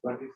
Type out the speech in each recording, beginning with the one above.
What is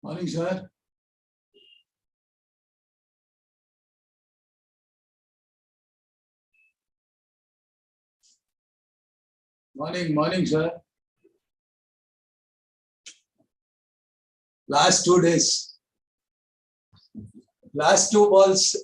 Morning, sir. Morning, sir. Last 2 days. Last 2 balls.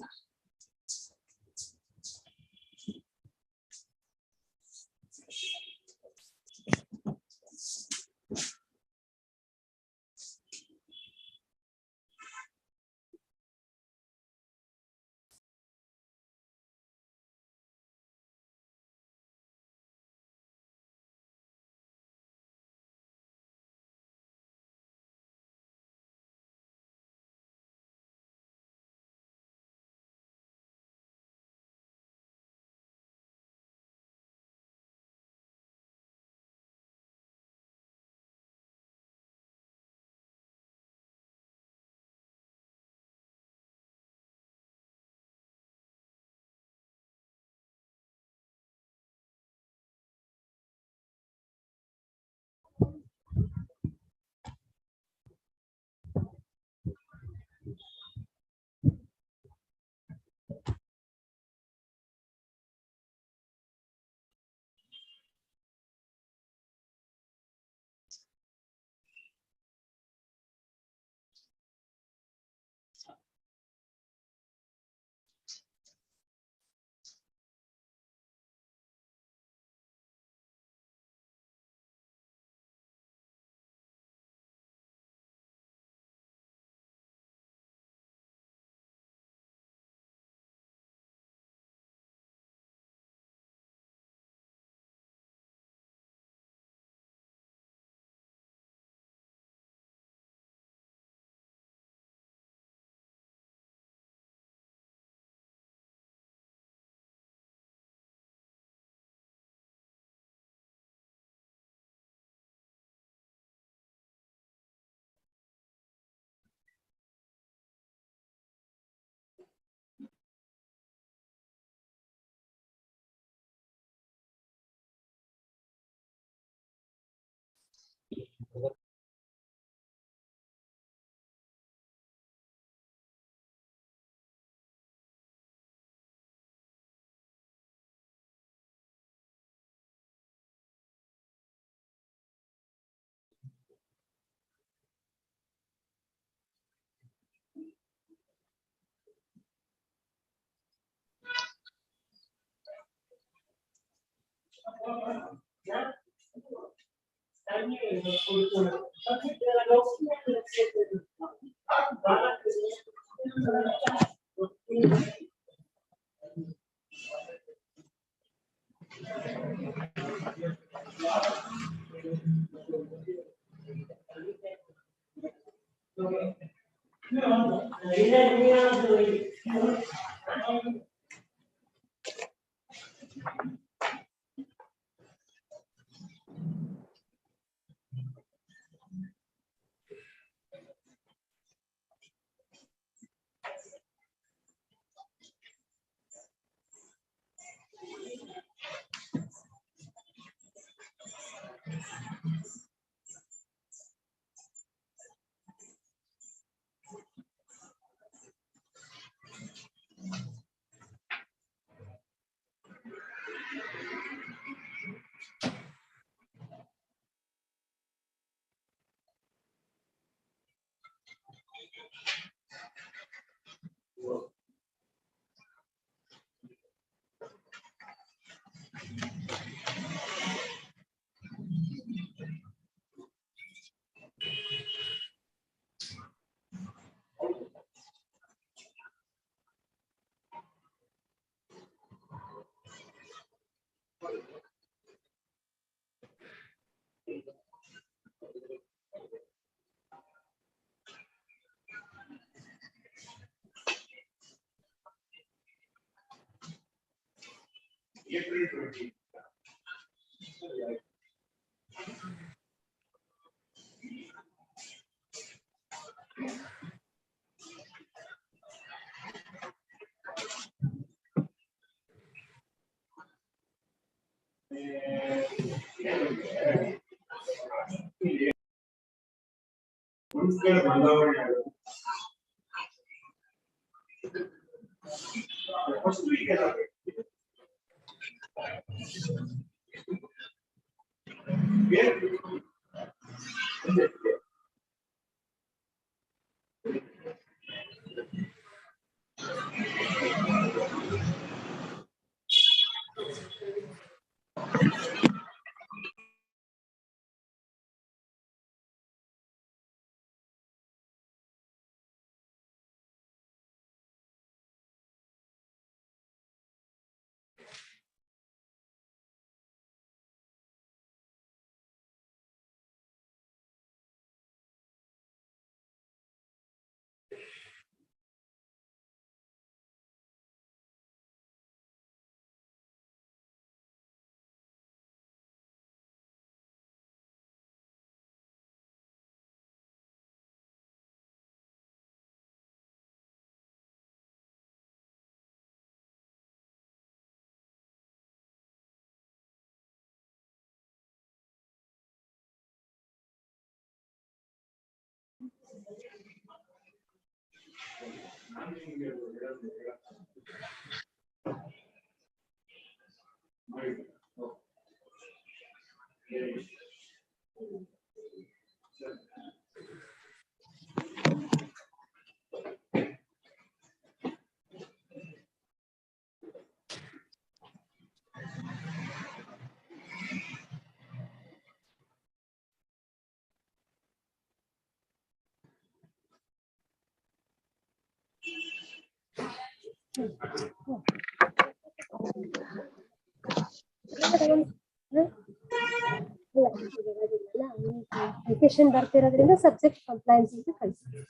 Application ಬರ್ತಿರೋದ್ರಿಂದ subject compliance ಅಂತ ಕಳಿಸ್ತೀವಿ.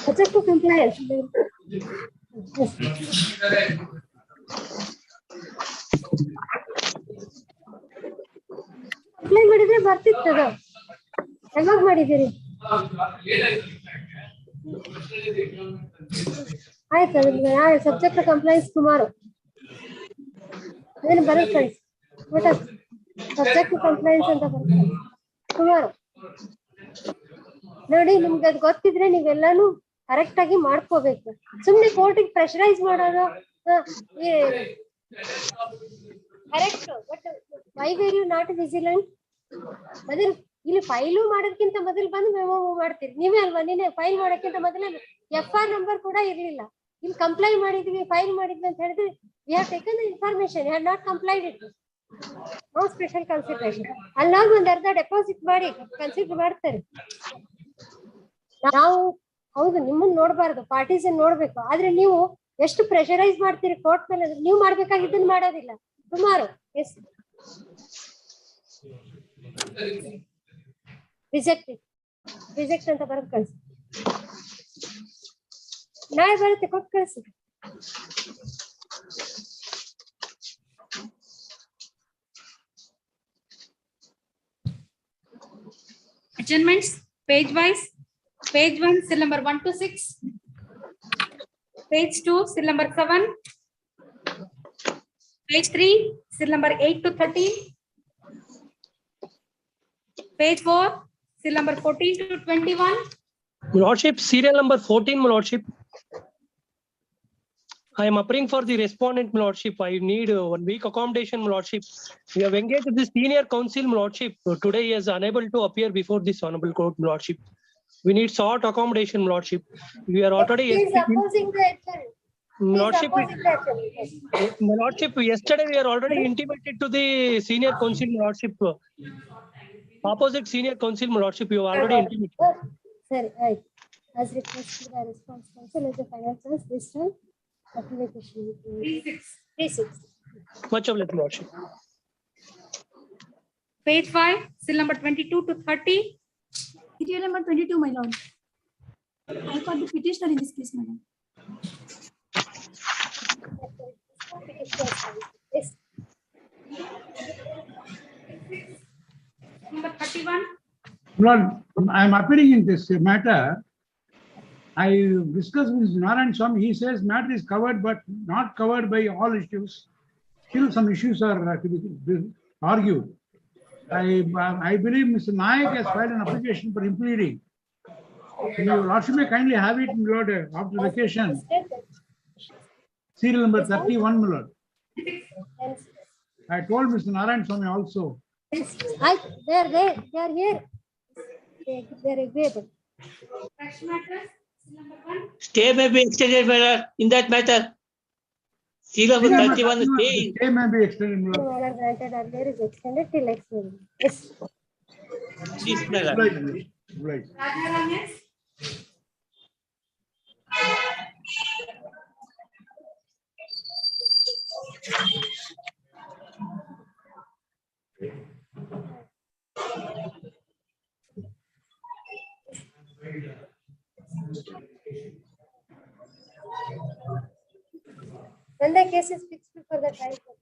Subject compliance apply ಮಾಡಿದ್ರೆ ಬರ್ತಿತ್ತದ. ಯಾವಾಗ ಮಾಡಿದ್ದೀರಿ? ಆಯ್ತು, ಸಬ್ಜೆಕ್ಟ್ ಕಂಪ್ಲೈನ್ಸ್ ಸುಮಾರು ಅದನ್ನು ಬರೋದು ಕಳಿಸಿ. ಸಬ್ಜೆಕ್ಟ್ ಕಂಪ್ಲೈನ್ಸ್ ಅಂತ ಬರುತ್ತೆ ಸುಮಾರು. ನೋಡಿ, ನಿಮ್ಗೆ ಅದು ಗೊತ್ತಿದ್ರೆ ನೀವೆಲ್ಲಾನು ಕರೆಕ್ಟ್ ಆಗಿ ಮಾಡ್ಕೋಬೇಕು. ಸುಮ್ನೆ ಕೋರ್ಟಿಗೆ ಪ್ರೆಷರೈಸ್ ಮಾಡೋದು correct. But why were you not vigilant? ಮೊದಲು ಇಲ್ಲಿ ಫೈಲು ಮಾಡೋದಕ್ಕಿಂತ ಮೊದಲು ಬಂದು ಮೆಮೋ ಮಾಡ್ತೀರಿ ನೀವೇ ಅಲ್ವಾ? ನೀನೆ ಫೈಲ್ ಮಾಡೋಕ್ಕಿಂತ ಮೊದಲೇ FR ನಂಬರ್ ಕೂಡ ಇರ್ಲಿಲ್ಲ. ಇಲ್ಲಿ ಕಂಪ್ಲೈ ಮಾಡಿದ್ವಿ, ಫೈಲ್ ಮಾಡಿದ್ವಿ ಅಂತ ಹೇಳಿದ್ರೆ we have taken the information, had not complied it. No special consideration. ಅಲ್ಲಾಗ ಒಂದ್ ಅರ್ಧ ಡೆಪಾಸಿಟ್ ಮಾಡಿ ಕನ್ಸಿಡರ್ ಮಾಡ್ತಾರೆ. ನಾವು ಹೌದು ನಿಮ್ಮನ್ನ ನೋಡ್ಬಾರ್ದು, ಪಾರ್ಟೀಸ್ ನೋಡ್ಬೇಕು. ಆದ್ರೆ ನೀವು ಎಷ್ಟು ಪ್ರೆಷರೈಸ್ ಮಾಡ್ತೀರಿ ಕೋರ್ಟ್ ಮೇಲೆ, ನೀವು ಮಾಡ್ಬೇಕಾಗಿದ್ದನ್ನು ಮಾಡೋದಿಲ್ಲ ಸುಮಾರು. ಎಸ್ ರಿಜೆಕ್ಟ್ ಅಂತ ಬರೋದು ಕಳಿಸಿ. ನಾಳೆ ಬರುತ್ತೆ, ಕೊಟ್ಟು ಕಳಿಸಿ. Adjournments, page wise. Page 1, cell number 1 to 6. Page 2, cell number 7. Page 3, cell number 8 to 13. Page 4, cell number 14 to 21. Lordship, serial number 14, my Lordship. I am appearing for the respondent, my Lordship. I need 1 week accommodation, my Lordship. We have engaged the senior counsel, my Lordship. Today he is unable to appear before this honorable court, my Lordship. We need short accommodation, my Lordship. We are already... He is opposing the HL. My Lordship, yesterday we are already intimated to the senior counsel, my Lordship. Opposite senior counsel, my Lordship, you have already intimated. Sorry, right. As requested by response counsel as a final chance, this time application 36. Much obliged, my Lordship. Page 5, seal number 22 to 30. Serial number 22, my lord. I got the petitioner in this case, madam. Yes. Number 31. Lord, I am appearing in this matter. I discussed with Narayan Swami. He says matter is covered, but not covered by all issues. Still, some issues are to be argued. I believe Mr. Nayak has filed an application for impleading. Your Lordship may kindly have it, my Lord, after vacation. Serial number 31, my Lord. I told Mr. Narayan Swami also. Yes. They are here. They are agreeable. Fresh matters, seal number 1. Stay may be extended, my lord, in that matter. Seal number 31, stay. Stay may be extended, my Lord. Order granted earlier is extended till next hearing. Yes. Please, my lord. Right. Radharam is When the case is fixed before the trial court.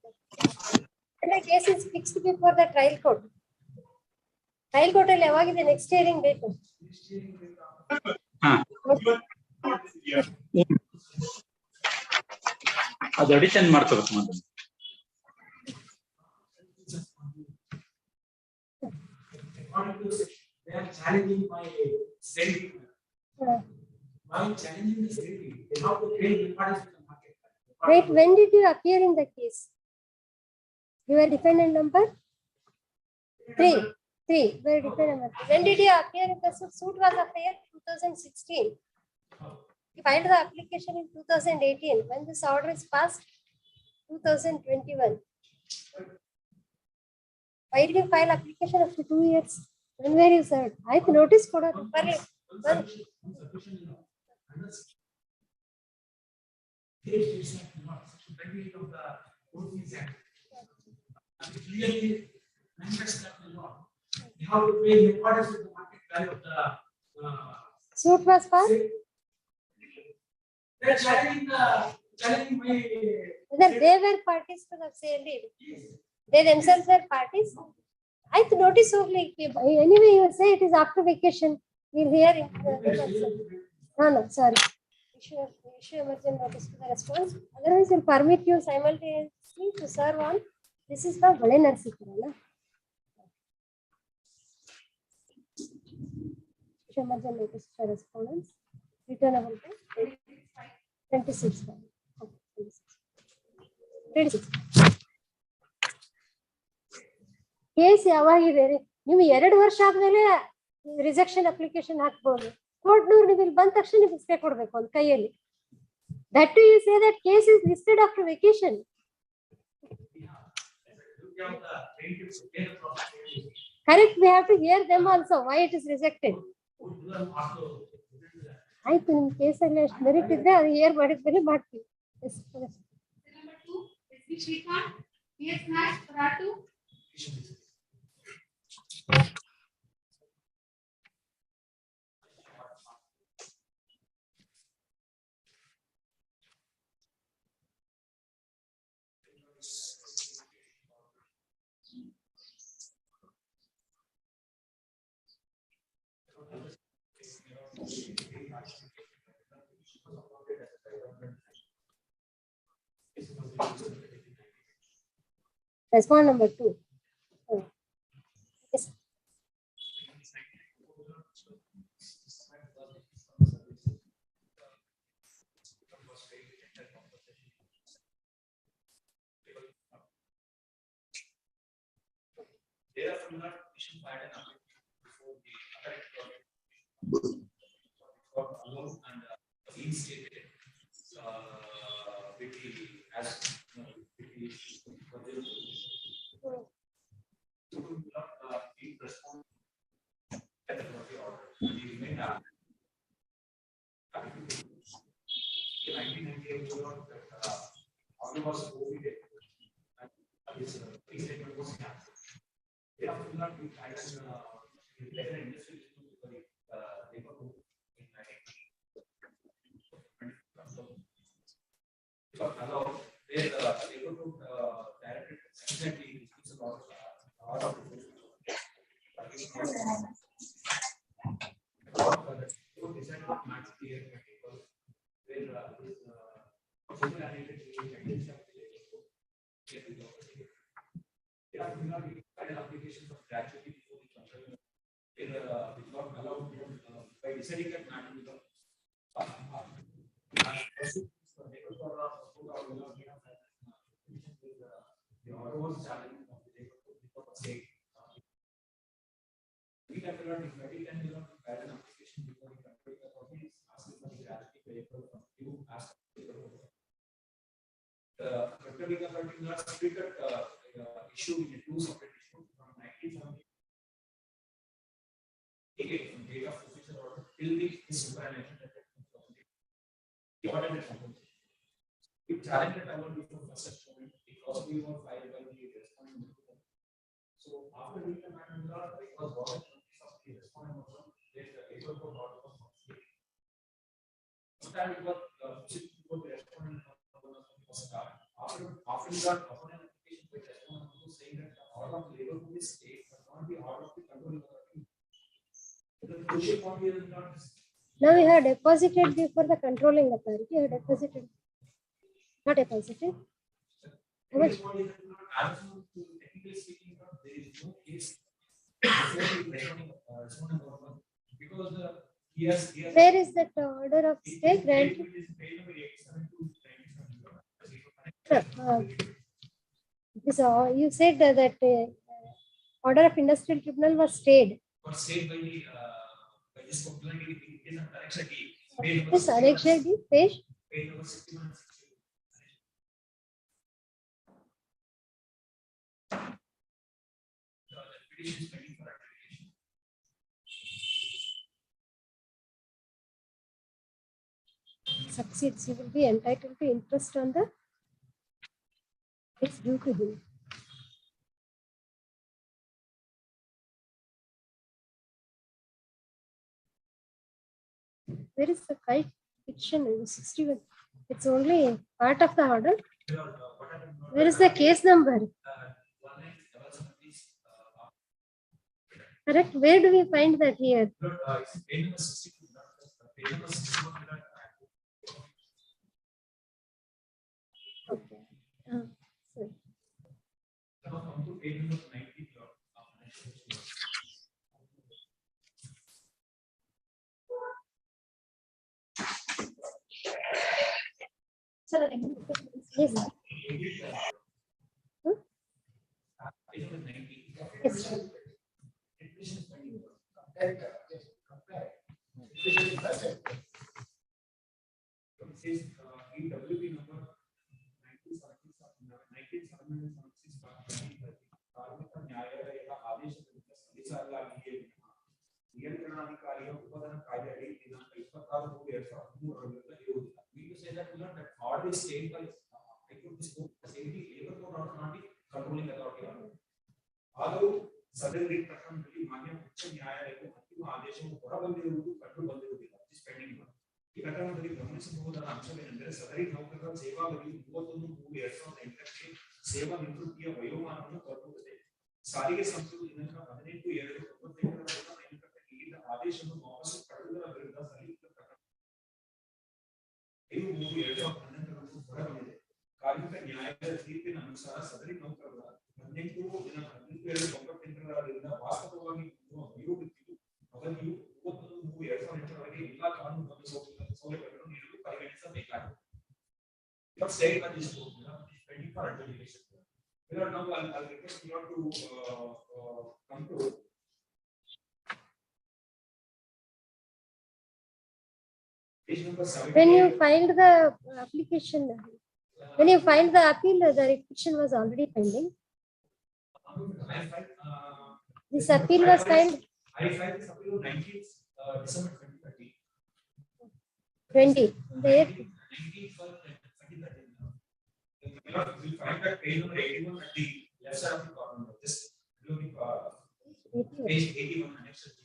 When the case is fixed before the trial court. Trial court ಅಲ್ಲಿ ಯಾವಾಗಿದೆ next hearing date? ಅದು addition ಮಾಡ್ಕೋಬೇಕು madam. They are challenging my sanity. While challenging the sanity, they have to pay the parties to the market. Wait, when did you appear in the case? You were defendant number 3. Were defendant number 3. When did you appear in the suit? Suit was appeared 2016. You filed the application in 2018. When this order is passed, 2021. Why did you file application after 2 years? When were you served? I notice koda parle. Clearly manifests that the law. You have to pay the parties to the market value of the. Suit was passed. They are challenging my. Whether they were parties to the sale deed. They themselves were parties. I notice only. Anyway, you say it is after vacation. We'll hear it. No, sorry. Issue emergent notice to the response. Otherwise, we'll permit you simultaneously to serve on. This is the Bale Narsikara. Issue emergent notice to the respondents. Returnable to 26. 26. Case ಯಾವಾಗಿದೆ ನೀವು 2 ವರ್ಷ ಆದ್ಮೇಲೆ rejection application ಹಾಕ್ಬೋದು. ಕೋರ್ಟ್ನವ್ರು ನೀವು ಇಲ್ಲಿ ಬಂದ ತಕ್ಷಣ ನೀವು stay ಕೊಡ್ಬೇಕು ಒಂದು ಕೈಯಲ್ಲಿ. That to you say that case is listed after vacation. Correct, we have to hear them also why it is rejected. ಆಯ್ತು, ನಿಮ್ ಕೇಸಲ್ಲಿ ಅಷ್ಟು ಮೆರಿಟ್ ಇದ್ರೆ ಅದು ಹಿಯರ್ ಮಾಡಿದ್ಮೇಲೆ ಮಾಡ್ತೀವಿ. number 2. S.B. Shrikant, P.S. Nash, Paratu. Respond number 2. Yes. Now we have deposited before the controlling authority. You have deposited, not deposited. How much? Where is that order of stay granted? This, you said that order of industrial tribunal was stayed. This annexure D page. Succeeds, he will be entitled to interest on the it's due to him. Where is the kite fiction in 61? It's only part of the order. Where is the case number? Correct. Where do we find that here? Okay. Sorry. Yes. Yes. When you filed the application, when you filed the appeal, the requisition was already pending. This appeal was filed. I filed this appeal on 19th December 2013. 20. There. 19th for 2013. We find that page number 81 at the left side of the column. Just Page 81 annexure 2.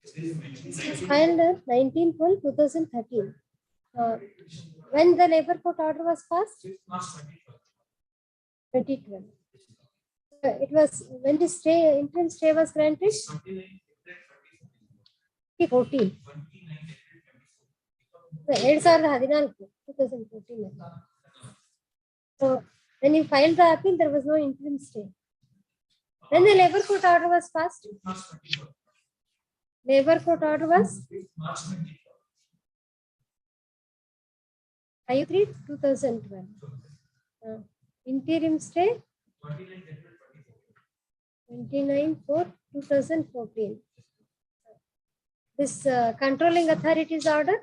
This is mentioned. Filed 19/12/2013. When the labor court order was passed? 2012. It was when the stay, interim stay was granted? 2014. 2014. So when you filed the appeal, there was no interim stay. When the labor court order was passed? Labor court order was 5/3/2012. Interim stay 29/4/2014. This controlling authorities order?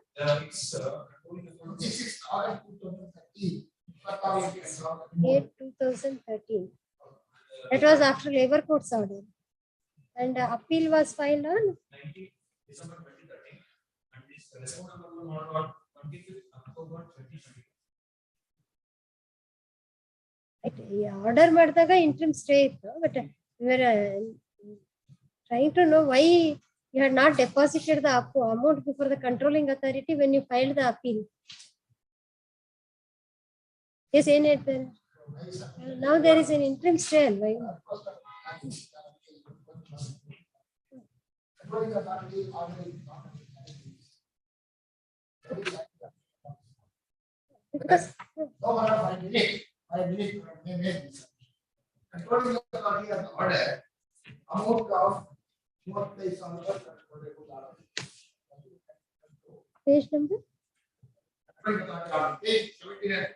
This is order 2013. 8/2013. That was after labor court's order. And appeal was filed on 19 December 2013. And this respondent order on 25th October 2020. Order ಮಾಡಿದಾಗ interim stay ಇತ್ತು, but we were trying to know why you had not deposited the amount before the controlling authority when you filed the appeal. Yes, in it. Now there is an interim stay. Why? Because I believe they made this. Controlling authority has order amount of what place on the page number? Page 79.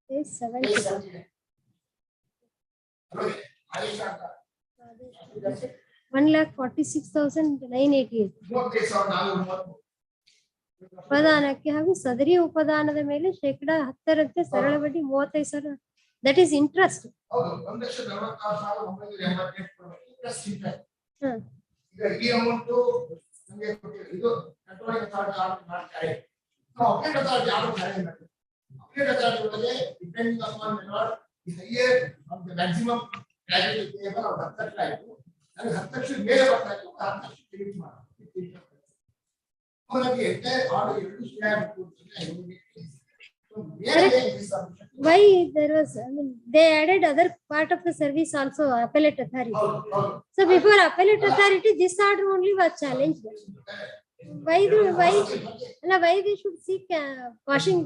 Page 70. 1,46,988. ಉಪದಾನಕ್ಕೆ ಹಾಗೂ ಸದರಿ ಉಪದಾನದ ಮೇಲೆ 10% ಸರಳ ಬಡ್ಡಿ 35,000. That is interest. ಈ amount ನಮಗೆ ಇದು controlling authority order ಮಾಡ್ತಾರೆ. ನಾವು ಅಪೀಲ್ ಅಥಾರಿಟಿ ಆರ್ಡರ್ ಮಾಡಿಲ್ಲ. ಅಪೀಲ್ ಅಥಾರಿಟಿ ಒಳಗೆ depending upon method the higher of the maximum gratuity payable ಅವ್ರು 10 ಲಕ್ಷ ಆಯಿತು. ನನಗೆ 10 ಲಕ್ಷ ಮೇಲೆ ಬರ್ತಾ ಇತ್ತು, 10 ಲಕ್ಷ ಕ್ರೆಡಿಟ್ ಮಾಡಿ. Why there was, I mean, they added other part of the service also, appellate authority. So before appellate authority, this order only was challenged. Why they should seek quashing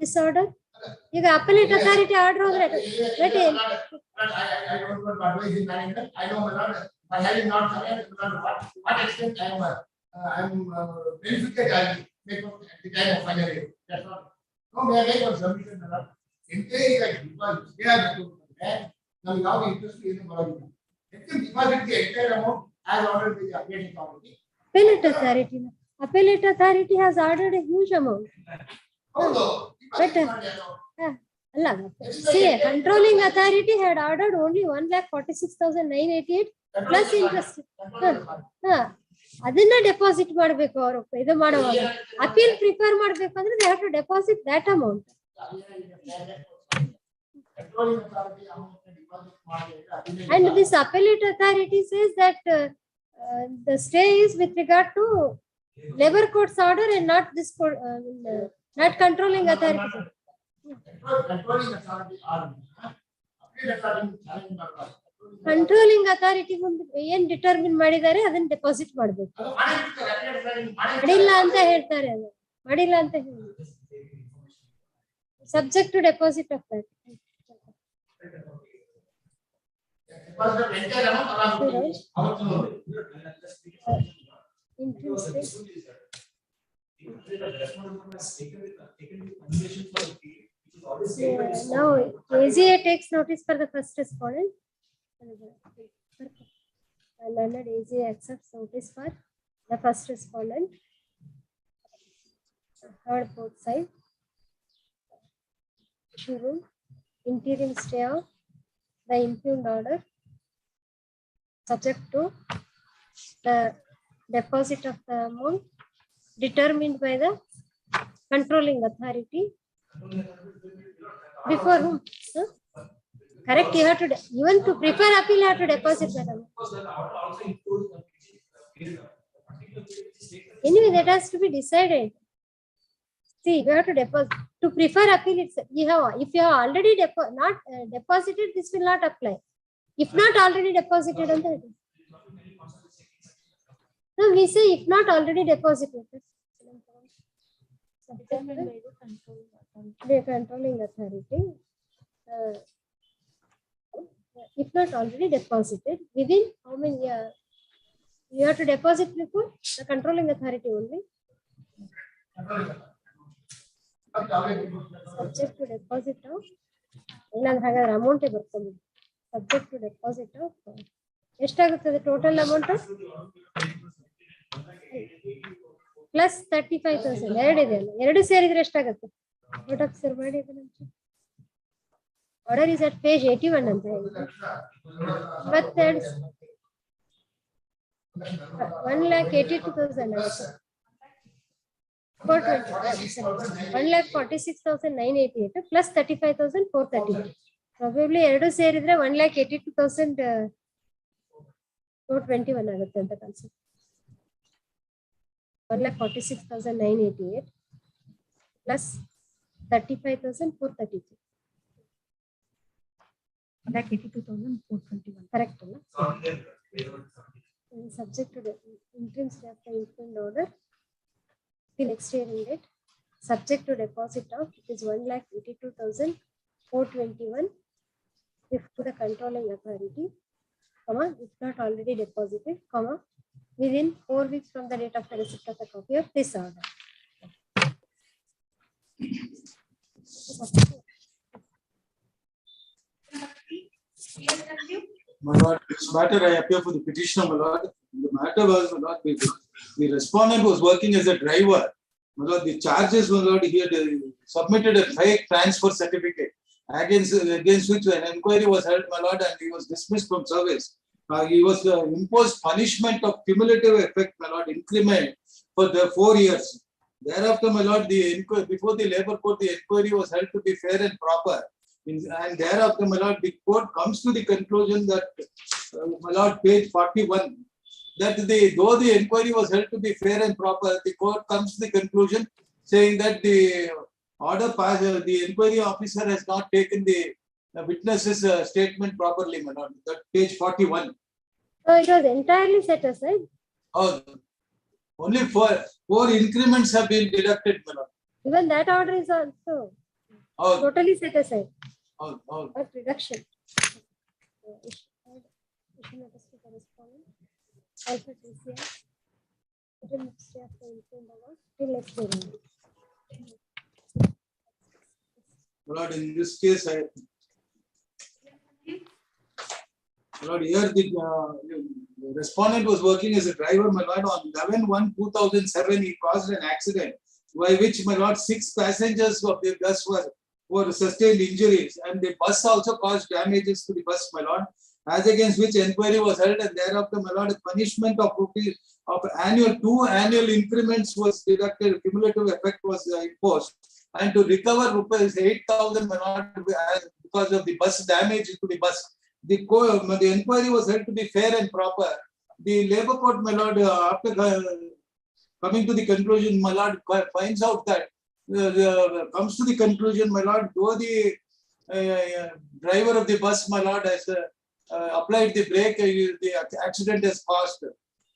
this order? You got appellate authority order over it. I don't want to advise in management. I know by having not what extent I am benefited. I make at the time of final year. That's not. No, may I make one submission? Entire like because they are to now you have interest in the body. If you deposit the entire amount as ordered by the appellate authority. Appellate authority has ordered a huge amount. But see, controlling authority had ordered only 1,46,988 plus interest. ಅದನ್ನ deposit ಮಾಡಬೇಕು ಅವರು ಇದು ಮಾಡುವಾಗ. Appeal prepare ಮಾಡಬೇಕು ಅಂದ್ರೆ they have to deposit that amount. And this appellate authority says that the stay is with regard to labor court's order and not this court, not controlling authority. Controlling authority ಏನ್ determine ಮಾಡಿದ್ದಾರೆ ಅದನ್ನ deposit ಮಾಡಬೇಕು. ಮಾಡಿಲ್ಲ ಅಂತ ಹೇಳ್ತಾರೆ, ಅದು ಮಾಡಿಲ್ಲ ಅಂತ ಹೇಳಿ subject to deposit of that. Now AGA takes notice for the first respondent. Learned AGA accepts notice for the first respondent. Heard both sides. Issue interim stay of the impugned order subject to the deposit of the amount determined by the controlling authority. Before whom? Correct, you have to, even to prefer appeal, you have to deposit, madam. Anyway, that has to be decided. See, you have to deposit. To prefer appeal, it's, you have, if you have already deposited, this will not apply. If not already deposited, on the, no, we say if not already deposited. The controlling authority. If not already deposited, within how many years? You have to deposit before the controlling authority only. Subject to deposit of amount subject to deposit of the total amount of plus 35,000. Order is at page 81. But that's 1,82,000. 1,46,988 plus 35,430. Probably 2 ಸೇರಿದ್ರೆ 1,82,421 ಆಗುತ್ತೆ ಅಂತ concept. 1,46,988 plus 35,432. 1,82,421. Correct, no? Subject to the interim staff implement order. Next hearing date. Subject to deposit of it is 1,82,421 if to the controlling authority, comma, if not already deposited, comma, within 4 weeks from the date of the receipt of the copy of this order. My lord, this matter I appear for the petitioner, my lord. The matter was, my lord, the respondent was working as a driver. My lord, the charges, my lord, he had submitted a fake transfer certificate against which an inquiry was held, my lord, and he was dismissed from service. He was imposed punishment of cumulative effect, my lord, increment for the 4 years. Thereafter, my lord, before the labor court, the inquiry was held to be fair and proper. And thereafter, my lord, the court comes to the conclusion that, my lord, page 41, that though the inquiry was held to be fair and proper, the court comes to the conclusion saying that the order passed, the inquiry officer has not taken the witness's statement properly, my lord. That page 41. So it was entirely set aside. Oh, only 4 increments have been deducted, my lord. Even that order is also totally set aside. What reduction? Issue notice to correspondent. Also TCS. Till next hearing. My lord, in this case, my lord, here the respondent was working as a driver, my lord. On 11/1/2007, he caused an accident by which, my lord, 6 passengers of the bus were sustained injuries, and the bus also caused damages to the bus, my lord, as against which inquiry was held, and thereafter, my lord, a punishment of rupees of 2 annual increments was deducted, cumulative effect was imposed, and to recover rupees 8,000, my lord, because of the bus damage to the bus. The inquiry was held to be fair and proper. The labor court, my lord, after coming to the conclusion, my lord, finds out that comes to the conclusion, my lord, though the driver of the bus, my lord, has applied the brake, the accident has passed.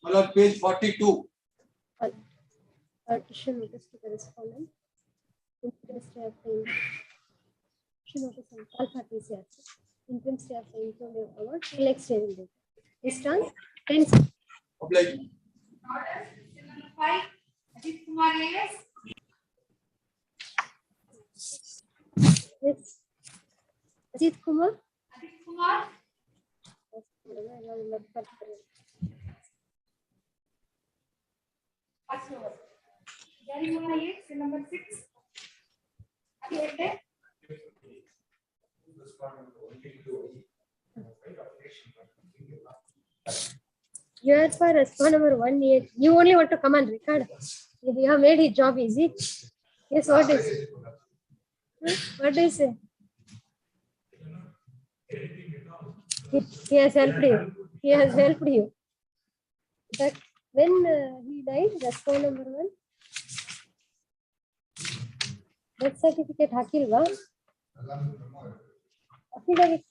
My lord, page 42. Issue notice to correspondent. Interim staff issue notice on all parties. Interim staff including award till next hearing date. This stands 10. Obliged. Number 5, Ajit Kumar AS. Yes. Ajit Kumar. Ajit Kumar. Jarimona 8, cell number 6. Okay. You are for respond number 1-8. You only want to come and record. You have made his job easy. Yes, what is? What do you say? He has helped you. He has helped you. But when he died, respond number 1. Death certificate hakilva. Affidavit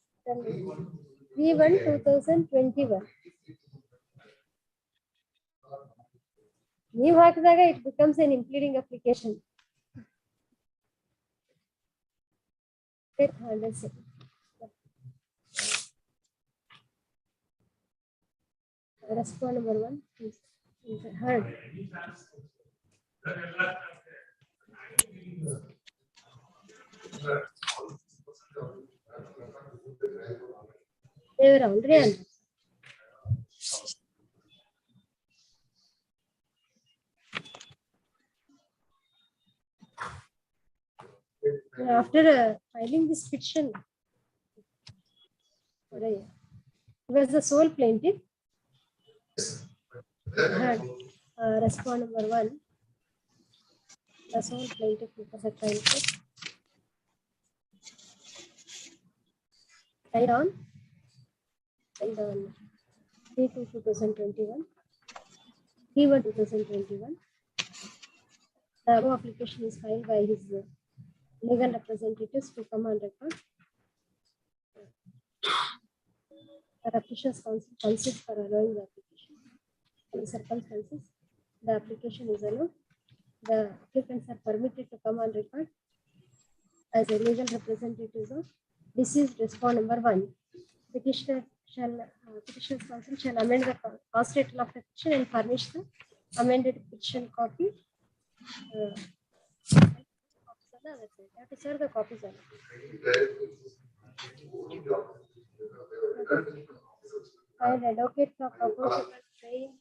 V1 2021. ನೀವು ಹಾಕಿದಾಗ it becomes an impleading application. Let's see. Respond number 1 is heard. They were already on. After filing this petition, he was the sole plaintiff. Had respond number 1, the sole plaintiff because the trial court died on 3/2/2021, P1 2021. The above application is filed by his legal representatives to come on record. The petitioner's counsel consists for allowing the application. In the circumstances, the application is allowed. The applicants are permitted to come on record as a legal representatives of deceased respond number 1. Petitioner's counsel shall amend the cost title of the petition and furnish the amended petition copy. You have to serve the copies on it. And advocate for proposal saying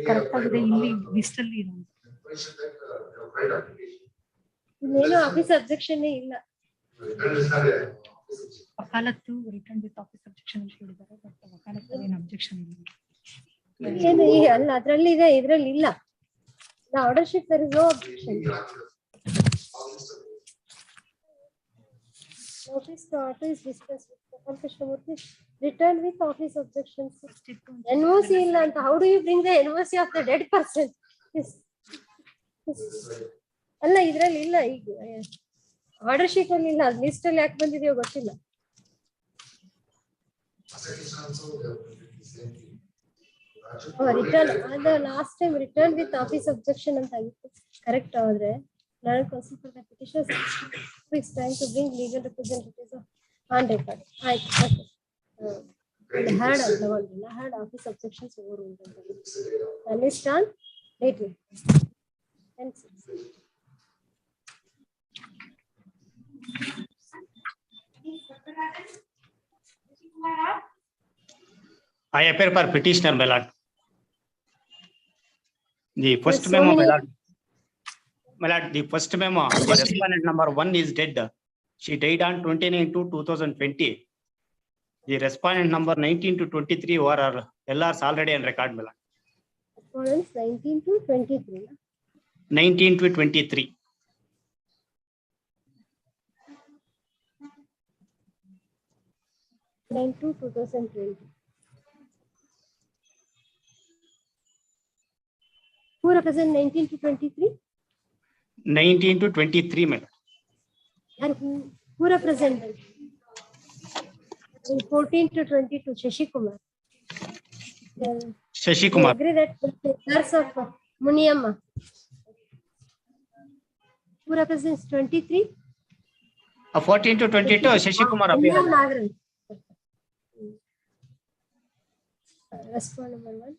correct ಆಗಿದೆ ಇಲ್ಲಿ list ಅಲ್ಲಿ ಇನ್ನೇನು office objection ಇಲ್ಲ. ವಕಾಲತ್ತು return with office objection ಅಂತ ಹೇಳಿದ್ದಾರೆ. But ವಕಾಲತ್ತು ಏನು ಅಬ್ಜೆಕ್ಷನ್ ಇಲ್ಲ. ಏನು ಈ ಅಲ್ಲ ಅದರಲ್ಲಿ ಇದೆ, ಇದರಲ್ಲಿ ಇಲ್ಲ. The order sheet there is no objection. Notice to auto is discussed with the Krishnamurthy. Return with office objections. NOC illa anta. How do you bring the NOC of the dead person? ಅಲ್ಲ ಇದ್ರಲ್ಲಿ ಇಲ್ಲ. ಈಗ order sheet ಅಲ್ಲಿ ಇಲ್ಲ. List ಅಲ್ಲಿ ಯಾಕೆ ಬಂದಿದೆಯೋ ಗೊತ್ತಿಲ್ಲ. Return ಅದು last time return with office objection ಅಂತ ಆಗಿತ್ತು. ಕರೆಕ್ಟ್ ಆದ್ರೆ ನಾನು consider the petitioner is trying to bring legal representatives on record. ಆಯ್ತು ಓಕೆ. ಹ್ಯಾಡ್ ಅಂತ ಬಂದಿಲ್ಲ. ಹ್ಯಾಡ್ ಆಫೀಸ್ ಅಬ್ಜೆಕ್ಷನ್ಸ್ ಓವರ್ ಅಂತ list on date and 6. I appear for petitioner, my lord. The first memo, my lord. My lord, the first memo, the respondent number 1 is dead. She died on 29/2/2020. The respondent number 19 to 23 were LRs already on record, my lord. Respondents 19 to 23. 19 to 23. To 2020. Who represent 19 to 23? 19 to 23, my lord. And who represented? 14 to 22, Shashi Kumar. Shashi Kumar. I agree that the nurse of Muniyamma. Who represents 23? 14 to 22, Shashi Kumar appeared. Respond number 1.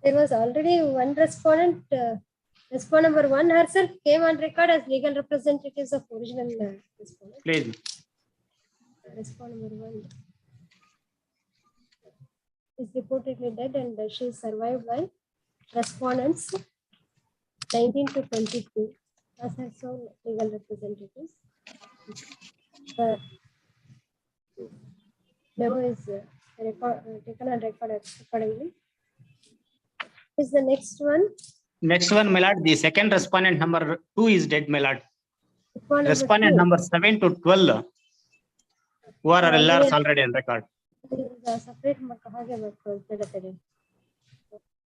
There was already one respondent. Respond number 1 herself came on record as legal representatives of original respondent. Please. Respond number 1 is reportedly dead and she is survived by respondents 19 to 22 as her sole legal representatives. The memo is taken on record accordingly. Is the next one Next one, my lord, the second respondent number 2 is dead, my lord. Respondent two. number 7 to 12, who are LRs already on record. Separate ಹಾಗೆ ಮಾಡ್ಕೊಳ್ತೇವೆ.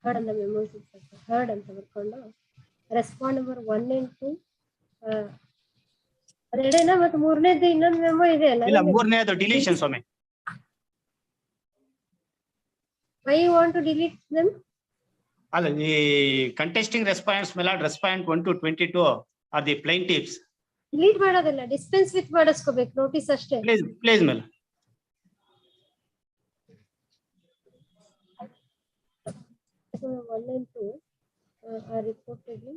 Third ಅಂತ ಮೆಮೋಸ್ third ಅಂತ ಬರ್ಕೊಂಡು respond number 1 and 2 ಎರಡೇನಾ ಮತ್ತೆ ಮೂರನೇದು ಇನ್ನೊಂದು memo ಇದೆ ಅಲ್ಲ? ಇಲ್ಲ, ಮೂರನೇದು ಡಿಲೀಷನ್ ಸ್ವಾಮಿ. Why you want to delete them? ಅಲ್ಲ, ಈ contesting respondents, my lord, respondent 1 to 22 are the plaintiffs. Delete ಮಾಡೋದಿಲ್ಲ, ಡಿಸ್ಪೆನ್ಸ್ ವಿತ್ ಮಾಡಿಸ್ಕೋಬೇಕು, ನೋಟಿಸ್ ಅಷ್ಟೇ. Please, my lord. So 1 and 2 are reportedly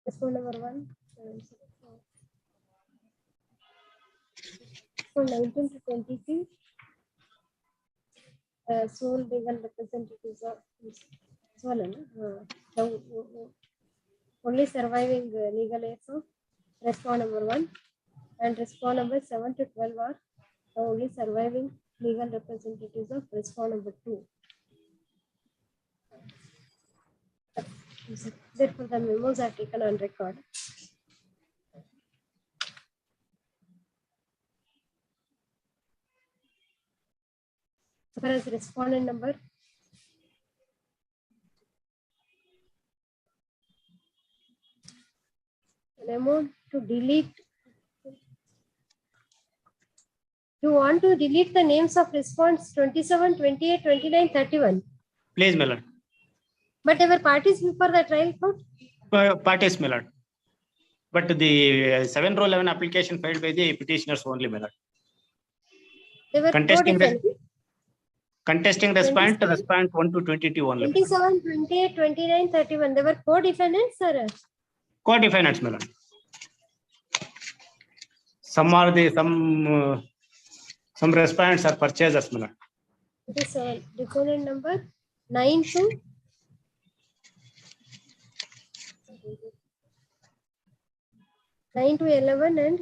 respond number 1 from 19 to 23 sole legal representatives of only surviving legal heirs of respond number 1 and respond number 7 to 12 are only surviving legal representatives of respond number 2. Therefore, the memos are taken on record. As far as respondent number memo to delete. You want to delete the names of response 27, 28, 29, 31. Please, my lord. But they were parties before the trial court? Parties, my lord. But the 7 Rule 11 application filed by the petitioners only, my lord. They were Contesting respondent 27, 1 to 22 only. 27, 28, 29, 31. They were co-defendants, sir? Co-defendants, my lord. Some respondents are purchasers, my lord. It is defendant number 9 to 11 and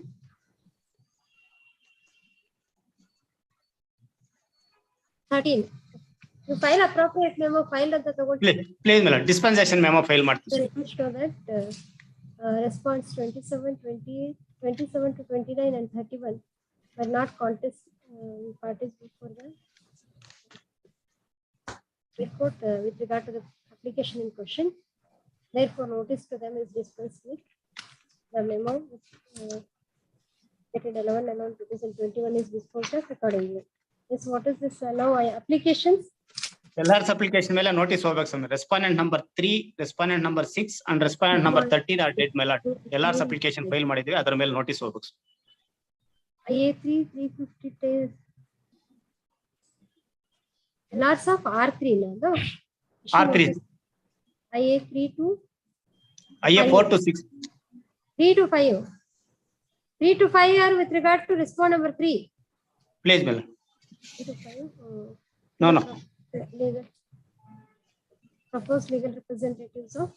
$13. You file appropriate memo file at the Please, my lord. Dispensation memo file ಮಾಡ್ತೀನಿ. Show that response 27, 28, 27 to 29 and 31 were not contest parties before the report with regard to the application in question. Therefore, notice to them is dispensed with. The memo dated 11/11/2021 is disposed of accordingly. Yes, what is this now? Applications. LR's application ಮೇಲೆ notice ಹೋಗ್ಬೇಕು ಸ್ವಾಮಿ. Respondent number 3, respondent number 6 and respondent number 13 are dead, my lord. LR's application file ಮಾಡಿದ್ವಿ, ಅದರ ಮೇಲೆ notice ಹೋಗ್ಬೇಕು. IA3 350 days. LR's of R3 no? R3. IA3 to IA 4 to 6. 3 to 5. 3 to 5 are with regard to respond number 3. Please, my lord. 3 to 5. No. Legal. Proposed legal representatives of.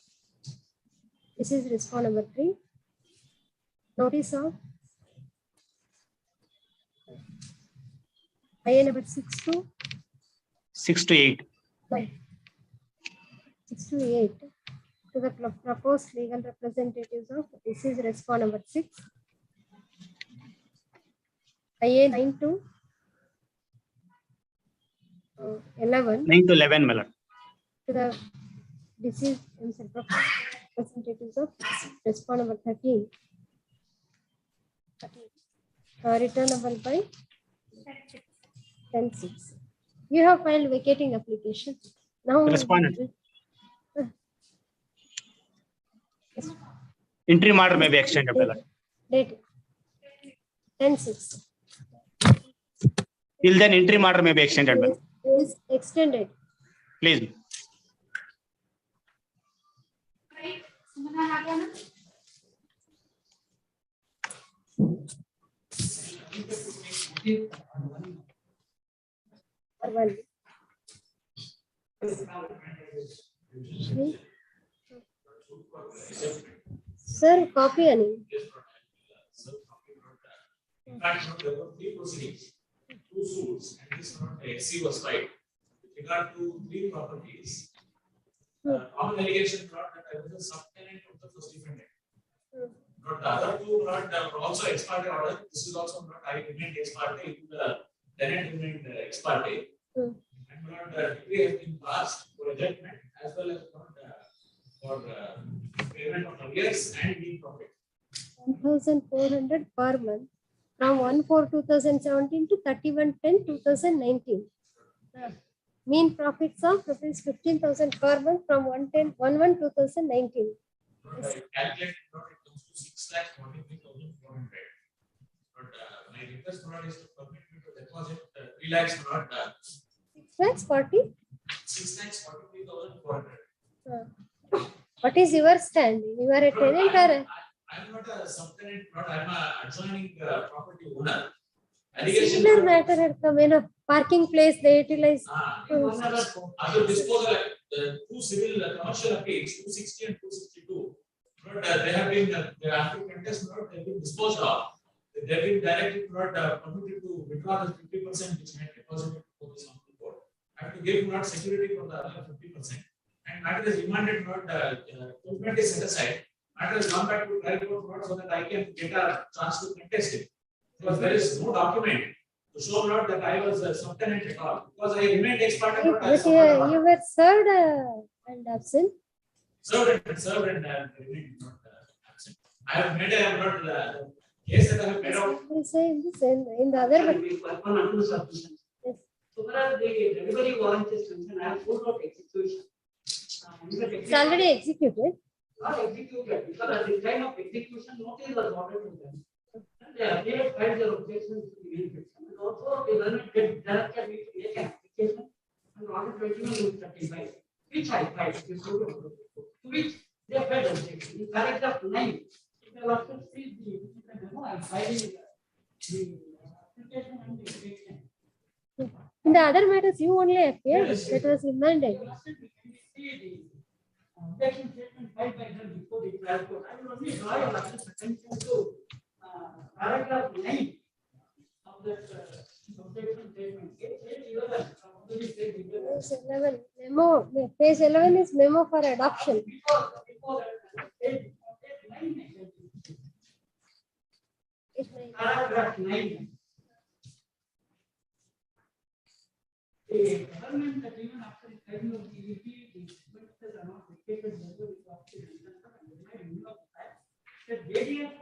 This is respond number 3. Notice of IA number 6 to 8. 6 to 8 to the proposed legal representatives of. This is respond number 6. IA 9 to 11. 9 to 11, my lord. To the deceased representatives of respond number 13. Returnable by 10/6. You have filed vacating application. Now Respondent. Interim order may be extended, my lord. Date 10/6. Till then, interim order may be extended, my lord. Is extended. Please. One. Sir, copy any. In fact, there were 3 proceedings, 2 suits, and this one XC was filed with regard to 3 properties. Common allegation brought that I was a subtenant of the first defendant. But the other 2 brought also ex parte order. This is also not I remained ex parte, the tenant remained ex parte. And brought decree has been passed for a judgment as well as for payment of arrears and mean profit. 1,400 per month from 1/4/2017 to 31/10/2019. Mean profits of rupees 15,000 per month from 1/1/2019. Calculated profit comes to 6,43,400. But my request is to permit me to deposit 3 lakhs not 6,40,000. 6,43,400. What is your stand? You are a tenant or I'm not a subtenant, not I'm a adjoining property owner. similar matter had come in a parking place they utilize. After disposal, 2 civil commercial appeals, 260 and 262. But they have been after contest not they have been disposed of. They have been directly not permitted to withdraw the 50% which had deposited for the sample board. I have to give not security for the other 50%. And matter is demanded not judgment is set aside. Matter is come back to trial court so that I can get a chance to contest it. Because there is no document to show not that I was a subtenant at all. Because I remained ex parte. But you were served and absent. Served and remained not absent. I have made a case that I have made out. We say in this in the other one. Yes. So far as the delivery warrant is concerned, I have put out execution. It's already executed. Not executed because at the time of execution, notice was ordered to them. And they filed their objections to the infection. And also, the government directed me to make an application and order 21/35, which I filed. To which they filed objection. In paragraph 9, if you also see the memo, I am filing the application and the objection. In the other matters, you only appeared. That was remanded. Objection statement filed by them before the trial court. I will only draw your attention to paragraph 9 of that objection statement. Page 11 memo. Page 11 is memo for adoption. Before that, page 9. Paragraph 9. The government that even after the time of the EVP, the expenses are not vacated, therefore it was to the fact that JDS are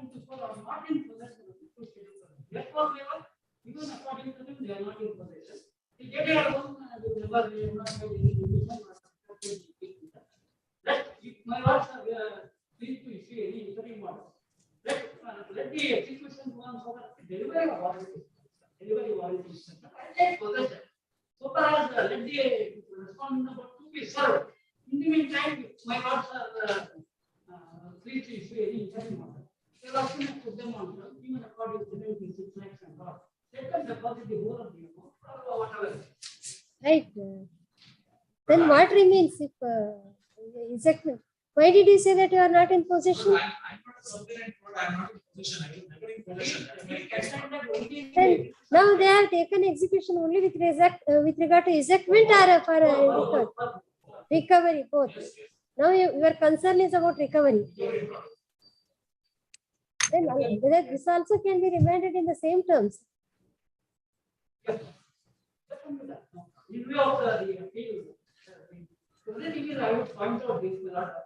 not in possession of the two schedule. Therefore, even according to them, they are not in possession. The JDR one never not made any decision. Let if my words are free to issue any interim order. Let the execution go on so that delivery warrant is possession. So far as let the respondent number 2 be served. In the meantime, my words are free to issue any interim order. They are also to put them on even according to them, 6 lakhs and all. Let them deposit the whole of the amount or whatever. Right. Then what remains if exactly? Why did you say that you are not in possession? I'm not a subtenant, but I'm not in possession. I was never in possession. Then now they have taken execution only with regard to exactment or for recovery both. Now your concern is about recovery. Then this also can be remanded in the same terms. In view of the appeal, I would point out this.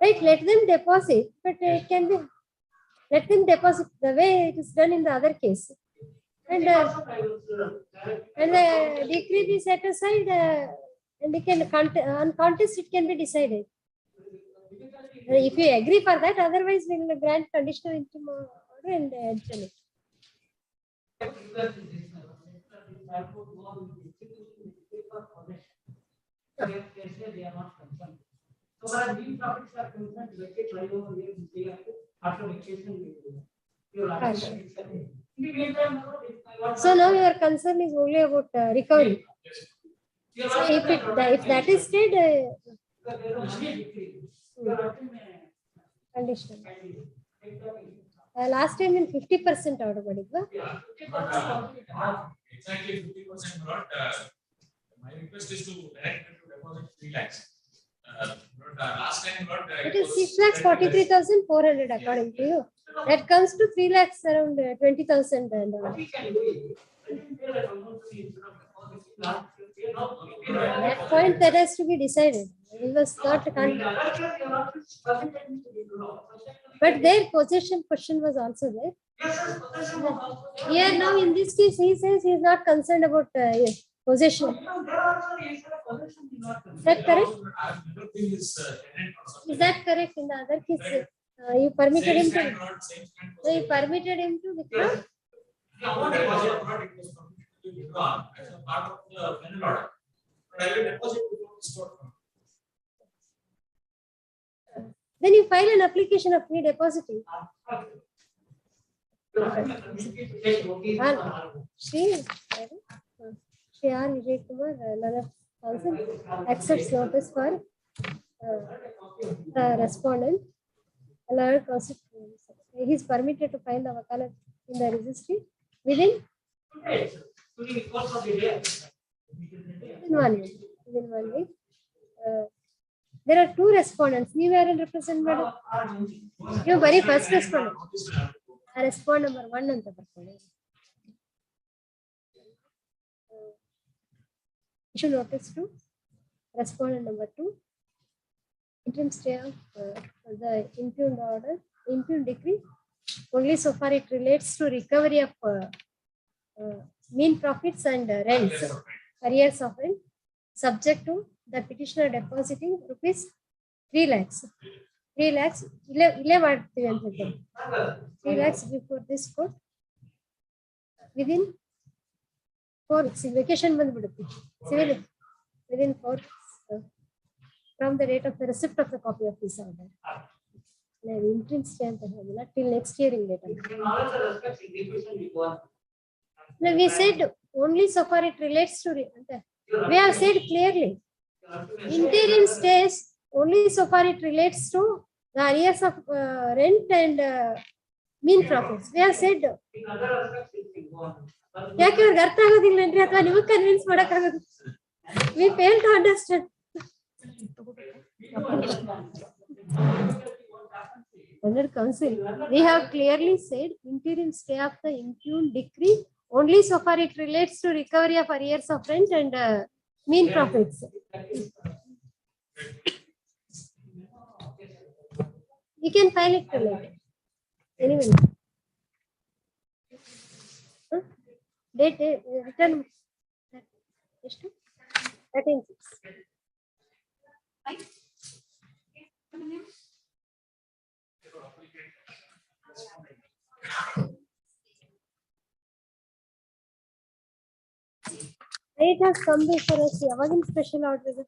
Right, let them deposit, but it can be let them deposit the way it is done in the other case. And the decree be set aside and it can on contest it can be decided. If you agree for that, otherwise we will grant conditional interim order and adjourn it. They are not concerned. So far as these topics are concerned, vacate right over here after vacation. So now your concern is only about recovery. So if that is said, conditional. Last time in 50% out of it. Exactly 50% not. My request is to direct them to deposit 3 lakhs. Last time, It is 6,43,400 according to you. That comes to 3 lakhs around 20,000. That point that has to be decided. He was not but their possession question was also there. Here now in this case he says he is not concerned about possession. Is that correct? Is that correct? In the other case, you permitted him to. So you permitted him to withdraw. The amount was not withdrawn as a part of the final order. But I will deposit before the store. Then you file an application of free depositing. Shri R. Vijay Kumar, another counsel, accepts notice for respondent. Another counsel, he is permitted to file the wakalat in the registry within 1 week. Within 1 week. There are 2 respondents. We were in represent, madam. You very first respondent. Respond number 1 and issue notice to respondent number 2. Interim stay of the impugned order, impugned decree, only so far it relates to recovery of mean profits and rents, arrears of rent, subject to the petitioner depositing rupees 3 lakhs. 3 lakhs, 11 3 lakhs before this court within 4 weeks. Vacation civil within 4 weeks from the date of the receipt of the copy of this order. Interim stay till next hearing later. No, we said only so far it relates to. We have said clearly. Interim stays only so far it relates to the arrears of rent and mean profits. We have said. We fail to understand. Under counsel, we have clearly said interim stay of the impugned decree only so far it relates to recovery of arrears of rent and mean profits. You can file it later. Anyway. Date return 13/6. It has come before us. Again, special order.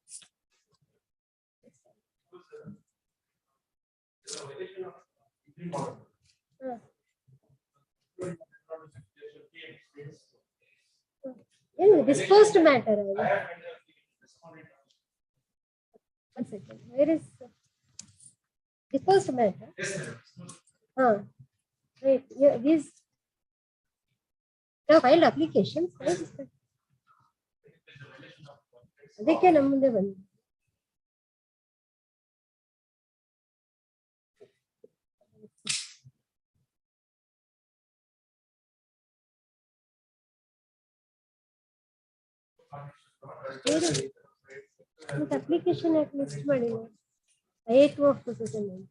Disposed matter. One second. Where is disposed matter? Wait. Yeah, these. Now filed applications. ಅದಕ್ಕೆ ನಮ್ಮ ಮುಂದೆ ಬಂದು application ಯಾಕೆ list ಮಾಡಿಲ್ಲ I-8 of 2009.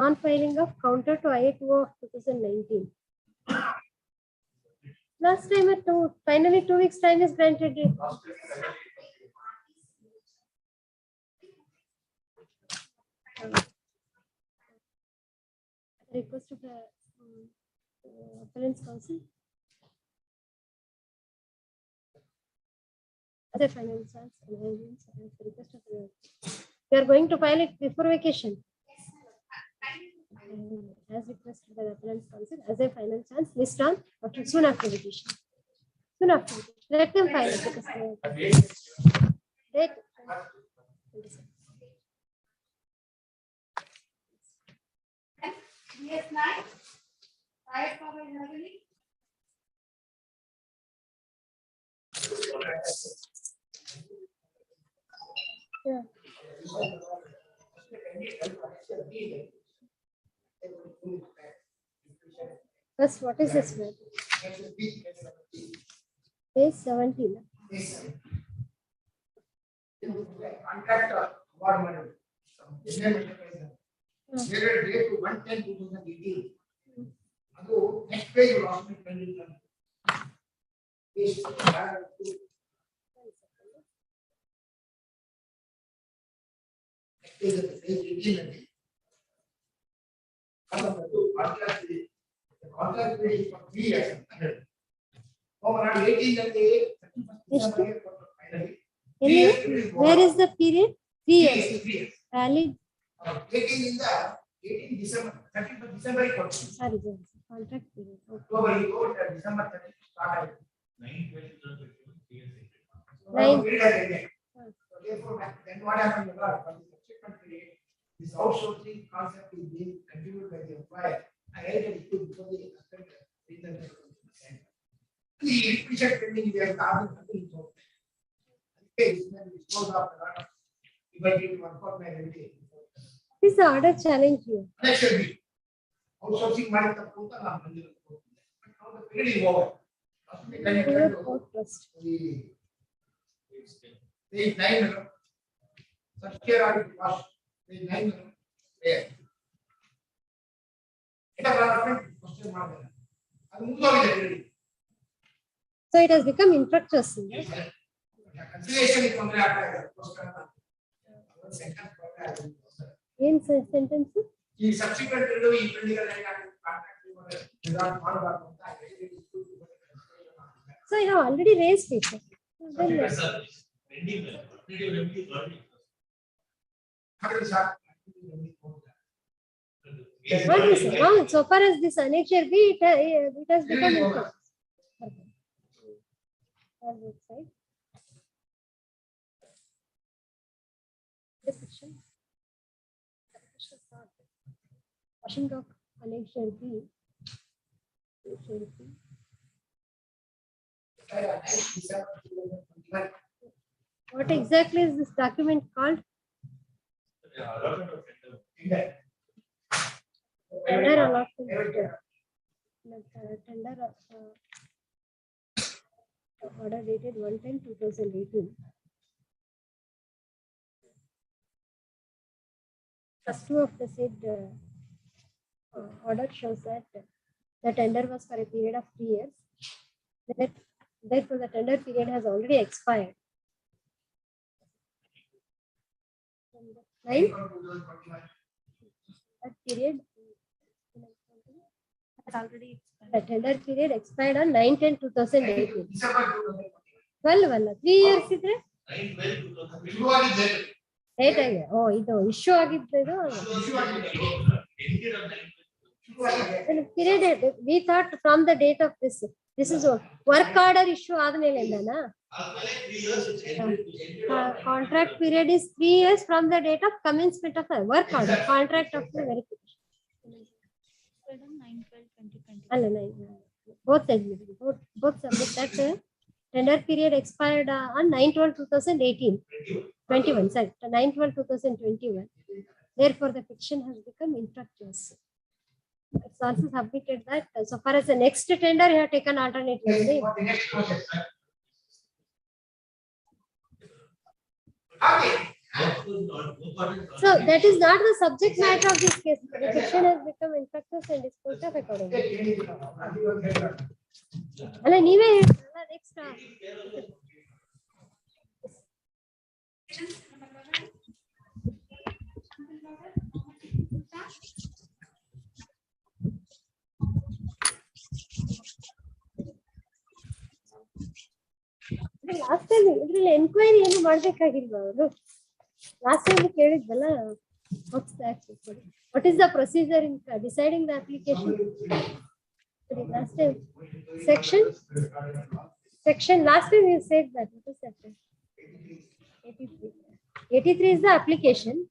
On filing of counter to I-8 of 2019. Last time at 2, finally 2 weeks time is granted. Request of the appellant's counsel. As a final chance, request of the, we are going to file it before vacation. As requested by the appellant's counsel, as a final chance, list on soon after vacation. Soon after. Let them file it. Date. DS9. Right for my Yeah. First, what is this one? Page 17. Contractor award money. Dated date to 1/10/2018. ಅದು next page will also be pending. Page 18 ಅಲ್ಲಿ contract period is for 3 years. Over 18 ಅಲ್ಲಿ Where is the period? 3 years. 3 years. Valid. 18 ಇಂದ 18 December 30th December Sorry, contract period. October December 30th start ಆಯಿತು. 9. Therefore, then what happened? For the subsequent period, this outsourcing concept is being continued by the employer. I read it before the reason. The requisition pending there is nothing. Okay, this may be disposed of a lot of evaluated one for my remedy. What is the order challenge here? That should be outsourcing money to put on our money. But now the period is over. Page 9, such care audit cost, page 9, there. Question mark. So it has become infructuous. Conciliation is only after In sentence? ಈ subsequent review ಈ political contract So you have already raised it. Then what is it? No, so far as this annexure B, it has become infructuous. Washing of annexure B. What exactly is this document called? Tender allotment. Tender order dated 1/10/2018. First two of the said order shows that the tender was for a period of 3 years. Therefore, the tender period has already expired. 9. That period has already expired. The tender period expired on 9/10/2018. 12 ಅಲ್ಲ 3 years ಇದ್ರೆ late ಆಗಿದೆ. ಓ ಇದು issue ಆಗಿದ್ದು ಇದು period. We thought from the date of this is work order issue ಆದ್ಮೇಲೆ ಇಂದನಾ contract period is 3 years from the date of commencement of the work order. Contract of the verification. ಅಲ್ಲ both submit that tender period expired on 9/12/2018. 21, sorry, 9/12/2021. Therefore, the fiction has become infructuous. It's also submitted that so far as the next tender, you have taken alternate remedy. So that is not the subject matter of this case. The fiction has become infructuous and disposed of accordingly. Alla neeve next. Last time ಇದ್ರಲ್ಲಿ enquiry ಏನು ಮಾಡ್ಬೇಕಾಗಿಲ್ವಾ ಅವರು? Last time ಕೇಳಿದ್ವಲ್ಲ, what is the procedure in deciding the application? Last time section Section, last time you said that. What is that? 83. 83 is the application.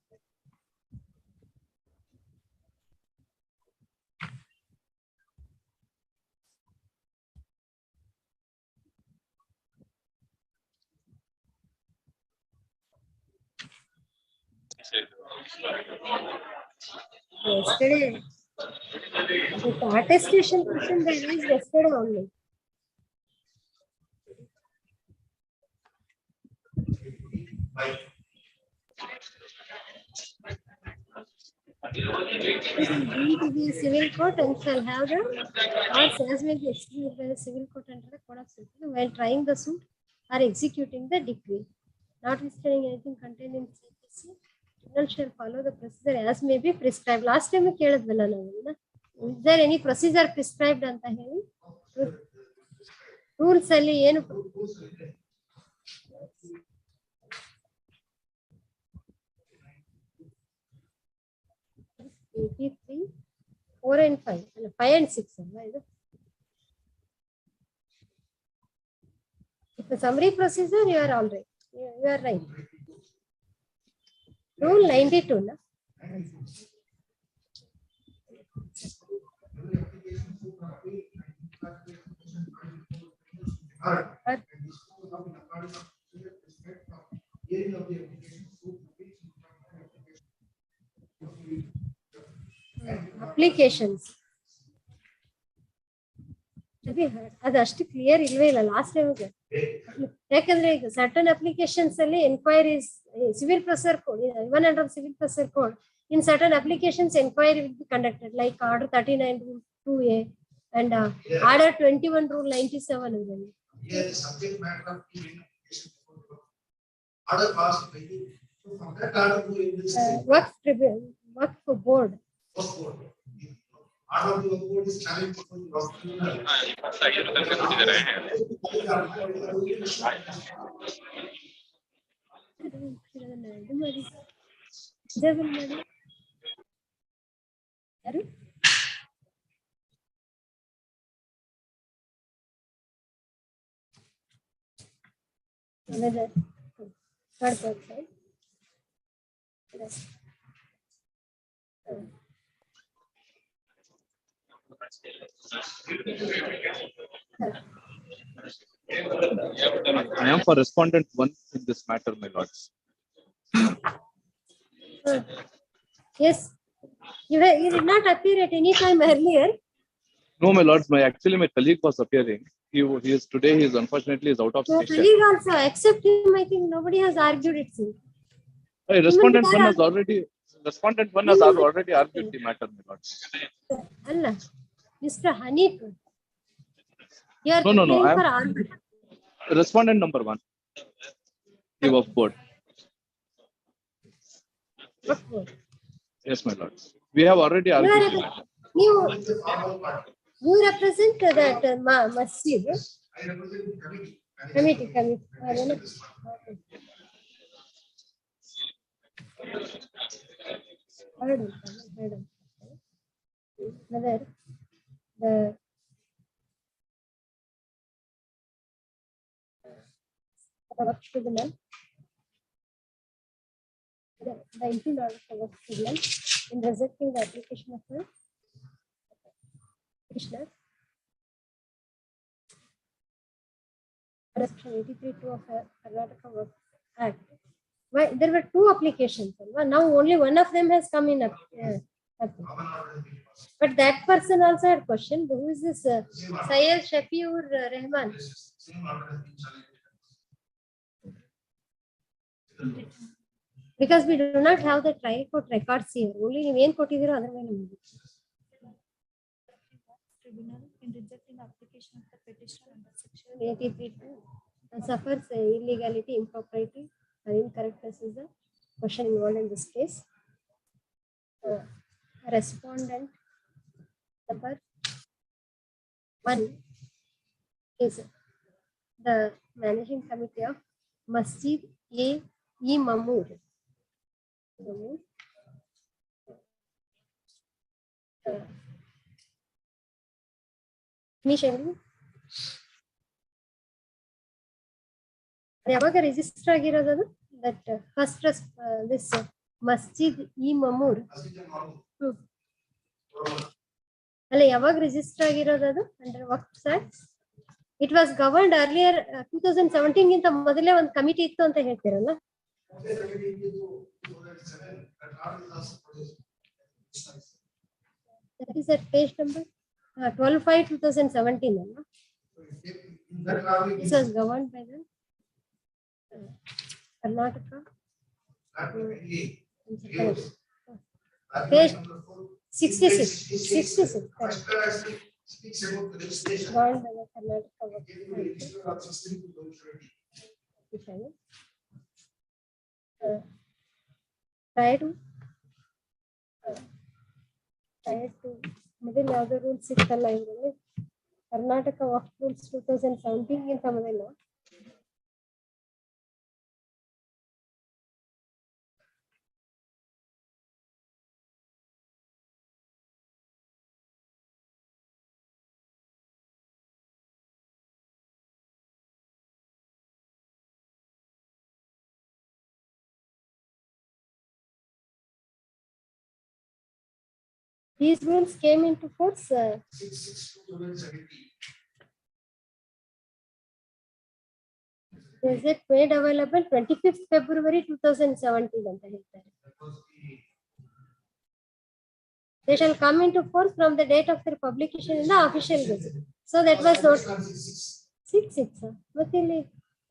Yesterday, the attestation question they raised yesterday only. This is deemed to be a civil court and shall have the powers as may be executed by the civil court under the code of civil while trying the suit or executing the decree. Notwithstanding anything contained in CPC, tribunal shall follow the procedure as may be prescribed. Last time we ಕೇಳಿದ್ವಲ್ಲ ನಾವು. Is there any procedure prescribed ಅಂತ ಹೇಳಿ? Rules ಅಲ್ಲಿ ಏನು? 83, 4 and 5, 5 and 6. If the summary procedure, you are all right. You are right. Rule 92. Na? Applications. ಅದು ಅಷ್ಟು clear ಇಲ್ವೇ ಇಲ್ಲ last time. ಯಾಕಂದ್ರೆ ಈಗ ಸರ್ಟನ್ ಅಪ್ಲಿಕೇಶನ್ಸ್ ಅಲ್ಲಿ enquiries civil procedure code even under civil procedure code in certain applications enquiry will be conducted like order 39 rule 2A and order 21 rule 97 ಇದರಲ್ಲಿ. Work board. Another third website. I am for respondent 1 in this matter, my lords. Yes, you did not appear at any time earlier. No, my lords. My colleague was appearing. He is today. He is unfortunately out of So session. colleague also, except him, I think nobody has argued it. Respondent 1 has already. Respondent 1 has already argued the matter, my lords. Allah, Mr. Hanif, you are No. preparing I for am argument. respondent number 1. Give of board. What board? Yes, my lords. We have already argued the matter. You represent that masjid. I represent the committee. Committee. Pardon. Another, the Tribunal. The intent of the Tribunal in rejecting the application of the petitioner. Section 83(2) of the Karnataka Works Act. Why there were 2 applications. Now only one of them has come in. But that person also had questioned. Who is this? Syed Shafiur Rahman. Because we do not have the trial court records here. Only main court is other way. Tribunal in rejecting application of the petitioner under section 83(2) suffers illegality, impropriety, or incorrectness is the question involved in this case. Respondent number 1 is the managing committee of Masjid E. Mamoor. Finish everything? ಯಾವಾಗ register ಆಗಿರೋದು ಅದು that first this ಮಸ್ಜಿದ್ E ಮಮೂರ್ ಅಲ್ಲ ಯಾವಾಗ register ಆಗಿರೋದು ಅದು under Waqf act it was governed earlier 2017 ಗಿಂತ ಮೊದಲೇ ಒಂದು ಕಮಿಟಿ ಇತ್ತು ಅಂತ ಹೇಳ್ತೀರಲ್ಲ that is at page number 12/5/2017 ಅಲ್ಲ this was governed by the Karnataka page 66 correct. Governed by the Karnataka prior to ಮೊದಲು ಯಾವ್ದೋ ರೂಲ್ಸ್ ಇತ್ತಲ್ಲ ಇವರಲ್ಲಿ ಕರ್ನಾಟಕ ವಕ್ಫ್ ರೂಲ್ಸ್ 2017 ಗಿಂತ ಮೊದಲು these rules came into force Gazette made available 25th February 2017 ಅಂತ ಹೇಳ್ತಾರೆ they shall come into force from the date of their publication in the official gazette so that was not 6 ಮತ್ತೆ ಇಲ್ಲಿ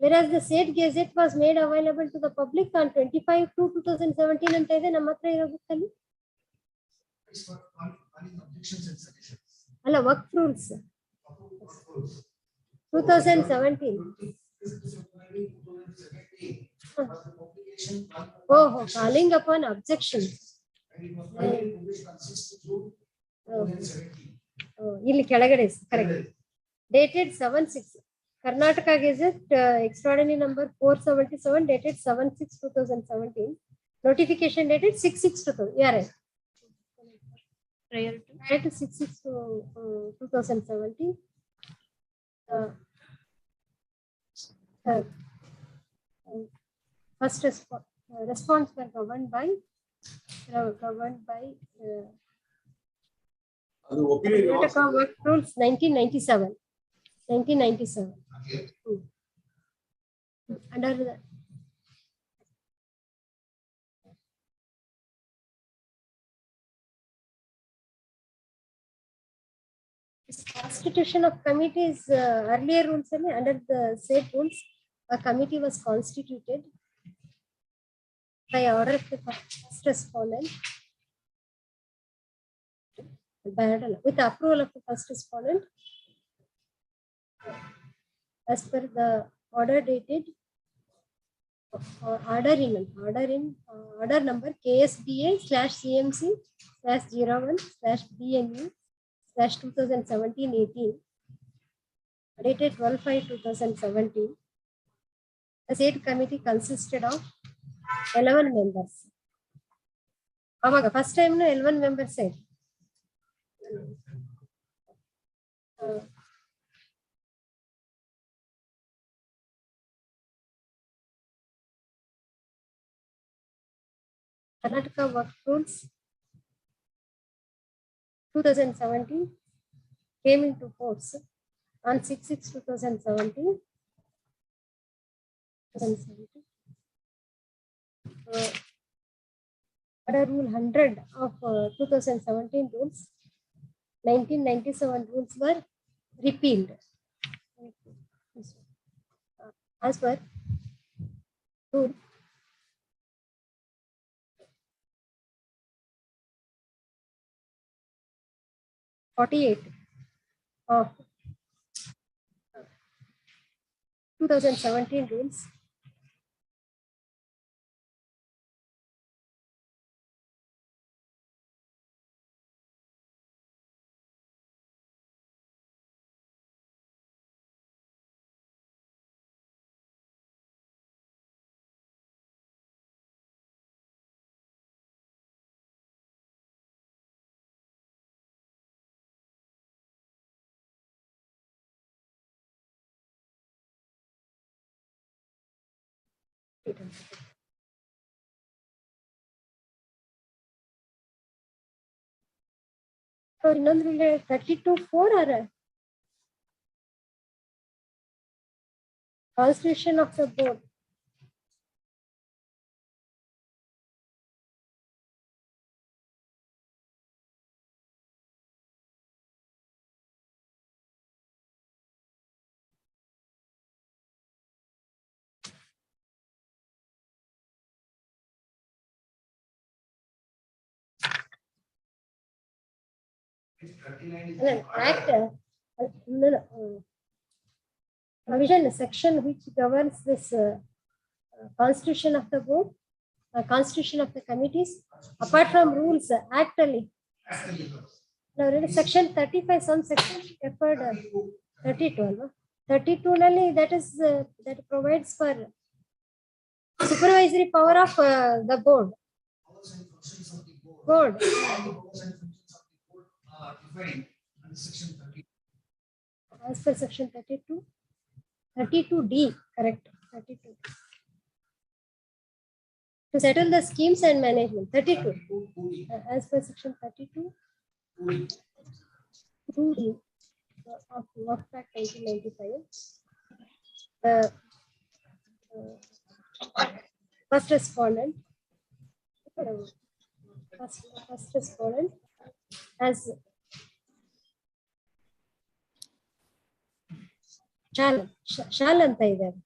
whereas the said gazette was made available to the public on 25/2/2017 ಅಂತ ಇದೆ ನಮ್ಮ ಹತ್ರ ಇರೋ book ಅಲ್ಲಿ ಅಲ್ಲ ವಕ್ಫ್ rules 2017 ಓಹೋ ಕಾಲಿಂಗ್ ಅಪಾನ್ ಅಬ್ಜೆಕ್ಷನ್ ಇಲ್ಲಿ ಕೆಳಗಡೆ correct dated 7/6 Karnataka gazette extraordinary number 477 dated 7/6/2017 notification dated 6/6/2000 yeah right prior to 6/6/2017 first response were governed by Karnataka Work Rules 1997 under the constitution of committees earlier rules under the said rules a committee was constituted by order of the first respondent with approval of the first respondent as per the order dated order number KSDA/CMC/01/BMU/2017-18 dated 12/5/2017. The said committee consisted of 11 members. First time 11 members said. Karnataka Work Rules 2017 came into force on 6/6/2017. Order Rule 100 of 2017 rules, 1997 rules were repealed. As per Rule 48 of 2017 rules, So ಇನ್ನೊಂದ್ರಲ್ಲಿ 32(4) or Constitution of the board. Act, provision section which governs this constitution of the board, constitution of the committees, apart from rules, act only. Now, section 35, some section referred 32. No? 32 nalli that is that provides for supervisory power of the board. Board. As per section 32, 32D, correct, 32. To settle the schemes and management, 32. As per section 32, 2D of Work Act 1995. First respondent, first respondent as shall anta idare.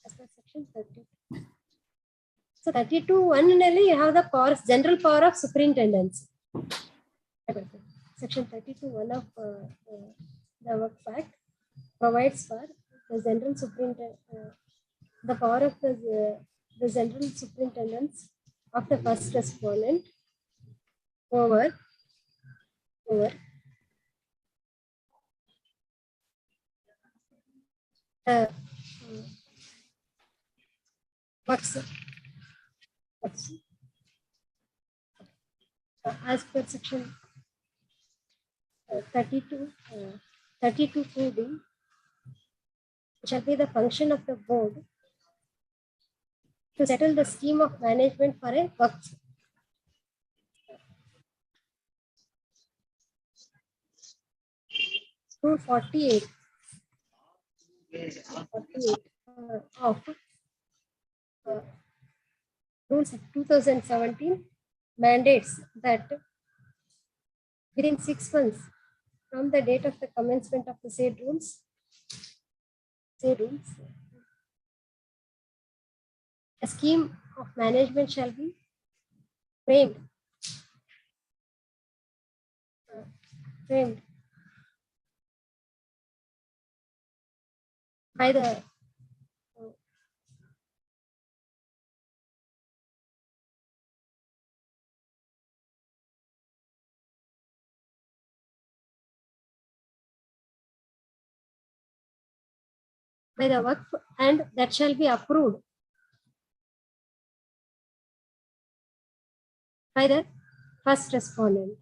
As per section 32. So 32(1) nalli you have the powers, general power of superintendence. Section 32(1) of the Work Act provides for the general superintendent, the power of the general superintendence of the first respondent over works. As per section 32(2)(d), shall be the function of the board to settle the scheme of management for a work. 248 of rules of 2017 mandates that within 6 months from the date of the commencement of the said rules, a scheme of management shall be framed by the work, and that shall be approved by the first respondent.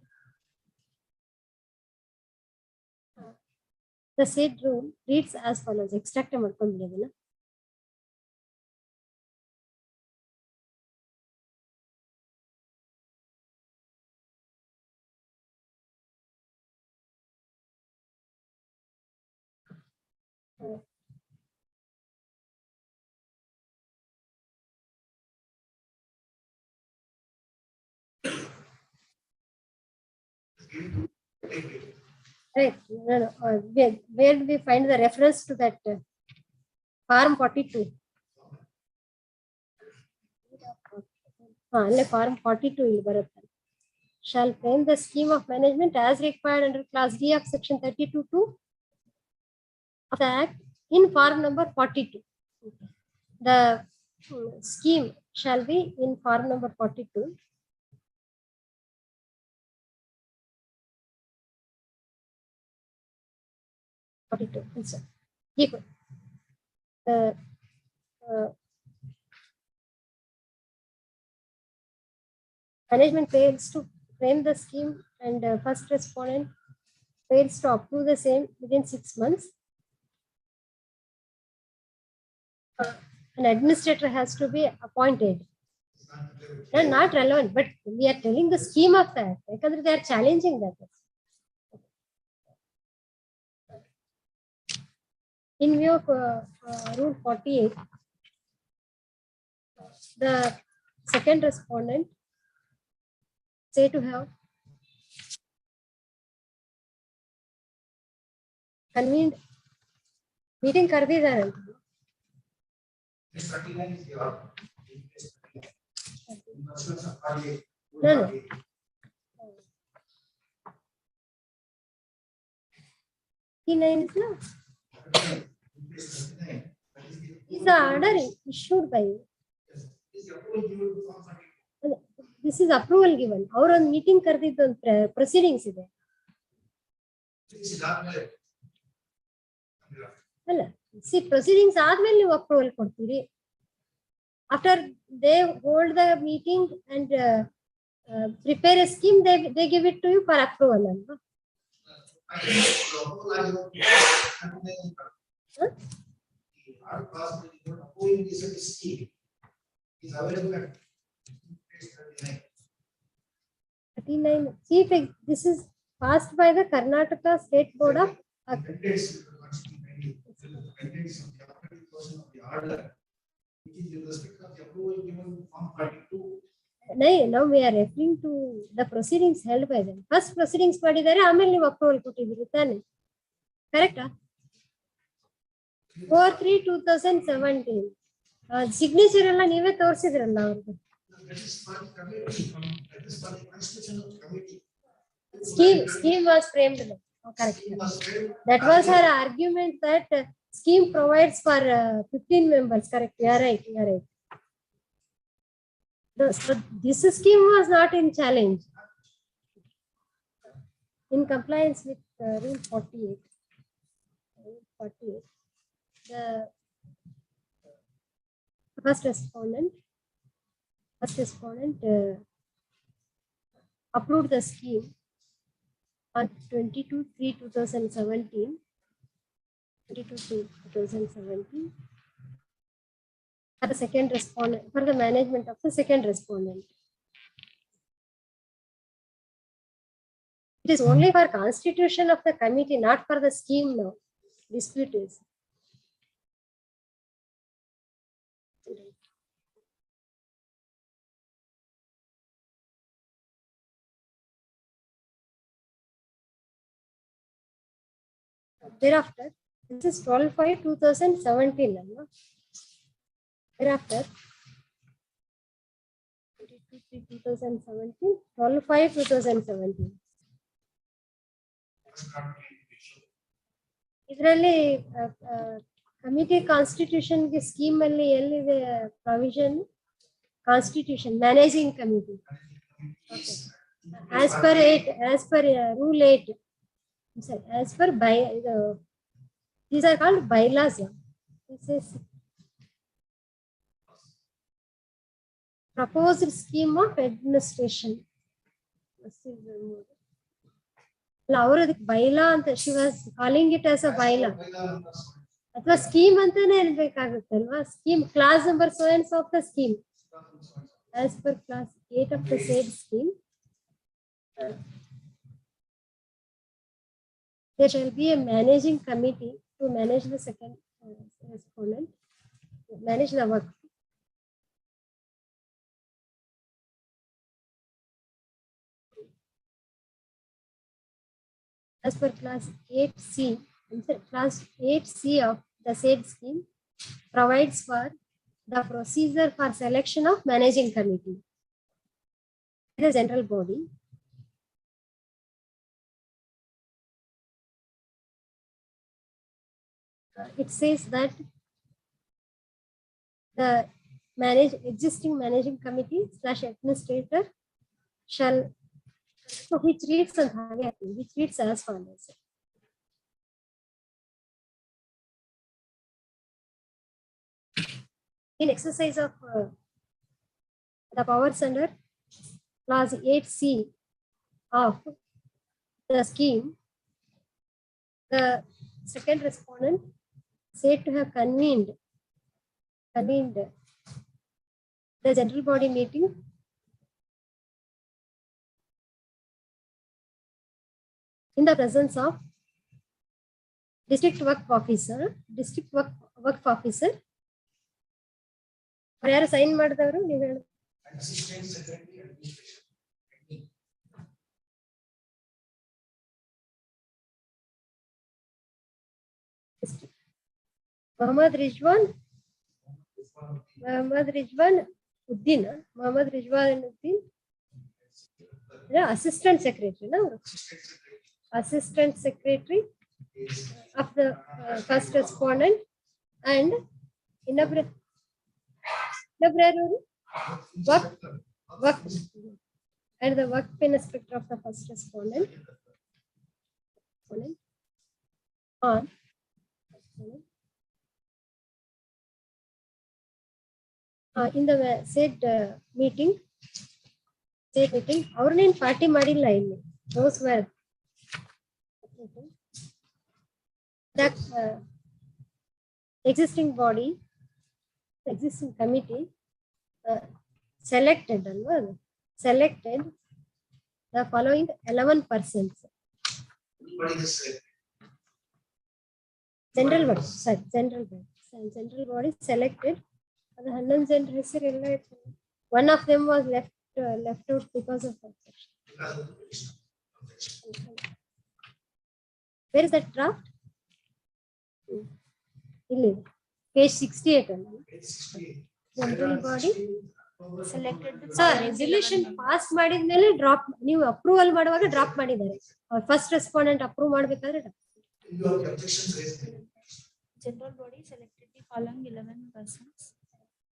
The said rule reads as follows. Extract ಮಾಡ್ಕೊಂಡಿದ್ದೀವಿ. Right. No. Where do we find the reference to that Form 42? Form 42 ಇಲ್ಲಿ ಬರುತ್ತೆ. Shall frame the scheme of management as required under Class D of Section 32(2) of the Act in form number 42. The scheme shall be in form number 42. Keep the management fails to frame the scheme and first respondent fails to approve the same within 6 months. an administrator has to be appointed. They are not relevant, but we are telling the scheme of that. Because they are challenging that. In view of Rule 48, the second respondent say to have convened meeting ಕರೆದಿದ್ದಾರೆ ಅಂತ. No, no. Is the order issued by you? This is approval given. Our on meeting ಕರೆದಿದ್ದು proceedings ಇದೆ. ಅಲ್ಲ, see proceedings ಆದ್ಮೇಲೆ ನೀವು approval ಕೊಡ್ತೀರಿ. After they hold the meeting and prepare a scheme, they give it to you for approval. See, this is passed by the Karnataka State Board of Now we are referring to the proceedings held by them. First proceedings ಮಾಡಿದ್ದಾರೆ, ಆಮೇಲೆ ನೀವು approval ಕೊಟ್ಟಿದ್ದೀರಿ ತಾನೆ, ಕರೆಕ್ಟಾ? 4/3/2017 signature ಎಲ್ಲ ನೀವೇ ತೋರಿಸಿದ್ರಲ್ಲ ಅವ್ರಿಗೆ. Scheme was framed. Oh, correct. That was her argument that scheme provides for 15 members. Correct. You are right. You are right. So this scheme was not in challenge. In compliance with Rule 48. The first respondent approved the scheme on 22/3/2017. For the second respondent, for the management of the second respondent. It is only for constitution of the committee, not for the scheme now. Dispute is. Thereafter, this is 12/5/2017. Thereafter, 2017, 12/5/2017. ಇದರಲ್ಲಿ committee constitution ಗೆ scheme ಅಲ್ಲಿ ಎಲ್ಲಿದೆ provision? Constitution managing committee. As per Rule 8. As per these are called bylaws. This is proposed scheme of administration. ಅವರು ಅದಕ್ಕೆ bylaw ಅಂತ, she was calling it as a bylaw. ಅಥವಾ scheme ಅಂತಾನೆ ಇರ್ಬೇಕಾಗುತ್ತೆ ಅಲ್ವಾ? Scheme class number so and so of the scheme. As per class 8 of the said scheme, there shall be a managing committee to manage the second respondent, manage the work. As per class 8C, class 8C of the said scheme provides for the procedure for selection of managing committee. The central body. It says that the existing managing committee / administrator shall, so which reads as follows. In exercise of the powers under clause 8C of the scheme, the second respondent said to have convened convened the general body meeting in the presence of district work officer, work officer. ಯಾರು sign ಮಾಡಿದವರು ನೀವು ಹೇಳಿ. Assistant Secretary Administration. Mohammad Rizwan Uddin. Assistant Secretary. No? Assistant Secretary of the first respondent and work and the work inspector of the first respondent on in the said meeting ಅವ್ರನ್ನೇನು party ಮಾಡಿಲ್ಲ ಇಲ್ಲಿ. Those were that existing body, existing committee selected the following 11 persons. General body selected. The 11 ಜನರ ಹೆಸರು ಎಲ್ಲ ಇತ್ತು. One of them was left out because of objection. Where is that draft? Page 68. General body selected. Sir, resolution pass ಮಾಡಿದ್ಮೇಲೆ drop ನೀವು approval ಮಾಡುವಾಗ drop ಮಾಡಿದ್ದಾರೆ. First respondent approve ಮಾಡಬೇಕಾದ್ರೆ General body selected the following 11 persons.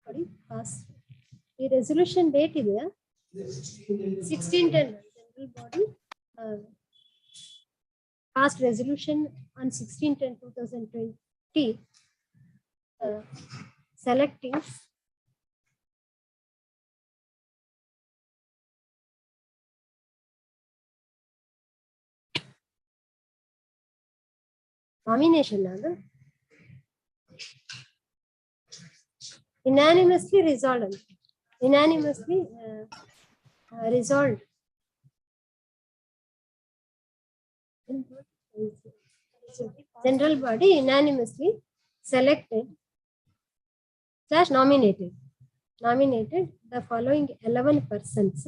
Body pass. ಈ resolution date ಇದೆಯಾ? 1610. General body passed resolution on 16/10/2020 selecting nomination unanimously resolved. Resolved. General body unanimously selected / nominated the following 11 persons.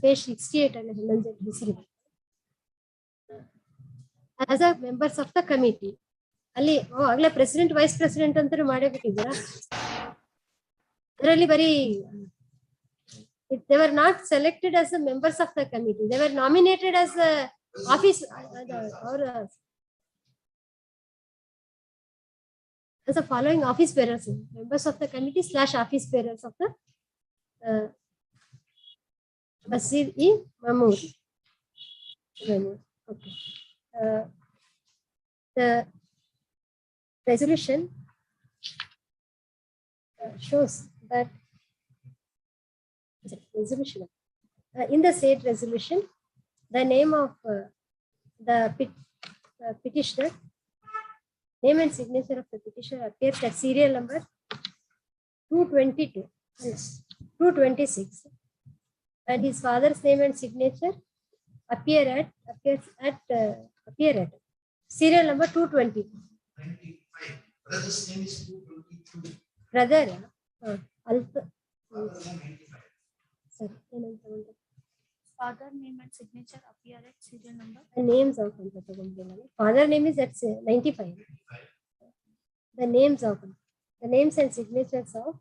Page 68 and 11 as a members of the committee. ಅಲ್ಲಿ ಆಗ್ಲೇ president vice president ಅಂತ ಮಾಡೇ ಬಿಟ್ಟಿದ್ದೀರಾ? ಅದರಲ್ಲಿ ಬರೀ they were not selected as the members of the committee. They were nominated as the office or as the following office bearers, members of the committee / office bearers of the Basir E. Mahmood. Okay. The resolution shows that in the said resolution, the name of the petitioner, name and signature of the petitioner appears at serial number 226, and his father's name and signature appear at serial number 220. Brother's name is 222. Brother, Father name and signature appear at serial number. The names of father name is at 95. The names and signatures of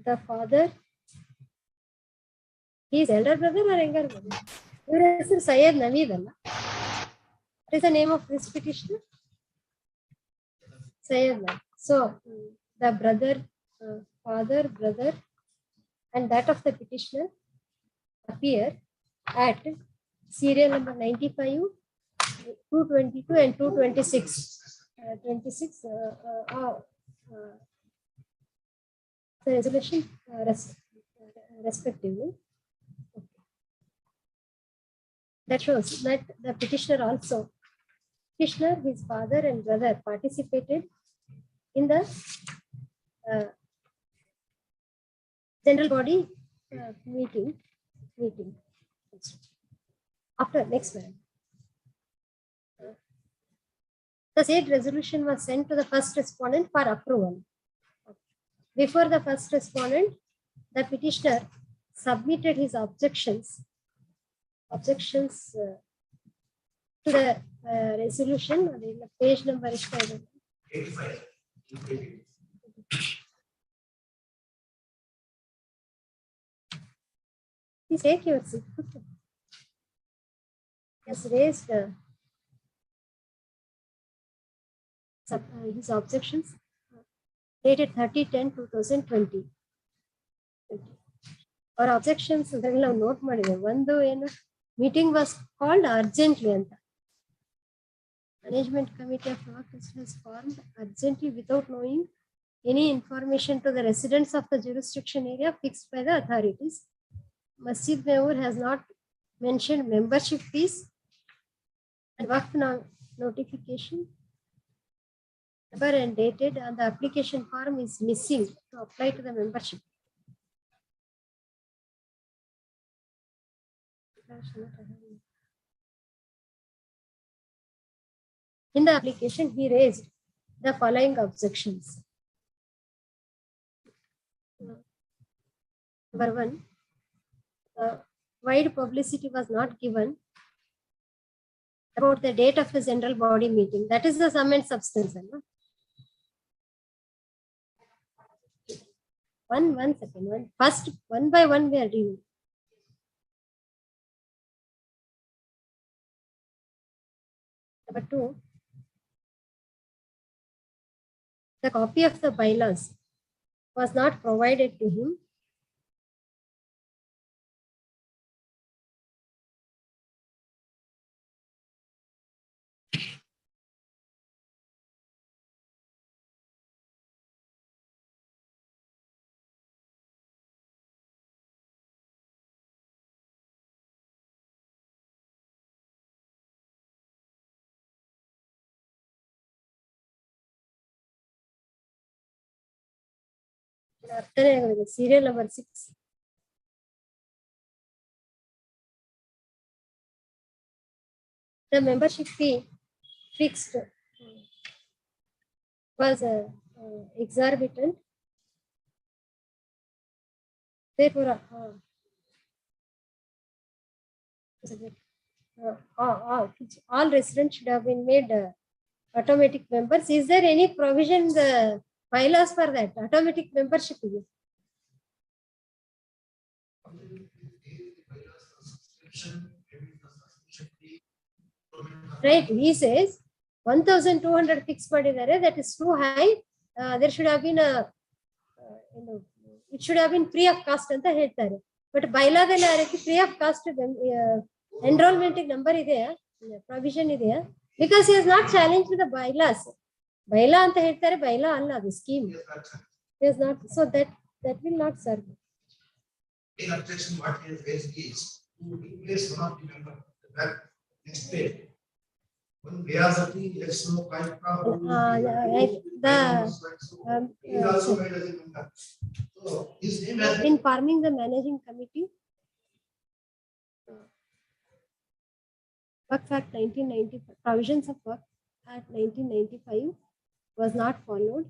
the father. He is elder brother or younger brother? Your name is Syed Naveed. What is the name of this petitioner? Syed. So the brother, father, brother, and that of the petitioner appear at serial number 95, 222, and 226. 26. The resolution respectively. That shows that the petitioner, his father and brother participated in the general body meeting. After next one. The said resolution was sent to the first respondent for approval. Before the first respondent, the petitioner submitted his objections to the resolution. The page number is 85. Please take your seat. Has raised his objections dated 30/10/2020. Our objections note ಮಾಡಿದೆ. ಒಂದು ಏನು meeting was called urgently ಅಂತ. Management committee of law was formed urgently without knowing any information to the residents of the jurisdiction area fixed by the authorities. Masjid Mehur has not mentioned membership fees and Waqf notification number and dated, and the application form is missing to apply to the membership. In the application, he raised the following objections. Number one, wide publicity was not given about the date of the general body meeting. That is the sum and substance. No? One second. First, one by one, we are doing. Number two, the copy of the bylaws was not provided to him. Serial number 6. The membership fee fixed was exorbitant. Therefore, all residents should have been made automatic members. Is there any provision in the bylaws for that automatic membership? Right, he says 1,200 fixed ಮಾಡಿದ್ದಾರೆ. That is too high. There should have been a it should have been free of cost ಅಂತ ಹೇಳ್ತಾರೆ. But bylaದಲ್ಲಿ ಆ ರೀತಿ free of cost enrollment number ಇದೆಯಾ, provision ಇದೆಯಾ? Because he has not challenged the bylaws. Bylaw ಅಂತ ಹೇಳ್ತಾರೆ, bylaw ಅಲ್ಲ ಅದು scheme. He has not, so that will not serve. In objection, what he has raised is to replace one of the member. That next page. When Vyasati, yes, no, he also made as a member. So his name has in forming the managing committee. Waqf Act 1995, provisions of Waqf Act 1995 was not followed.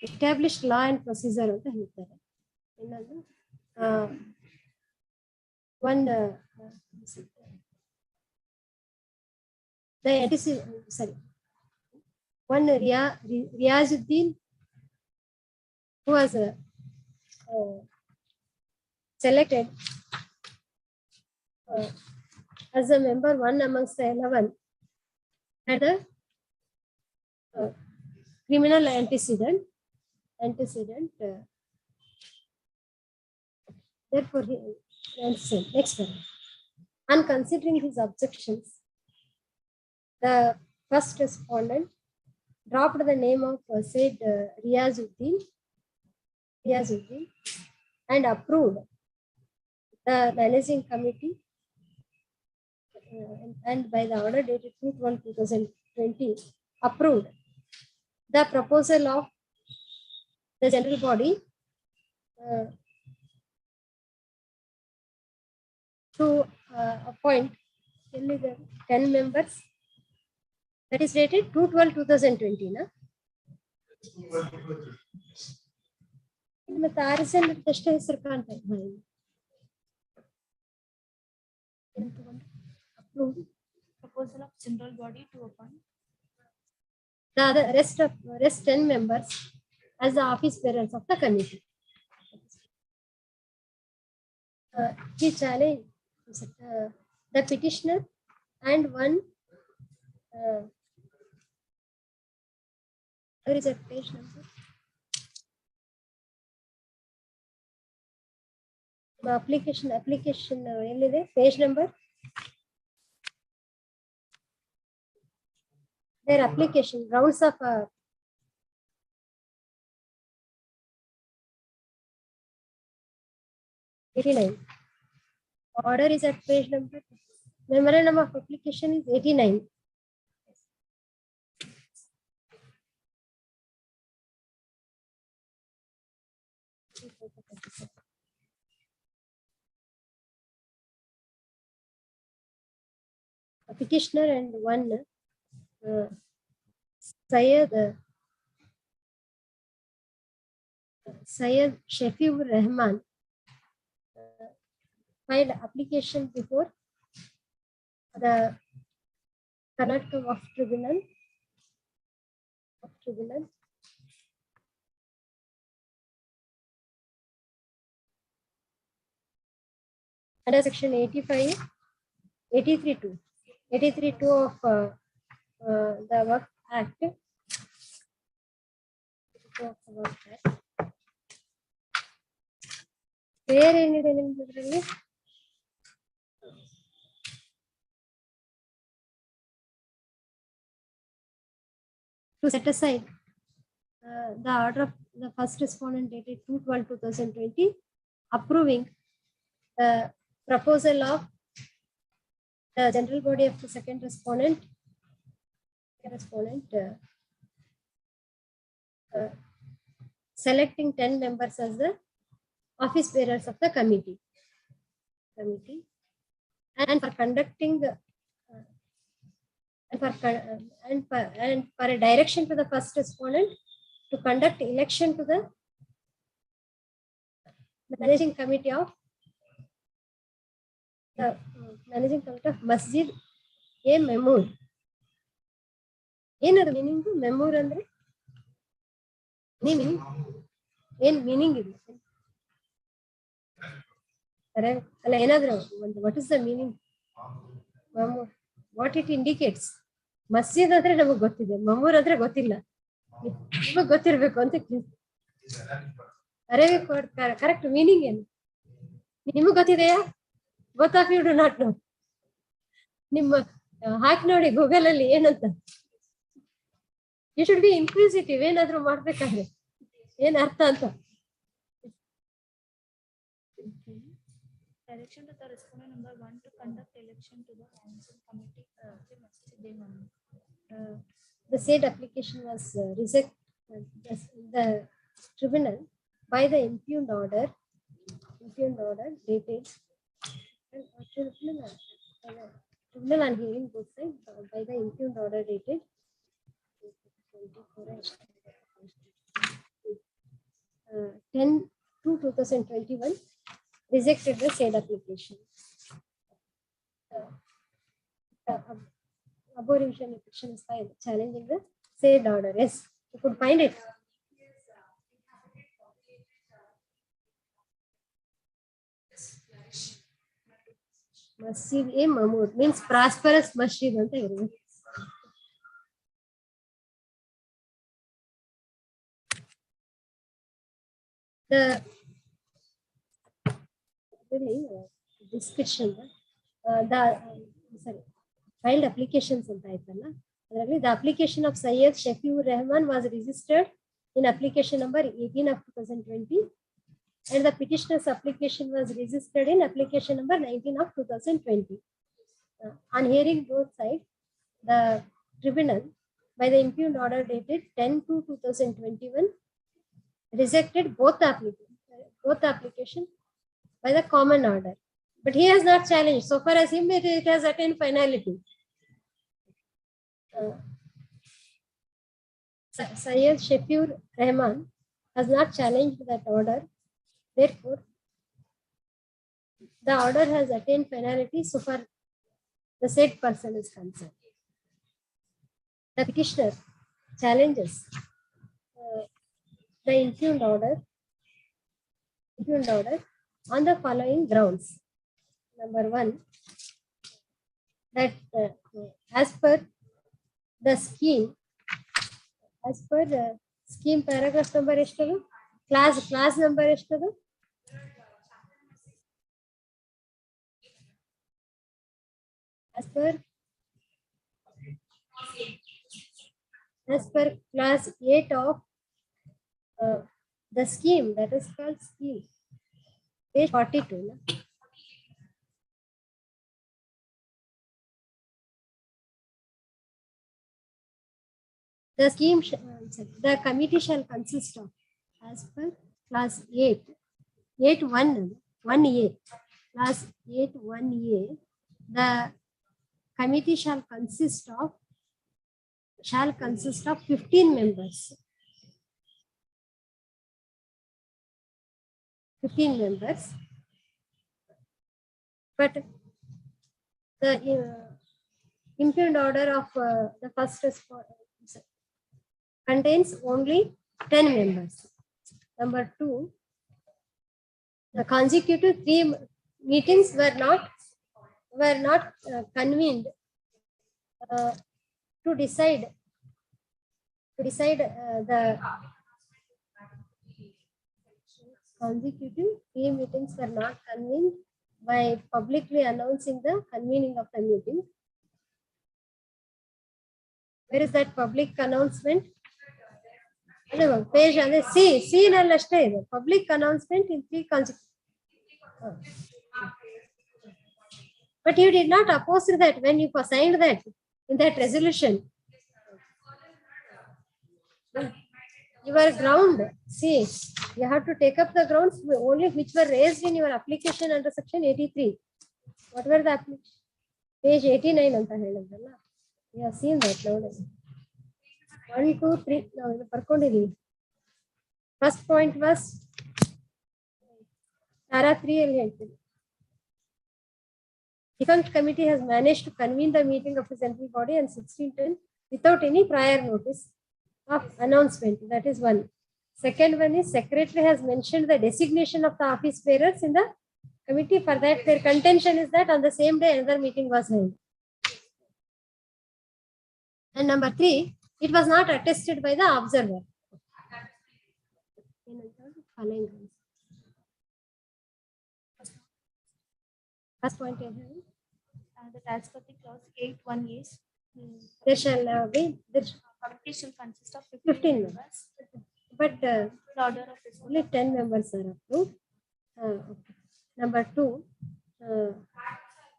Established law and procedure ಅಂತ ಹೇಳ್ತಾರೆ. ಇನ್ನೊಂದು one Riyazuddin, who was selected as a member, one amongst the 11, had a criminal antecedent. Therefore, next one. On considering his objections, the first respondent dropped the name of said Riyazuddin and approved the managing committee, and by the order dated 2/12/2020, approved the proposal of the general body to appoint 10 members. That is dated 2/12/2020. Na? ಮತ್ತೆ RSN ಎಷ್ಟು ಹೆಸರು ಕಾಣ್ತಾ ಇದೆ. Approved Proposal of general body to appoint the other rest 10 members as the office bearers of the committee. He challenged the petitioner and one where is that page number? The application ಎಲ್ಲಿದೆ page number? Their application rounds of 89. Order is at page number. Memorandum of application is 89. A petitioner and one Syed Shafiur Rahman filed application before the Karnataka of Tribunal. Under section 83(2) of the Work Act. Where ಏನಿದೆ ನಿಮ್ದ್ರಲ್ಲಿ? To set aside the order of the first respondent dated 2/12/2020, approving the proposal of the general body of the second respondent, selecting 10 members as the office bearers of the committee, and for conducting the and for a direction to the first respondent to conduct election to the managing committee of Masjid A Memur. ಏನದು meaning? ಮೆಮೂರ್ ಅಂದ್ರೆ ಏನ್ meaning ಇದೆ ಅಲ್ಲ, ಏನಾದ್ರು ಒಂದು what is the meaning? ಮಮೂರ್, what it indicates? ಮಸ್ಜಿದ್ ಅಂದ್ರೆ ನಮಗ್ ಗೊತ್ತಿದೆ, ಮಮೂರ್ ಅಂದ್ರೆ ಗೊತ್ತಿಲ್ಲ. ನಿಮಗ್ ಗೊತ್ತಿರ್ಬೇಕು ಅಂತ. ಅರೇಬಿಕ್ ವರ್ಡ್ ಕರೆಕ್ಟ್ ಮೀನಿಂಗ್ ಏನು ನಿಮಗ್ ಗೊತ್ತಿದೆಯಾ? both of you do not know. ನಿಮ್ಮ ಹಾಕಿ ನೋಡಿ ಗೂಗಲ್ ಅಲ್ಲಿ ಏನಂತ. ಯು ಶುಡ್ ಬಿ ಇನ್ಕ್ವಿಸಿಟಿವ್ ಏನಾದ್ರು ಮಾಡ್ಬೇಕಾದ್ರೆ ಏನ್ ಅರ್ಥ ಅಂತ. Direction to the respondent number 1 to conduct election to the council committee of the Masjid Imam. The said application was rejected the tribunal by the impugned order dated tribunal on hearing both sides by the impugned order dated 10/2/2021 rejected the said application. Above revision petition is filed challenging the said order. Yes, you could find it. Masjid A Mamur means prosperous masjid anta irಬೇಕು. The description filed applications ಅಂತ ಆಯ್ತಲ್ಲ, ಅದರಲ್ಲಿ the application of Syed Shafiur Rahman was registered in application number 18 of 2020 and the petitioner's application was registered in application number 19 of 2020. On hearing both sides, the tribunal by the impugned order dated 10/2/2021 rejected both application by the common order. But he has not challenged. So far as him, it has attained finality. Syed Shafur Rahman has not challenged that order. Therefore, the order has attained finality so far the said person is concerned. The petitioner challenges the impugned order on the following grounds. Number one, that as per the scheme paragraph number estu, class number estu, as per class 8 of the scheme, that is called scheme, page 42. The scheme, the committee shall consist of, as per class 1A, class 1A, the committee shall consist of 15 members. 15 members. But the impugned order of the first contains only 10 members. Number two, the consecutive 3 meetings were not convened to decide the consecutive 3 meetings were not convened by publicly announcing the convening of the meeting. Where is that public announcement? Page C public announcement in 3 consecutive. But you did not oppose that when you signed that in that resolution. Your ground, see, you have to take up the grounds only which were raised in your application under section 83. What were the application? Page 89. You have seen that now. 1, 2, 3. Now, first point was para 3. Defunct committee has managed to convene the meeting of the central body on 16/10 without any prior notice of announcement. That is one. Second one is secretary has mentioned the designation of the office bearers in the committee. For that, their contention is that on the same day another meeting was held. And number 3, it was not attested by the observer. First point that as per the clause 8(1) is there shall be committee shall consist of 15 members. But the order of only 10 members are approved. Okay. Number 2,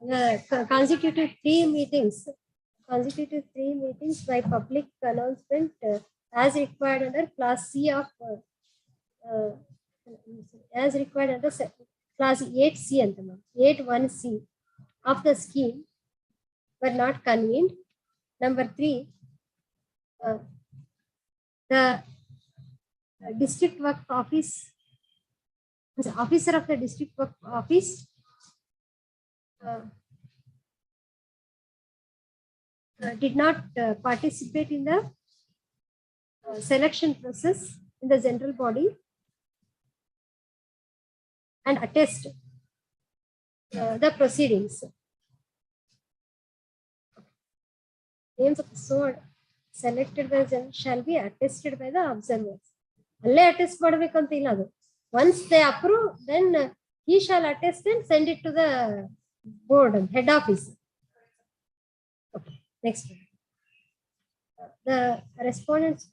the consecutive 3 meetings by public announcement as required under class C of as required under class 8C and 8(1)C of the scheme were not convened. Number 3, the district work office, the officer of the district work office did not participate in the selection process in the general body and attest the proceedings. Names of the sword selected by them shall be attested by the observers. Once they approve, then he shall attest and send it to the board and head office. Okay, next one. The respondents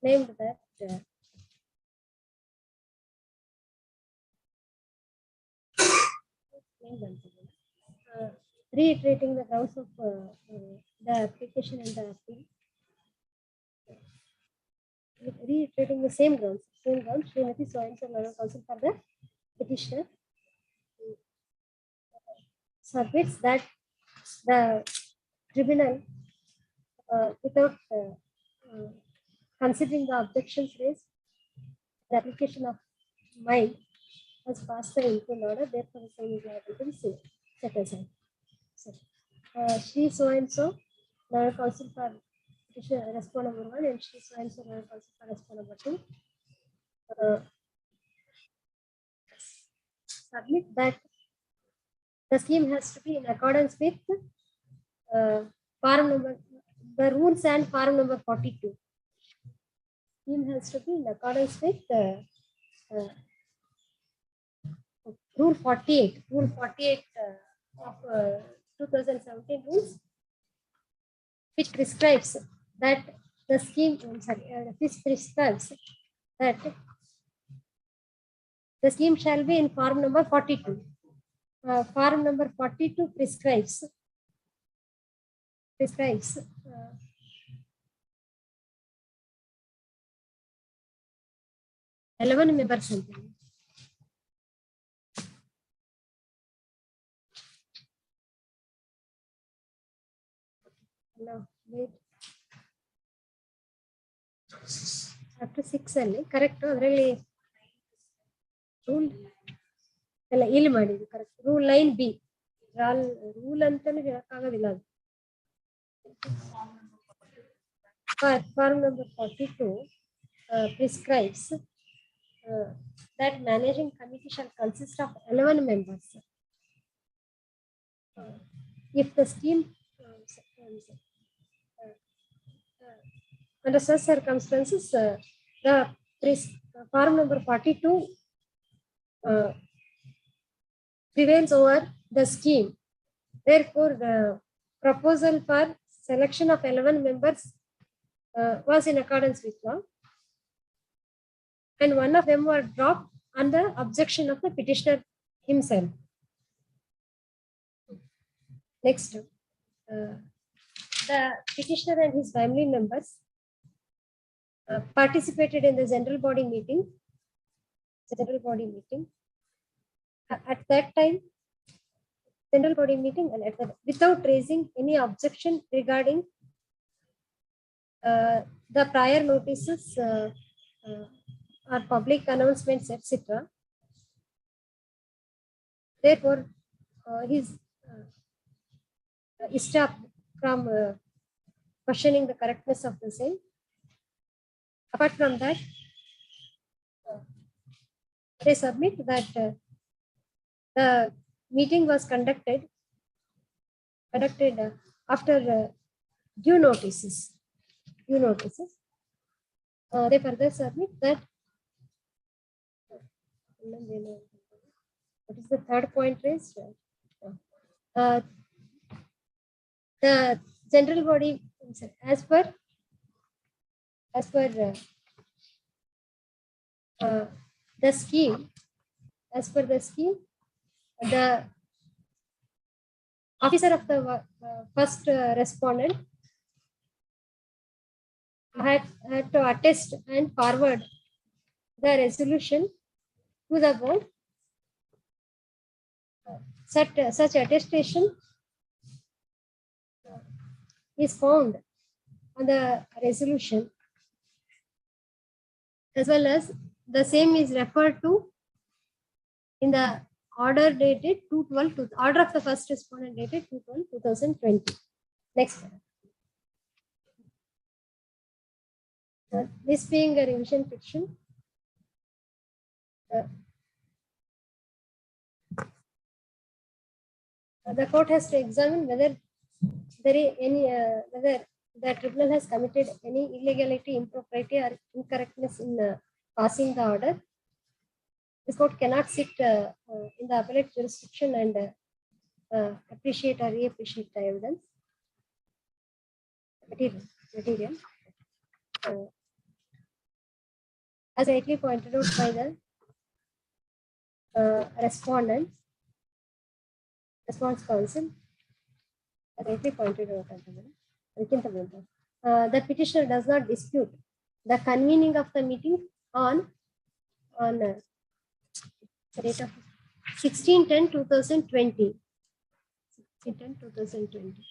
claimed that reiterating the grounds of the application and the appeal. Reiterating the same grounds, Srimati so and so learned counsel for the petitioner submits that the tribunal, without considering the objections raised, the application of mine has passed the improved order, therefore the same is liable to be set aside. So, she so and so learned counsel for petitioner respondent number 1 and she so and so learned counsel for respondent number 2. Submit that the scheme has to be in accordance with form number, the rules and form number 42. Scheme has to be in accordance with rule 48. Rule 48 of 2017 rules, which prescribes that the scheme, this prescribes that the scheme shall be in form number 42. Form number 42 prescribes 11 members. No, wait. Chapter 6 ಅಲ್ಲಿ correct ಅದರಲ್ಲಿ rule ಎಲ್ಲ ಇಲ್ಲಿ ಮಾಡಿದ್ವಿ correct. Rule 9B rule ಅಂತಾನೆ ಹೇಳಕ್ಕಾಗೋದಿಲ್ಲ ಅದು. Form number 42 prescribes that managing committee shall consist of 11 members. If the scheme under such circumstances, the form number 42 prevails over the scheme. Therefore, the proposal for selection of 11 members was in accordance with law, and one of them were dropped on the objection of the petitioner himself. Next, the petitioner and his family members participated in the general body meeting. At that time, general body meeting, and without raising any objection regarding the prior notices or public announcements, etc. Therefore, he stopped from questioning the correctness of the same. Apart from that, they submit that the meeting was conducted after due notices. They further submit that what is the third point raised? The general body, as per the scheme, the officer of the first respondent had to attest and forward the resolution to the board. Such attestation is found on the resolution, as well as the same is referred to in the order dated 2/12, order of the first respondent dated 2/12/2020. Next. This being a revision petition, the court has to examine whether there is any whether the tribunal has committed any illegality, impropriety, or incorrectness in passing the order. This court cannot sit in the appellate jurisdiction and appreciate or reappreciate the evidence material. As rightly pointed out by the response counsel, rightly pointed out. The petitioner does not dispute the convening of the meeting on date of 16/10/2020. 16/10/2020.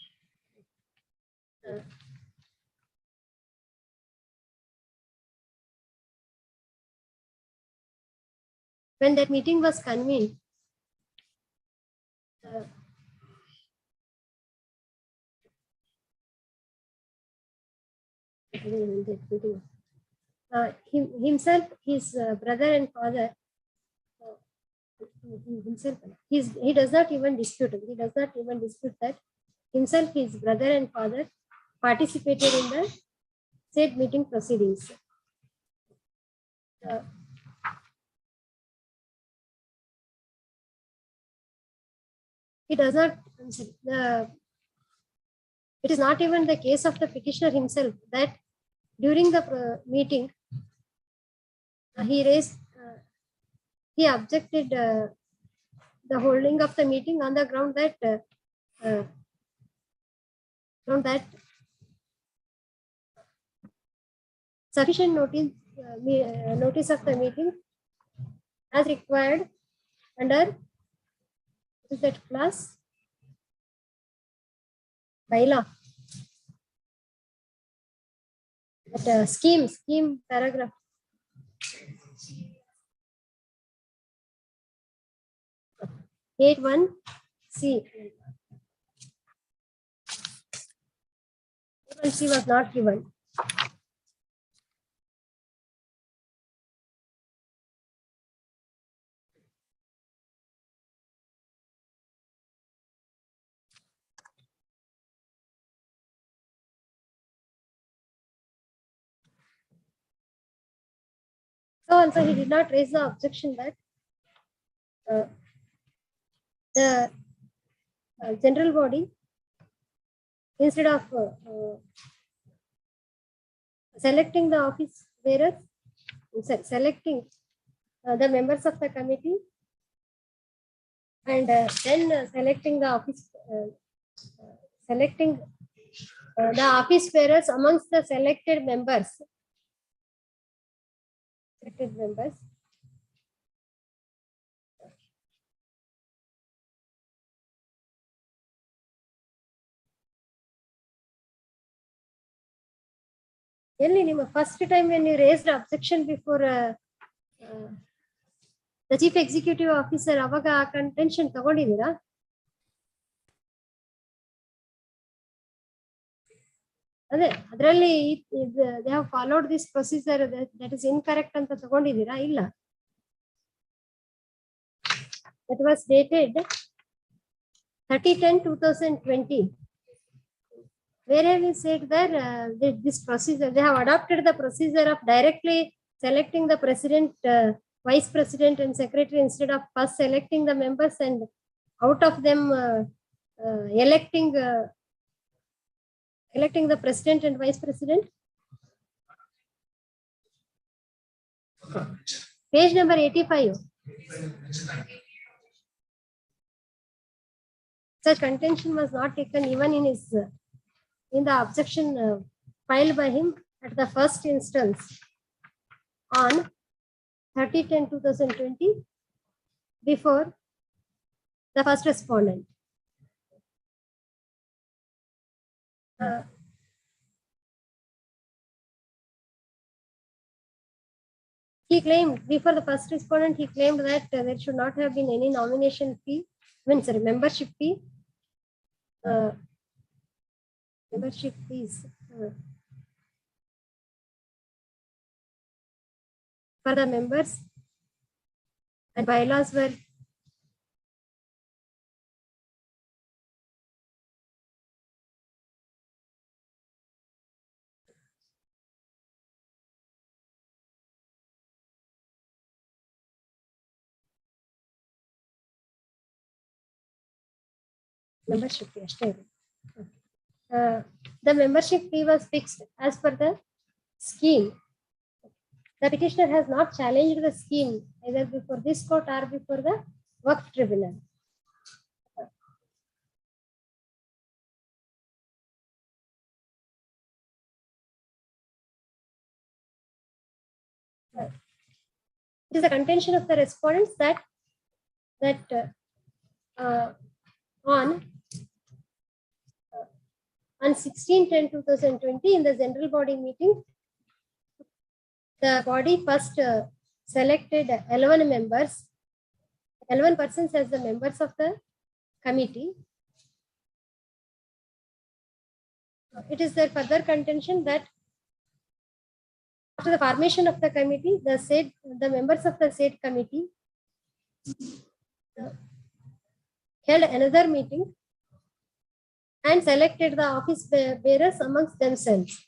When that meeting was convened, himself, his brother and father, he does not even dispute it. He does not even dispute that himself, his brother and father participated in the said meeting proceedings. He does not, it is not even the case of the petitioner himself that during the meeting, he objected the holding of the meeting on the ground that sufficient notice of the meeting as required under that class by law. That scheme paragraph. (8)(1)(c). 8.1c was not given. So also he did not raise the objection that the general body, instead of selecting the office bearers, selecting the members of the committee, and then selecting the office, selecting the office bearers amongst the selected members. First time when you raised objection before the chief executive officer, avaga contention ತಗೊಂಡಿದ್ದೀರಾ? ಅದೇ ಅದರಲ್ಲಿ they have followed this procedure that is incorrect ಅಂತ ತಗೊಂಡಿದ್ದೀರಾ? ಇಲ್ಲ. That was dated 30/10/2020. Where we said that this procedure, they have adopted the procedure of directly selecting the president, vice president, and secretary instead of first selecting the members and out of them electing the president and vice president. Page number 85. Such contention was not taken even in the objection filed by him at the first instance on 30/10/2020 before the first respondent. He claimed before the first respondent, he claimed that there should not have been any nomination fee, membership fee. Membership fees for the members, and bylaws were membership fee. The membership fee was fixed as per the scheme. The petitioner has not challenged the scheme either before this court or before the work tribunal. It is the contention of the respondents that on 16/10/2020 in the general body meeting, the body first selected 11 members, 11 persons as the members of the committee. It is their further contention that after the formation of the committee, the members of the said committee held another meeting and selected the office bearers amongst themselves.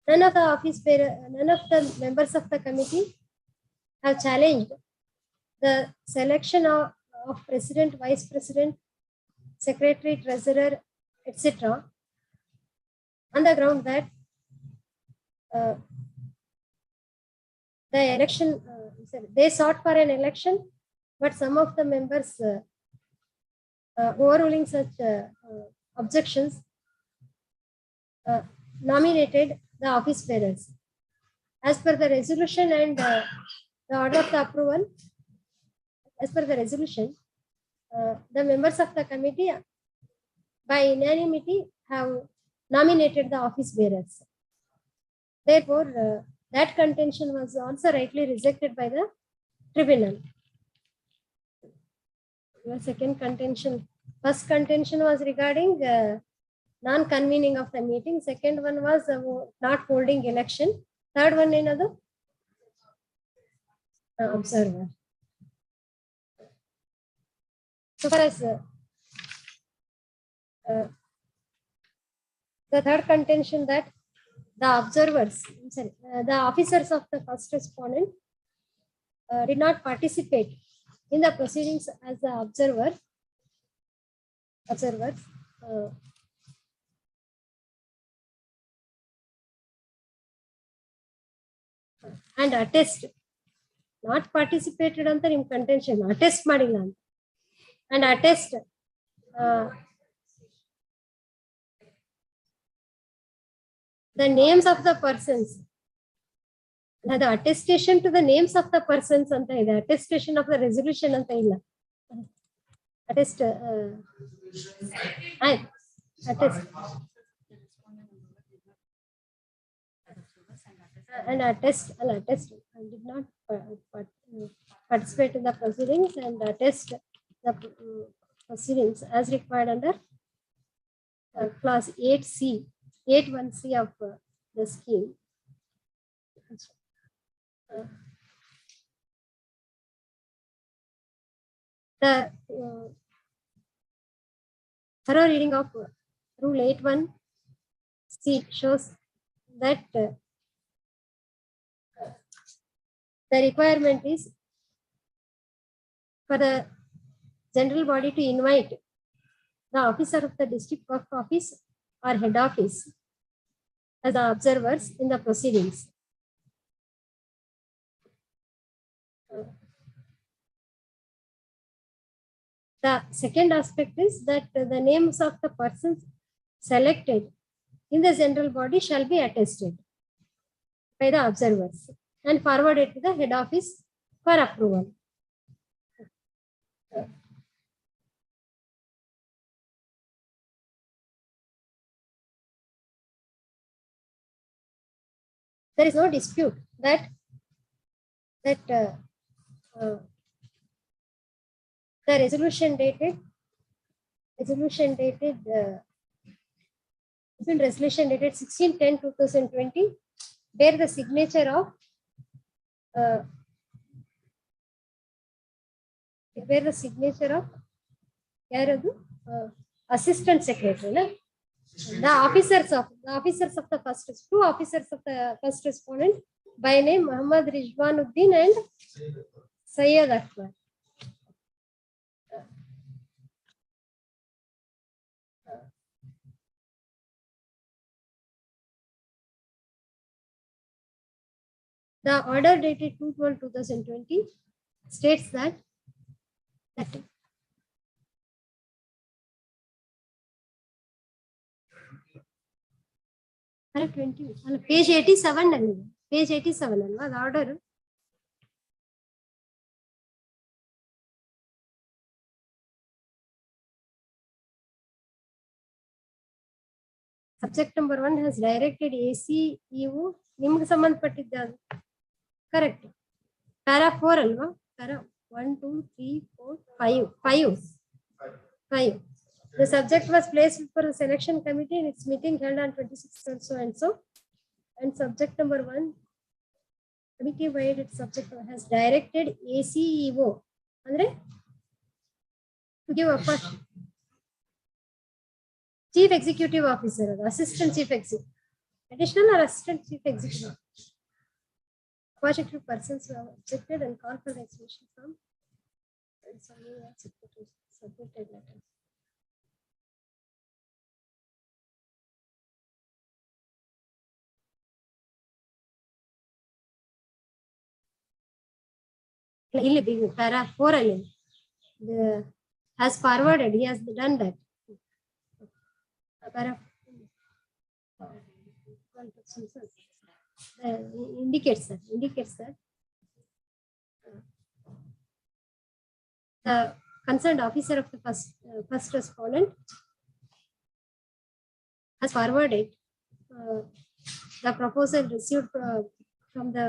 None of the members of the committee have challenged the selection of president, vice president, secretary, treasurer, etc. on the ground that the election, they sought for an election, but some of the members overruling such objections nominated the office bearers. As per the resolution and the order of the approval, as per the resolution, the members of the committee by unanimity have nominated the office bearers. Therefore, that contention was also rightly rejected by the tribunal. Your second contention, first contention was regarding non-convening of the meeting. Second one was not holding election. Third one, another observer. So far as the third contention that the observers, the officers of the first respondent did not participate in the proceedings as the observers and attest, not participated on the contention, attest madilla and attest the names of the persons. The attestation to the names of the persons anta ide, attestation of the resolution anta illa. Attest and attest did not participate in the proceedings and attest the proceedings as required under clause 8C, 8(1)(c) of the scheme. The thorough reading of Rule 8(1)(c) shows that the requirement is for the general body to invite the officer of the district court office or head office as the observers in the proceedings. The second aspect is that the names of the persons selected in the general body shall be attested by the observers and forwarded to the head office for approval. There is no dispute that the resolution dated it's been resolution dated 16/10/2020 bear the signature of assistant secretary, no? The officers of the first, two officers of the first respondent by name Muhammad Rizwanuddin and Sayyid Akbar. The order dated 2/12/2020 states that 20 ಅಲ್ಲ page 87 ಅಲ್ಲಿ page 87 ಅಲ್ವಾ ಅದು order. Subject number 1 has directed ACEO ನಿಮ್ಗೆ ಸಂಬಂಧಪಟ್ಟಿದ್ದ ಅದು correct. Para 4 ಅಲ್ವಾ? Para 1 2 3 4 5. The subject was placed for the selection committee in its meeting held on 26th and so and so. And subject number 1, committee wide its subject has directed ACEO andre to give a first chief executive officer or assistant chief executive, additional or assistant chief executive. Projected persons who have objected and called for the explanation from and submitted letters. ಇಲ್ಲಿ para 4 ಅಲ್ಲಿ has forwarded, he has done that. Para indicates that the concerned officer of the first respondent has forwarded the proposal received from the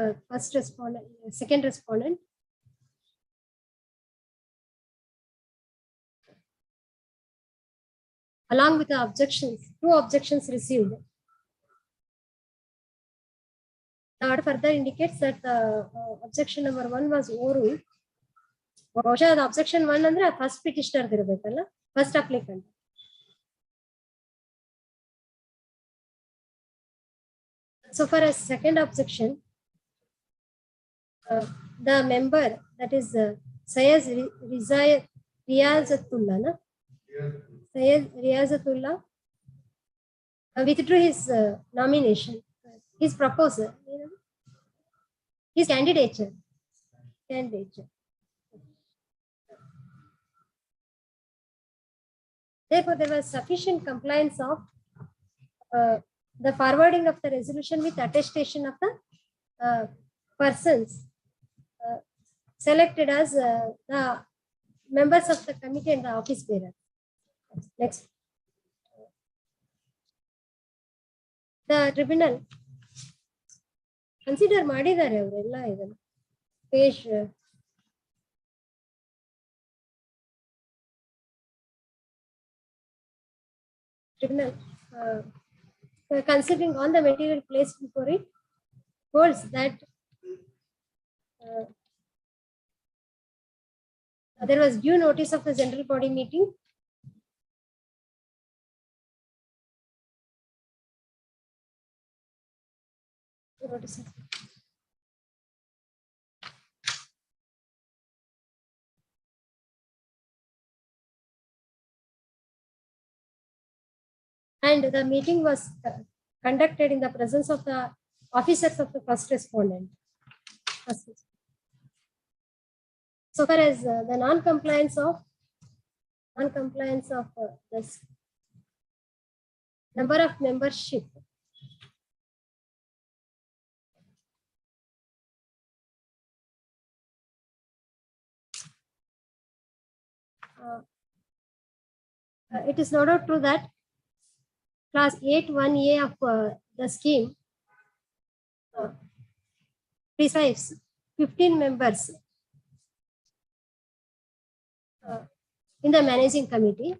second respondent along with the objections, 2 objections received. The order further indicates that the objection number 1 was overruled. ಬಹುಶಃ ಅದು objection 1 ಅಂದ್ರೆ first petitioner ಇರಬೇಕಲ್ಲ, first applicant. So far as second objection, the member, that is Syed Riyazatullah, Syed Riyazatullah withdrew his nomination, his proposal, his candidature. Therefore, there was sufficient compliance of the forwarding of the resolution with attestation of the persons selected as the members of the committee and the office bearer. Next, the tribunal consider ಮಾಡಿದ್ದಾರೆ ಅವರೆಲ್ಲ ಇದನ್ನು page tribunal considering all the material placed before it holds that there was due notice of the general body meeting and the meeting was conducted in the presence of the officers of the first respondent. So far as the non-compliance of this number of membership, it is no doubt true that class 8(1)(a) of the scheme prescribes 15 members in the managing committee.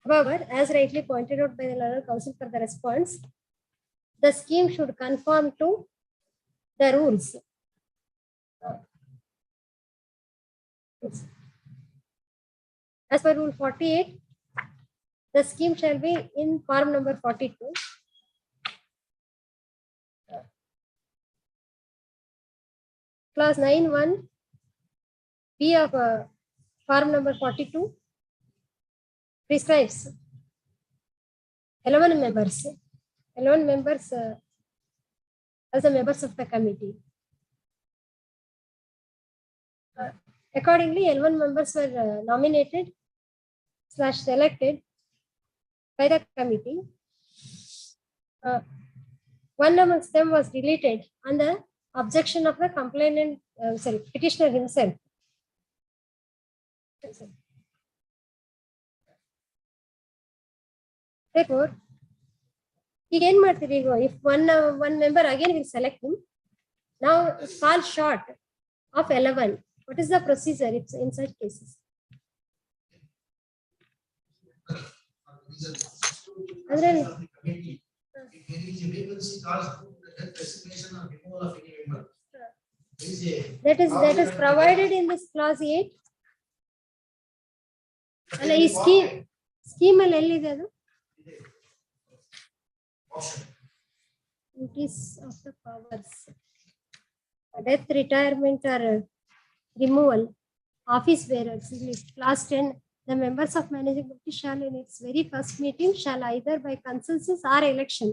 However, as rightly pointed out by the learned counsel for the response, the scheme should conform to the rules. As per Rule 48, the scheme shall be in form number 42. Clause 9(1)(b) of form number 42 prescribes 11 members as the members of the committee. Accordingly, 11 members were nominated/selected by the committee one amongst them was deleted on the objection of the complainant, petitioner himself. Therefore, ಈಗ ಏನ್ ಮಾಡ್ತೀರಿ ಈಗ if one member again will select him, now it falls short of 11. What is the procedure in such cases? ಅದ್ರಲ್ಲಿ that is provided in this clause 8. ಅಲ್ಲ ಈ scheme ಅಲ್ಲಿ ಎಲ್ಲಿದೆ ಅದು? Duties of the powers, death, retirement or removal, office bearers. Class 10, the members of managing committee shall in its very first meeting shall either by consensus or election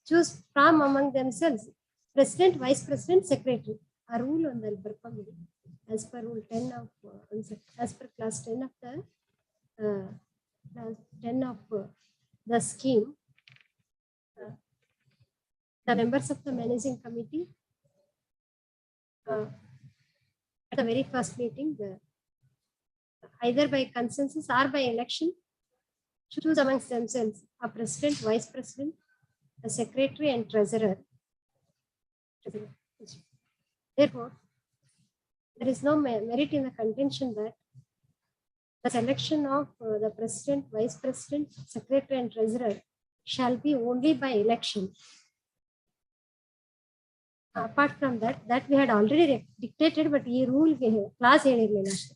choose from among themselves president, vice president, secretary. A rule on the as per rule 10 of as per class 10 of the class 10 of the scheme. The members of the managing committee at the very first meeting, either by consensus or by election, choose amongst themselves a president, vice president, a secretary, and treasurer. Therefore, there is no merit in the contention that the selection of the president, vice president, secretary, and treasurer shall be only by election. Apart from that we had already dictated, but ಈ rule class ಹೇಳಿರಲಿಲ್ಲ ಅಷ್ಟೇ.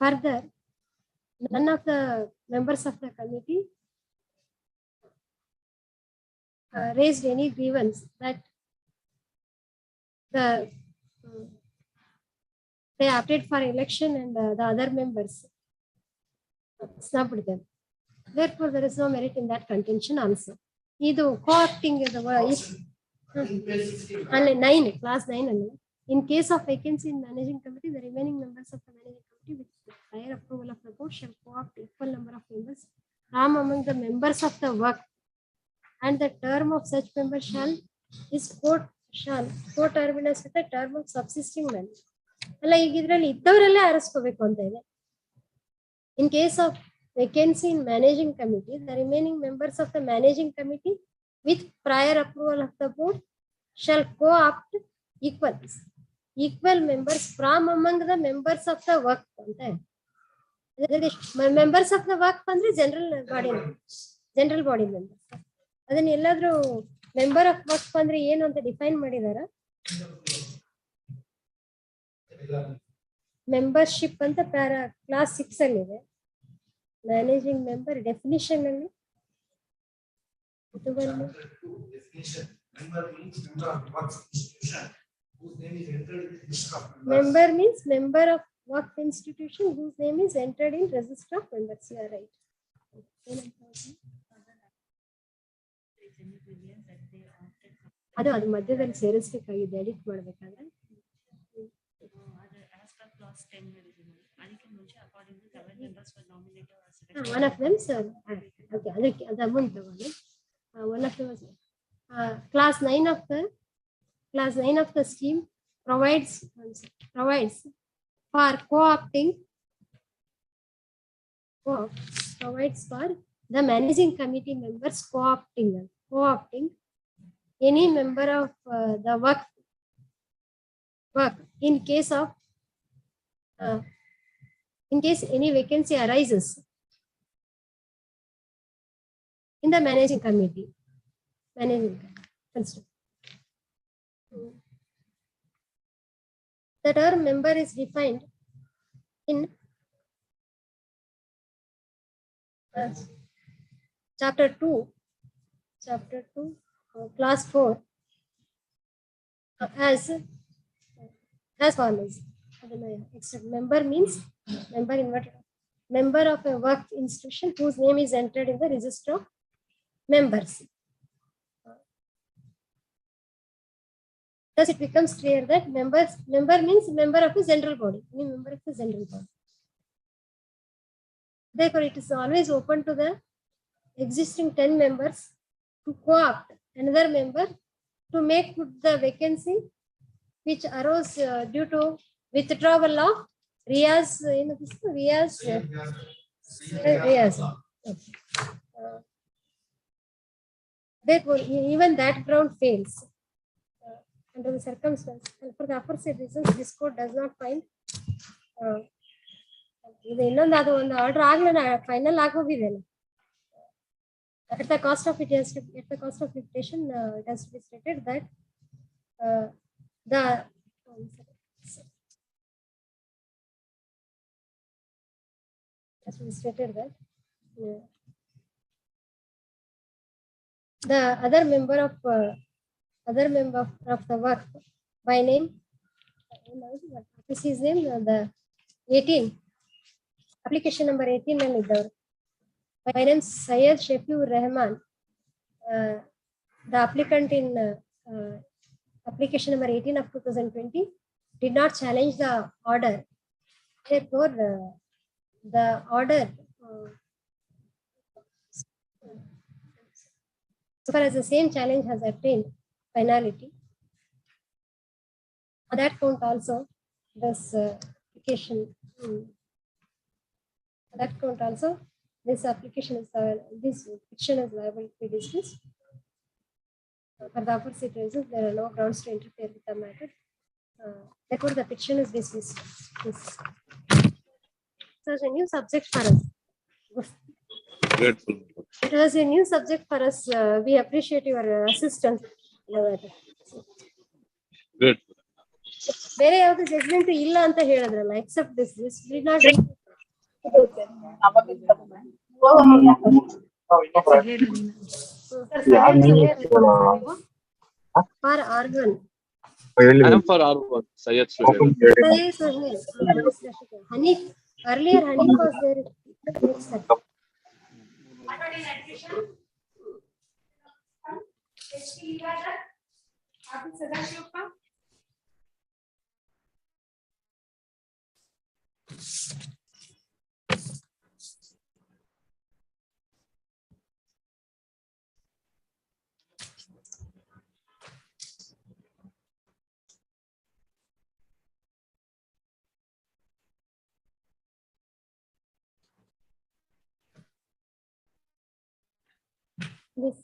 Further, none of the members of the committee raised any grievance that they opted for election and the other members snubbed them. Therefore, there is no merit in that contention also. Idu co-opting is only 9, class 9 only. In case of vacancy in managing committee, the remaining members of the managing committee with the prior approval of the board shall co-opt equal number of members from among the members of the work, and the term of such members shall co-terminus with the term of subsisting member. ಅಲ್ಲ ಈಗ ಇದ್ರಲ್ಲಿ ಇದ್ದವರಲ್ಲೇ ಆರಿಸ್ಕೋಬೇಕು ಅಂತ ಇದೆ. In case of vacancy in managing committee, the remaining members of the managing committee with prior approval of the board shall co-opt equal members from among the members of the work. Members of the work ಅಂದ್ರೆ general body members. ಅದನ್ನ ಎಲ್ಲಾದ್ರೂ member of work ಅಂದ್ರೆ ಏನು ಅಂತ define ಮಾಡಿದಾರ? Membership ಅಂತ class 6 ಅಲ್ಲಿ ಇದೆ. ಮ್ಯಾನೇಜಿಂಗ್ ಮೆಂಬರ್ ಡೆಫಿನಿಷನ್ ಅಲ್ಲಿ member means member of work institution whose name is entered in register of members. You are right. ಅದು ಮಧ್ಯದಲ್ಲಿ ಸೇರಿಸಬೇಕಾಗಿದೆ, ಎಡಿಟ್ ಮಾಡಬೇಕಾದ್ರೆ. One of them, sir. Okay, ಅದಕ್ಕೆ ಮುಂದೆ ತಗೊಳ್ಳಿ. One of them was class 9 of the scheme provides for co-opting provides for the managing committee members co-opting any member of the work in case any vacancy arises in the managing committee. The term member is defined in chapter 2, class 4 as follows. Member means member of a work institution whose name is entered in the register of members. Thus, it becomes clear that member means member of the general body. Any member of the general body. Therefore, it is always open to the existing 10 members to co-opt another member to make good the vacancy which arose due to withdrawal of Riaz. Therefore, even that ground fails under the circumstance. And for the aforesaid reasons, this court does not find. ಇದು ಇನ್ನೊಂದು ಅದು ಒಂದು order ಆಗ್ಲೇ final ಆಗೋಗಿದೆಲ್ಲ. At the cost of litigation, it has to be stated that the other member of the work by name, what is his name? The 18 application number 18 and by name CH-8 Rahman. The applicant in application number 18 of 2020 did not challenge the order. Therefore, the order, so far as the same challenge has attained finality, on that count also, this application, that count also, this application is this petition is liable to be dismissed. For the aforesaid reasons, there are no grounds to interfere with the matter. Therefore, the petition is dismissed. Yes. So, it's a new subject for us. Grateful. It was a new subject for us. We appreciate your assistance. Grateful. ಬೇರೆ ಯಾವ್ದು judgment ಇಲ್ಲ ಅಂತ ಹೇಳಿದ್ರಲ್ಲ, except this did not for R1. I am for R1. Sayed Suhail. Hanif, earlier Hanif was there. This. Yes.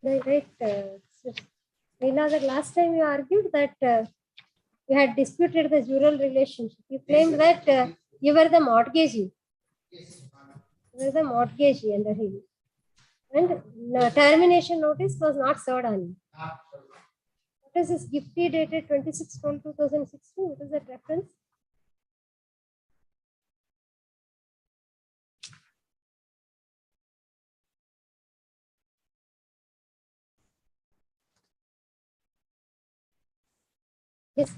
Right. Leela, the last time you argued that you had disputed the jural relationship. You claimed that you were the mortgagee. You were the mortgagee under him. And the termination notice was not served on you. What is this gifty dated 26/12/2016? What is that reference? Yes.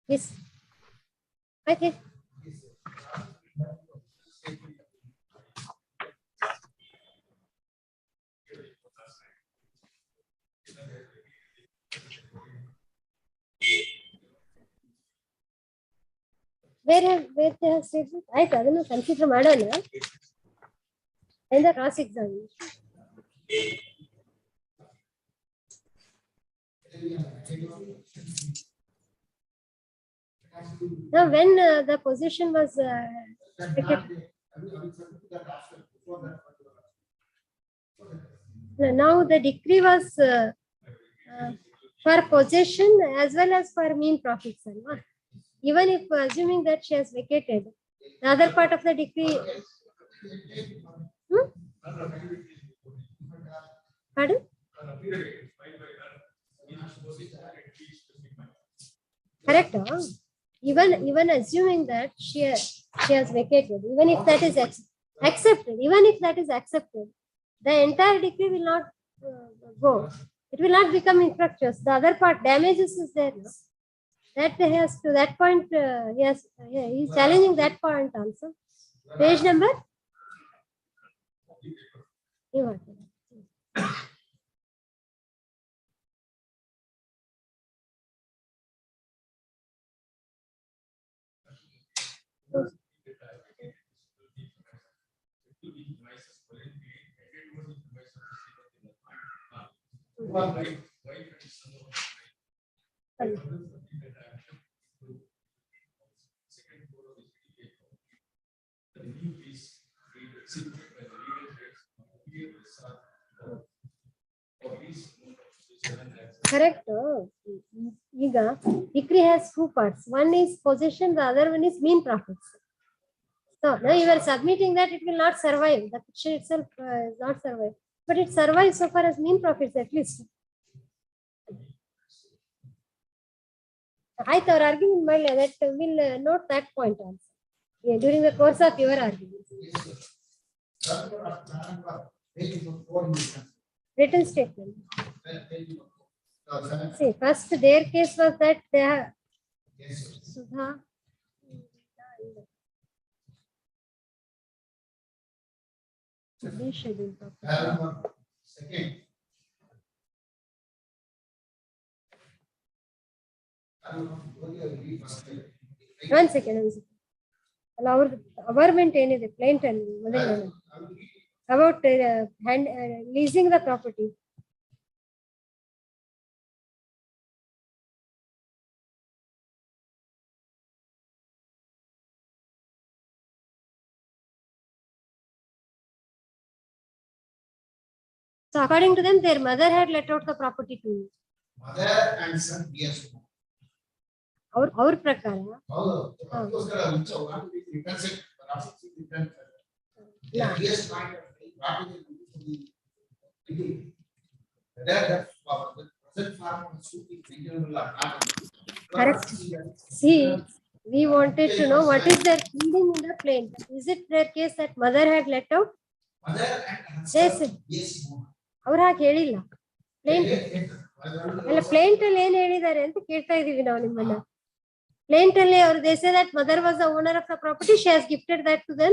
Yes. Okay. Where they have said it? I don't consider ಮಾಡೋಣ in the cross examination. Now, when the position was now the decree was for possession as well as for mean profits. Even if assuming that she has vacated, the other part of the decree. Pardon? even assuming that she has vacated, even if that is accepted, the entire decree will not go. It will not become infructuous. The other part, damages, is there. No? That he has to that point. He is challenging that point also. Page number. You want it. Correct. Iga, decree has two parts. One is possession, the other one is mean profits. So now you are submitting that it will not survive. The picture itself is not survive, but it survives so far as mean profits at least. I thought argument that will note that point also. Yeah, during the course of your argument. Written statement. See, first their case was that they have Sudha. Reschedule property. Second. One second. Our maintain is a plaintiff about leasing the property. So according to them, their mother had let out the property to you. Mother and son, yes. Our prakara. Correct. See, we wanted to know what is their pleading in the plaint. Is it their case that mother had let out? Yes. ಅವ್ರು ಹಾಗೆ ಹೇಳಿಲ್ಲ plaint ಅಲ್ಲ plaint ಅಲ್ಲಿ ಏನ್ ಹೇಳಿದ್ದಾರೆ ಅಂತ ಕೇಳ್ತಾ ಇದೀವಿ ನಾವು ನಿಮ್ಮನ್ನ. ಪ್ಲೇಂಟ್ ಅಲ್ಲಿ ಅವರು they say that mother was the owner of the property, she has gifted that to them,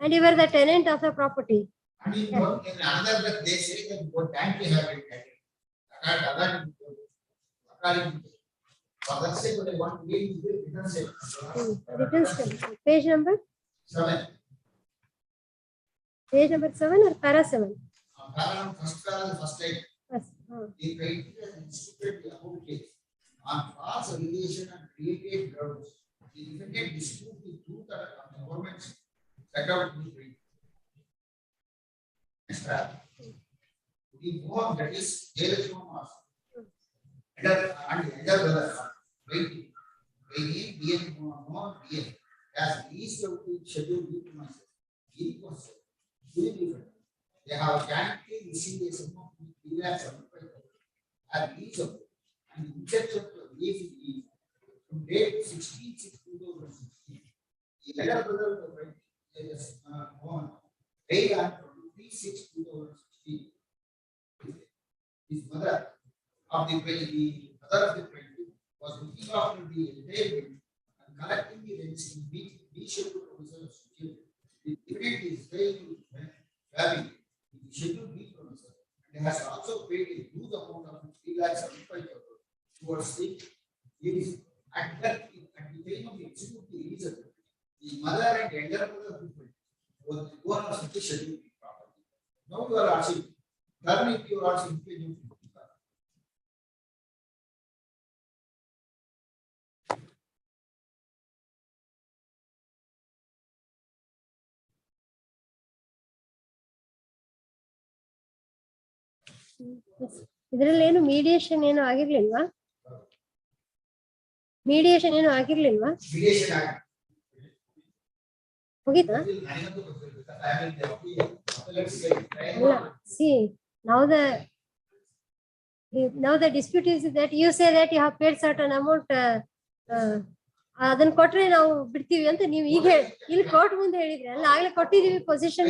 and you were the tenant of the property. And in another that they say that what bank you have it. Page number 7. Page number 7 or para 7? First time. The criteria instituted the whole case on false allegation and created grounds. The defendant dispute the truth of the government set out in the brief. The more that is there is no mass. And brother waiting. Waiting more DN as least of the schedule with myself. They have guaranteed received a sum of 3,75,000 at least of and interest of the ACE from date 16/6/2016. The elder brother of the paid on 23/6/2016. His mother of the mother of the plaintiff was looking after the entailment and collecting the rents in scheduled provision of security. The defendant is very having the scheduled B provision and has also paid a huge amount of 3,75,000 towards the lease. At the time of the execute the lease, the mother and elder brother of the plaintiff was the owners of the scheduled B property. Now you are asking, if you are asking, ಇದರಲ್ಲಿ ಏನು mediation ಏನು ಆಗಿರ್ಲಿಲ್ವಾ? Mediation ಏನು ಆಗಿರ್ಲಿಲ್ವಾ? ಹೋಗಿತಾ? See, now the dispute is that you say that you have paid certain amount ಅದನ್ನ ಕೊಟ್ರೆ ನಾವು ಬಿಡ್ತೀವಿ ಅಂತ ನೀವು ಈಗ ಇಲ್ಲಿ ಕೋರ್ಟ್ ಮುಂದೆ ಹೇಳಿದ್ರಿ ಅಲ್ಲ, ಆಗ್ಲೇ ಕೊಟ್ಟಿದೀವಿ ಪೊಸಿಷನ್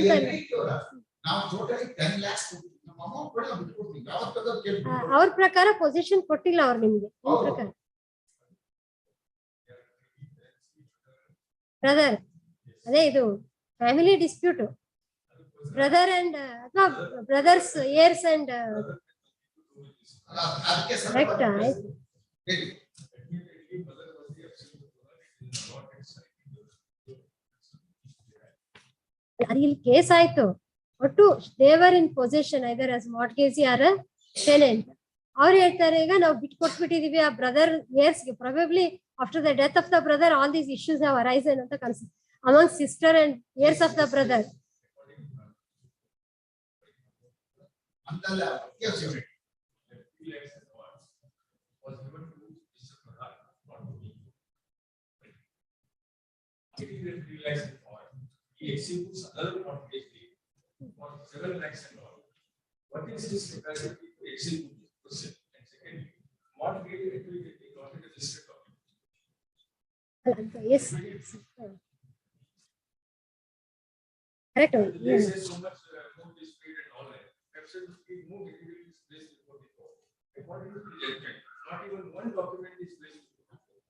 ನಾವು ಟೋಟಲಿ 10 lakhs ನಮ್ಮ ಅಮೌಂಟ್ ಕೂಡ ಬಿಟ್ಕೊಡ್ತೀವಿ. ಯಾವತ್ತಾದ್ರೂ ಕೇಳ್ತೀವಿ. ಅವ್ರ ಪ್ರಕಾರ ಪೊಸಿಷನ್ ಕೊಟ್ಟಿಲ್ಲ ಅವ್ರು ನಿಮ್ಗೆ ನಿಮ್ ಪ್ರಕಾರ. ಬ್ರದರ್ ಅದೇ ಇದು ಫ್ಯಾಮಿಲಿ ಡಿಸ್ಪ್ಯೂಟ್, ಬ್ರದರ್ ಅಂಡ್ ಅಥವಾ ಬ್ರದರ್ಸ್ ಏರ್ಸ್ ಅಂಡ್ ಅದಕ್ಕೆ ಕರೆಕ್ಟ್ ಆಯ್ತು. ಹೇಳಿ. ಇಲ್ಲಿ ಕೇಸ್ ಆಯ್ತು, ಒಟ್ಟು they were in possession either as mortgagee or tenant. ಅವ್ರು ಹೇಳ್ತಾರೆ ಈಗ ನಾವು ಬಿಟ್ಟು ಕೊಟ್ಬಿಟ್ಟಿದೀವಿ ಆ ಬ್ರದರ್ ಏರ್ಸ್ಗೆ. Probably after the death of the brother all these issues have arisen ಅಂತ ಕಾಣಿಸುತ್ತೆ among sister and heirs of the brother. He executes other mortgage for 7 lakhs and all. What is his capacity to execute this person? And secondly, mortgage activity not in the district of. Yes. Correct. They say so much more dispute and all that. Absolutely no activity is placed before the court. According to the judgment, not even one document is placed before the court.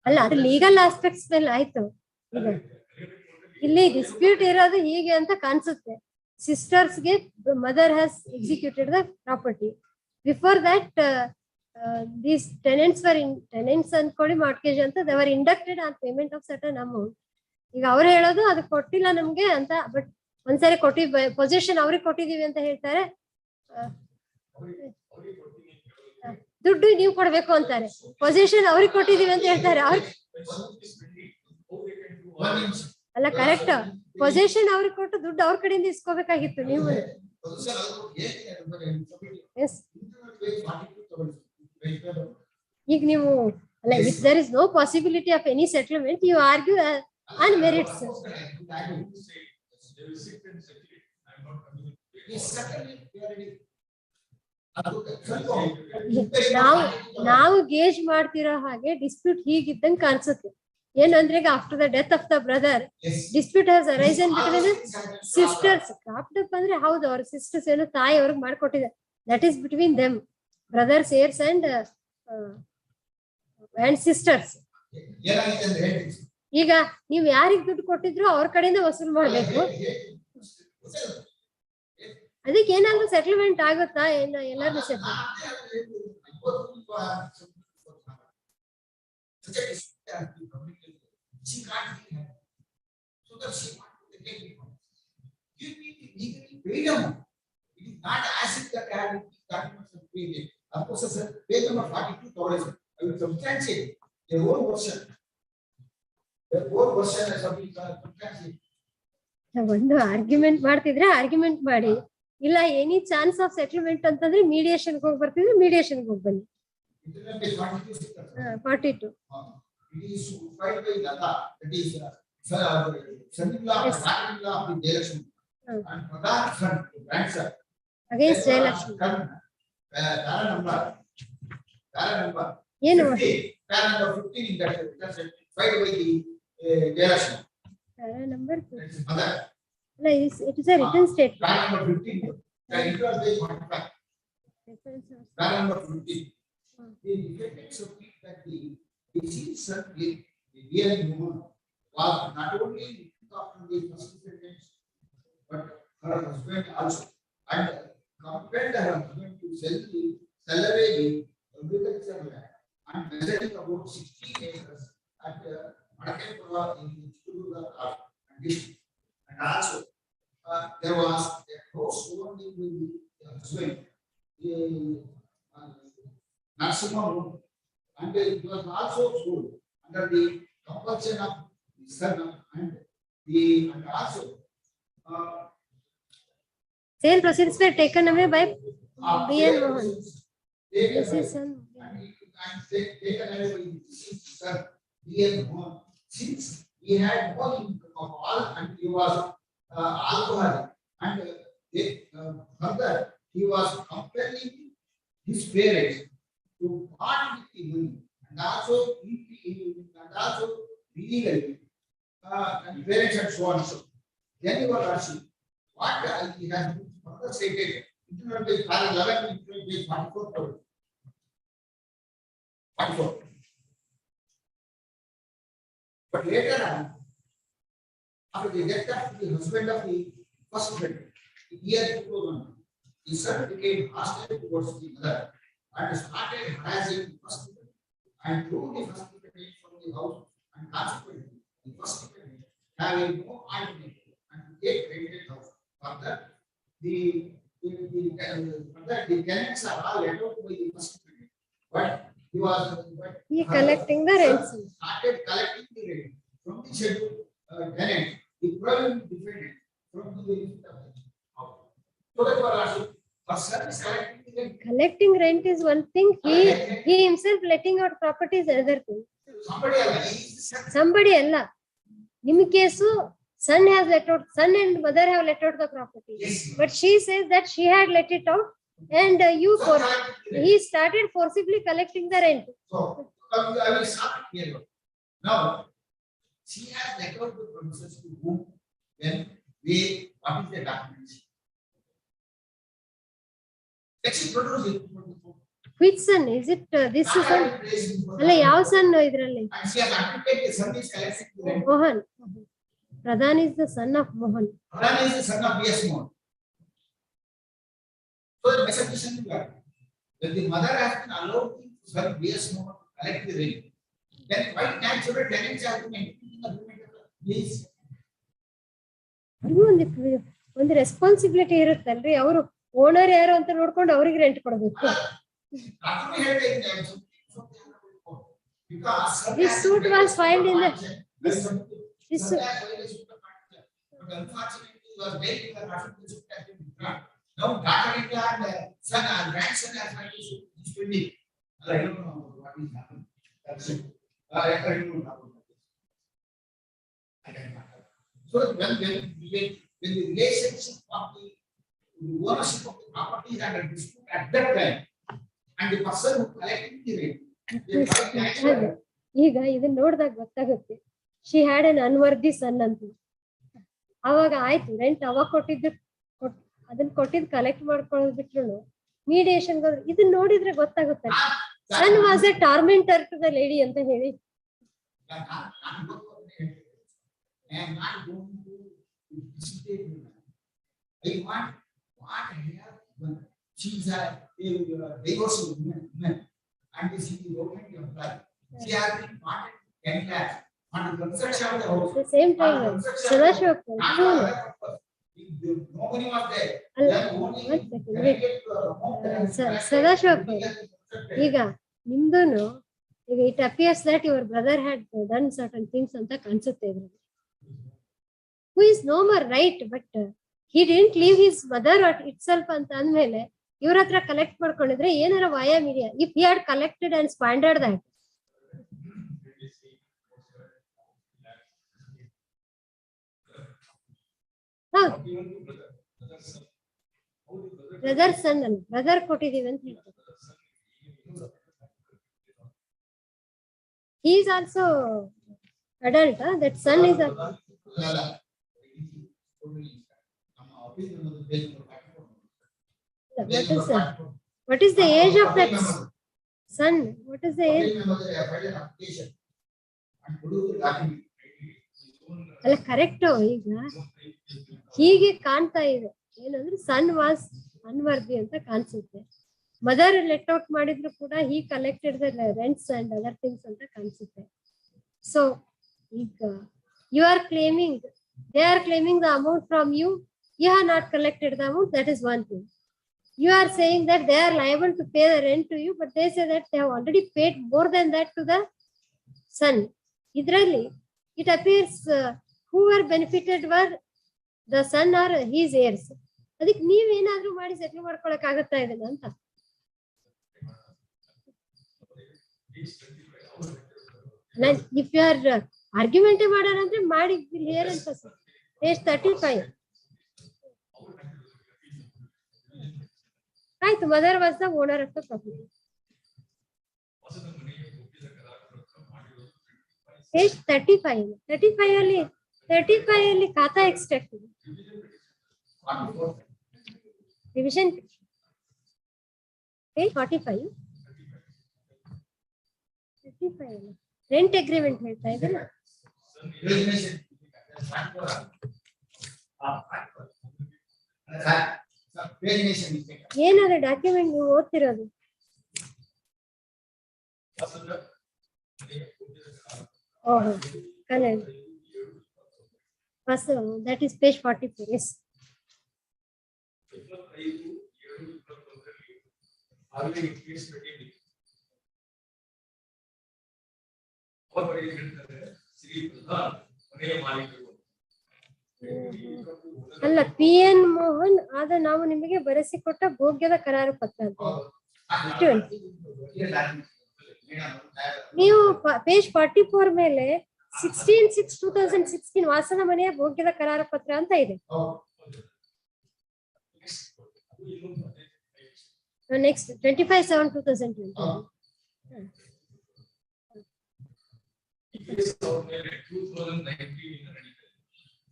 ಅಲ್ಲ ಅದು legal aspects ಮೇಲೆ ಆಯ್ತು. ಈಗ ಇಲ್ಲಿ dispute ಇರೋದು ಹೀಗೆ ಅಂತ ಕಾಣಿಸುತ್ತೆ. ಸಿಸ್ಟರ್ಸ್ಗೆ mother has executed the property. Before that these tenants were in tenants ಅನ್ಕೊಳ್ಳಿ ಮಾರ್ಟ್ಗೇಜ್ ಅಂತ they were inducted on payment of certain amount. ಈಗ ಅವ್ರು ಹೇಳೋದು ಅದು ಕೊಟ್ಟಿಲ್ಲ ನಮ್ಗೆ ಅಂತ, ಬಟ್ ಒಂದ್ಸರಿ ಪೊಸಿಷನ್ ಅವ್ರಿಗೆ ಕೊಟ್ಟಿದೀವಿ ಅಂತ ಹೇಳ್ತಾರೆ, ದುಡ್ಡು ನೀವು ಕೊಡ್ಬೇಕು ಅಂತಾರೆ. ಪೊಸಿಷನ್ ಅವ್ರಿಗೆ ಕೊಟ್ಟಿದೀವಿ ಅಂತ ಹೇಳ್ತಾರೆ. ಅಲ್ಲ ಕರೆಕ್ಟ್, ಪೊಸಿಷನ್ ಅವ್ರಿಗೆ ಕೊಟ್ಟು ದುಡ್ಡು ಅವ್ರ ಕಡೆಯಿಂದ ಇಸ್ಕೋಬೇಕಾಗಿತ್ತು ನೀವು. ಈಗ ನೀವು ಅಲ್ಲ, if there is no possibility of any settlement you argue on merits. ನಾವು ಗೇಜ್ ಮಾಡ್ತಿರೋ ಹಾಗೆ ಡಿಸ್ಪ್ಯೂಟ್ ಹೀಗಿದ್ದಂಗೆ ಕಾಣಿಸುತ್ತೆ. ಏನಂದ್ರೆ ಈಗ after the death of the brother dispute has arisen between sisters. ಕ್ರಾಫ್ಟ್ ಅಂದ್ರೆ ಹೌದು, ಅವ್ರ ಸಿಸ್ಟರ್ಸ್ ಏನು ತಾಯಿ ಅವ್ರಿಗೆ ಮಾಡ್ಕೊಟ್ಟಿದ್ದಾರೆ. That is between them, brothers heirs and sisters. ಈಗ ನೀವ್ ಯಾರಿಗ್ ದುಡ್ಡು ಕೊಟ್ಟಿದ್ರು ಅವ್ರ ಕಡೆಯಿಂದ ವಸೂಲ್ ಮಾಡ್ಬೇಕು. ಅದಕ್ಕೆ ಏನಾದ್ರು ಸೆಟಲ್ಮೆಂಟ್ ಆಗುತ್ತಾ ಏನು? ಎಲ್ಲಾರು she can't be happy. So that she wants to take it. Give me the legally paid amount. It is not as if that I have 30 months of payment. Of course, sir, pay them of 42,000. I will substantiate the whole version. The whole version is something substantiate. ಒಂದು argument ಮಾಡ್ತಿದ್ರೆ argument ಮಾಡಿ, ಇಲ್ಲ any chance of settlement ಅಂತಂದ್ರೆ mediation ಹೋಗಿ ಬರ್ತಿದ್ರೆ mediation ಹೋಗಿ ಬನ್ನಿ. 42. It is filed by Lata, that is son-in-law, daughter-in-law of the Jayalakshmi, and Pradhan son, grandson. Against Jayalakshmi. Para number. ಏನು? Para number 15 in that filed by the Jayalakshmi. Para number 15. Mother. No, it is a written statement. Para number 15. The interest is 45. Para number 15. The defendants submit that the deceased son with the real woman was not only after the first defendants, but her husband also, and compelled her husband to sell away the agriculture land and measuring about 60 acres at Madakapura in Chittoor district. And also there was a house owned by the husband, Narsima home, and it was also sold under the compulsion of the son and also sale proceeds were taken away by B.N. Mohan. This is son. Taken away by the son B.N. Mohan, since he had no income of all and he was alcoholic, and further he was compelling his parents to part with the money, and and also illegally, parents and so on. So then you are asking what he has further stated. Including para 11, including 44. 44. But later on, after the death of the husband of the first friend, in year 2000, the son became hostile towards the mother and started harassing the first friend and threw the first friend from the house, and consequently, the first friend having no alternative and to take rented house. Further, the tenants are all let out by the first friend, but he was collecting the rents. Started collecting the rent from the scheduled tenant. The problem defended from the so that was collecting rent is one thing. He himself letting out property is another thing. Somebody ella. In case son has let out, son and mother have let out the property, but she says that she had let it out, and he started forcibly collecting the rent. So I will start here. Now she has let out the premises to whom, then what is the documents? Let's produce it. Which son is it? This son? Alla yav son idralli? And she has admitted the son is collecting the rent. Mohan. Pradhan is the son of Mohan. Pradhan is the son of B.S. Mohan. So the message is that the mother has been allowed to son B.S. Mohan to collect the rent. Then why can't children tenants have been including the agreement? Please. ಒಂದು responsibility ಇರುತ್ತಲ್ರಿ, ಅವರು owner ಯಾರು ಅಂತ ನೋಡ್ಕೊಂಡು ಅವ್ರಿಗೆ rent ಕೊಡಬೇಕು. This suit was filed in the this unfortunately was dead in the now daughter-in-law and son and grandson has tried to sue this building. I don't know what is happening. That's it. I don't know about that. I don't know. So when the relationship of the ownership of the property is under dispute at that time, and the person who collected the rent, ಈಗ ಇದನ್ನ ನೋಡಿದಾಗ ಗೊತ್ತಾಗುತ್ತೆ she had an ಅನ್ವರ್ದಿ ಸನ್ ಅಂತ. ಅವಾಗ ಆಯ್ತು rent ಅವಾಗ ಅದನ್ನ ಕೊಟ್ಟಿದ್ ಕಲೆಕ್ಟ್ ಮಾಡ್ಕೊಳ್ಳೋದು ಬಿಟ್ರು ಮೀಡಿಯೇಷನ್ ಇದನ್ನ ನೋಡಿದ್ರೆ ಗೊತ್ತಾಗುತ್ತೆ son was a tormentor to the lady ಅಂತ ಹೇಳಿ. I am not going to participate in that. I want what I have. She is a divorced woman, and she is government employee. She has been wanted 10 lakhs on the construction of the house. At the same time, Sadashiv, nobody was there. Sadashiv, ಈಗ ನಿಮ್ದೂನು ಈಗ it appears that your brother had done certain things ಅಂತ ಕಾಣಿಸುತ್ತೆ ಇದ್ರಲ್ಲಿ. Who is no more right, but he didn't leave his mother itself ಅಂತ ಅಂದ್ಮೇಲೆ ಇವ್ರ ಹತ್ರ collect ಮಾಡ್ಕೊಂಡಿದ್ರೆ ಏನಾರ via media if he had collected and squandered that. Brother son ಅಲ್ಲ, ಬ್ರದರ್ ಕೊಟ್ಟಿದೀವಿ ಅಂತ ಹೇಳ್ತಾರೆ. He is also adult, that son is a what is the age of that son? What is the age? ಅಲ್ಲ correct. ಈಗ ಹೀಗೆ ಕಾಣ್ತಾ ಇದೆ ಏನಂದ್ರೆ ಸನ್ was ಅನ್ವರ್ದಿ ಅಂತ ಕಾಣಿಸುತ್ತೆ. ಮದರ್ ಲೆಟ್ ಔಟ್ ಮಾಡಿದ್ರು ಕೂಡ he collected the rents and other things ಅಂತ ಕಾಣಿಸುತ್ತೆ. ಸೊ ಈಗ you are claiming, they are claiming the amount from you. You have not collected the amount. That is one thing. You are saying that they are liable to pay the rent to you, but they say that they have already paid more than that to the son. Idrali, it appears who were benefited were the son or his heirs. ಅದಕ್ಕೆ ನೀವ್ ಏನಾದ್ರೂ ಮಾಡಿ settle ಮಾಡ್ಕೊಳಕ್ ಆಗತ್ತಾ ಇದನ್ನ ಅಂತ. If you are argument ಮಾಡೋರಂದ್ರೆ ಮಾಡಿ here ಅಂತ ಪೇಜ್ 35 ಆಯ್ತು. Mother was the owner of the property. Page 35. 35 ಅಲ್ಲಿ ಖಾತಾ ಎಕ್ಸ್ಟ್ರಾಕ್ಟ್ ಇದೆ. Division page 45. 35 ರೆಂಟ್ ಅಗ್ರಿಮೆಂಟ್ ಹೇಳ್ತಾ ಇದ್ದೀರಾ? ಏನದು ಡಾಕ್ಯುಮೆಂಟ್ ನೀವು ಓದ್ತಿರೋದು? ಓಹೋ Kannada. That is page 44. Yes. ಅಲ್ಲ PN ಮೋಹನ್ ಆದ ನಾವು ನಿಮಗೆ ಬರೆಸಿಕೊಟ್ಟ ಭೋಗ್ಯದ ಕರಾರು ಪತ್ರ ಅಂತ ನೀವು ಪೇಜ್ 44 ಮೇಲೆ 16/6/2016 ವಾಸನ ಮನೆಯ ಭೋಗ್ಯದ ಕರಾರು ಪತ್ರ ಅಂತ ಇದೆ. ನೆಕ್ಸ್ಟ್ 25/7/2020.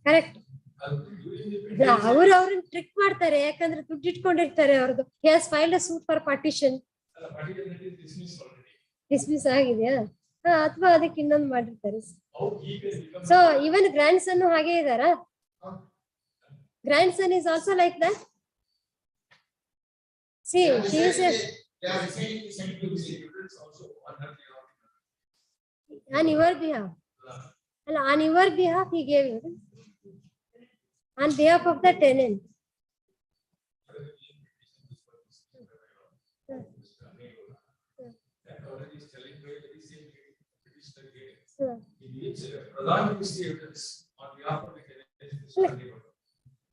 ಕರೆಕ್ಟ್. ಅವ್ರನ್ನ ಟ್ರಿಕ್ ಮಾಡ್ತಾರೆ, ಯಾಕಂದ್ರೆ ದುಡ್ಡು ಇಟ್ಕೊಂಡಿರ್ತಾರೆ ಅವ್ರದ್ದು. he has filed a suit for partition. Dismiss ಆಗಿದೆಯಾ? ಅಥವಾ ಅದಕ್ಕೆ ಇನ್ನೊಂದು ಮಾಡಿರ್ತಾರೆ. ಸೊ ಇವನ್ ಗ್ರ್ಯಾಂಡ್ ಸನ್ ಹಾಗೆ ಇದಾರಾ? Grandson is also like that. See she is on your behalf. On your behalf he gave you. On behalf of the tenant.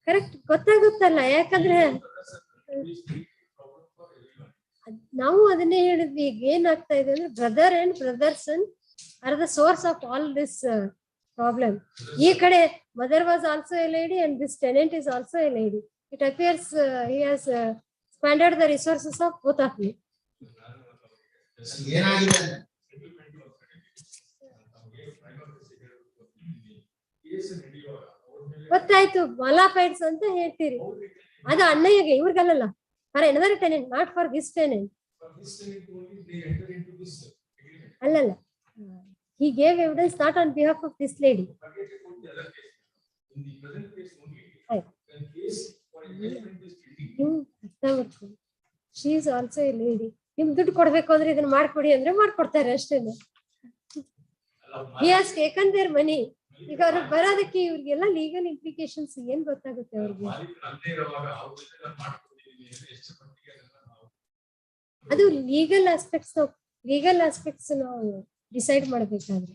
Correct, ಗೊತ್ತಾಗುತ್ತಲ್ಲ. ಯಾಕಂದ್ರೆ ನಾವು ಅದನ್ನೇ ಹೇಳಿದ್ವಿ. ಈಗ ಏನಾಗ್ತಾ ಇದೆ ಅಂದ್ರೆ brother and brother's son are the source of all this problem. ಈ ಕಡೆ mother was also a lady and this tenant is also a lady. It appears he has squandered the resources of both of you. ಗೊತ್ತಾಯ್ತು, ಮಾಲಾಫೈಡ್ಸ್ ಅಂತ ಹೇಳ್ತೀರಿ. ಅದು ಅಣ್ಣಯ್ಯಗೆ, ಇವ್ರಿಗಲ್ಲ. For another tenant, not for this tenant. ಅಲ್ಲಲ್ಲ, he gave evidence not on behalf of this lady. She is also a lady. ನಿಮ್ ದುಡ್ಡು ಕೊಡ್ಬೇಕು ಅಂದ್ರೆ ಇದನ್ನ ಮಾಡ್ಕೊಡಿ ಅಂದ್ರೆ ಮಾಡ್ಕೊಡ್ತಾರೆ ಅಷ್ಟೇನೆ. He has taken their money. ಈಗ ಅವ್ರಿಗೆ ಬರೋದಕ್ಕೆ ಇವ್ರಿಗೆಲ್ಲ ಲೀಗಲ್ ಇಂಪ್ಲಿಕೇಶನ್ಸ್ ಏನ್ ಗೊತ್ತಾಗುತ್ತೆ ಅವ್ರಿಗೆ? ಅದು ಲೀಗಲ್ ಆಸ್ಪೆಕ್ಟ್ಸ್ ನಾವು ಡಿಸೈಡ್ ಮಾಡ್ಬೇಕಾದ್ರೆ.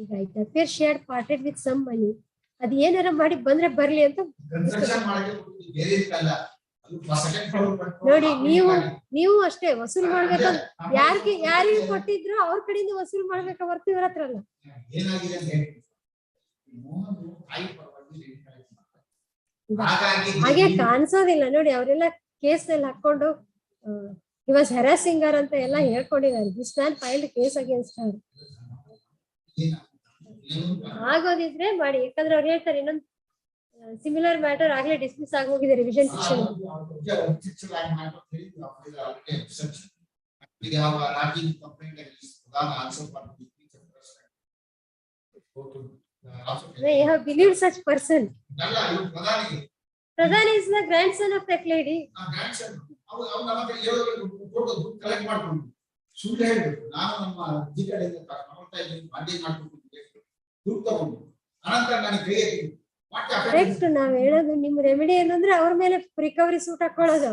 ಈಗ it appear she had parted with some money. ಅದ್ ಏನಾರ ಮಾಡಿ ಬಂದ್ರೆ ಬರ್ಲಿ ಅಂತ ನೋಡಿ. ನೀವು ಅಷ್ಟೇ ವಸೂಲ್ ಮಾಡ್ಬೇಕಂತ ಯಾರಿಗೆ ಕೊಟ್ಟಿದ್ರು ಅವ್ರ ಕಡೆಯಿಂದ ವಸೂಲ್ ಮಾಡ್ಬೇಕ ಹೊರ್ತು ಇವ್ರ ಹತ್ರ ಅಲ್ಲ. ಹಾಗೆ ಕಾಣಿಸೋದಿಲ್ಲ ನೋಡಿ. ಅವರೆಲ್ಲ ಕೇಸ್ ಅಲ್ಲಿ ಹಾಕೊಂಡು he was harassing her ಅಂತ ಎಲ್ಲ ಹೇಳ್ಕೊಂಡಿದ್ದಾರೆ. This man filed case against her. ಆಗೋದಿದ್ರೆ ಮಾಡಿ, ಯಾಕಂದ್ರೆ ಅವ್ರು ಹೇಳ್ತಾರೆ ಇನ್ನೊಂದು ಸಿಮಿಲರ್ ಮ್ಯಾಟರ್ ಆಗ್ಲೇ ಡಿಸ್ಮಿಸ್ ಆಗೋಗಿದೆ revision section. I have believed such person. Pradhan is the grandson of that lady. Correct. ನಾವ್ ಹೇಳೋದು ನಿಮ್ ರೆಮಿಡಿ ಏನಂದ್ರೆ ಅವ್ರ ಮೇಲೆ ರಿಕವರಿ ಸೂಟ್ ಹಾಕೊಳ್ಳೋದು.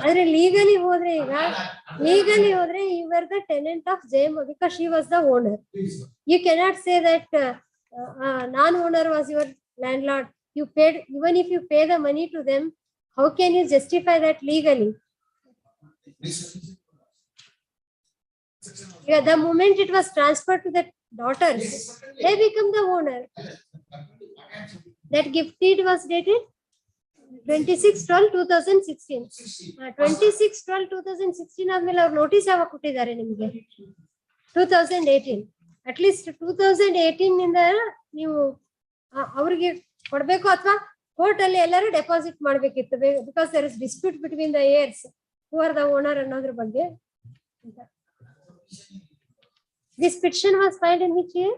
ಆದ್ರೆ ಲೀಗಲಿ ಹೋದ್ರೆ you were the tenant of Jayam because she was the owner. You cannot say that non-owner was your landlord. You paid, even if you pay the money to them, how can you justify that legally? Yeah, the moment it was transferred to the daughters, they become the owner. That gift deed was dated 26/12/2016. 26/12/2016 ಆದ್ಮೇಲೆ ಅವ್ರು notice ಯಾವಾಗ ಕೊಟ್ಟಿದ್ದಾರೆ ನಿಮ್ಗೆ? 2018. At least 2018 ನಿಂದ ನೀವು ಅವ್ರಿಗೆ ಕೊಡ್ಬೇಕು ಅಥವಾ ಕೋರ್ಟ್ ಅಲ್ಲಿ ಎಲ್ಲರೂ ಡೆಪಾಸಿಟ್ ಮಾಡ್ಬೇಕಿತ್ತು. Because there is dispute between the heirs who are the owner ಅನ್ನೋದ್ರ ಬಗ್ಗೆ. This petition was filed in which year?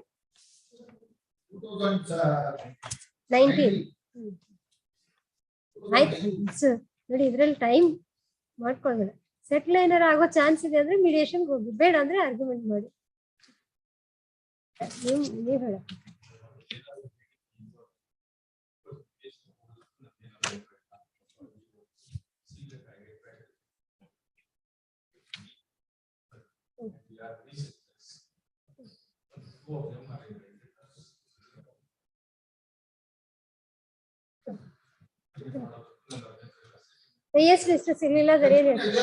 2019. ಆಯ್ತು ನೋಡಿ, ಇದ್ರಲ್ಲಿ ಟೈಮ್ ಮಾಡ್ಕೊಳ್ಬೇಡ. ಸೆಟ್ಲ್ ಏನಾರು ಆಗೋ ಚಾನ್ಸ್ ಇದೆ ಅಂದ್ರೆ ಮೀಡಿಯೇಷನ್ ಹೋಗಿ, ಬೇಡ ಅಂದ್ರೆ ಆರ್ಗ್ಯುಮೆಂಟ್ ಮಾಡಿ. ನೀವ್ ಹೇಳ. ಎಷ್ಟು ಇಷ್ಟು ಸಿಗ್ಲಿಲ್ಲ ಅಂದ್ರೆ ಏನ್ ಹೇಳ್ತೀವಿ?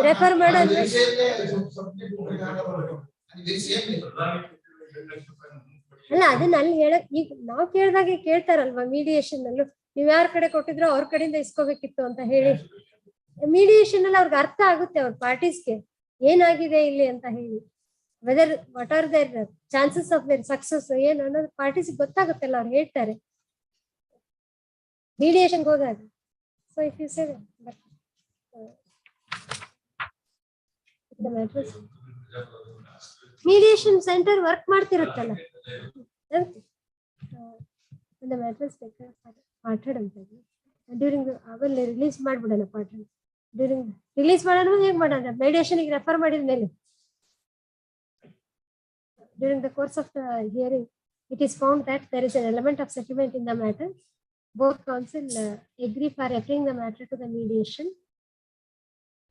ರೆಫರ್ ಮಾಡೋದು. ಅಲ್ಲ, ಅದನ್ನ ಅಲ್ಲಿ ಹೇಳಕ್ ಈಗ ನಾವ್ ಕೇಳ್ದಾಗೆ ಕೇಳ್ತಾರಲ್ವಾ ಮೀಡಿಯೇಷನ್ ಅಲ್ಲೂ, ನೀವ್ ಯಾರ ಕಡೆ ಕೊಟ್ಟಿದ್ರೋ ಅವ್ರ ಕಡೆಯಿಂದ ಇಸ್ಕೋಬೇಕಿತ್ತು ಅಂತ ಹೇಳಿ. ಮೀಡಿಯೇಷನ್ ಅಲ್ಲಿ ಅವ್ರಿಗೆ ಅರ್ಥ ಆಗುತ್ತೆ ಅವ್ರ ಪಾರ್ಟೀಸ್ಗೆ ಏನಾಗಿದೆ ಇಲ್ಲಿ ಅಂತ ಹೇಳಿ. Whether what are their chances of their success ಏನು ಅನ್ನೋದು ಪಾರ್ಟೀಸ್ ಗೊತ್ತಾಗುತ್ತಲ್ಲ, ಅವ್ರು ಹೇಳ್ತಾರೆ ಮೀಡಿಯೇಷನ್ ಹೋದಾಗ. So if you say mediation centre work ಮಾಡ್ತಿರುತ್ತಲ್ಲ, ಪಾಠಡ್ ಅಂತ ಡ್ಯೂರಿಂಗ್ ಅವಲ್ಲಿ ರಿಲೀಸ್ ಮಾಡ್ಬಿಡೋಣ. ಪಾಠಡ್ ಡ್ಯೂರಿಂಗ್ ರಿಲೀಸ್ ಮಾಡೋಣ. ಹೇಗ್ ಮಾಡೋಣ? ಮೀಡಿಯೇಷನ್ಗೆ ರೆಫರ್ ಮಾಡಿದ ಮೇಲೆ during the course of the hearing, it is found that there is an element of settlement in the matter. Both counsel agree for referring the matter to the mediation.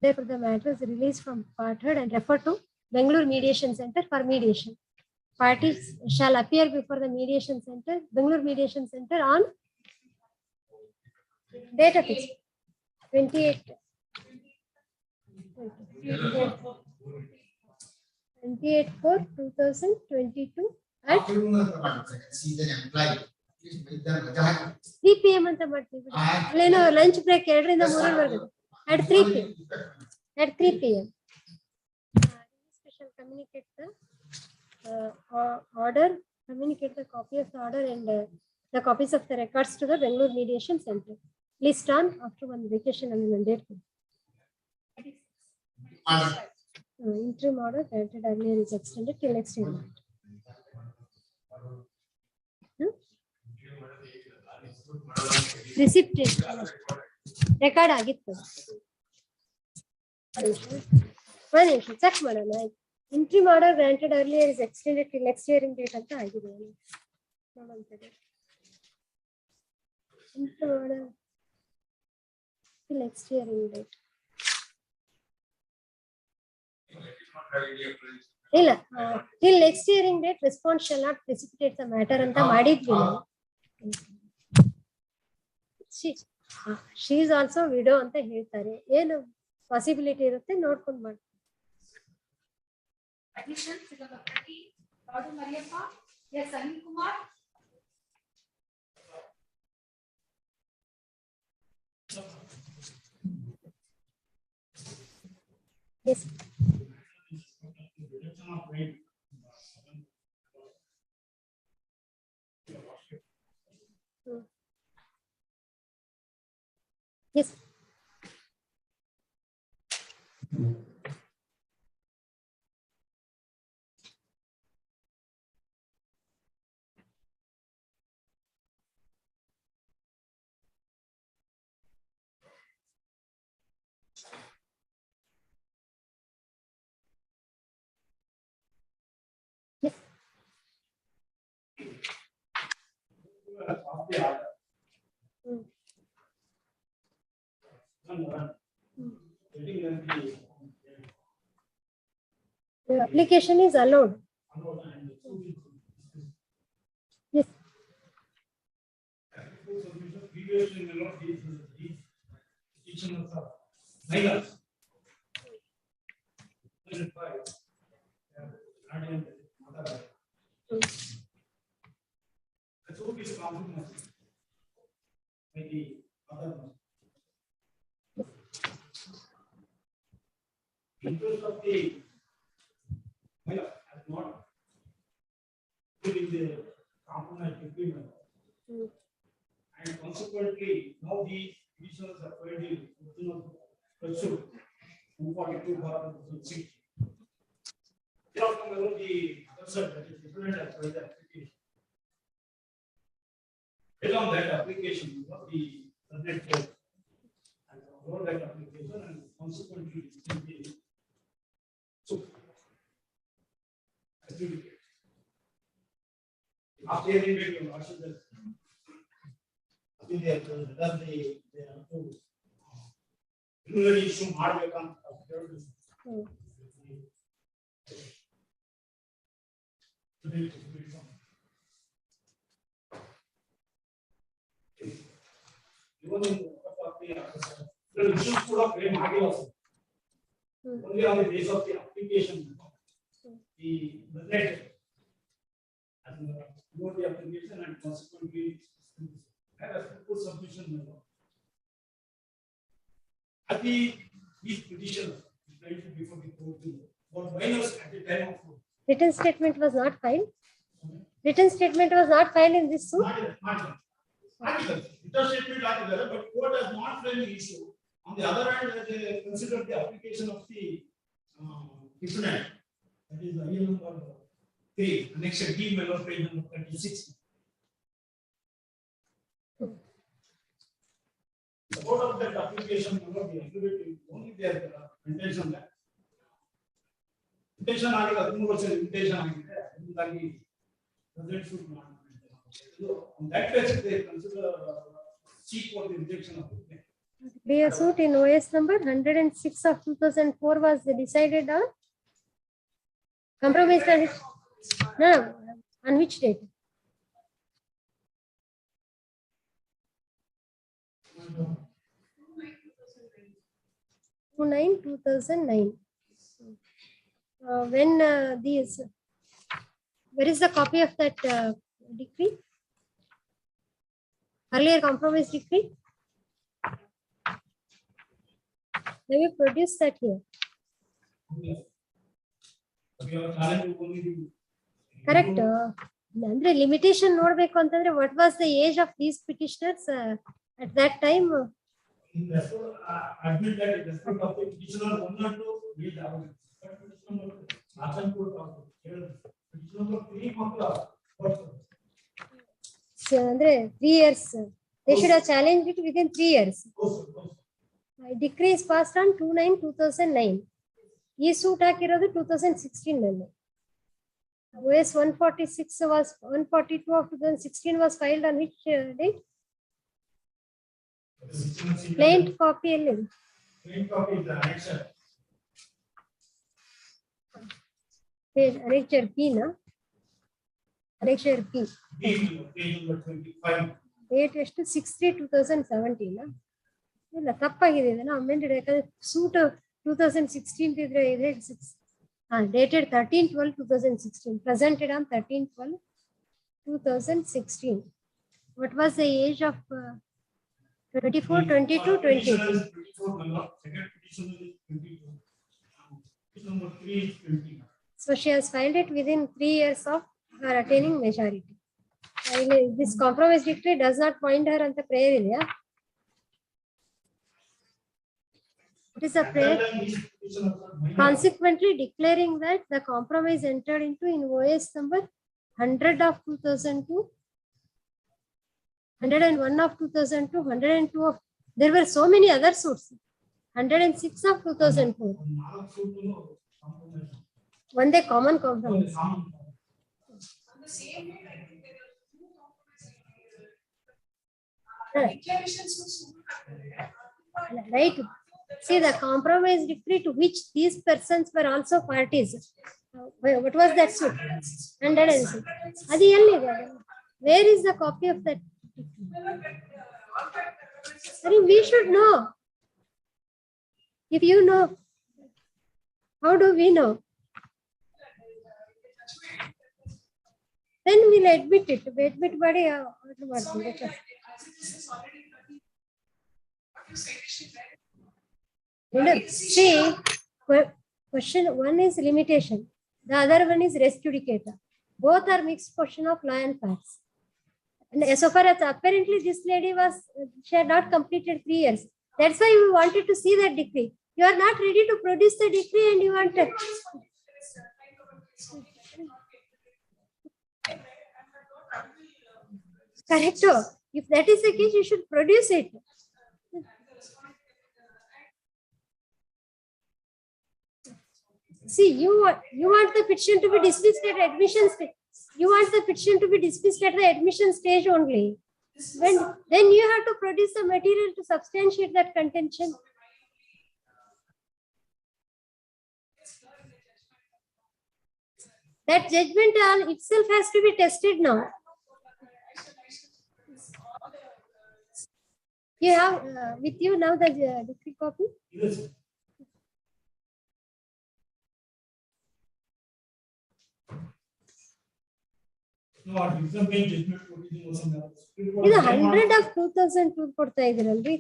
Therefore, the matter is released from partheard and referred to Bangalore Mediation Center for mediation. Parties shall appear before the mediation center, Bangalore Mediation Center, on date of it 28/4/2022 at 3 PM ಅಂತ ಮಾಡ್ತೀವಿ. ಅಲ್ಲೇನೋ lunch break 2ರಿಂದ 3 at 3 PM. At 3 PM. Special communicate the order, communicate the copy of the order and the copies of the records to the Bangalore Mediation Center. List on after one vacation and date. Interim order granted earlier is extended till next year. Receipt record ಆಗಿತ್ತು. Check ಮಾಡೋಣ. Interim order granted earlier is extended till next hearing date ಅಂತ ಆಗಿದೆ. Interim order till next hearing date. ಇಲ್ಲ, till next hearing date response shall not precipitate the matter ಅಂತ ಮಾಡಿದ್ವಿ ನಾವು. she is also widow ಅಂತ ಹೇಳ್ತಾರೆ. ಏನು ಪಾಸಿಬಿಲಿಟಿ ಇರುತ್ತೆ ನೋಡ್ಕೊಂಡು ಮಾಡಿ. Yes. Yes. The application is allowed. Yes. by the other one. Interest of the minor has not been in the compromise agreement. And consequently, now the petitioners have filed the original pursuit 242/2006. Thereafter, the other side, that is different as well as the application. Based on that application, the subject and upload that application and consequently the adjudicate. After hearing that, you also that they have to preliminary issue ಮಾಡಬೇಕಂತ issues ಕೂಡ frame ಆಗಿಲ್ಲ sir. Only on the basis of the application, the budget and the application and consequently have a full submission. At these petitions before the court for minors at the time of Written statement was not filed. Written statement was not filed in this suit. Written statement ಆಗಿದ್ದಾರೆ, but court has not framed the issue. On the other hand, they considered the application of the defendant, that is the IL number 3, annexure D, melon page number 36. Support of that application, the only their intention that intention ಆಗಿಲ್ಲ, 13 ವರ್ಷದ intention ಆಗಿದೆ, ಅದಕ್ಕಾಗಿ present should not. On that basis, they consider seek for the rejection of the claim. Clear suit in OS number 106 of 2004 was decided on compromise. No, on which date? On 9/2009. When these, where is the copy of that decree? Earlier compromise decree. Let me produce that here. Correct. Andre limitation ನೋಡ್ಬೇಕು ಅಂತಂದ್ರೆ what was the age of these petitioners at that time? Admit that in respect of the petitioner 1 or 2 will have petitioner 3 ಮಾತ್ರ. ಅಂದ್ರೆ 3 years. They should have challenged it within 3 years. Decree is passed on 2/9/2009. ಈ suit ಹಾಕಿರೋದು 2016 ನಲ್ಲಿ. OS 146 was 142 of 2016 was filed on which date? Plaint copy ಅಲ್ಲಿ. Plaint copy is the annexure. Annexure P na? Annexure P. Page number 25. Date ಎಷ್ಟು 6/3/2017 ಇಲ್ಲ ತಪ್ಪಾಗಿದೆ ಇದನ್ನ amended ಯಾಕಂದ್ರೆ suit 2016 ಇದ್ರೆ ಇದೆ dated 13/12/2016 presented on 13/12/2016. What was the age of 24, 22, 20? Second petition is 22. Petition number 3 is 20. So she has filed it within 3 years of her attaining majority. This compromise decree does not bind her on the prayer area. It is a prayer consequently declaring that the compromise entered into in OS number 100 of 2002, 101 of 2002, 102 of, there were so many other suits, 106 of 2004. One day common compromise. Right. See the compromise decree to which these persons were also parties. What was that suit? 106. Adi ellide? Where is the copy of that? I mean, we should know. If you know, how do we know? Then we'll admit it. Admit body. See, question one is limitation. The other one is res judicata. Both are mixed question of law and facts. And so far as apparently this lady was, she had not completed 3 years. That's why we wanted to see that decree. You are not ready to produce the decree and you want to. Correcto. If that is the case, you should produce it. See, you want the petition to be dismissed at admission stage. You want the petition to be dismissed at the admission stage only. Then you have to produce the material to substantiate that contention. That judgment itself has to be tested now. You have with you now the decree copy? Yes. No, exam page judgment provision was on the ಇದು 100 of 2002 ಕೊಡ್ತಾ ಇದ್ರಲ್ರಿ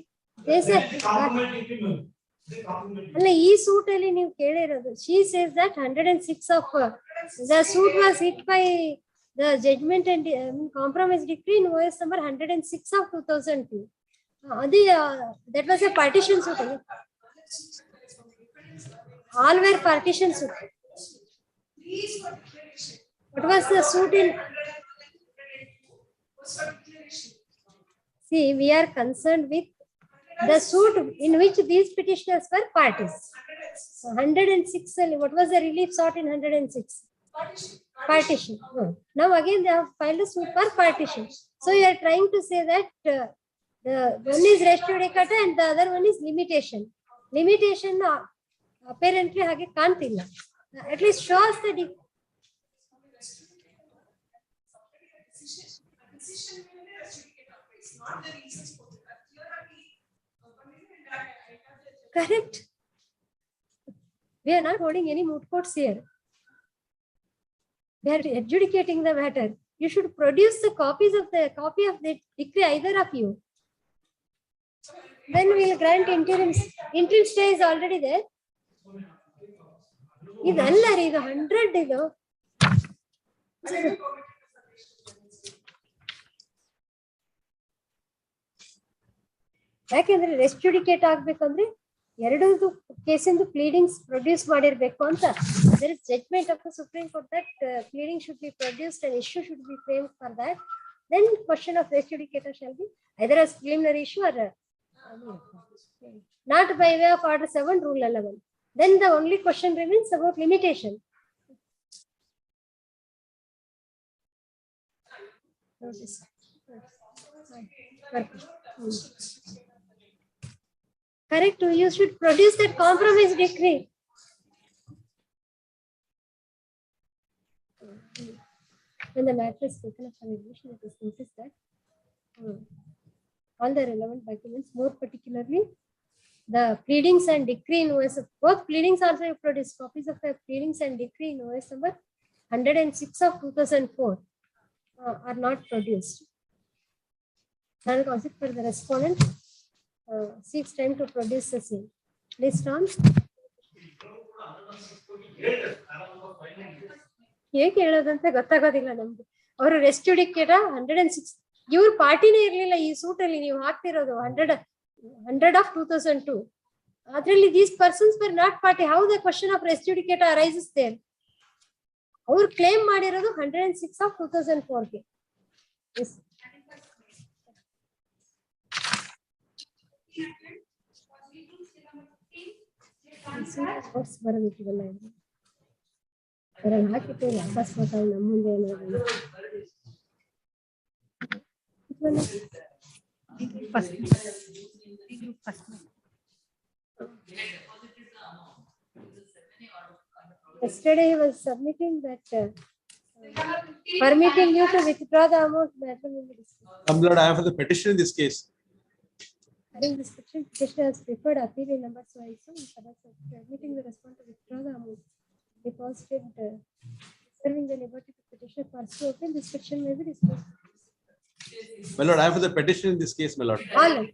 ಅಲ್ಲ ಈ suit ಅಲ್ಲಿ ನೀವು ಕೇಳಿರೋದು she says that 106 of the suit was hit by the judgment and compromise decree in OS number 106 of 2002 adi that was a partition suit. All were partition suit. What was the suit in? See, we are concerned with the suit in which these petitioners were parties. So 106, what was the relief sought in 106? Partition. Now again they have filed a suit for partition. So you are trying to say that the one is res judicata and the other one is limitation. Limitation apparently hage kantilla. At least show us the correct. We are not holding any moot courts here. We are adjudicating the matter. You should produce the copy of the decree, either of you. Then we will grant interim. Interim stay is already there. ಇದಲ್ಲ ರೀ ಇದು 100 ಇದು ಯಾಕೆಂದ್ರೆ ರೆಸ್ ಜುಡಿಕೇಟ್ ಆಗ್ಬೇಕಂದ್ರೆ ಎರಡು ಕೇಸಿಂದು pleadings produce ಮಾಡಿರ್ಬೇಕು ಅಂತ. there is judgment of the Supreme Court that pleading should be produced and issue should be framed for that. Then question of res judicata shall be either as preliminary issue or not by way of order 7 rule 11. Then the only question remains about limitation. Correct. You should produce that compromise decree. When the matter is taken up for revision, it is noticed that all the relevant documents, more particularly the pleadings and decree in OS, both pleadings also have produced copies of the pleadings and decree in OS number 106 of 2004 are not produced. And consequently, the respondent seeks time to produce the same. List on. ಹೇಗೆ ಹೇಳೋದಂತ ಗೊತ್ತಾಗೋದಿಲ್ಲ ನಮ್ಗೆ. ಅವರು ರೆಸ್ ಜುಡಿಕೇಟ 106 ಇವ್ರ ಪಾರ್ಟಿನೇ ಇರ್ಲಿಲ್ಲ ಈ suit ಅಲ್ಲಿ ನೀವು ಹಾಕ್ತಿರೋದು 100 of 2002. ಅದರಲ್ಲಿ these persons were not party. How the question of res judicata arises there? ಅವ್ರು ಕ್ಲೇಮ್ ಮಾಡಿರೋದು 106 of 2004 ಗೆ. Yes. ಬರಬೇಕಿಲ್ಲ ಹಾಕಿಟ್ಟು ಅಕಸ್ಮಾತ್ ನಮ್ಮ ಮುಂದೆ ಏನಾದ್ರು yesterday he was submitting that permitting you to withdraw the amount. Lord, I am for the petition in this case. I think this petition has preferred appeal in numbers wise, so permitting the respondent to withdraw the amount deposited, serving the liberty to petition for to open this petition may be discussed. My lord, I am for the petition in this case, my lord. All right.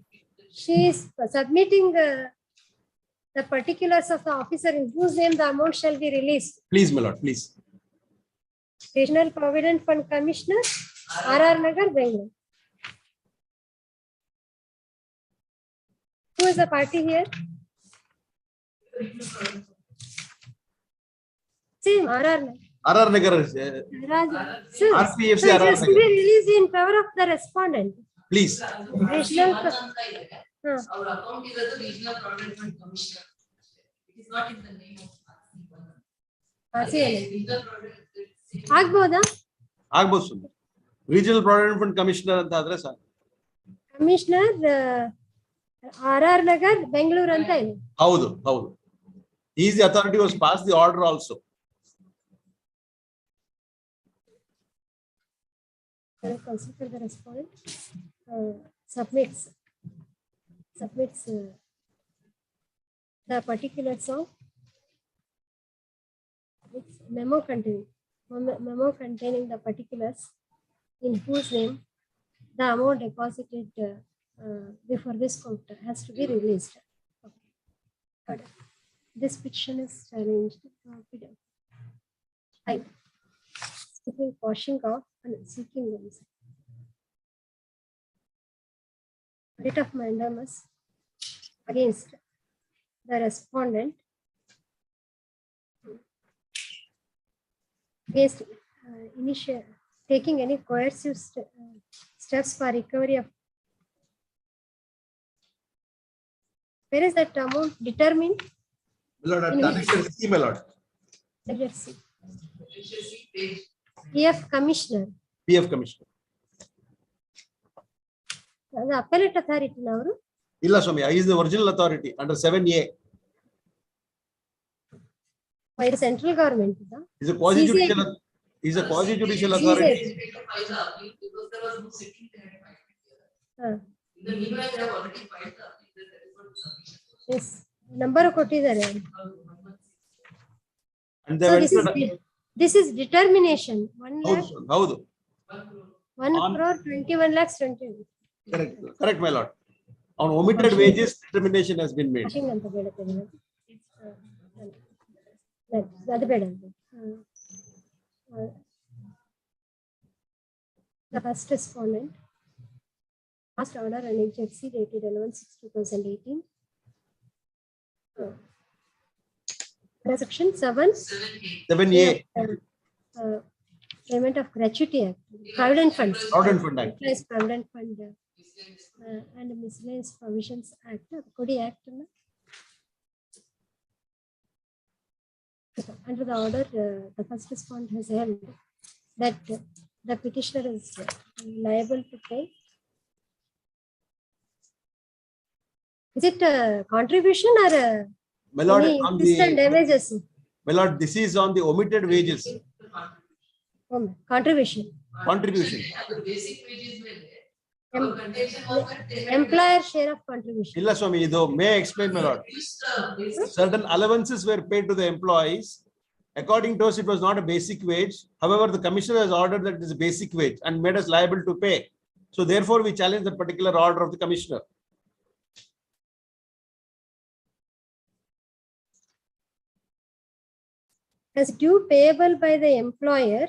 she is submitting the particulars of the officer in whose name the amount shall be released. Please, my lord, please. Regional Provident Fund Commissioner, R.R. Nagar, Bangalore. Who is the party here? Same, R.R. Nagar. RR Nagar, So, RPFC so it RR has to be Nagar. released in favor of the respondent. Please. Regional. Our account is as a regional provident fund commissioner. It is not in the name of regional provident. ಆಗ್ಬೋದಾ? ಆಗ್ಬೋದು ಸುಮ್ಮನೆ. Regional provident fund commissioner ಅಂತ ಆದ್ರೆ ಸಾಕು. Commissioner R.R. Nagar, Bengaluru ಅಂತ ಇದೆ. ಹೌದು ಹೌದು. He is the authority who has passed the order also. Consider the respondent submits the particulars of memo containing the particulars in whose name the amount deposited before this court has to be released. Okay. This petition is challenged. Seeking washing off and seeking writ of mandamus against the respondent against taking any coercive steps for recovery of. Where is that amount determined? My lord, Annexure C, my lord. Let's see. PF Commissioner. PF Commissioner. The appellate authority now. Illa Swami, he is the original authority under 7A. By the central government. He's a quasi-judicial. He's a quasi-judicial authority. Because there was no sitting there. In the meanwhile, they have already filed the appeal. Yes. Number ಕೊಟ್ಟಿದ್ದಾರೆ. And So this is determination. 1 lakh. ಹೌದು. 1 crore 21 lakhs 20. Correct. Correct, my lord. On omitted wages, determination has been made. ಅಂತ ಬೇಡತ್ತೆ. ಅದು ಬೇಡ. The first respondent last order and HFC dated 11/6/2018. Section 7A. Payment of gratuity act, Provident Fund. Provident Fund Act. Provident Fund and Miscellaneous Provisions Act, Kodi Act. Under the order, the first respondent has held that the petitioner is liable to pay. Is it a contribution or a My lord, any on fiscal the damages? my lord, this is on the omitted wages. Contribution. Contribution. The basic wages were there. Our contention was that they had Employer share of contribution. Illa Swami, though, may I explain, my lord? Certain allowances were paid to the employees. According to us, it was not a basic wage. However, the commissioner has ordered that it is a basic wage and made us liable to pay. So therefore, we challenge that particular order of the commissioner. As due payable by the employer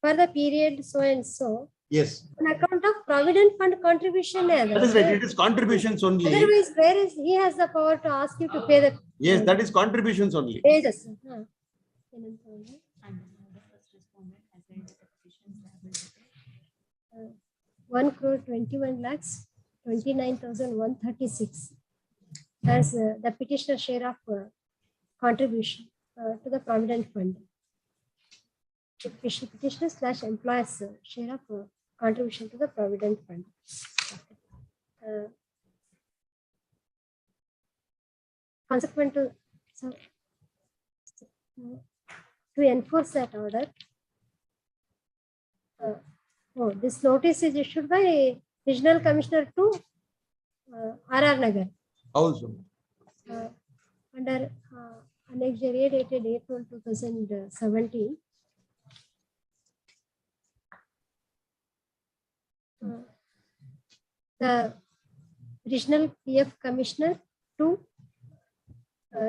for the period so and so Yes. on account of Provident Fund contribution. That is right. It is contributions only. Otherwise, where is he has the power to ask you to pay the Yes, that is contributions only. wages? 1 crore 21 lakhs 29,136 as the petitioner share of contribution to the Provident Fund. Petitioner slash employers share of contribution to the Provident Fund. Consequent to enforce that order, this notice is issued by Regional Commissioner to R.R. Nagar. Also. Under Annex J dated April 2017. The Regional PF Commissioner to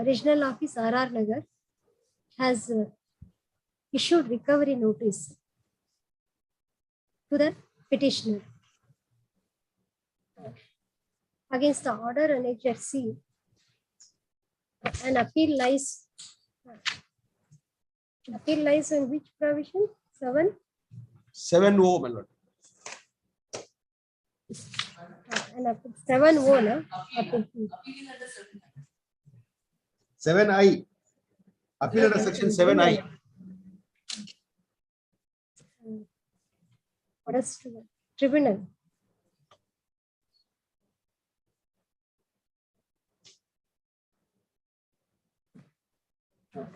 Regional Office RR Nagar has issued recovery notice to the petitioner against the order annexed C. An appeal lies in which provision? 7? 7O, my lord. And 7O, no? Appeal. 7I. Appeal under section 7I. What is tribunal?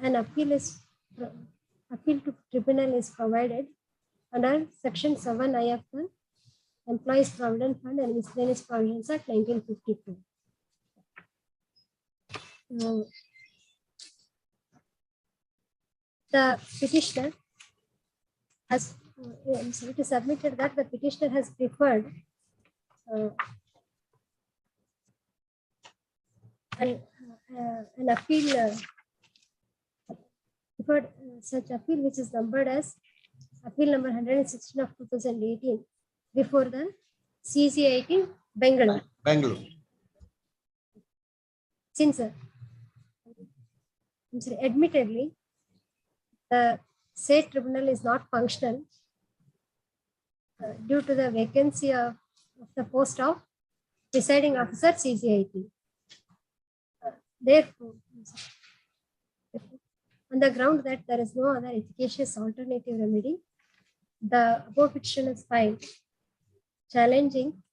An appeal to tribunal is provided under section 7I of the Employees Provident Fund and Miscellaneous Provisions Act 1952. The petitioner has, it is submitted that the petitioner has preferred an appeal, preferred such appeal which is numbered as appeal number 116 of 2018 before the CH-8 Bangalore. Since admittedly the said tribunal is not functional due to the vacancy of the post of presiding officer CH-8. Therefore, on the ground that there is no other efficacious alternative remedy, the above petition is filed challenging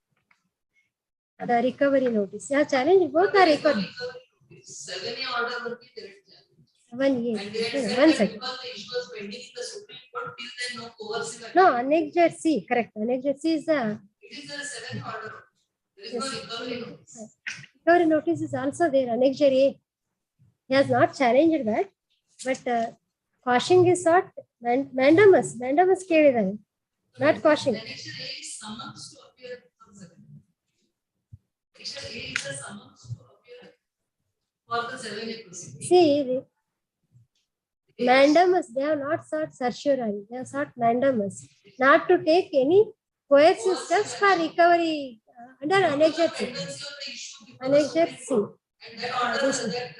the recovery notice. Yeah, challenge both the recovery. 7A order would be there. 7A. And they had said One that second. because the issue was pending in the Supreme Court, till then no coercive action. No, annexed C, correct. Annexed C is the. It is a 7A order. There is no recovery notice. Recovery notice is also there. Annexed A. He has not challenged that, but quashing is sought. Mandamus ಕೇಳಿದಾನೆ. Not quashing. Annexed A is summons to appear for 7. Annexed A is a summons to appear for the 7A proceeding. See, mandamus, they have not sought certiorari, they have sought mandamus, not to take any coercive steps for recovery under annexed C. Annexed C. And that order, that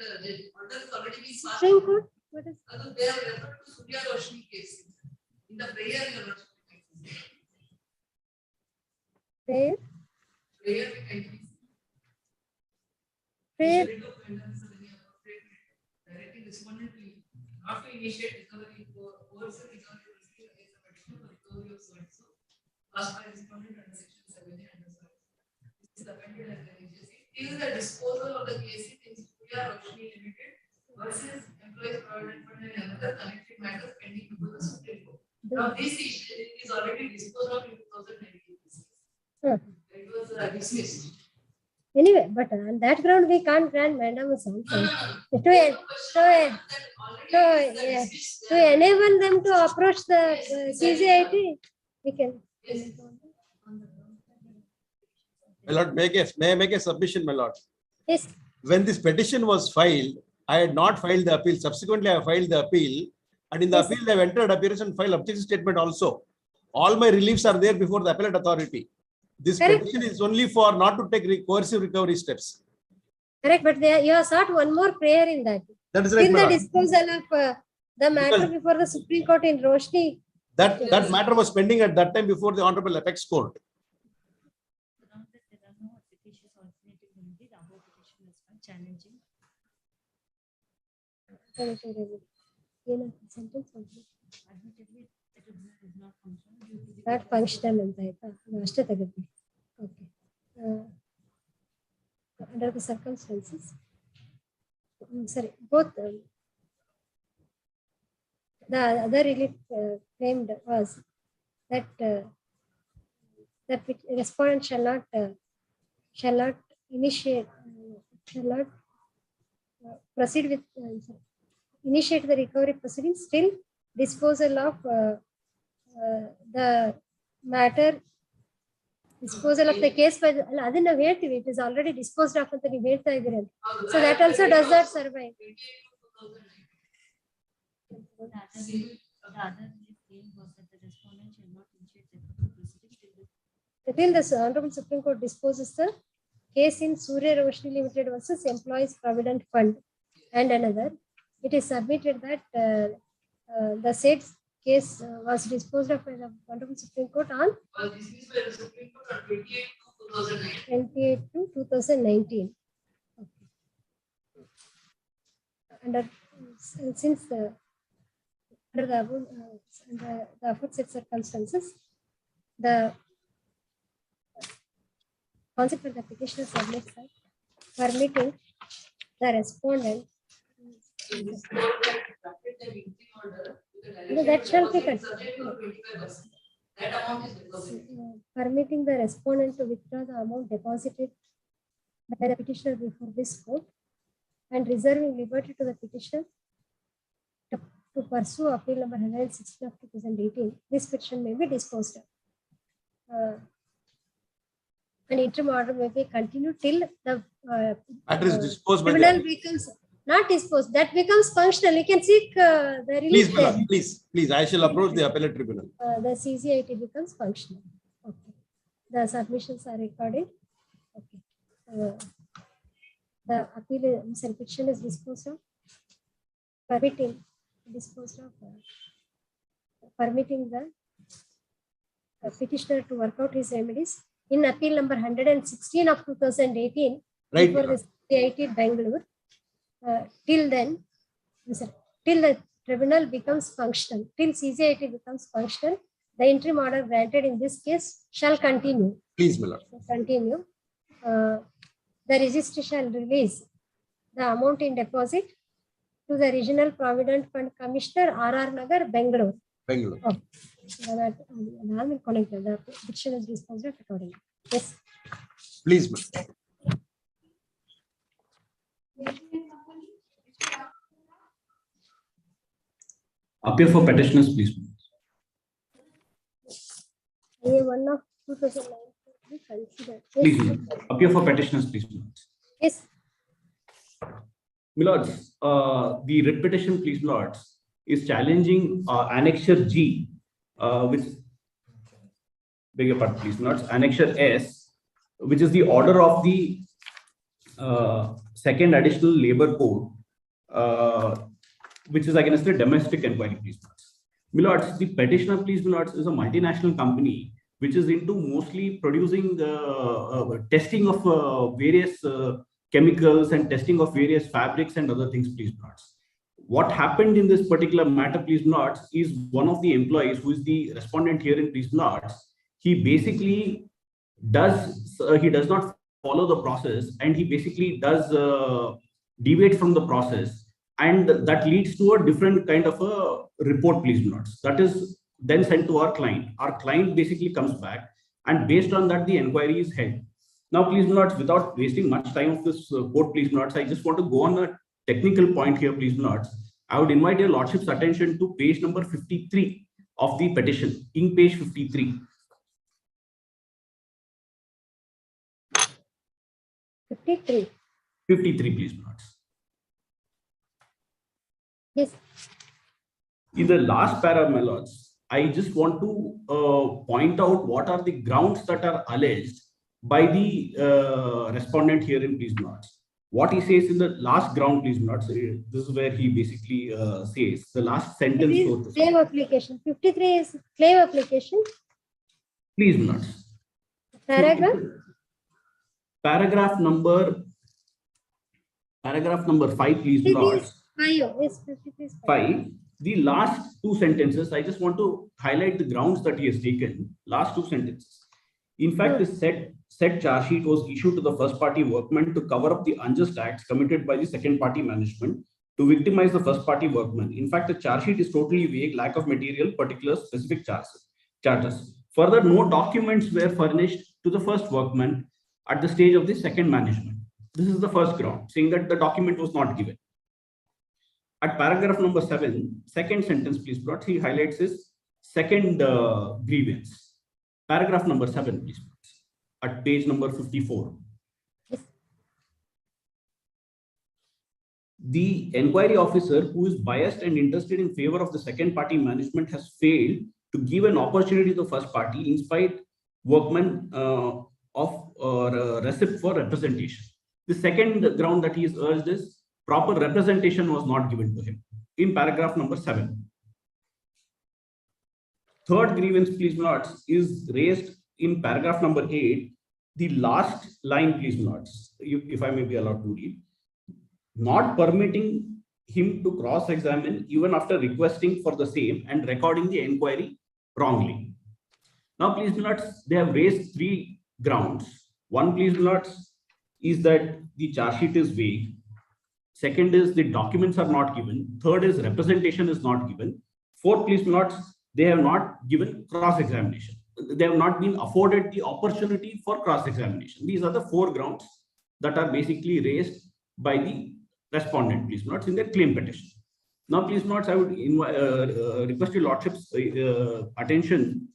order is already been passed. Supreme Court? What is They have referred to Surya Roshni case. In the prayer, you are prayer? Prayer we can Prayer. Directing respondent not to initiate recovery for coercive recovery against the petitioner for recovery of so and so. Last by respondent under section 7A and so. This is appended as an agency. Till the disposal of the case in Surya Roshni Limited versus Employees Provident Fund and another connected matters pending before the Supreme Court. Now this issue is already disposed of in 2019. It was dismissed. Anyway, but on that ground we can't grant mandamus also. To enable them to approach the CJ-8, we can. My lord, may I make a submission, my lord? Yes. When this petition was filed, I had not filed the appeal. Subsequently, I filed the appeal, and in the appeal, I have entered appearance and filed objection statement also. All my reliefs are there before the appellate authority. This petition is only for not to take coercive recovery steps. Correct, but you have sought one more prayer in that. That is right, in my the lord. disposal of the matter before the Supreme Court in Roshni. That matter was pending at that time before the Honorable Apex Court. Challenging. Not functional ಅಂತ ಆಯ್ತಾ ಅಷ್ಟೇ ತಗೋತೀವಿ. Okay. Under the circumstances, sorry, both the other relief claimed was that that respondent shall not initiate proceed with initiate the recovery proceedings till disposal of the matter Disposal of the case by the, ಅಲ್ಲ, ಅದನ್ನ ನಾವು ಹೇಳ್ತೀವಿ, it is already disposed of ಅಂತ ನೀವು ಹೇಳ್ತಾ ಇದ್ದೀರಲ್ಲ. So that also does not survive. The other claim was that the respondent shall not initiate the proceedings Till the Honorable Supreme Court disposes the case in Surya Roshni Limited versus Employees Provident Fund and another, it is submitted that the said case was disposed of by the Honorable Supreme Court on This is by the Supreme Court on 28/2019. 28/2019. Okay. Under since under the aforesaid circumstances, the concept for the petitioner submits that permitting the respondent. No, that shall be Subject to 25%. That amount is deposited. Permitting the respondent to withdraw the amount deposited by the petitioner before this court and reserving liberty to the petitioner to pursue appeal number 116 of 2018. This petition may be disposed of. An interim order may be continued till the Matter is disposed by tribunal the. becomes not disposed. That becomes functional. You can seek the release. Please, madam, please, I shall approach the appellate tribunal. The CH-8 becomes functional. Okay. The submissions are recorded. Okay. The appeal petition is disposed of. Permitting permitting the petitioner to work out his remedies in appeal number 116 of 2018 Right. before the CIT Bangalore. Till then, till the tribunal becomes functional, till CCIT becomes functional, the interim order granted in this case shall continue. Please, my lord. Continue. The registry shall release the amount in deposit to the Regional Provident Fund Commissioner, R.R. Nagar, Bangalore. Bangalore. Oh, the petition is disposed of accordingly. Yes. Please, ma'am. Appear for petitioners, please. A1 of 2009 considered. Please, appear for petitioners, please. Yes. Milords, the writ petition, please, Milords, is challenging Annexure G, which, beg your pardon, please, Milords, Annexure S, which is the order of the second additional labor code, which is against the domestic inquiry, please, Milords. The petitioner, please, Milords, is a multinational company which is into mostly producing testing of various chemicals and testing of various fabrics and other things, please, Milords. What happened in this particular matter, please, Milords, is one of the employees who is the respondent here in, please, Milords, he basically does not follow the process, and he basically does deviate from the process, and that leads to a different kind of a report, please, Milords. That is then sent to our client. Our client basically comes back, and based on that, the inquiry is held. Now, please, Milords, without wasting much time of this court, please, Milords, I just want to go on a technical point here, please, Milords. I would invite your lordship's attention to page number 53 of the petition, in page 53. 53, please, Milords. Yes. In the last para, my lords, I just want to point out what are the grounds that are alleged by the respondent here in, please, Milords. What he says in the last ground, please, Milords, this is where he basically says the last sentence. Claim application. 53 is claim application. Please, Milords. Paragraph. Paragraph number 5, please, Milords. 5. The last two sentences, I just want to highlight the grounds that he has taken. Last two sentences. In fact, the said charge sheet was issued to the first party workman to cover up the unjust acts committed by the second party management to victimize the first party workman. In fact, the charge sheet is totally vague, lack of material, particular specific charges. Further, no documents were furnished to the first workman at the stage of the second management. This is the first ground, saying that the document was not given. At paragraph number 7, second sentence, please, Milords, he highlights his second grievance. Paragraph number 7, please. at page number 54. The inquiry officer who is biased and interested in favor of the second party management has failed to give an opportunity to the first party in spite workman of receipt for representation. The second ground that he is urged is proper representation was not given to him in paragraph number 7. Third grievance, please notes, is raised in paragraph number 8. The last line, please notes, if I may be allowed to read, not permitting him to cross-examine even after requesting for the same and recording the inquiry wrongly. Now, please notes, they have raised 3 grounds. One, please notes, is that the charge sheet is vague. Second is the documents are not given. Third is representation is not given. Fourth, please notes, they have not given cross-examination. They have not been afforded the opportunity for cross-examination. These are the 4 grounds that are basically raised by the respondent, please notes, in their claim petition. Now, please notes, I would request your lordship's attention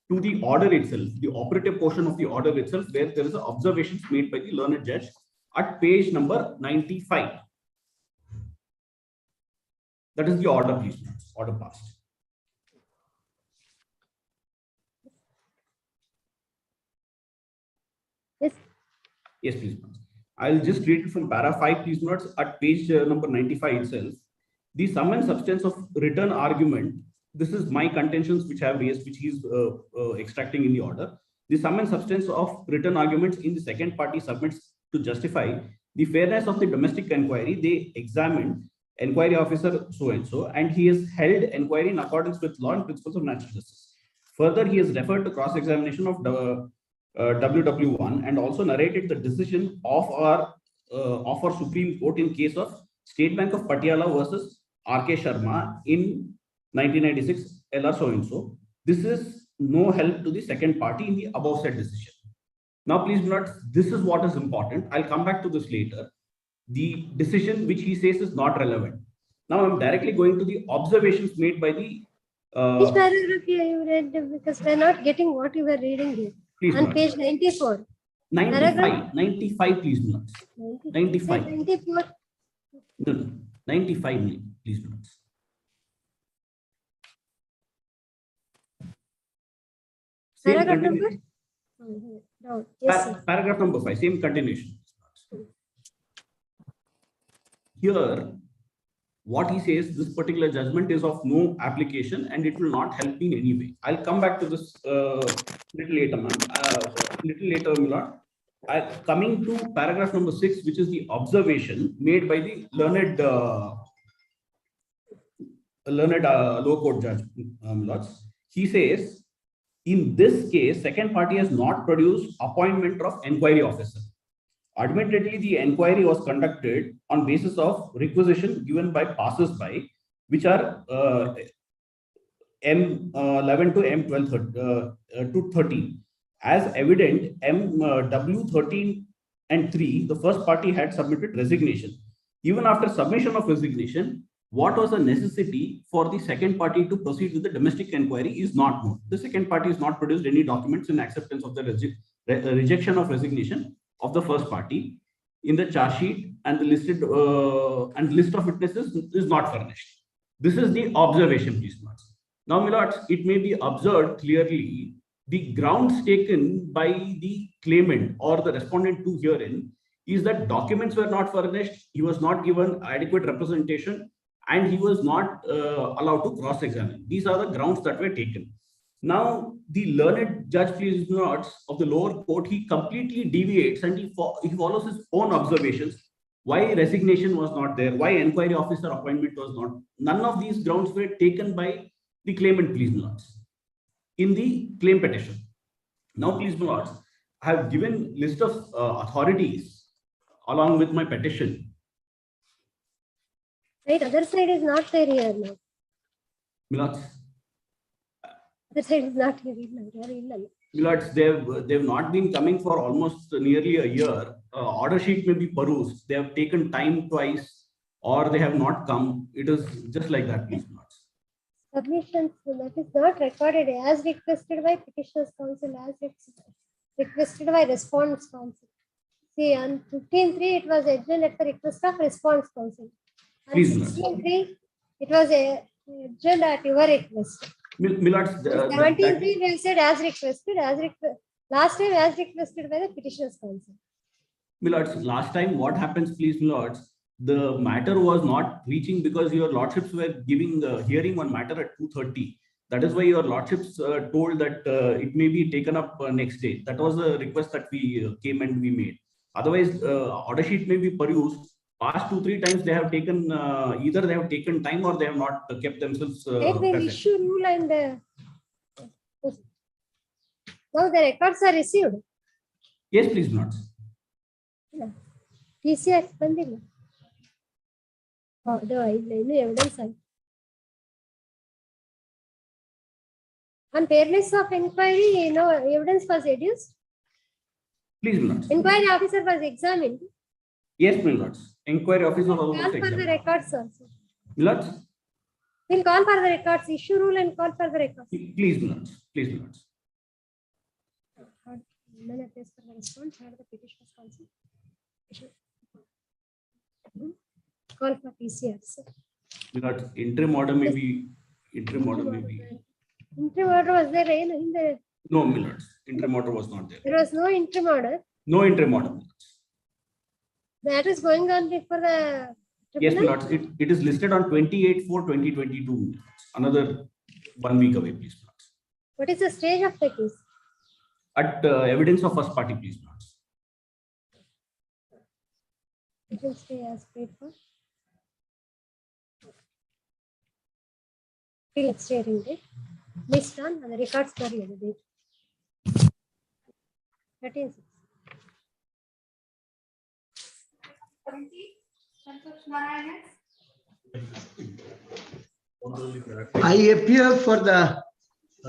to the order itself, the operative portion of the order itself, where there is an observations made by the learned judge at page number 95. That is the order, please notes, order passed. Yes. Yes, please notes. I'll just read it from para 5, please notes, at page number 95 itself. The sum and substance of written argument, this is my contentions which I have raised, which he is extracting in the order. The sum and substance of written arguments in the second party submits to justify the fairness of the domestic inquiry. They examined inquiry officer so-and-so, and he has held inquiry in accordance with law and principles of natural justice. Further, he has referred to cross-examination of the WW1 and also narrated the decision of our Supreme Court in case of State Bank of Patiala versus R.K. Sharma in 1996 LR so-and-so. This is no help to the second party in the above said decision. Now, please note, this is what is important. I'll come back to this later. The decision which he says is not relevant. Now, I'm directly going to the observations made by the... Which paragraph here you read? Because we're not getting what you were reading here. Please on note. Page 94. 95, 95, please note. 95. 94. No, 95, please note. Paragraph number? No. Yes, sir. Paragraph number 5, same continuation. Here, what he says, this particular judgment is of no application and it will not help in any way. I'll come back to this little later, ma'am. Little later, Milord. Coming to paragraph number 6, which is the observation made by the learned low court judge, Milords. He says, in this case, second party has not produced appointment of inquiry officer. Admittedly, the inquiry was conducted on basis of requisition given by passers-by, which are M11 to M12 to 13. As evident, MW13 and 3, the first party had submitted resignation. Even after submission of resignation, what was the necessity for the second party to proceed with the domestic inquiry is not known. The second party has not produced any documents in acceptance of the rejection of resignation of the first party in the charge sheet, and the listed and list of witnesses is not furnished. This is the observation, please note. Now, my lords, it may be observed clearly the grounds taken by the claimant or the respondent to herein is that documents were not furnished, he was not given adequate representation, and he was not allowed to cross-examine. These are the grounds that were taken. Now, the learned judge, please note, of the lower court, he completely deviates and he follows his own observations. Why resignation was not there? Why inquiry officer appointment was not? None of these grounds were taken by the claimant, please note, in the claim petition. Now, please note, I have given list of authorities along with my petition. Right, other side is not there here now. Milords, Other side is not here. Milords, they've not been coming for almost nearly a year. Order sheet may be perused. They have taken time twice, or they have not come. It is just like that, please, Milords. Submissions that is not recorded as requested by petitioner's counsel, as it's requested by response counsel. See, on 15/3 it was adjourned at the request of response counsel. On Please, 16/3 it was adjourned at your request. Millards, 17/3 we said as requested, last time as requested by the petitioner's counsel. Millards, last time what happens, please, Millards, the matter was not reaching because your lordships were giving hearing one matter at 2:30. That is why your lordships told that it may be taken up next day. That was the request that we came and we made. Otherwise, order sheet may be perused. Past 2-3 times they have taken either they have taken time or they have not kept themselves They will present. issue rule and now the records are received. Yes, please, Millards. TCS ಬಂದಿಲ್ಲ. ಅದು ಇನ್ನು evidence ಆಯ್ತು. On fairness of inquiry, no evidence was adduced. Please, Millards. Inquiry officer was examined. Yes, Millards. Inquiry officer was Call also for the examined. records also. Millards, We'll call for the records, issue rule and call for the records. please, Millards. Please, Millards. None appears for the response, had the petitioner's counsel. Call for PCR. Millards, interim order may be. Interim order may be. Interim order was there in the. No, Millards. Interim order was not there. There was no interim order. No interim order. That is going on before the. Yes, tribunal? Millards. It is listed on 28/4/2022. Another 1 week away, please, Millards. What is the stage of the case? At evidence of first party, please, Millards. It will stay as paid for. Till expiring date. Based on the records for the date. 13. I appear for the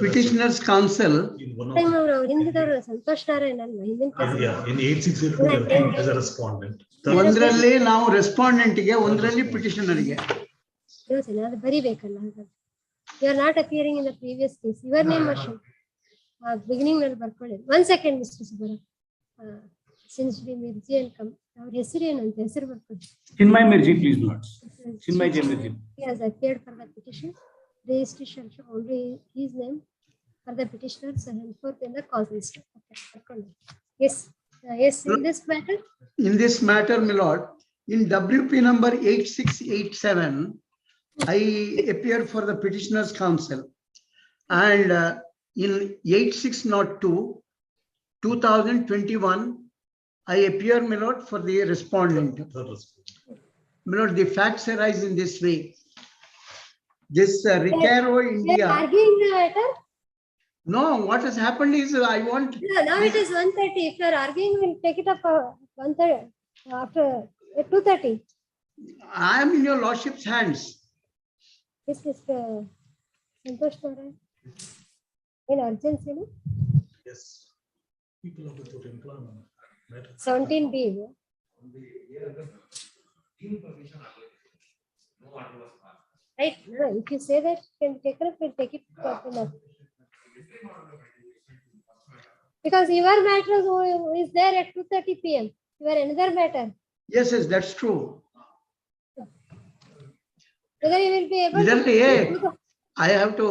petitioner's counsel. Santosh Narayan ಅಲ್ವಾ ಹಿಂದಿನ In 868 as a respondent. ಒಂದರಲ್ಲಿ ನಾವು respondent ಗೆ ಒಂದರಲ್ಲಿ petitioner ಗೆ. ಯೋಚನೆ ಅದು ಬರಿಬೇಕಲ್ಲ ಹಾಗಾದ್ರೆ. You are not appearing in the previous case. Your name was shown. Beginning ನಲ್ಲಿ ಬರ್ಕೊಳ್ಳಿ. 1 second, Mr. Subara. Since we Mirji and come, our ಹೆಸರು ಏನಂತ ಹೆಸರು ಬರ್ಕೊಳ್ಳಿ. Chinmay Mirji, please, Millards. Chinmay J. Mirji. He has appeared for the petition. Registration show only his name for the petitioners and forth in the cause list. Okay. Yes. Yes, in this matter. In this matter, my lord, in WP number 8687, I appear for the petitioner's counsel, and in 8602, 2021, I appear, my lord, for the respondent. My lord, the facts arise in this way. This Recaro India. Arguing the matter? No, what has happened is I want. No, now it is 1:30. If you are arguing, we'll take it up 1:30 after 2:30. I am in your lordship's hands. This is Santosh Narayan. In urgency, no? Yes. People have to put employment. 17B. Right. No, if you say that can take it, we'll take it up. Because your matter is there at 2:30 p.m. Your another matter. Yes, yes, that's true. Whether you will be able to. I have to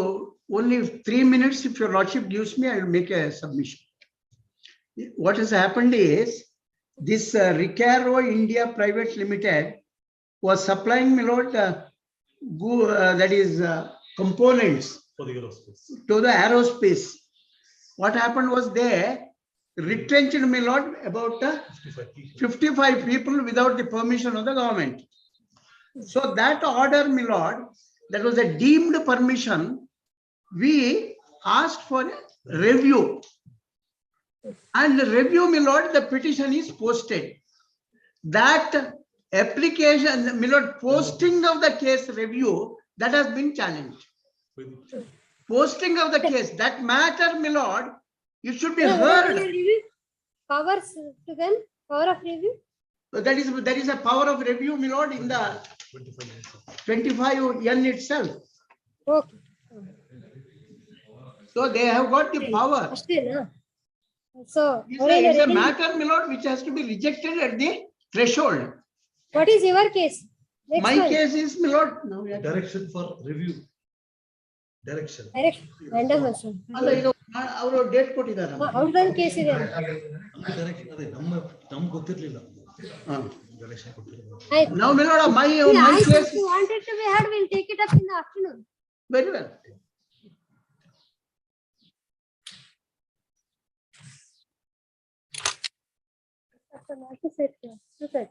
only 3 minutes. If your lordship gives me, I will make a submission. What has happened is this Recaro India Private Limited was supplying my lord that is components For the aerospace. to the aerospace. What happened was they retrenched my lord about 55 people without the permission of the government. So that order, my lord, that was a deemed permission. We asked for a review. And the review, my lord, the petition is posted. That application, my lord, posting of the case review, that has been challenged. Posting of the case, that matter, my lord, it should be heard. Powers to them, power of review. So that is a power of review, my lord, in the 25N itself. Okay. So they have got the power. ಅಷ್ಟೇನಾ? So It's a matter, my lord, which has to be rejected at the threshold. what is your case? Next My one. case is, my lord, now we are- Direction for review. Direction. Direct random motion. ಅಲ್ಲ, ಈಗ ಅವರು date ಕೊಟ್ಟಿದ್ದಾರೆ. ಅವ್ರದ್ದೊಂದು case ಇದೆ. Direction ಅದೇ ನಮ್ಗೆ ಗೊತ್ತಿರ್ಲಿಲ್ಲ. Direction ಕೊಟ್ಟಿಲ್ಲ. ಆಯ್ತು. Now, my lord, my ಆಯ್ತು, case. if you wanted to be heard, we'll take it up in the afternoon. Very well. After that,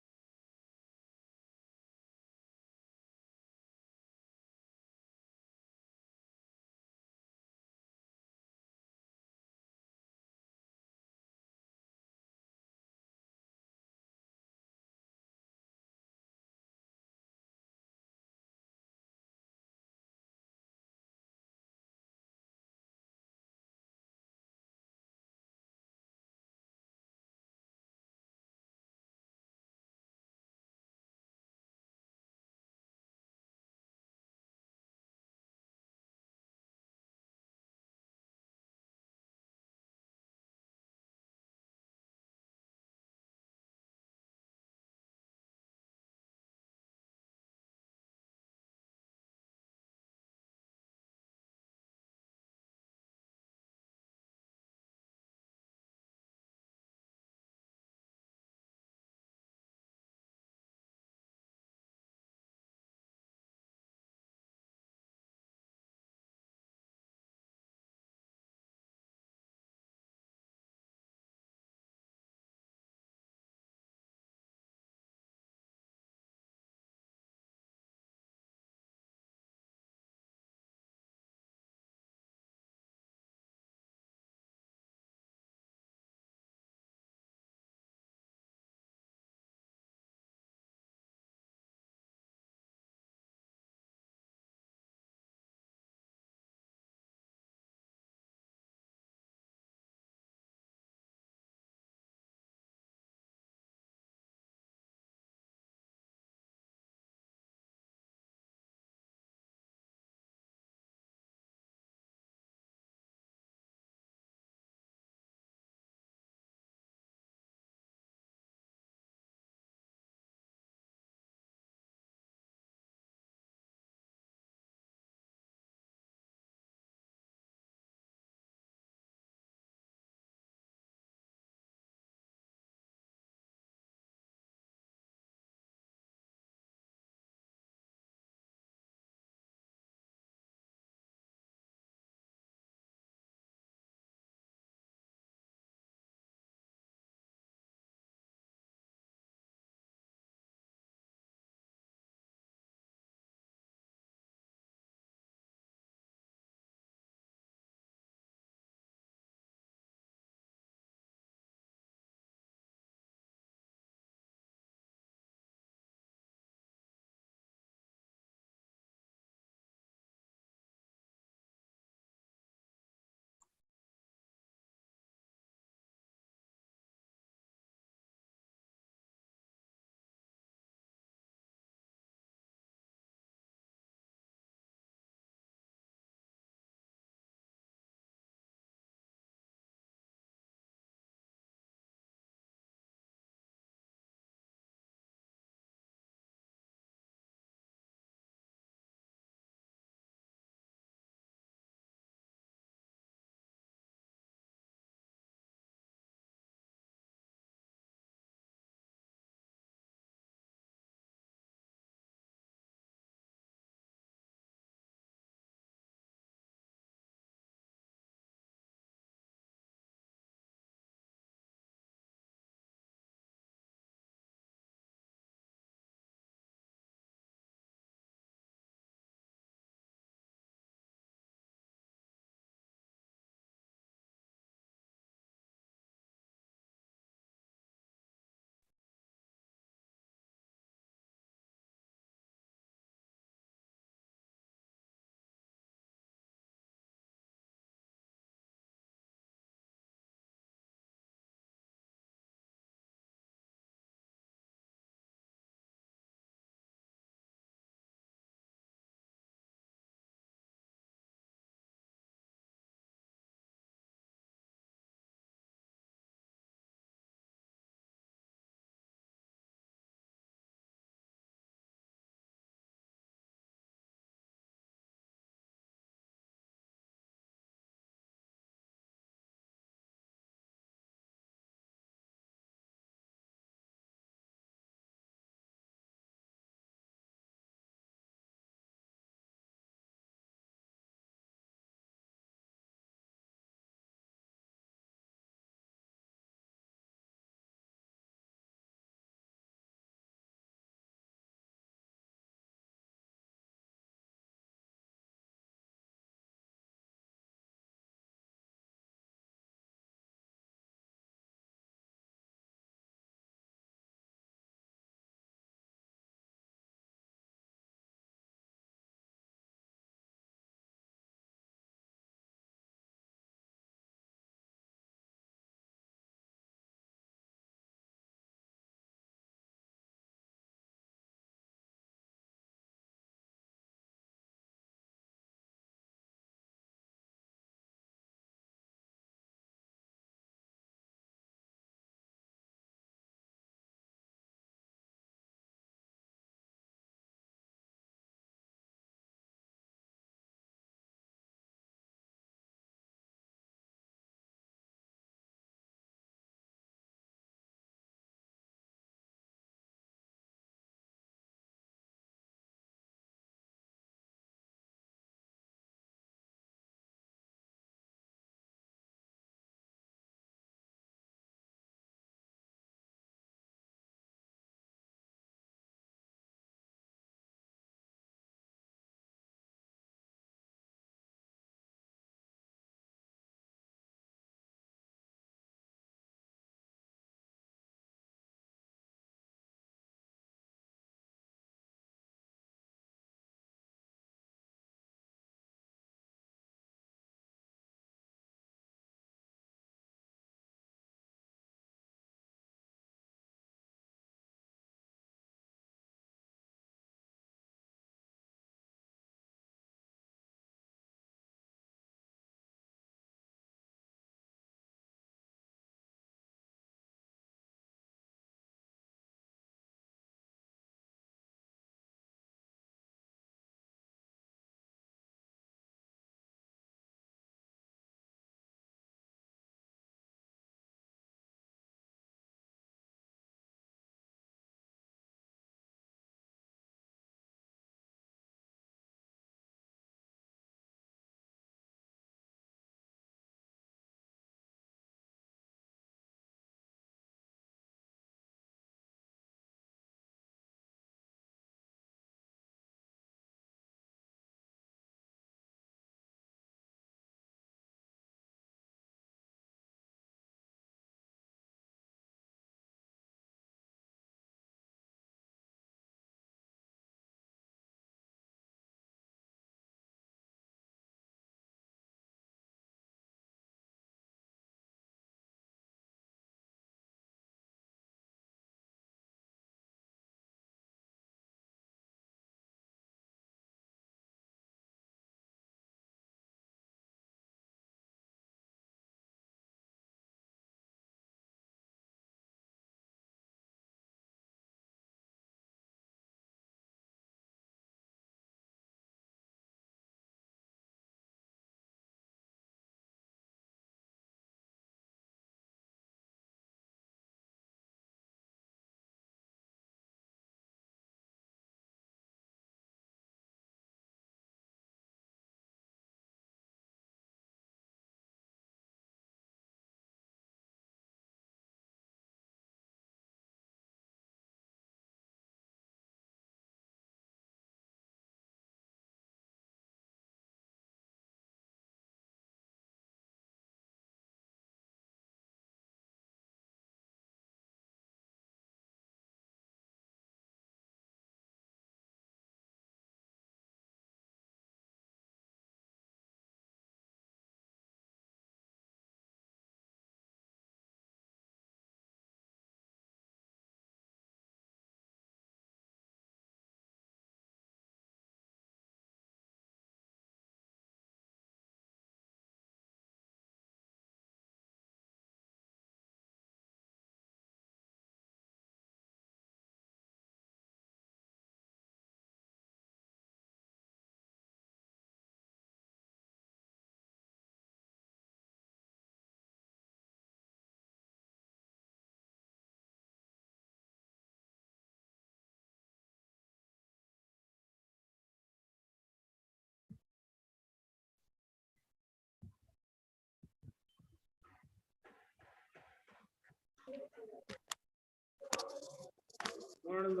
ವಿಮಾನದ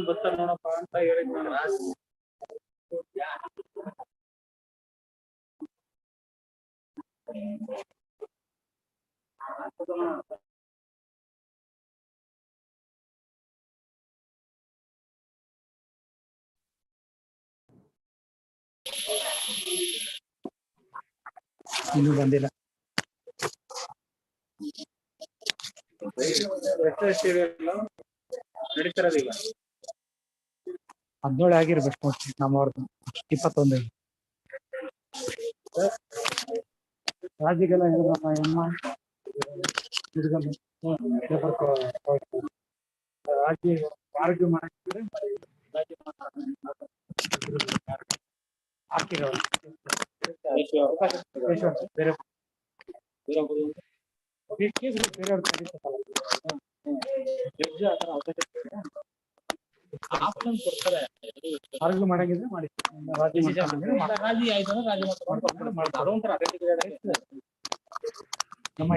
ಬತ್ತ ನೋಡಪ್ಪ ಅಂತ ಹೇಳಿದ್ ನಾನು. ಇನ್ನೂ ಬಂದಿಲ್ಲ. ನಡೀತಿರೋದಿಲ್ಲ 17 ಆಗಿರ್ಬೇಕು ನಮ್ಮವ್ರದ್ದು 21. ರಾಜಿಗೆಲ್ಲ ರಾಜಿ ಆರೋಗ್ಯ ಮಾಡಿದ್ರೆ ಹಾಕಿರೋ ಬೇರೆ ಆಪ್ಷನ್ ಕೊಡ್ತಾರೆ. ಆರೋಗ್ಯ ಮಾಡಂಗಿದ್ರೆ ಮಾಡಿ ರಾಜಿ ರಾಜಿ ಆಯ್ತು ಅಂದ್ರೆ ರಾಜಿ ಮಾಡ್ತಾರೆ ಒಂಥರ ನಮ್ಮ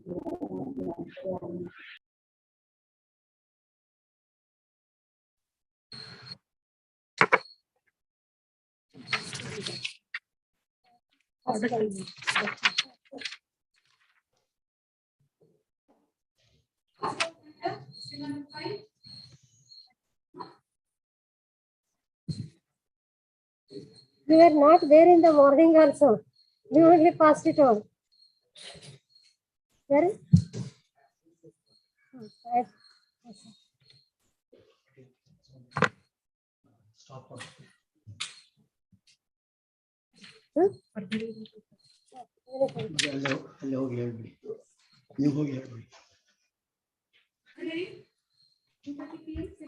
You were not there in the morning also. You only passed it on. Where?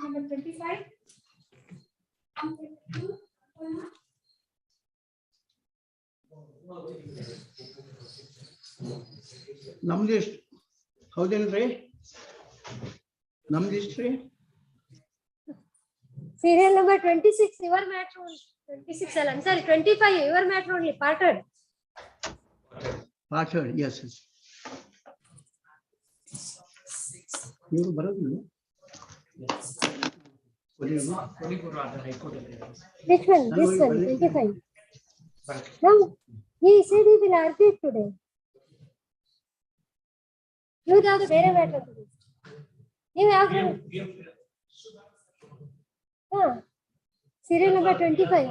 Number 25. Namdist, howದೇನ್ರಿ? Namdistri? Serial number 26, your matter only. 26, I'm sorry, 25, your matter only, parted. Parted, yes. You ಬರೋದಿಲ್ಲ? Which one? This one, 25. No, he said he will argue it today. You have the ಬೇರೆ matter today. You have serial number 25.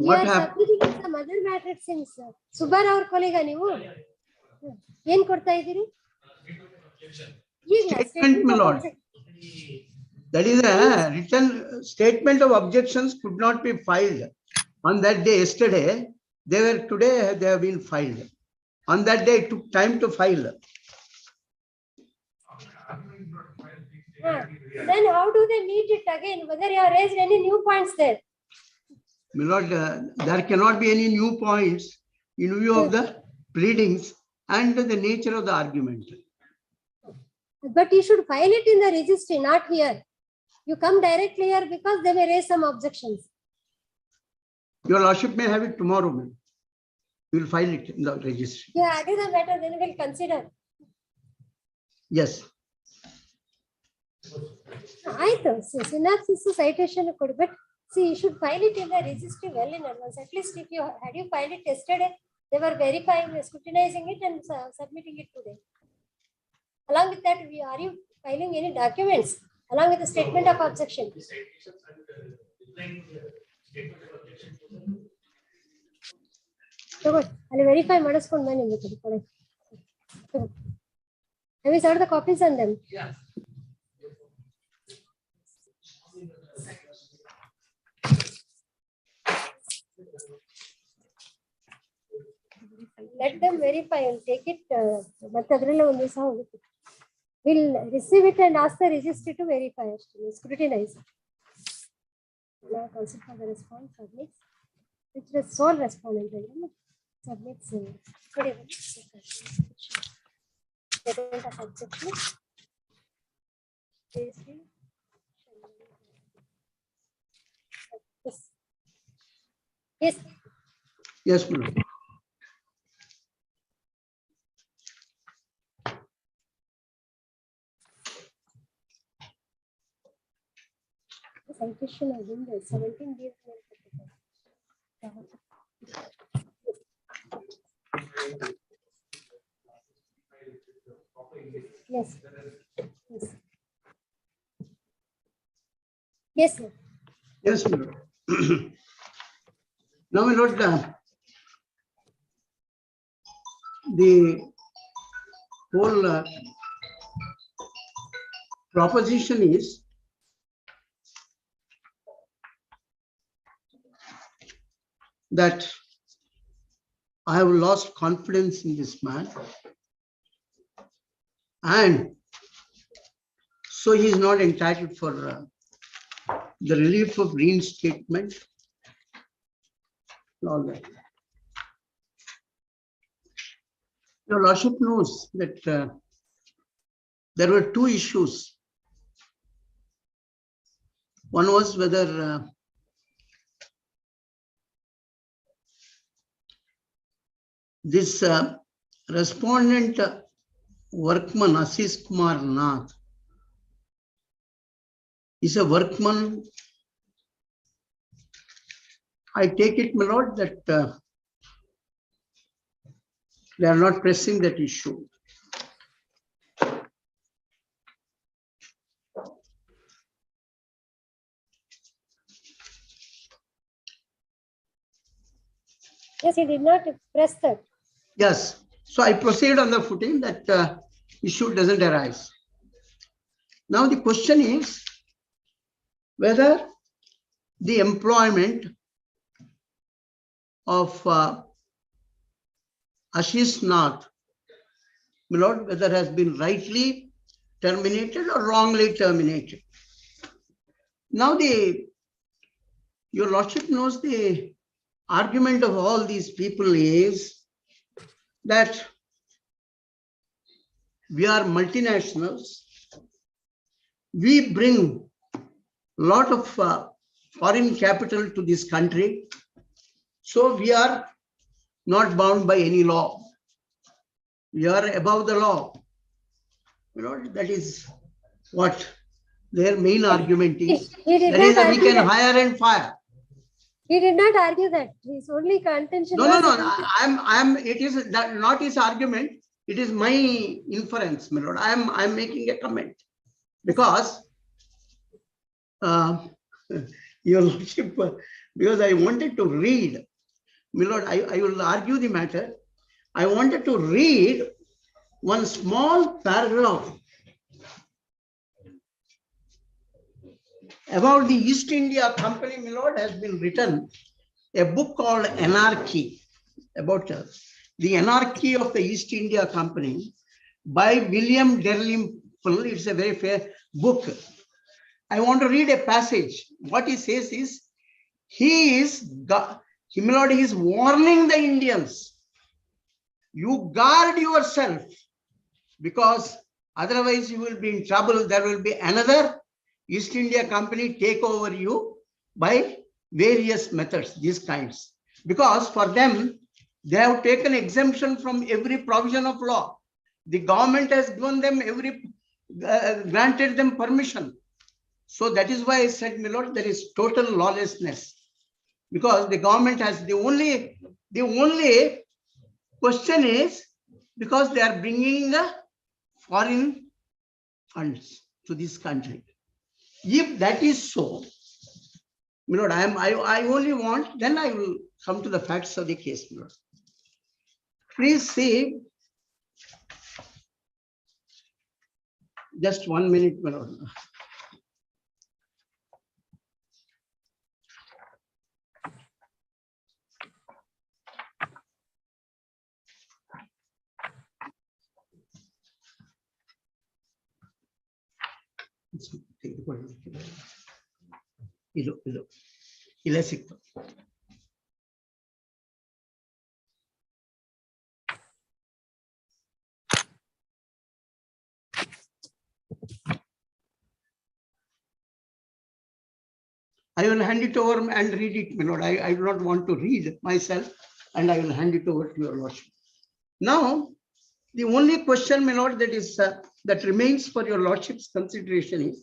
You are submitting some other matter since Subbar our colleague ನೀವು ಏನ್ ಕೊಡ್ತಾ ಇದ್ದೀರಿ? Statement, my lord. That is a written statement of objections could not be filed on that day. Yesterday, today they have been filed. On that day, it took time to file. Then how do they meet it again? Whether you have raised any new points there? My lord, there cannot be any new points in view of the pleadings and the nature of the argument. But you should file it in the registry, not here. You come directly here because they may raise some objections. Your lordship may have it tomorrow, ma'am. We will file it in the registry. Yeah, add the matter, then we will consider. Yes. ಆಯ್ತು synopsis citation ಕೊಡಿ, but see, you should file it in the registry well in advance. At least if you had you filed it yesterday, they were verifying, scrutinizing it and submitting it today. Along with that, are you filing any documents along with the statement of objection? So good. I'll verify ಮಾಡಿಸ್ಕೊಂಡು ಬನ್ನಿ ನಿಮಗೆ ಕೊಡಿ. Have you served the copies on them? Yeah. Let them verify and take it. ಮತ್ತೆ ಅದರಲ್ಲೇ ಒಂದು ದಿವಸ ಹೋಗುತ್ತೆ. We'll receive it and ask the registry to verify, scrutinize. Now consider for the response submits. Which is sole respondent. Submits. Statement of objection. Yes. Yes, ma'am. Citation of Windows 17 days. Yes. Yes. Yes, sir. Yes, ma'am. Now, my lord, the whole proposition is that I have lost confidence in this man, and so he is not entitled for the relief of reinstatement. All that. Your lordship knows that there were two issues. One was whether This respondent workman Ashish Kumar Nath is a workman. I take it, my lord, that they are not pressing that issue. Yes, he did not press that. Yes. So I proceed on the footing that issue doesn't arise. Now the question is whether the employment of Ashish Nath, my lord, whether has been rightly terminated or wrongly terminated. Now your lordship knows the argument of all these people is that we are multinationals. We bring a lot of foreign capital to this country. So we are not bound by any law. We are above the law. You know, that is what their main argument is. He did That not is that we argue can that. hire and fire. He did not argue that. His only contention No, was. no, no. It is not his argument. It is my inference, my lord. I'm making a comment because your lordship, because I wanted to read, my lord, I will argue the matter. I wanted to read one small paragraph about the East India Company, my lord, has been written a book called Anarchy, about the anarchy of the East India Company by William Dalrymple. It's a very fair book. I want to read a passage. What he says is, he is warning the Indians. You guard yourself because otherwise you will be in trouble. There will be another East India Company take over you by various methods, these kinds. Because for them, they have taken exemption from every provision of law. The government has given them granted them permission. So that is why I said, my lord, there is total lawlessness. Because the government has the only question is because they are bringing the foreign funds to this country. If that is so, my lord, I only want, then I will come to the facts of the case, my lord. Please see, just 1 minute, my lord. ಇಲ್ಲ ಸಿಕ್ತು. I will hand it over and read it, my lord. I do not want to read myself, and I will hand it over to your lordship. Now, the only question, my lord, that remains for your lordship's consideration is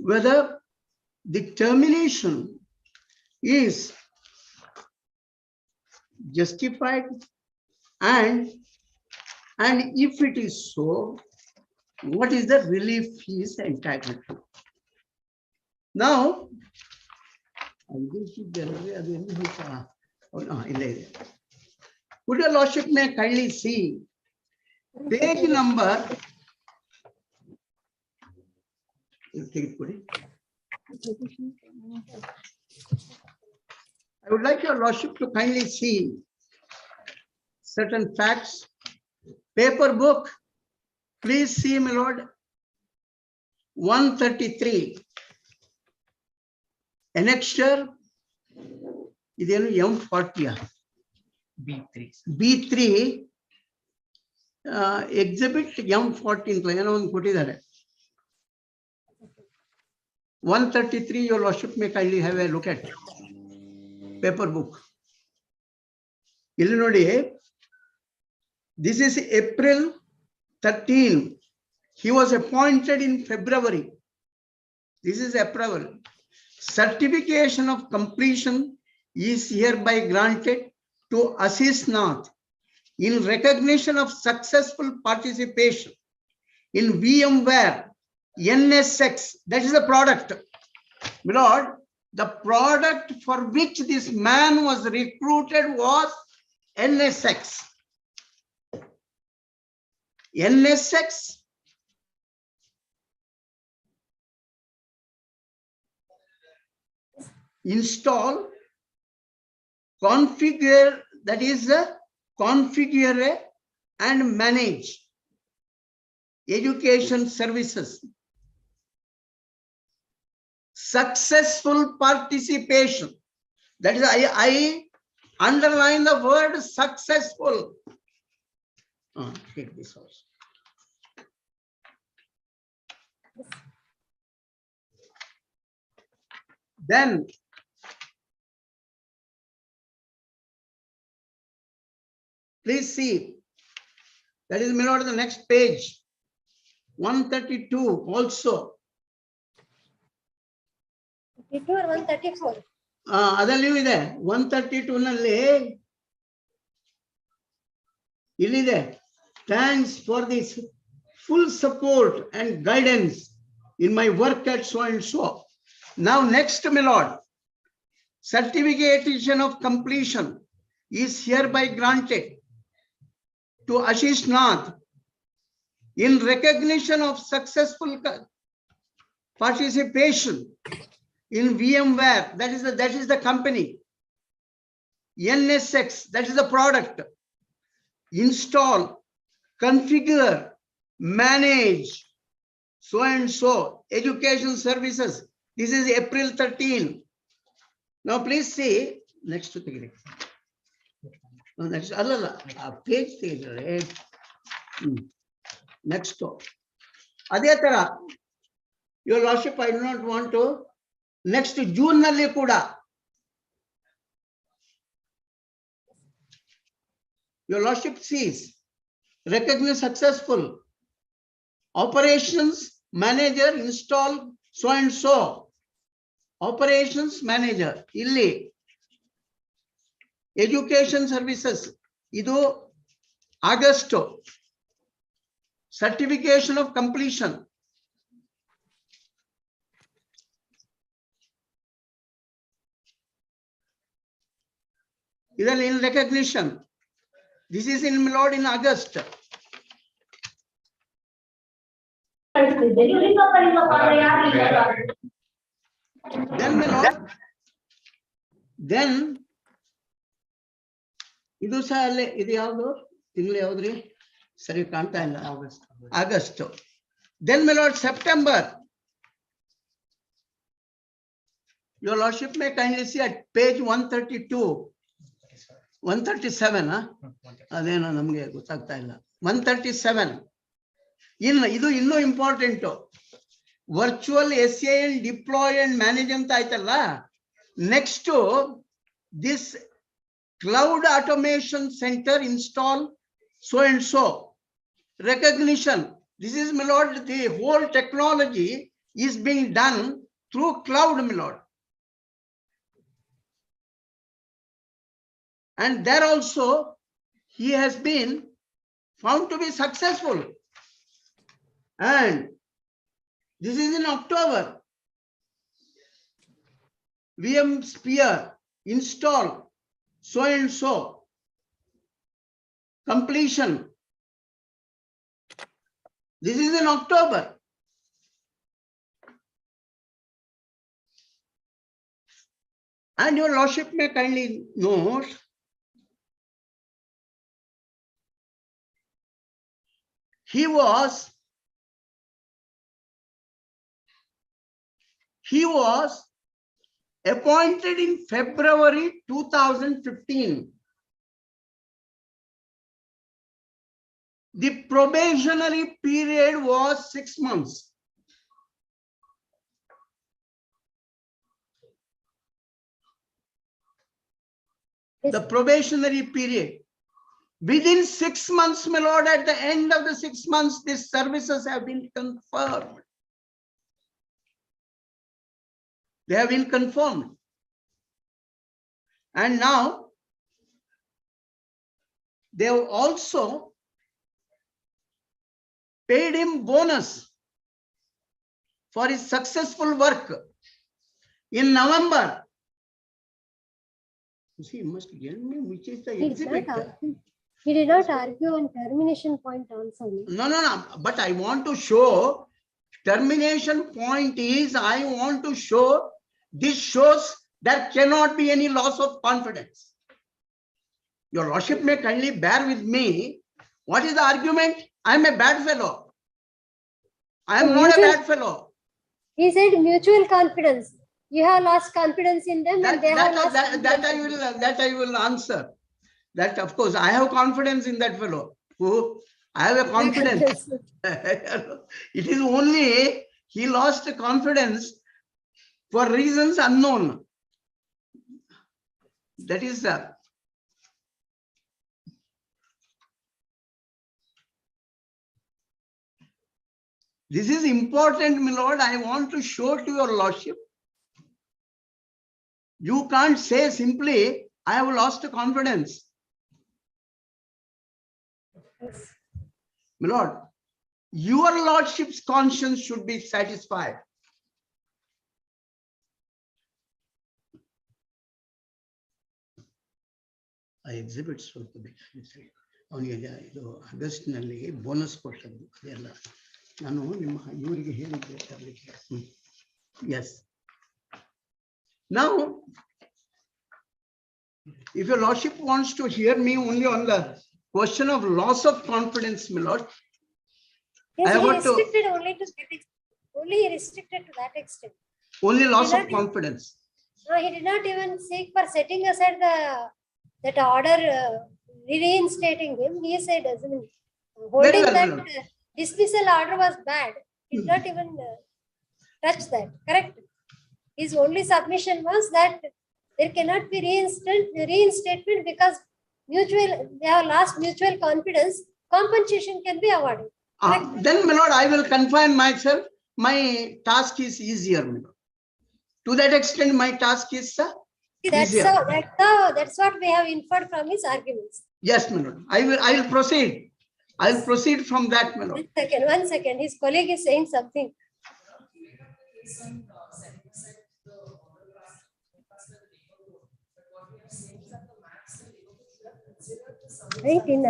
whether the termination is justified, and if it is so, what is the relief he is entitled to? Now, would your lordship may kindly see page number, I would like your lordship to kindly see certain facts. Paper book, please see, my lord, 133. Annexure, iದೇನು M40 B3 exhibit M14 ಏನೋ ಒಂದು ಕೊಟ್ಟಿದ್ದಾರೆ. 133, your lordship may kindly have a look at paper book. ಇಲ್ಲಿ ನೋಡಿ, this is April 13. He was appointed in February. This is April. Certification of completion is hereby granted to Ashish Nath in recognition of successful participation in VMware NSX. That is the product. My lord, the product for which this man was recruited was NSX. NSX install, configure, that is configure and manage education services. Successful participation. That is, I underline the word successful. Take this also. Then please see, that is, my lord, the next page, 132 also. 32 or 134? ಅದಲ್ಲಿಯೂ ಇದೆ 132 ನಲ್ಲಿ ಇಲ್ಲಿದೆ, thanks for this full support and guidance in my work at so and so. Now next, my lord, certification of completion is hereby granted to Ashish Nath in recognition of successful participation in VMware, that is the company, NSX, that is the product, install, configure, manage, so and so, education services. This is April 13. Now please see, next to the next, page, next. Adhe tara, your lordship, I do not want to. Next June nalli kuda, your lordship sees, recognize successful, operations manager install so and so, operations manager illi, education services idu August, certification of completion. In recognition. This is in my lord in August. Then my lord, then ಇದು ಸಹ ಅಲ್ಲೇ ಇದು ಯಾವುದು ತಿಂಗಳು ಯಾವ್ದ್ರಿ ಸರಿ ಕಾಣ್ತಾ ಇಲ್ಲ, August. Then my lord, September. Your lordship may kindly see at page 132. 137, ಅದೇನೋ ನಮ್ಗೆ ಗೊತ್ತಾಗ್ತಾ ಇಲ್ಲ. 137. ಇದು ಇನ್ನೂ important. Virtual SAN deploy and manage ಅಂತ ಆಯ್ತಲ್ಲ. Next this cloud automation centre install so and so, recognition. This is, my lord, the whole technology is being done through cloud, my lord. And there also he has been found to be successful. And this is in October. VMsphere install so and so, completion. This is in October. And your lordship may kindly note, he was appointed in February 2015. The probationary period was 6 months. the probationary period. Within 6 months, my lord, at the end of the 6 months, these services have been confirmed. They have been confirmed. And now, they have also paid him bonus for his successful work. In November, you see, you must get me which is the exhibit. He did not argue on termination point also. No. But I want to show termination point is I want to show this shows there cannot be any loss of confidence. Your lordship may kindly bear with me. What is the argument? I am a bad fellow. I am not a bad fellow. He said mutual confidence. You have lost confidence in them and they have lost that I will answer. That of course I have confidence in that fellow. Who I have a confidence. It is only he lost confidence for reasons unknown. That is this is important, my lord. I want to show to your lordship. You can't say simply, I have lost confidence. My lord, your lordship's conscience should be satisfied. I exhibit ಅವನಿಗೆ ಇದು ಆಗಸ್ಟ್ನಲ್ಲಿ bonus ಕೊಟ್ಟದ್ದು ಅದೆಲ್ಲ ನಾನು ನಿಮ್ಮ ಇವರಿಗೆ ಹೇಳಿದ್ದೆ ತರಲಿಕ್ಕೆ. Yes. Now, if your lordship wants to hear me only on the question of loss of confidence, my lord, yes, I want to only restricted to that extent. Only loss of confidence. No, he did not even seek for setting aside that order, reinstating him. He said, holding that dismissal order was bad. He did not even touch that. Correct. His only submission was that there cannot be reinstatement because they have lost mutual confidence. Compensation can be awarded. Then, my lord, I will confine myself. My task is easier, my lord. To that extent, my task is easier. That's what we have inferred from his arguments. Yes, my lord. I will proceed. I will proceed from that, my lord. One second. His colleague is saying something. Right in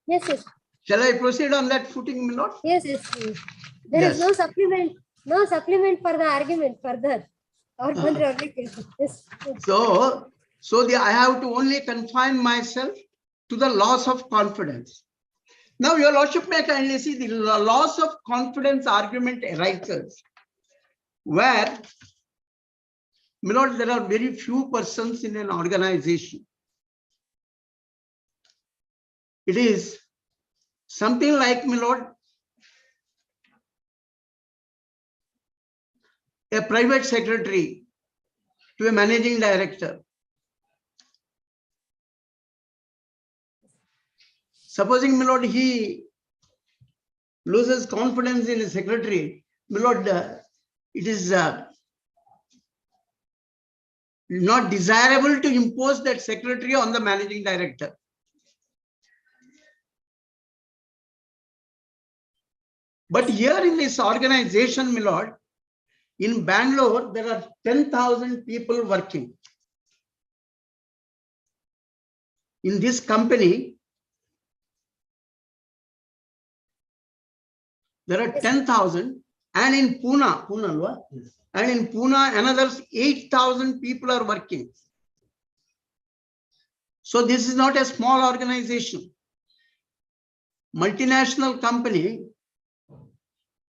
Yes. Shall I proceed on that footing, my lord? Yes. There is no supplement for the argument further. Yes. So I have to only confine myself to the loss of confidence. Now, your lordship may kindly see the loss of confidence argument arises where, my lord, there are very few persons in an organization. It is something like, my lord, a private secretary to a managing director. Supposing, my lord, he loses confidence in a secretary, my lord, it is not desirable to impose that secretary on the managing director. But here in this organization, my lord, in Bangalore, there are 10,000 people working. In this company, there are 10,000, and in Pune, and in Pune, another 8,000 people are working. So this is not a small organization. Multinational company,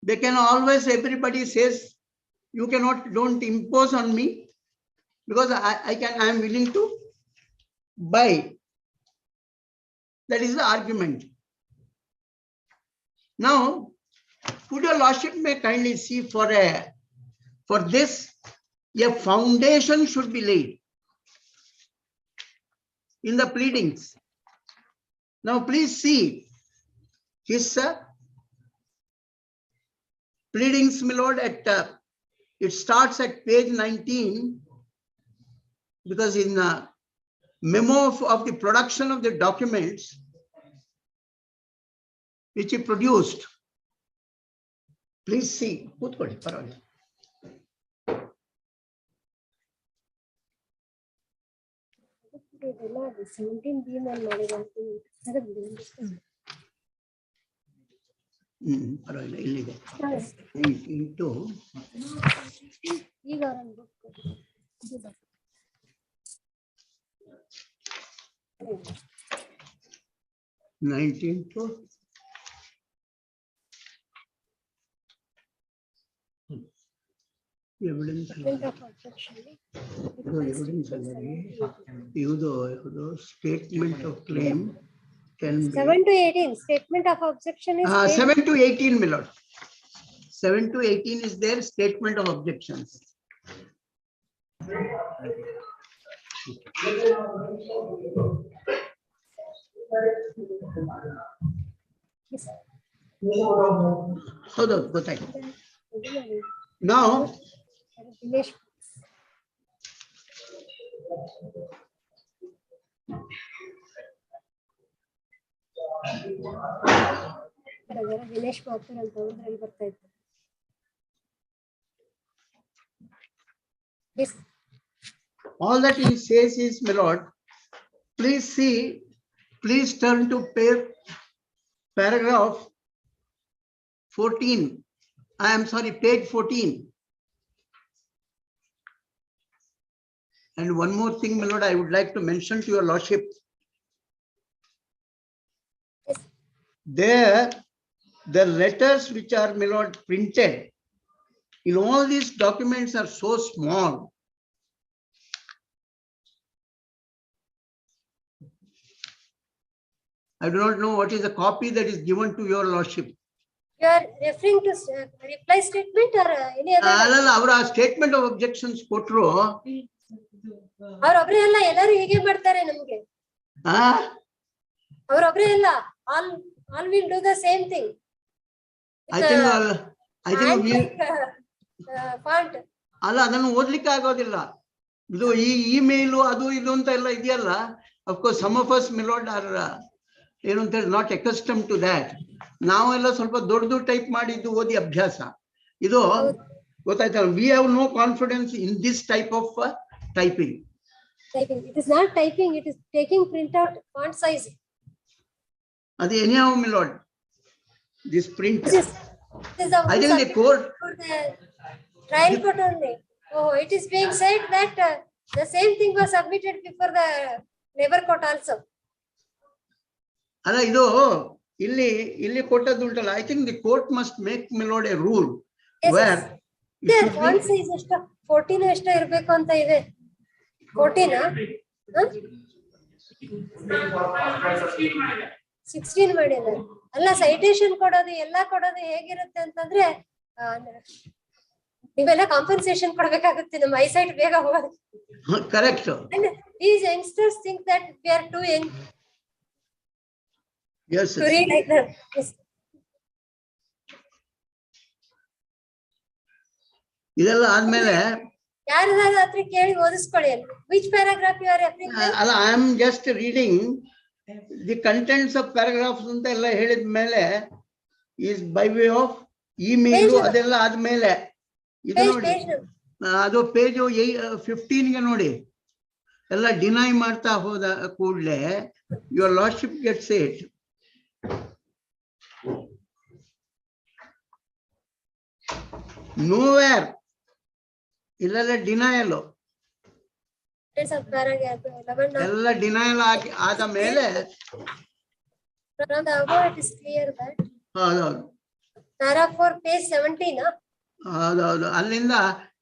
they can always, everybody says, you don't impose on me, because I am willing to buy. That is the argument. Now, would your lordship may kindly see for this, a foundation should be laid in the pleadings. Now, please see his pleadings, my lord, at it starts at page 19, because in the memo of the production of the documents which he produced, please see. ಇಲ್ಲಿದೆ 19 to evidence statement of claim can be 7 to 18 statement of objection is 7 to 18, my lord. 7 to 18 is their statement of objections. Hold on, go ahead. Now, Dinesh Mathur ಅಂತ ಅವ್ರಲ್ಲಿ ಬರ್ತಾ ಇತ್ತು. All that he says is, my lord, please see, please turn to paragraph 14. I am sorry, page 14. And one more thing, my lord, I would like to mention to your lordship. There, the letters which are, my lord, printed in all these documents are so small. I do not know what is the copy that is given to your lordship. You are referring to reply statement or any other? Our statement of objections ಕೊಟ್ರು. ಅವರೊಬ್ಬರೇ ಅಲ್ಲ, ಎಲ್ಲರೂ ಹೀಗೆ ಮಾಡ್ತಾರೆ ನಮಗೆ. ಅವರೊಬ್ಬರೇ ಅಲ್ಲ, all will do the same thing. I think font. ಅಲ್ಲ, ಅದನ್ನು ಓದ್ಲಿಕ್ಕೆ ಆಗೋದಿಲ್ಲ. ಇದು ಈ ಇಮೇಲ್ ಅದು ಇದು ಅಂತ ಎಲ್ಲ ಇದೆಯಲ್ಲ. Of course, some of us, my lord, are not accustomed to that. ನಾವೆಲ್ಲ ಸ್ವಲ್ಪ ದೊಡ್ಡದು ಟೈಪ್ ಮಾಡಿದ್ದು ಓದಿ ಅಭ್ಯಾಸ. ಇದು ಗೊತ್ತಾಯ್ತಲ್ಲ, we have no confidence in this type of typing. It is not typing, it is taking printout font size. ಅದು anyhow, my lord, this print. I think the court for the trial court only. Oh, it is being said that the same thing was submitted before the labor court also. ಅಲ್ಲ, ಇದು ಇಲ್ಲಿ ಕೊಟ್ಟದ್ದು ಉಂಟಲ್ಲ. I think the court must make, my lord, a rule where font size ಎಷ್ಟು 14 ಎಷ್ಟು ಇರಬೇಕು ಅಂತ ಇದೆ. 14 16 ಮಾಡಿದ್ದಾರೆ. ಅಲ್ಲ, ಸೈಟೇಷನ್ ಕೊಡೋದು ಎಲ್ಲ ಕೊಡೋದು ಹೇಗಿರುತ್ತೆ ಅಂತಂದ್ರೆ ನೀವೆಲ್ಲ ಕಾಂಪನ್ಸೇಷನ್ ಕೊಡ್ಬೇಕಾಗುತ್ತೆ. ನಮ್ಮ ಐಸೈಟ್ ಬೇಗ ಹೋಗೋದು. Correct. And these youngsters think that we are too young. Yes. To read like that. Yes. ಇದೆಲ್ಲ ಆದ್ಮೇಲೆ ಯಾರಾದ್ರೂ ಹತ್ರ ಕೇಳಿ ಓದಿಸ್ಕೊಳ್ಳಿ. Which paragraph you are referring to? ಅಲ್ಲ, I am just reading the contents of paragraphs ಅಂತ ಎಲ್ಲ ಹೇಳಿದ ಮೇಲೆ is by way of email. ಅದೆಲ್ಲ ಆದ್ಮೇಲೆ ಇದು ನೋಡಿ, ಅದು ಪೇಜ್ 15 ಗೆ ನೋಡಿ, ಎಲ್ಲ ಡಿನೈ ಮಾಡ್ತಾ ಹೋದ ಕೂಡಲೇ your lordship gets it. Nowhere ಇಲ್ಲೆಲ್ಲ ಡಿನಯಲ್, ಎಲ್ಲ ಡಿನಯಲ್ ಆದ ಮೇಲೆ From the above, it is clear that ಹೌದೌದು. paragraph 4, page 17. ಅಲ್ಲಿಂದ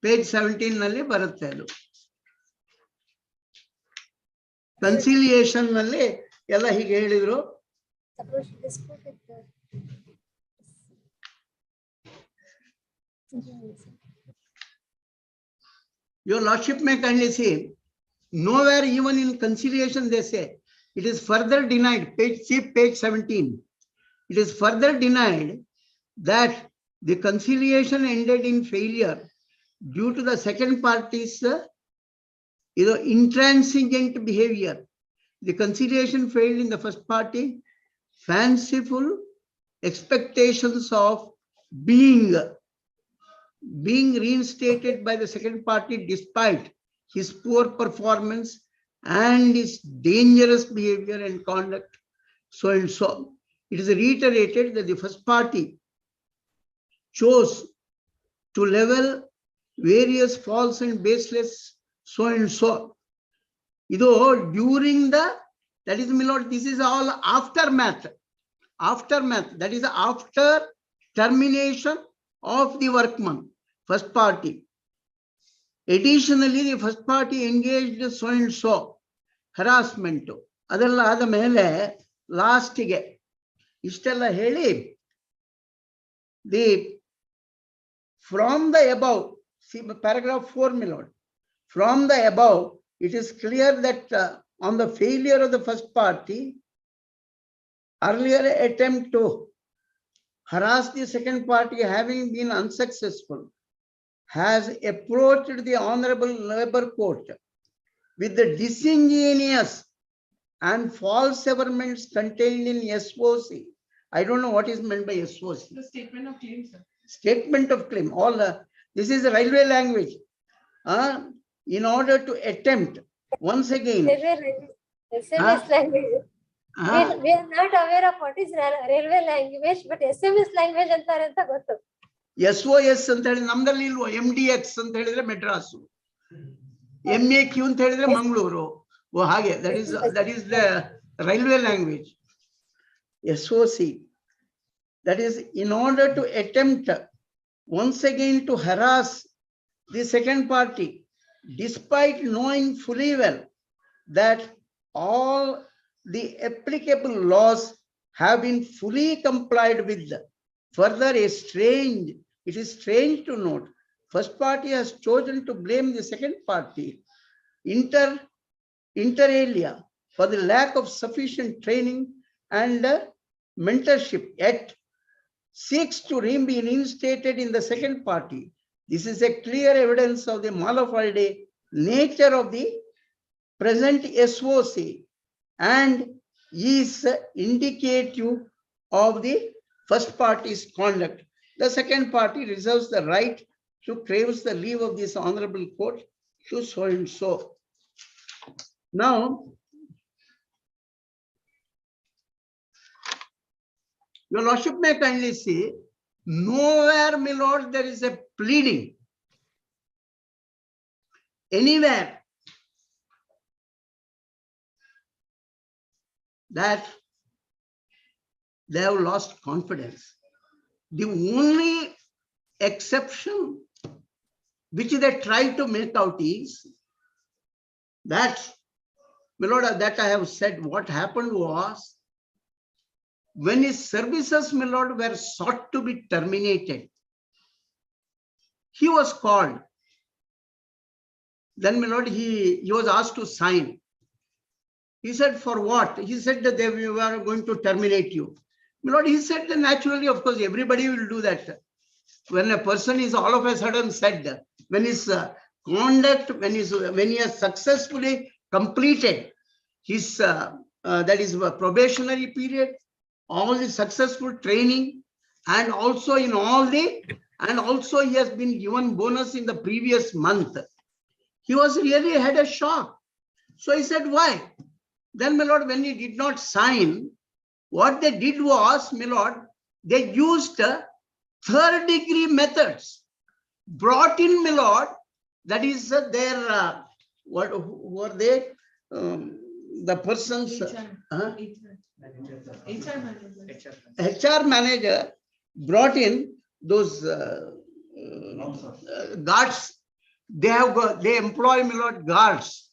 ಪೇಜ್ 17 ನಲ್ಲಿ ಬರುತ್ತೆ ಅದು. ಕನ್ಸಿಲಿಯೇಷನ್ ನಲ್ಲಿ ಎಲ್ಲ ಹೀಗೆ ಹೇಳಿದ್ರು. Your Lordship may kindly see, nowhere even in conciliation they say, it is further denied, page 17. It is further denied that the conciliation ended in failure due to the second party's intransigent behavior. The conciliation failed in the first party, fanciful expectations of being reinstated by the second party despite his poor performance and his dangerous behavior and conduct, so and so. It is reiterated that the first party chose to level various false and baseless so and so. During that is, my lord, this is all aftermath. That is after termination of the workman, first party. Additionally, the first party engaged so and so harassment. ಅದೆಲ್ಲ ಆದ ಮೇಲೆ ಲಾಸ್ಟಿಗೆ ಇಷ್ಟೆಲ್ಲ ಹೇಳಿ from the above, see paragraph 4, my lord. From the above, it is clear that on the failure of the first party, earlier attempt to harass the second party having been unsuccessful, has approached the Honorable Labour Court with the disingenuous and false averments contained in SOC. I don't know what is meant by SOC. The statement of claim, sir. Statement of claim. This is railway language. In order to attempt once again. SMS language. We are not aware of what is railway language, but SMS language ಅಂತಾರೆ ಅಂತ ಗೊತ್ತು. SOS ಅಂತ ಹೇಳಿ ನಮ್ದಲ್ಲಿ ಇಲ್ವೋ, MDX ಅಂತ ಹೇಳಿದ್ರೆ Madras, MEQ ಅಂತ ಹೇಳಿದ್ರೆ ಮಂಗಳೂರು. ಹಾಗೆ that is the railway language. SOC. That is in order to attempt once again to harass the second party, despite knowing fully well that all the applicable laws have been fully complied with. Further, it is strange to note, first party has chosen to blame the second party inter alia for the lack of sufficient training and mentorship, yet seeks to be reinstated in the second party. This is a clear evidence of the mala fide nature of the present SOC and is indicative of the first party's conduct. The second party reserves the right to crave the leave of this honorable court to so and so. Now, your lordship may kindly see, nowhere, my lord, there is a pleading anywhere that they have lost confidence. The only exception which they try to make out is that, my lord, that I have said, what happened was, when his services, my lord, were sought to be terminated, he was called. Then, my lord, he was asked to sign. He said, for what? He said that they were going to terminate you. My lord, he said that naturally, of course, everybody will do that. When a person is all of a sudden said, when his conduct, when he has successfully completed his, that is probationary period, all the successful training, and also also he has been given bonus in the previous month. He was really had a shock. So he said, why? Then, my lord, when he did not sign, what they did was, my lord, they used third degree methods, brought in, my lord, that is their, who are they? The persons, HR manager brought in those guards. They employ, my lord, guards.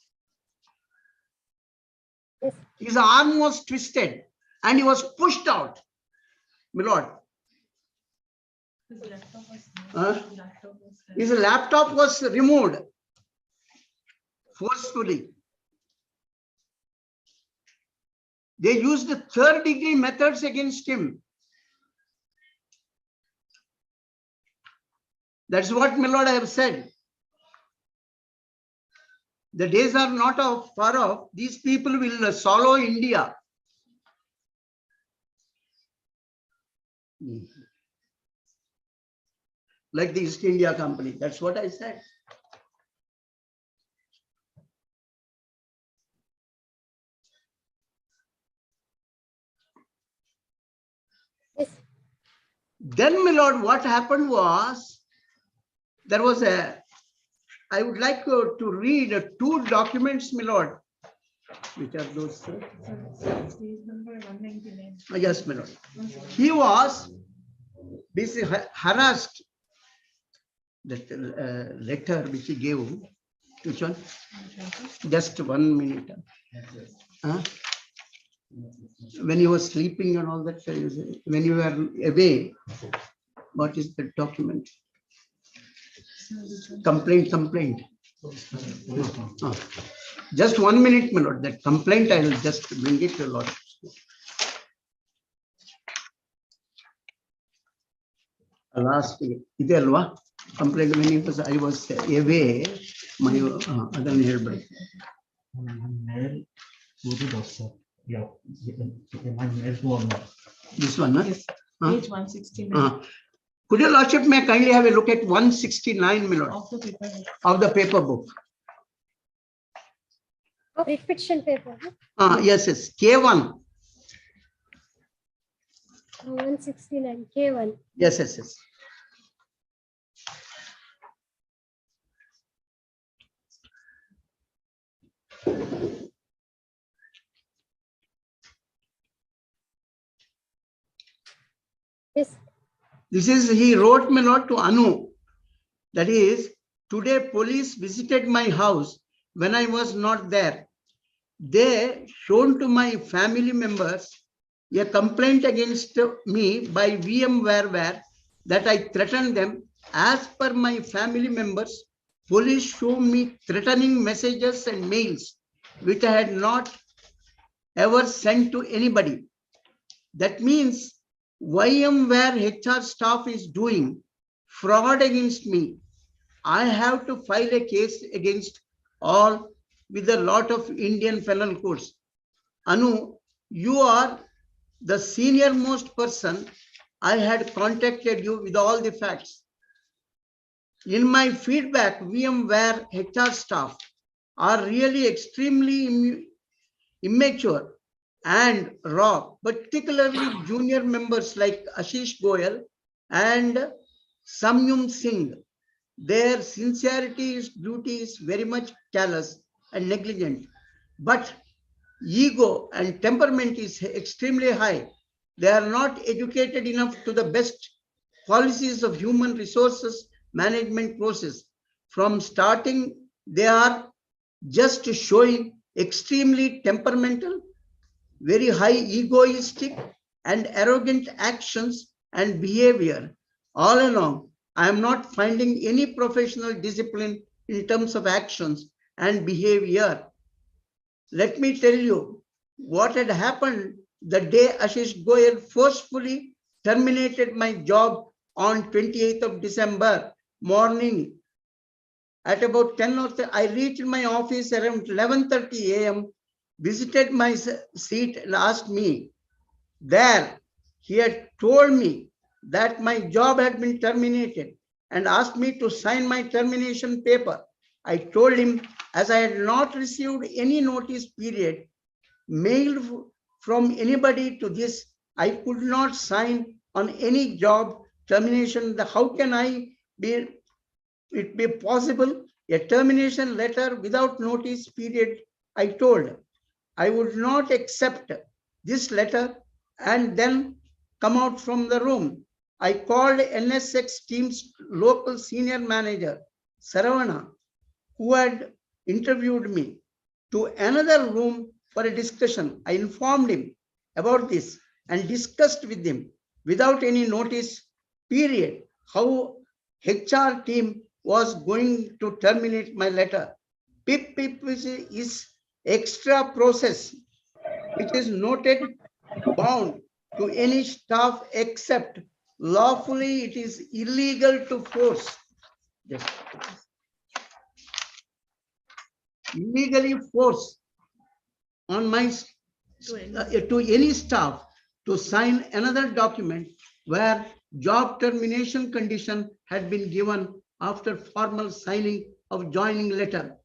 His arm was twisted and he was pushed out, my lord. His laptop was removed forcefully. They used third-degree methods against him. That's what, my lord, I have said. The days are not far off. These people will swallow India. Like the East India Company. That's what I said. Then, my lord, what happened was, there was I would like to read two documents, my lord. Which are those, sir? Yes, my lord. He was basically harassed. That letter which he gave, which one? Just 1 minute. When you were sleeping and all that, when you were away, what is the document? Complaint. Just 1 minute, my lord. That complaint, I will just bring it to lord. Last idalwa complaint when I was away. My adhan helbadi. This one, yes. Page 169. Could your lordship may kindly have a look at 169, my lord, of the paper book? Repection paper. Yes, K1. 169, K1. Yes. Yes. This is, he wrote, my lord, to Anu. That is, today police visited my house when I was not there. They shown to my family members a complaint against me by VMware that I threatened them. As per my family members, police show me threatening messages and mails which I had not ever sent to anybody. That means VMware HR staff is doing fraud against me. I have to file a case against all with a lot of Indian penal codes. Anu, you are the senior most person. I had contacted you with all the facts. In my feedback, VMware HR staff are really extremely immature and raw, particularly junior members like Ashish Goyal and Samyum Singh. Their sincerity, duty is very much callous and negligent, but ego and temperament is extremely high. They are not educated enough to the best policies of human resources management process. From starting, they are just showing extremely temperamental, very high egoistic and arrogant actions and behavior. All along, I am not finding any professional discipline in terms of actions and behavior. Let me tell you what had happened the day Ashish Goyal forcefully terminated my job on 28th of December morning. At about 10 or 10, I reached my office around 11:30 a.m., visited my seat and asked me. There, he had told me that my job had been terminated and asked me to sign my termination paper. I told him, as I had not received any notice period mailed from anybody to this, I could not sign on any job termination. How can it be possible? A termination letter without notice period, I told. I would not accept this letter and then come out from the room. I called NSX team's local senior manager, Saravana, who had interviewed me, to another room for a discussion. I informed him about this and discussed with him without any notice period how HR team was going to terminate my letter. PIP is extra process which is noted bound to any staff except lawfully it is illegal to force. Yes. Illegally force on my to any staff to sign another document where job termination condition had been given after formal signing of joining letter.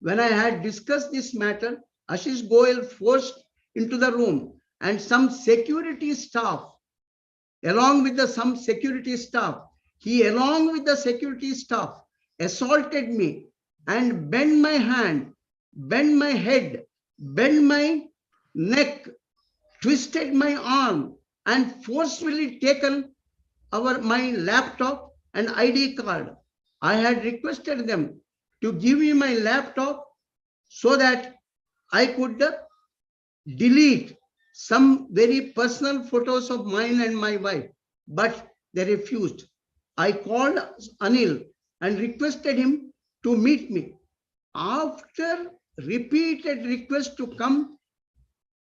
When I had discussed this matter, Ashish Goyal forced into the room and some security staff, along with some security staff, he along with the security staff assaulted me and bent my hand, bent my head, bent my neck, twisted my arm and forcefully taken my laptop and ID card. I had requested them to give me my laptop so that I could delete some very personal photos of mine and my wife, but they refused. I called Anil and requested him to meet me. After repeated requests to come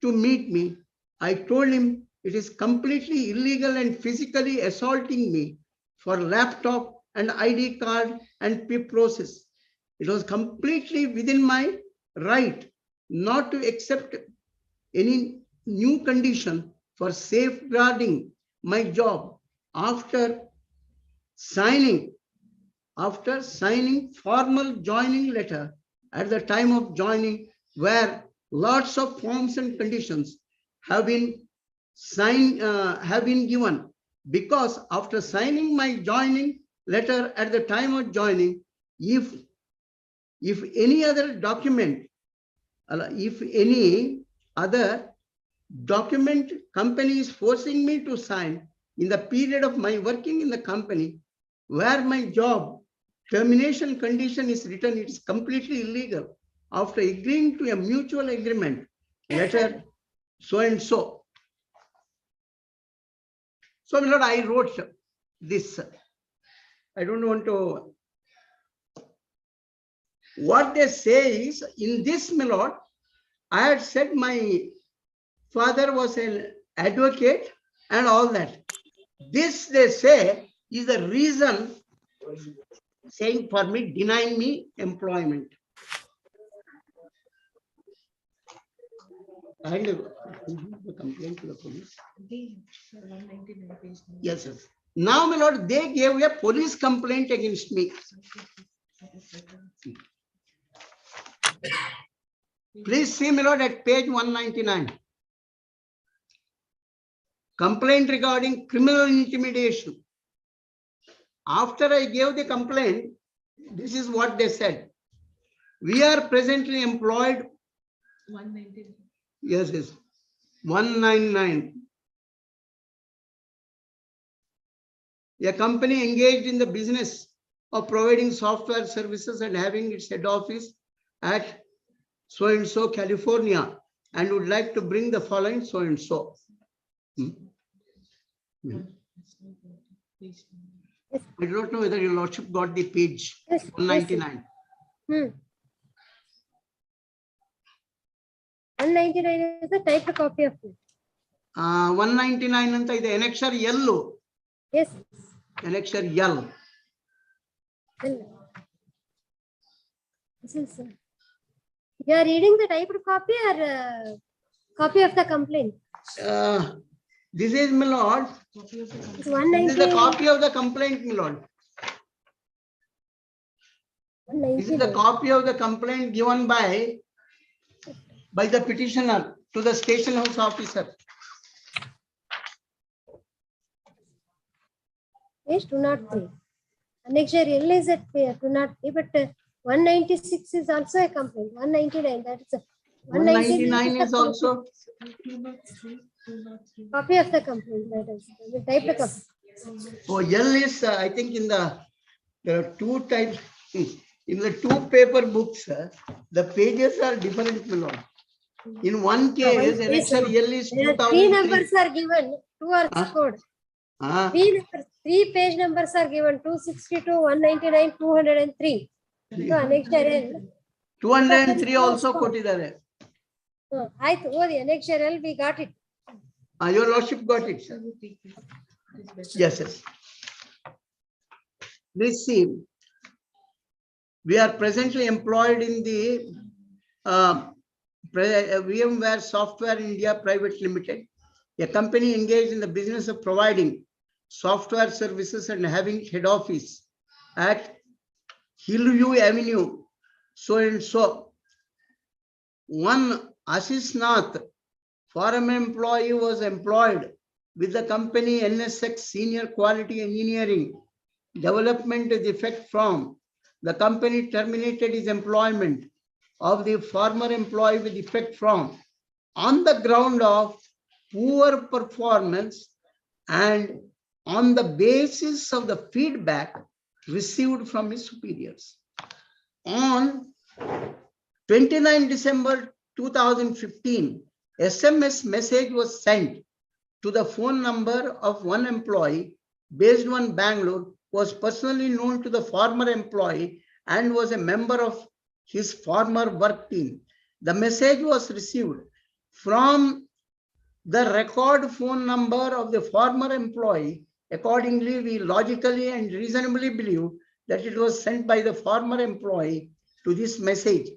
to meet me, I told him it is completely illegal and physically assaulting me for laptop and ID card and PIP process. It was completely within my right not to accept any new condition for safeguarding my job after signing formal joining letter at the time of joining, where lots of forms and conditions have been given, because after signing my joining letter at the time of joining, if any other document, company is forcing me to sign in the period of my working in the company where my job termination condition is written, it's completely illegal. After agreeing to a mutual agreement letter, so and so. So, my lord, I wrote this. I don't want to. What they say is, in this, my lord, I had said my father was an advocate and all that. This, they say, is the reason saying for me, denying me employment. I had a complaint to the police. Yes, yes. Now, my lord, they gave a police complaint against me. Please see, my lord, at page 199. Complaint regarding criminal intimidation. After I gave the complaint, this is what they said. We are presently employed. 199. Yes, yes. 199. A company engaged in the business of providing software services and having its head office at so and so, California, and would like to bring the following so and so. I don't know whether your lordship got the page 199. 199 is the typed copy of it. 199 anta ide annexure L. Yes. Annexure L. This is, you are reading the typed copy or copy of the complaint? This is, my lord. It's This is the copy of the complaint, my lord. This is the copy of the complaint given by the petitioner to the station house officer. Page 203. Annexure L is at 203, but 196 is also a complaint. 199, that is 199 is also copy of the complaint. That is the typed copy. So L is, I think there are two types. In the two paper books, the pages are different, my lord. In one case, annexure L is Three 2003. numbers are given, two are scored. Three page numbers are given, 262, 199, 203. So annexure L. 203 also ಕೊಟ್ಟಿದ್ದಾರೆ. ಆಯ್ತು ಓದಿ annexure L, we got it. Your lordship got it, sir. Yes, yes. Please see, we are presently employed in the VMware Software India Private Limited, a company engaged in the business of providing software services and having head office at Hillview Avenue, so and so. One Ashish Nath, former employee, was employed with the company NSX Senior Quality Engineering Development with effect from. The company terminated his employment of the former employee with effect from on the ground of poor performance and on the basis of the feedback received from his superiors. On 29 December 2015, SMS message was sent to the phone number of one employee based on Bangalore, was personally known to the former employee and was a member of his former work team. The message was received from the record phone number of the former employee. Accordingly, we logically and reasonably believe that it was sent by the former employee to this message.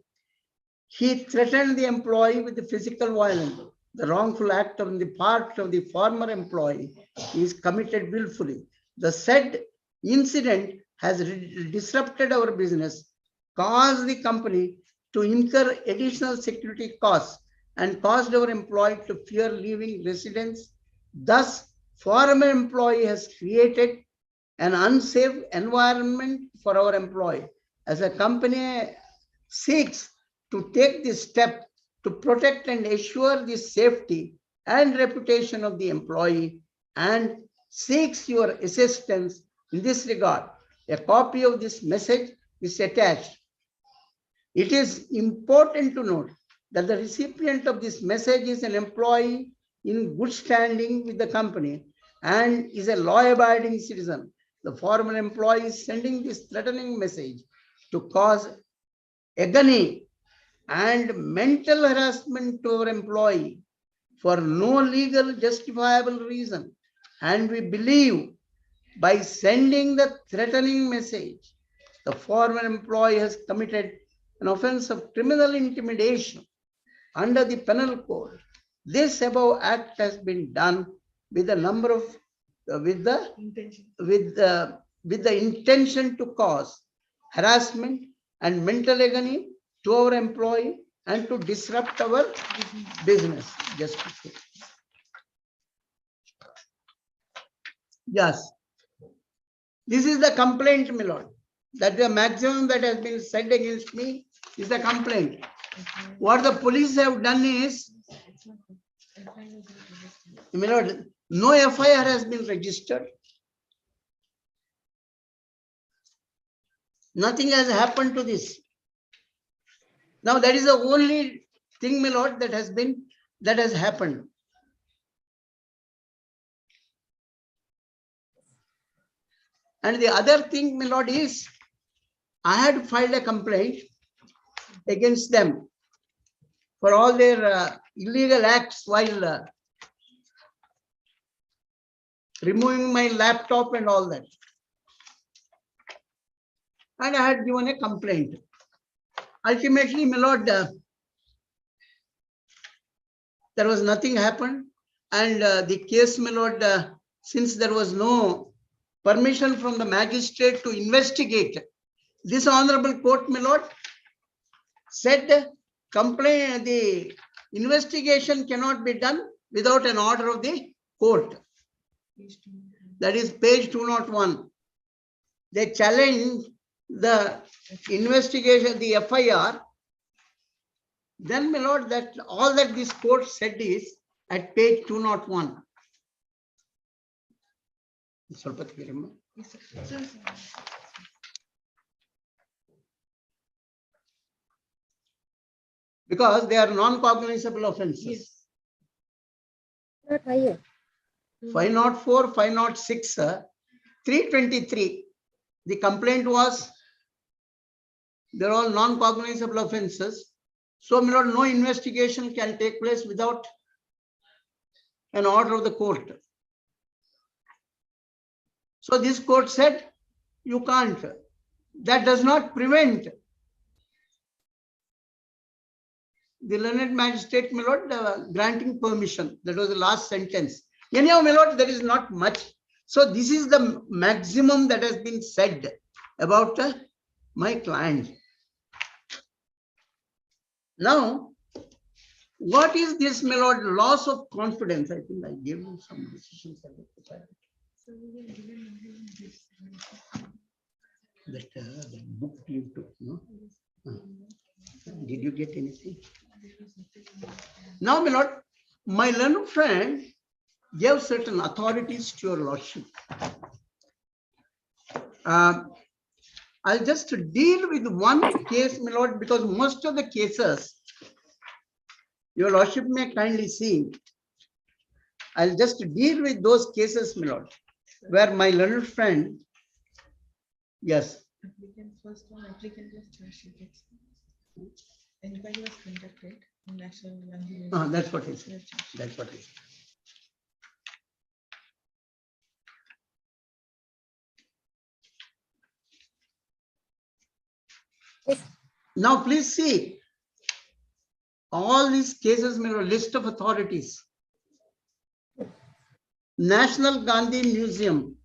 He threatened the employee with the physical violence. The wrongful act on the part of the former employee is committed willfully. The said incident has disrupted our business, caused the company to incur additional security costs, and caused our employee to fear leaving residence. Thus, former employee has created an unsafe environment for our employee. As a company seeks to take this step to protect and assure the safety and reputation of the employee, and seeks your assistance in this regard, a copy of this message is attached. It is important to note that the recipient of this message is an employee in good standing with the company and is a law-abiding citizen. The former employee is sending this threatening message to cause agony and mental harassment to our employee for no legal justifiable reason. And we believe by sending the threatening message, the former employee has committed an offense of criminal intimidation under the penal code. This above act has been done with the number of with the intention to cause harassment and mental agony to our employee and to disrupt our business. Just yes, this is the complaint, my lord. That the maximum that has been said against me is the complaint. What the police have done is, my lord, no FIR has been registered. Nothing has happened to this. Now that is the only thing, my lord, that has happened. And the other thing, my lord, is I had filed a complaint against them for all their illegal acts while removing my laptop and all that. And I had given a complaint. Ultimately, my lord, there was nothing happened. And the case, my lord, since there was no permission from the magistrate to investigate, this honorable court, my lord, said the investigation cannot be done without an order of the court. That is page 201. They challenged the investigation, the FIR. Then, my lord, that all that this court said is at page 201. ಸ್ವಲ್ಪ ತೆಗೀರಮ್ಮ. Because they are non-cognizable offences. Not higher. 504, 506, 323. The complaint was they're all non-cognizable offences. So, my lord, no investigation can take place without an order of the court. So this court said, you can't. That does not prevent the learned magistrate, my lord, granting permission. That was the last sentence. Anyhow, my lord, there is not much. So this is the maximum that has been said about my client. Now, what is this, my lord, loss of confidence? I think I gave you some decisions. That book you took, no? Did you get anything? Now, my lord, my learned friend gave certain authorities to your lordship. I'll just deal with one case, my lord, because most of the cases, your lordship may kindly see. I'll just deal with those cases, my lord, where my learned friend, yes. Applicant first one, applicant was charged. Inquiry was conducted in National Land. That's what it is. That's what it is. Now, please see all these cases, my lord, list of authorities. National Gandhi Museum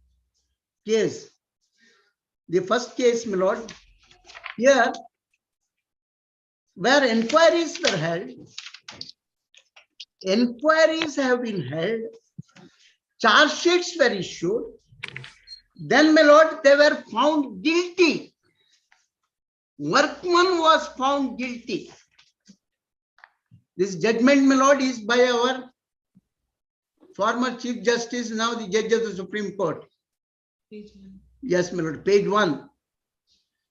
case. The first case, my lord, here, where inquiries were held, inquiries have been held, charge sheets were issued, then, my lord, they were found guilty. Workman was found guilty. This judgment, my lord, is by our former Chief Justice, now the Judge of the Supreme Court. Page 1. Yes, my lord, page 1.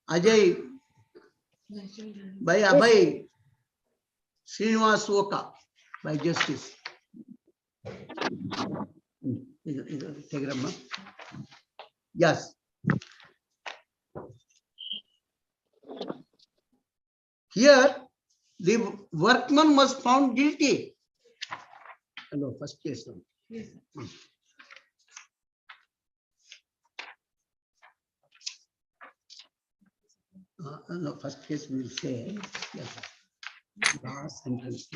Ajay, by Abhay Srinivas Oka, by Justice. Yes. Here, the workman was found guilty. Hello, first case. Yes. No, first case we will say. Yes. Last sentence.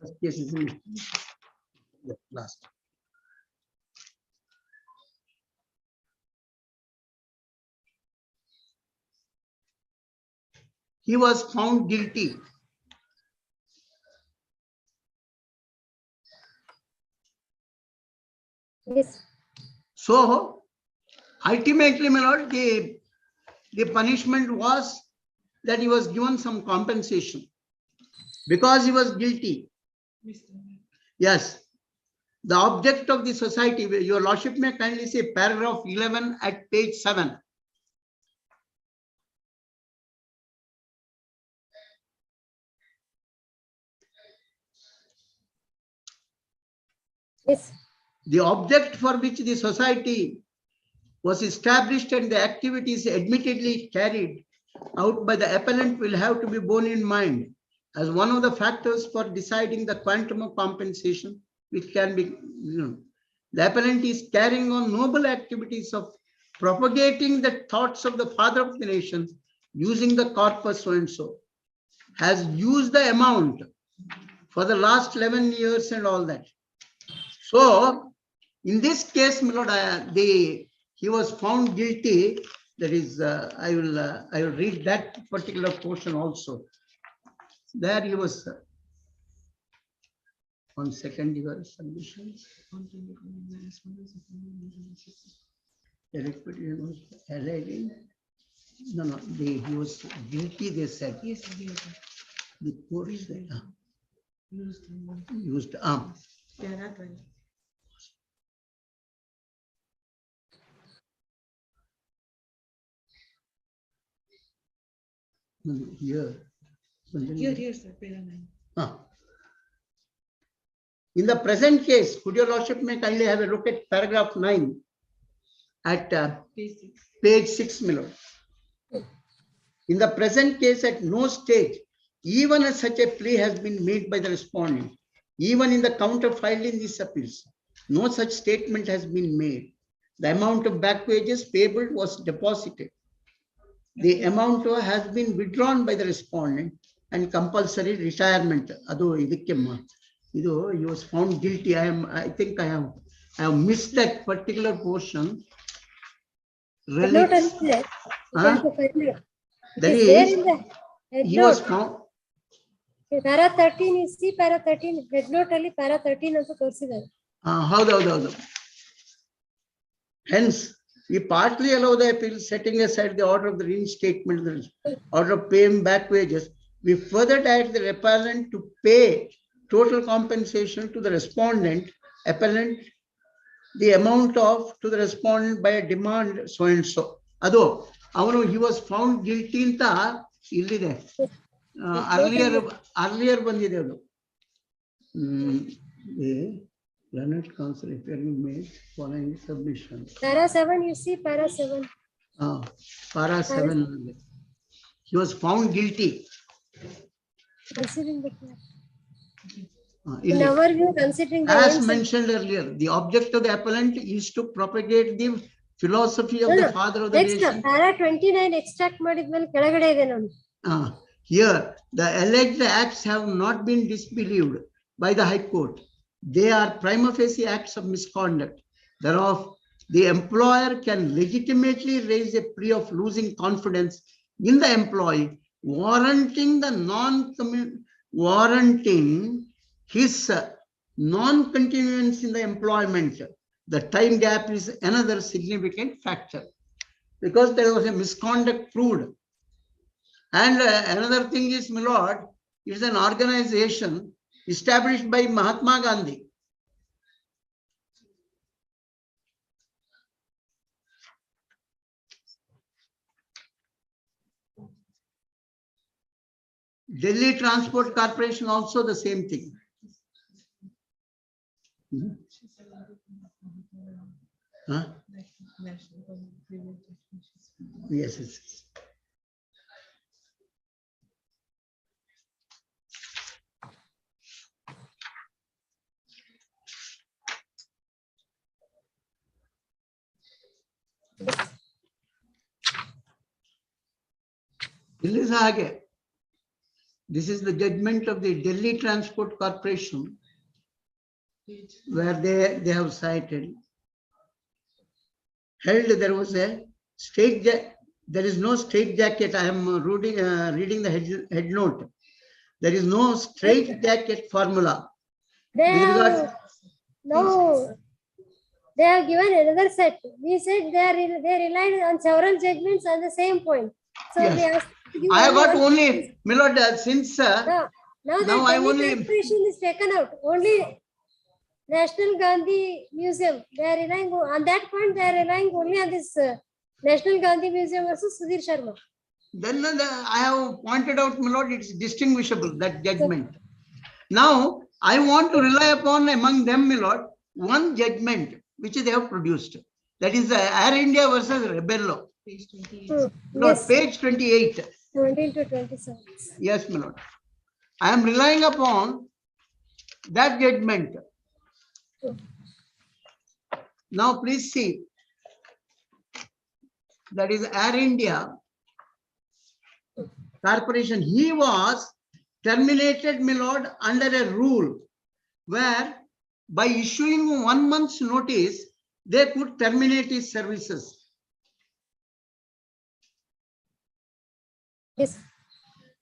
First case is in last. He was found guilty. Yes. So, ultimately, my lord, the punishment was that he was given some compensation because he was guilty. Yes. The object of the society, your lordship may kindly say paragraph 11 at page 7. Yes. The object for which the society was established and the activities admittedly carried out by the appellant will have to be borne in mind as one of the factors for deciding the quantum of compensation which can be, the appellant is carrying on noble activities of propagating the thoughts of the father of the nation using the corpus so and so, has used the amount for the last 11 years and all that. So, in this case, my lord, he was found guilty. That is, I will read that particular portion also. There he was. On second, your submissions. No, he was guilty. They said. Yes, he was. The court said. Used. Yeah, that one. Here. Here, sir, paragraph 9. In the present case, could your lordship may kindly have a look at paragraph 9 at page 6, my lord. In the present case, at no stage, even as such a plea has been made by the respondent, even in the counter filed in these appeals, no such statement has been made. The amount of back wages payable was deposited. The amount has been withdrawn by the respondent and compulsory retirement. He was found guilty. I think I have missed that particular portion. Relates, that is, he was found. Para 13, you see para 13, head note ali para 13 also ತೋರಿಸಿದ್ದಾರೆ. ಹೌದು. Hence, we partly allow the appeal, setting aside the order of the reinstatement, the order of paying back wages. We further direct the appellant to pay total compensation to the respondent, appellant, the amount of to the respondent by a demand so and so. Ado, he was found guilty inta illide. Earlier bandide adu. Learned counsel appearing made following submission. Para 7, you see para 7. Para 7. He was found guilty. Considering the in our view, considering the as mentioned earlier, the object of the appellant is to propagate the philosophy of the father of the nation. Para 29 extract ಮಾಡಿದ್ಮೇಲೆ ಕೆಳಗಡೆ ಇದೆ ನೋಡಿ. Here, the alleged acts have not been disbelieved by the High Court. They are prima facie acts of misconduct. Thereof, the employer can legitimately raise a plea of losing confidence in the employee, warranting his non-continuance in the employment. The time gap is another significant factor because there was a misconduct proved. And another thing is, my lord, it is an organization established by Mahatma Gandhi. Delhi Transport Corporation also the same thing. Yes. This is the judgment of the Delhi Transport Corporation, where they have cited. Held there was a straight jacket. There is no straight jacket. I am reading the head note. There is no straight jacket formula. They have given another set. We said they relied on several judgments on the same point. So yes. They asked to give I have got only, my lord, since now I only corporation is taken out. Only National Gandhi Museum. They are relying on that point. They are relying only on this National Gandhi Museum versus Sudhir Sharma. Then I have pointed out, my lord, it's distinguishable, that judgment. Now, I want to rely upon among them, my lord, one judgment which they have produced. That is the Air India versus Rebello. Page 28. Lord, Yes. page 28. 17 to 27. Yes, my lord. I am relying upon that judgment. Now, please see. That is Air India Corporation. He was terminated, my lord, under a rule where by issuing 1 month's notice, they could terminate his services. Yes.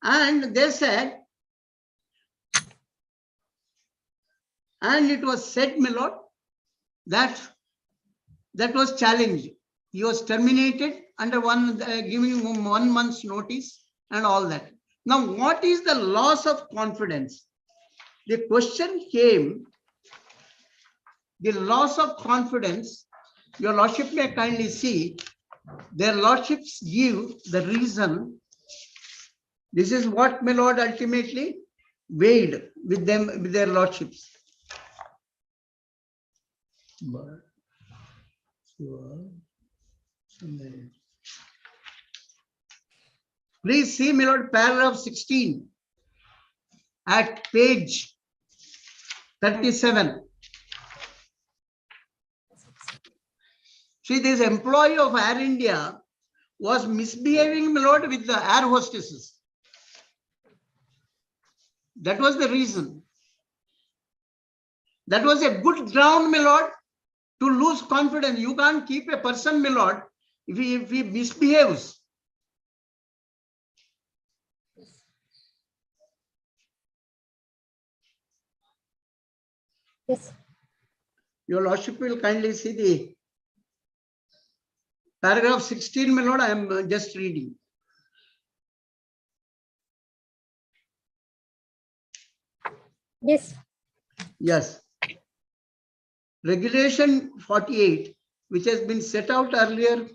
And they said, and it was said, my lord, that was challenged. He was terminated under giving 1 month's notice and all that. Now, what is the loss of confidence? The question came, the loss of confidence, your lordship may kindly see, their lordships give the reason This is what, my lord, ultimately weighed with them, with their lordships. Please see, my lord, paragraph 16 at page 37. See, this employee of Air India was misbehaving, my lord, with the air hostesses. That was the reason. That was a good ground, my lord, to lose confidence. You can't keep a person, my lord, if he misbehaves. Yes. Your lordship will kindly see the paragraph 16, my lord. I am just reading. Yes. Yes. Regulation 48, which has been set out earlier,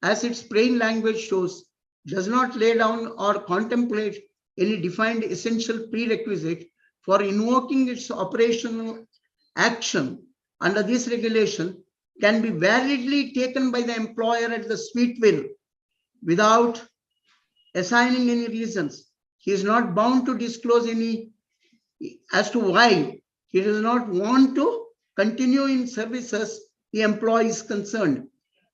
as its plain language shows, does not lay down or contemplate any defined essential prerequisite for invoking its operational action under this regulation can be validly taken by the employer at the sweet will without assigning any reasons. He is not bound to disclose any as to why he does not want to continue in services the employee is concerned.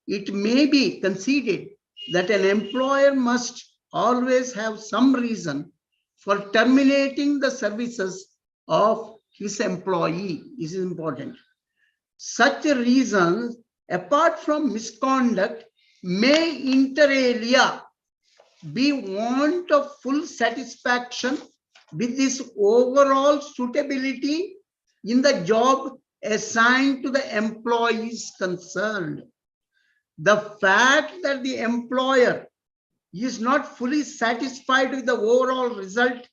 It may be conceded that an employer must always have some reason for terminating the services of his employee. This is important. Such reasons, apart from misconduct, may inter alia be want of full satisfaction with this overall suitability in the job assigned to the employees concerned. The fact that the employer is not fully satisfied with the overall result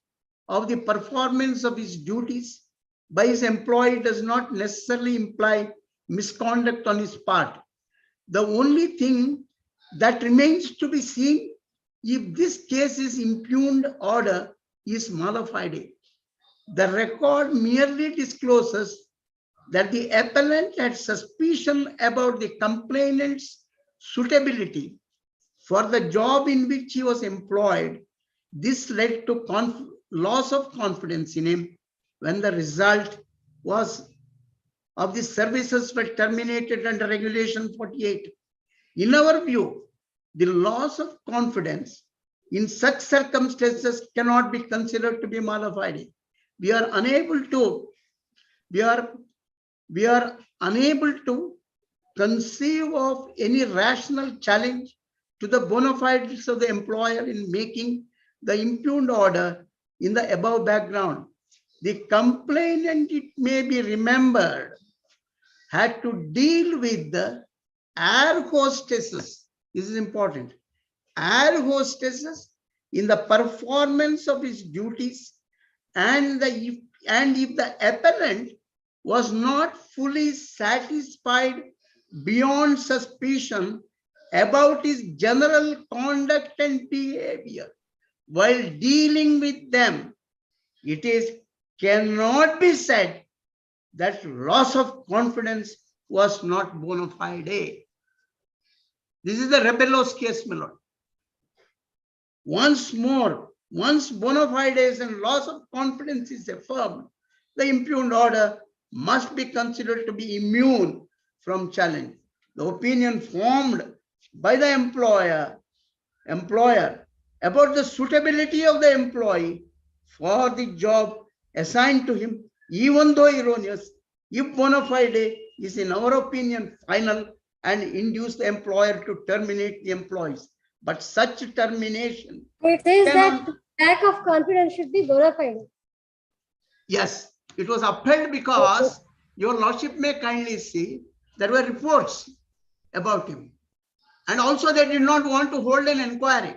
of the performance of his duties by his employee does not necessarily imply misconduct on his part. The only thing that remains to be seen if this case is impugned order is mala fide. The record merely discloses that the appellant had suspicion about the complainant's suitability for the job in which he was employed. This led to loss of confidence in him when the result was of the services were terminated under Regulation 48. In our view, the loss of confidence in such circumstances cannot be considered to be mala fide. We are unable to conceive of any rational challenge to the bona fides of the employer in making the impugned order in the above background. The complainant, it may be remembered, had to deal with the air hostesses. This is important. Air hostesses in the performance of his duties, and if the appellant was not fully satisfied beyond suspicion about his general conduct and behavior while dealing with them, cannot be said that loss of confidence was not bona fide. This is the Rebellos case, my lord. Once more, once bona fides and loss of confidence is affirmed, the impugned order must be considered to be immune from challenge. The opinion formed by the employer about the suitability of the employee for the job assigned to him, even though erroneous, if bona fide, is in our opinion final and induce the employer to terminate the employees. But such termination. It says that lack of confidence should be bona fide. Yes, it was upheld because your lordship may kindly see there were reports about him. And also they did not want to hold an inquiry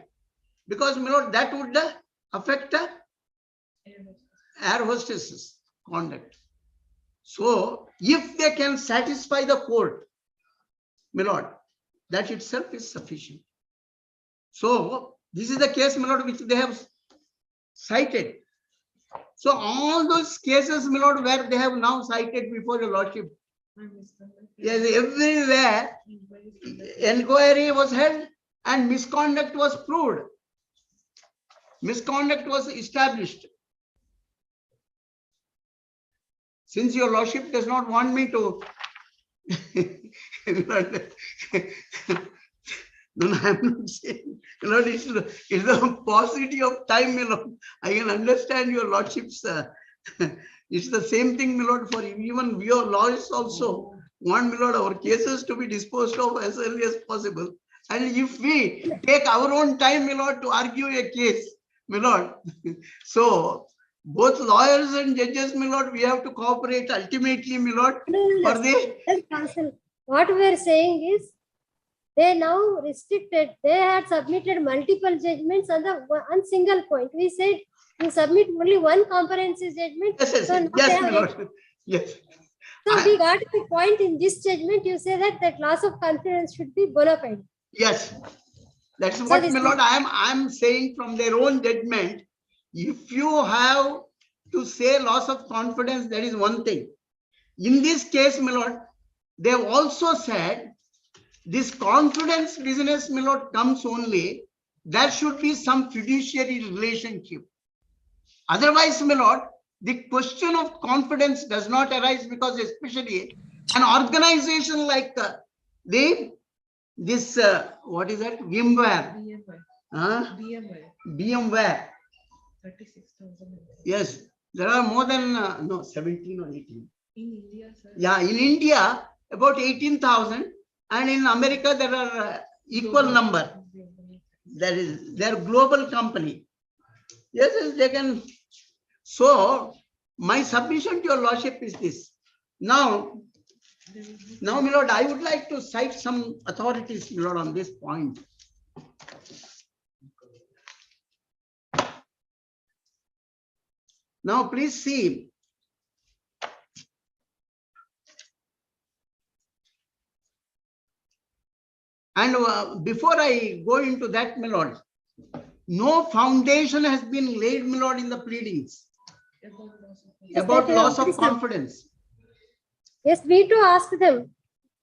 because, my lord, that would affect air hostesses' conduct. So if they can satisfy the court, my lord, that itself is sufficient. So this is the case, my lord, which they have cited. So all those cases, my lord, where they have now cited before your lordship, yes, everywhere inquiry was held and misconduct was proved. Misconduct was established. Since your lordship does not want me to no, I'm not saying, Lord, it's the paucity of time, my lord. I can understand your lordship's. It's the same thing, my lord, for even your lawyers also want, my lord, our cases to be disposed of as early as possible. And if we take our own time, my lord, to argue a case, my lord, so both lawyers and judges, my lord, we have to cooperate ultimately, my lord, for the counsel. What we are saying is, they now restricted, they had submitted multiple judgments on the one single point. We said you submit only one comprehensive judgment. Yes, so yes, my lord. Yes. So we got the point in this judgment. You say that loss of confidence should be bona fide. Yes, that's what, my lord, I am saying from their own judgment. If you have to say loss of confidence, that is one thing. In this case, my lord, they have also said this confidence business, my lord, comes only, there should be some fiduciary relationship. Otherwise, my lord, the question of confidence does not arise, because especially an organization like this what is that? VMware. VMware. 36,000. Yes, there are more than no 17 or 18. In India, sir. Yeah, in India about 18,000, and in America there are equal number. There is their global company. Yes, yes, they can. So my submission to your lordship is this. Now, my lord, I would like to cite some authorities, my lord, on this point. Now, please see. And before I go into that, my lord, no foundation has been laid, my lord, in the pleadings about loss of confidence. Yes, we to ask them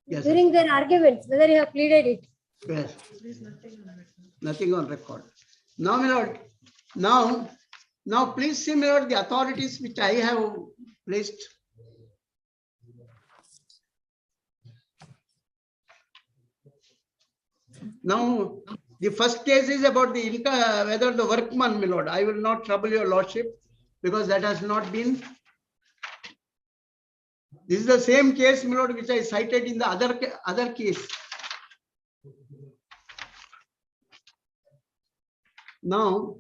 during their arguments whether you have pleaded it. Yes. Nothing on record. Now, my lord, now please see, my lord, the authorities which I have placed. Now, the first case is about the whether the workman, my lord. I will not trouble your lordship because that has not been. This is the same case, my lord, which I cited in the other case. Now,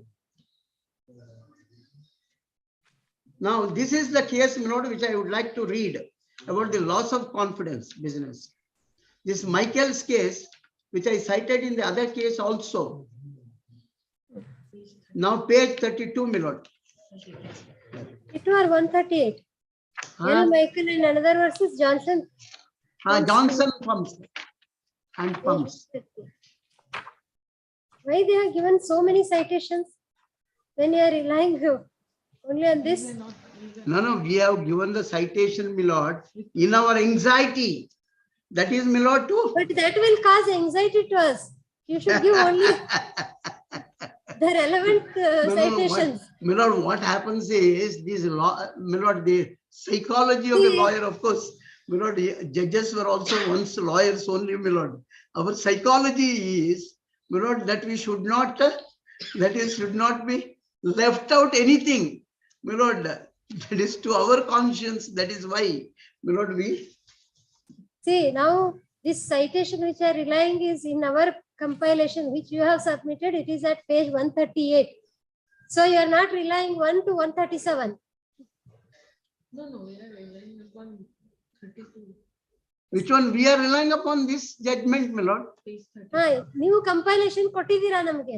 this is the case, my lord, which I would like to read about the loss of confidence business. This Michael's case, which I cited in the other case also. Now, page 32, my lord. 32 or 138. L. Michael and another versus Johnson. Johnson pumps and pumps. Why they have given so many citations when you are relying only on this? No, we have given the citation, my lord, in our anxiety. That is, my lord, too. But that will cause anxiety to us. You should give only the relevant citations. My lord, what happens is this law, my lord, the psychology of a lawyer, of course, my lord, judges were also once lawyers only, my lord. Our psychology is, my lord, that we should not, should not be left out anything, my lord. That is to our conscience. That is why, my lord, we. See, now this citation which I are relying is in our compilation, which you have submitted. It is at page 138. So you are not relying 1 to 137. No, we are relying upon 32. Which one? We are relying upon this judgment, my lord. New compilation ಕೊಟ್ಟಿದ್ದೀರಾ ನಮಗೆ.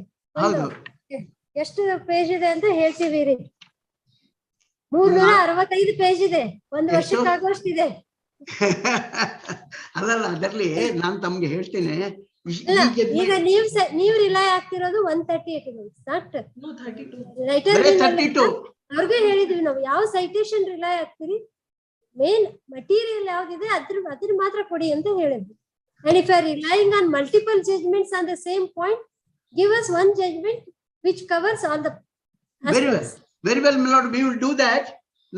ಎಷ್ಟು page ಇದೆ ಅಂತ ಹೇಳ್ತೀವಿ ರೀ. 365 page ಇದೆ. ಒಂದು ವರ್ಷಕ್ಕಾಗುವಷ್ಟು ಇದೆ. ಅಲ್ಲ ಅಲ್ಲಲ್ಲ ಅದರಲ್ಲಿ ನಾನು ತಮ್ಗೆ ಹೇಳ್ತೇನೆ ಇಲ್ಲ, ಈಗ ನೀವು ರಿಲೈ ಆಗ್ತಿರೋದು 138 ನಾಟ್ ಬರೀ 32. ಅವ್ರಿಗೆ ಹೇಳಿದ್ವಿ ನಾವು ಯಾವ ಸೈಟೇಷನ್ ರಿಲೈ ಆಗ್ತೀರಿ, ಮೇನ್ ಮಟೀರಿಯಲ್ ಯಾವ್ದಿದೆ ಅದ್ರ ಮಾತ್ರ ಕೊಡಿ ಅಂತ ಹೇಳಿದ್ವಿ. And if you are relying on multiple judgments on the same point, give us one judgment which covers all the aspects. Very well, my lord, we will do that.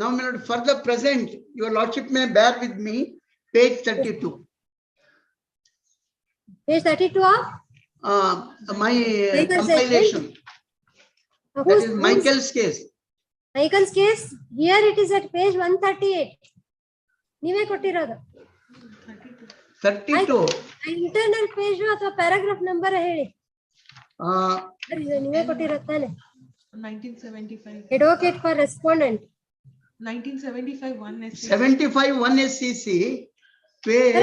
Now, my lord, for the present, your lordship may bear with me, page 32. Page 32 of? My compilation. That is Michael's case. Michael's case, here it is at page 138. ನೀವೇ ಕೊಟ್ಟಿರೋದು 32. Internal page ಅಥವಾ paragraph number ಹೇಳಿ. ನೀವೇ ಕೊಟ್ಟಿರೋದು ತಾನೆ. 1975. Advocate for respondent. 1975 1 SCC. 75 1 SCC, page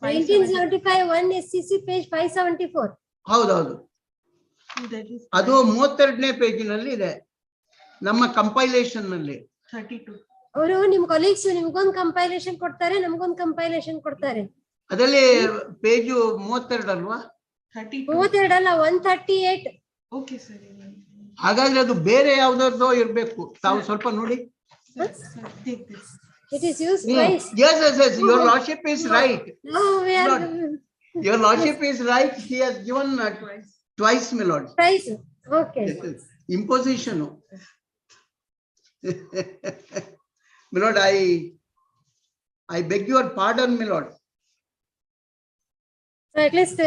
1975 1 SCC, page 574. ಹೌದೌದು, ಅದು 32ನೇ ಪೇಜಿನಲ್ಲಿ ಇದೆ ನಮ್ಮ ಕಂಪೈಲೇಷನ್ ನಲ್ಲಿ. 32. ಅವರು ನಿಮ್ ಕೊಲೀಗ್ಸ್ ನಿಮ್ಗೊಂದು ಕಂಪೈಲೇಷನ್ ಕೊಡ್ತಾರೆ, ನಮ್ಗೊಂದು ಕಂಪೈಲೇಷನ್ ಕೊಡ್ತಾರೆ. ಅದರಲ್ಲಿ ಪೇಜು 32 ಅಲ್ವಾ? 32 ಅಲ್ಲ, 138. ಓಕೆ ಸರಿ. ಹಾಗಾದ್ರೆ ಅದು ಬೇರೆ ಯಾವ್ದಾದ್ರು ಇರ್ಬೇಕು, ತಾವು ಸ್ವಲ್ಪ ನೋಡಿ. It is used twice. Yes, your lordship is right. No, we are. Your lordship is right. He has given twice, my lord. Twice. Okay. Imposition. My lord, I beg your pardon, my lord. So at least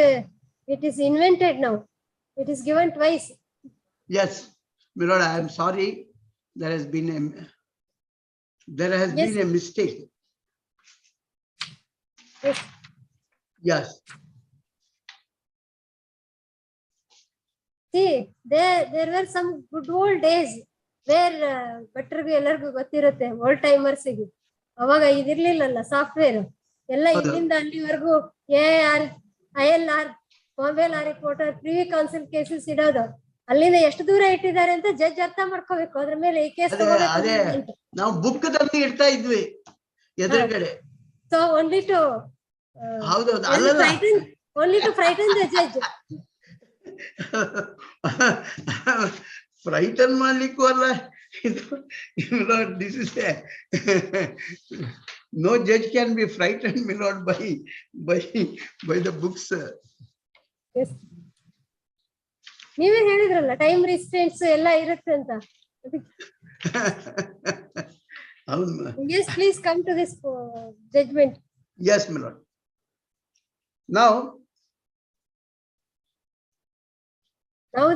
it is invented now. It is given twice. Yes, my lord, I am sorry. There has been a mistake. Yes. See, there were some good old days where ಭಟ್ರಿಗೂ ಎಲ್ಲರಿಗೂ ಗೊತ್ತಿರುತ್ತೆ, old ಟೈಮರ್ಸಿಗೆ. ಅವಾಗ ಇದಿರ್ಲಿಲ್ಲಲ್ಲ software ಎಲ್ಲ. ಇಲ್ಲಿಂದ ಅಲ್ಲಿವರೆಗೂ AR, ILR, mobile reporter, privy council cases ಇಡೋದು. ಅಲ್ಲಿಂದ ಎಷ್ಟು ದೂರ ಇಟ್ಟಿದ್ದಾರೆ ಅಂತ ಜಡ್ಜ್ ಅರ್ಥ ಮಾಡ್ಕೋಬೇಕು. ಅದ್ರ ಮೇಲೆ ಈ ಕೇಸ್ ನಾವು ಬುಕ್ ದಲ್ಲಿ ಇಡ್ತಾ ಇದ್ವಿ ಎದುರುಗಡೆ. So only to frighten the judge. Frighten ಮಾಡ್ಲಿಕ್ಕೂ ಅಲ್ಲ ಇದು. This is no judge can be frightened, my lord, by the books. ನೀವೇ ಹೇಳಿದ್ರಲ್ಲ ಟೈಮ್ ರಿಸ್ಟ್ರೆಂಟ್ಸ್ ಎಲ್ಲ ಇರುತ್ತೆ ಅಂತ. Yes, please come to this judgment. Yes, my lord. Now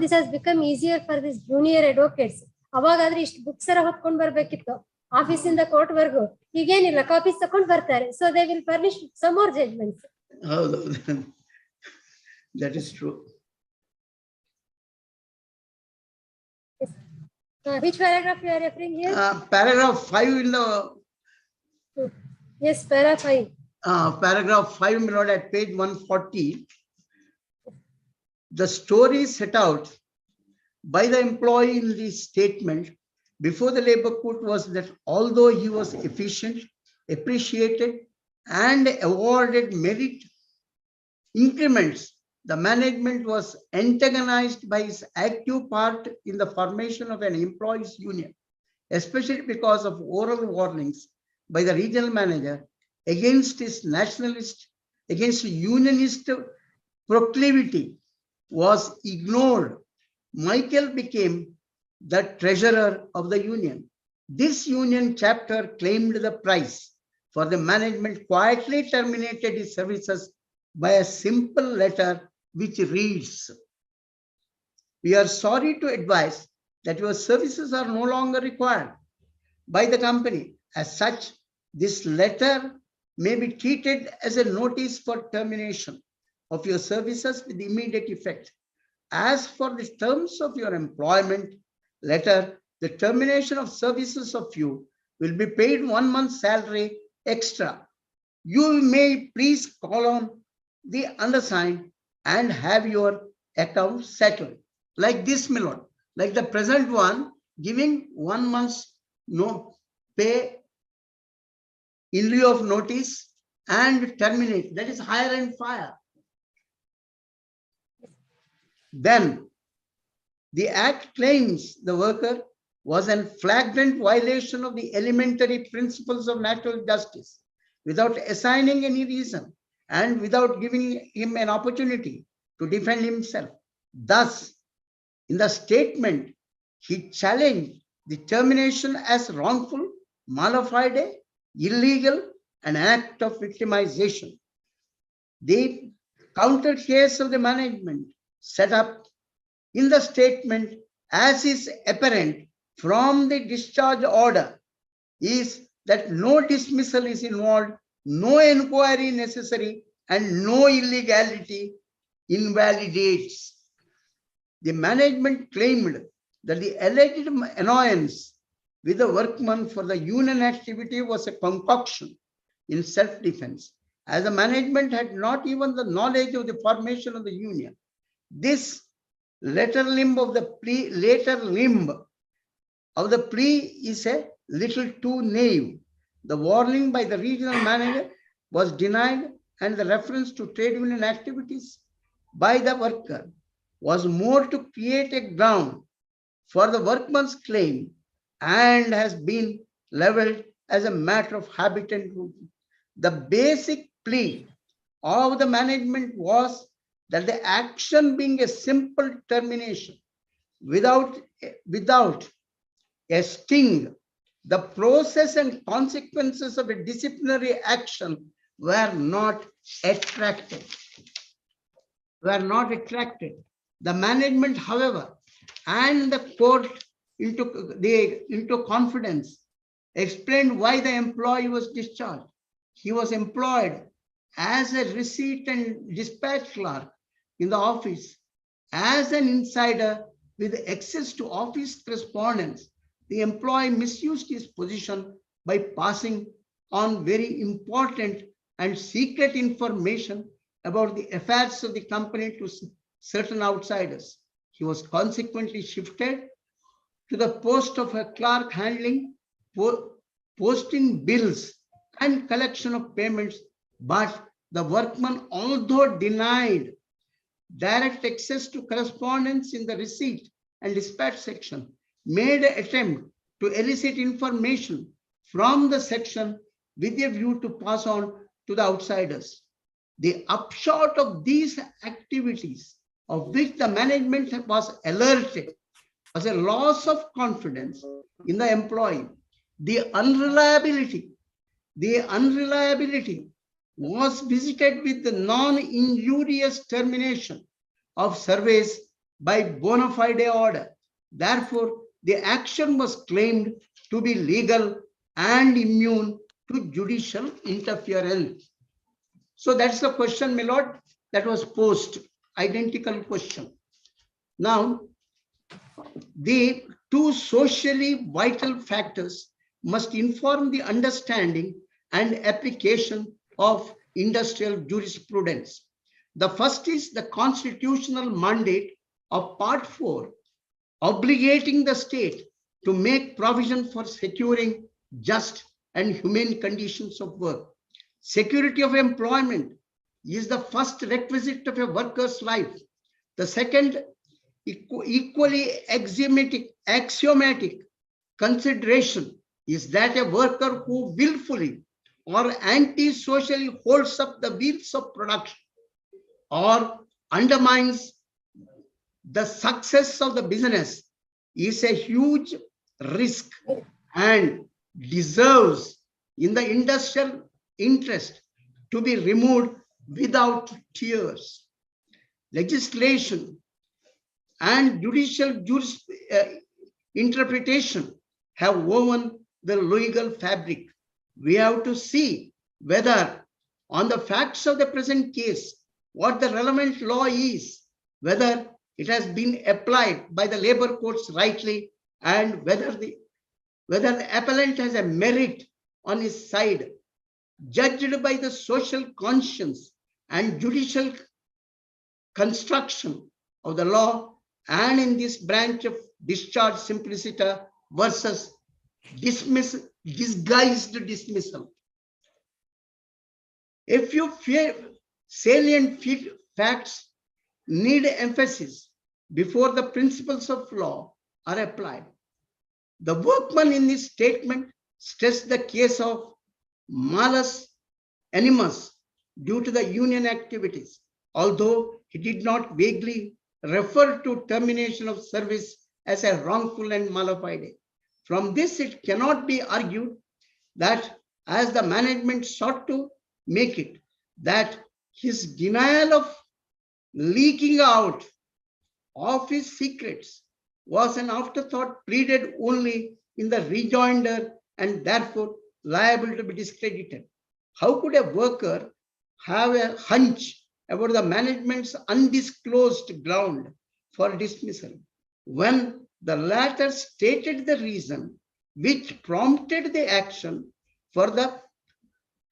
this has become easier for these junior advocates. ಅವಾಗಾದ್ರೆ ಇಷ್ಟು books ಎಲ್ಲ ಹೊತ್ಕೊಂಡ್ ಬರ್ಬೇಕಿತ್ತು ಆಫೀಸಿಂದ court ವರ್ಗು. ಈಗೇನಿಲ್ಲ, copies ತಕೊಂಡ್ ಬರ್ತಾರೆ. So they will furnish some more judgments. ಹೌದೌದು, that is true. Which paragraph you are referring here? Paragraph 5 in the. Yes, paragraph 5. Paragraph 5, my lord, at page 140. The story set out by the employee in the statement before the labor court was that although he was efficient, appreciated, and awarded merit increments, the management was antagonized by his active part in the formation of an employees union, especially because of oral warnings by the regional manager against his unionist proclivity was ignored. Michael became the treasurer of the union. This union chapter claimed the price, for the management quietly terminated his services by a simple letter which reads, "We are sorry to advise that your services are no longer required by the company. As such, this letter may be treated as a notice for termination of your services with immediate effect. As for the terms of your employment letter, the termination of services of you will be paid 1 month's salary extra. You may please call on the undersigned and have your account settled." Like this, my lord, like the present one, giving 1 month's no pay in lieu of notice and terminate. That is hire and fire. Then the act claims the worker was a flagrant violation of the elementary principles of natural justice without assigning any reason and without giving him an opportunity to defend himself. Thus, in the statement, he challenged the termination as wrongful, mala fide, illegal, an act of victimization. The counter case of the management set up in the statement, as is apparent from the discharge order, is that no dismissal is involved, no inquiry necessary, and no illegality invalidates. The management claimed that the alleged annoyance with the workman for the union activity was a concoction in self-defense, as the management had not even the knowledge of the formation of the union. This later limb of the plea is a little too naive. The warning by the regional manager was denied, and the reference to trade union activities by the worker was more to create a ground for the workman's claim and has been leveled as a matter of habit and routine. The basic plea of the management was that the action being a simple termination without a sting, the process and consequences of a disciplinary action were not attracted. The management, however, and the court into confidence explained why the employee was discharged. He was employed as a receipt and dispatch clerk in the office. As an insider with access to office correspondence, the employee misused his position by passing on very important and secret information about the affairs of the company to certain outsiders. He was consequently shifted to the post of a clerk handling posting bills and collection of payments, but the workman, although denied direct access to correspondence in the receipt and dispatch section, made an attempt to elicit information from the section with a view to pass on to the outsiders. The upshot of these activities, of which the management was alerted, was a loss of confidence in the employee. The unreliability was visited with the non-injurious termination of service by bona fide order. Therefore, the action was claimed to be legal and immune to judicial interference. So that's the question, my lord, that was posed, identical question. Now, the two socially vital factors must inform the understanding and application of industrial jurisprudence. The first is the constitutional mandate of Part 4, obligating the state to make provision for securing just and humane conditions of work. Security of employment is the first requisite of a worker's life. The second, equally axiomatic consideration is that a worker who willfully or anti-socially holds up the wheels of production or undermines the success of the business is a huge risk and deserves, in the industrial interest, to be removed without tears. Legislation and judicial interpretation have woven the legal fabric. We have to see whether, on the facts of the present case, what the relevant law is, whether it has been applied by the labor courts rightly, and whether the appellant has a merit on his side, judged by the social conscience and judicial construction of the law, and in this branch of discharge simpliciter versus disguised dismissal. A few salient facts need emphasis before the principles of law are applied. The workman in this statement stressed the case of malus animus due to the union activities, although he did not vaguely refer to termination of service as a wrongful and mala fide. From this, it cannot be argued that as the management sought to make it, that his denial of leaking out of his secrets was an afterthought pleaded only in the rejoinder and therefore liable to be discredited. How could a worker have a hunch about the management's undisclosed ground for dismissal when the latter stated the reason which prompted the action for the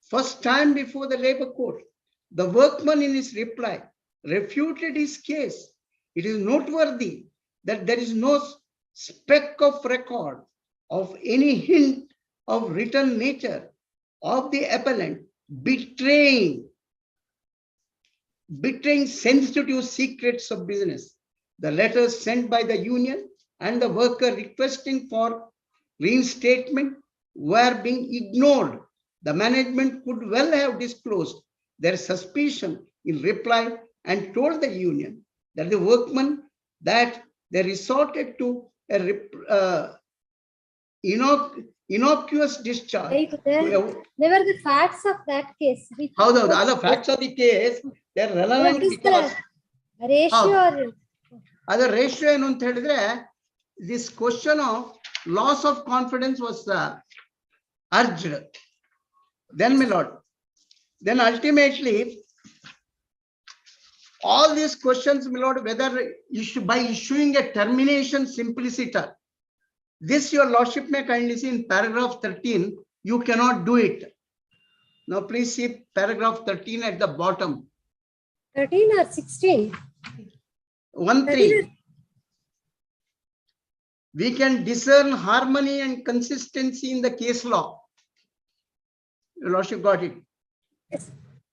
first time before the labor court? The workman in his reply refuted his case. It is noteworthy that there is no speck of record of any hint of written nature of the appellant betraying sensitive secrets of business. The letters sent by the union and the worker requesting for reinstatement were being ignored. The management could well have disclosed their suspicion in reply and told the union that the workmen that they resorted to a innocuous discharge. They were the facts of that case. How the other facts of the case, they're relevant because ratio. Other ratio enu anta helidre, this question of loss of confidence was urged. Then, my lord, then ultimately, all these questions, my lord, whether by issuing a termination simpliciter, this your lordship may kindly see in paragraph 13, you cannot do it. Now please see paragraph 13 at the bottom. 13 or 16? 1-3. We can discern harmony and consistency in the case law. Your lordship got it. Yes.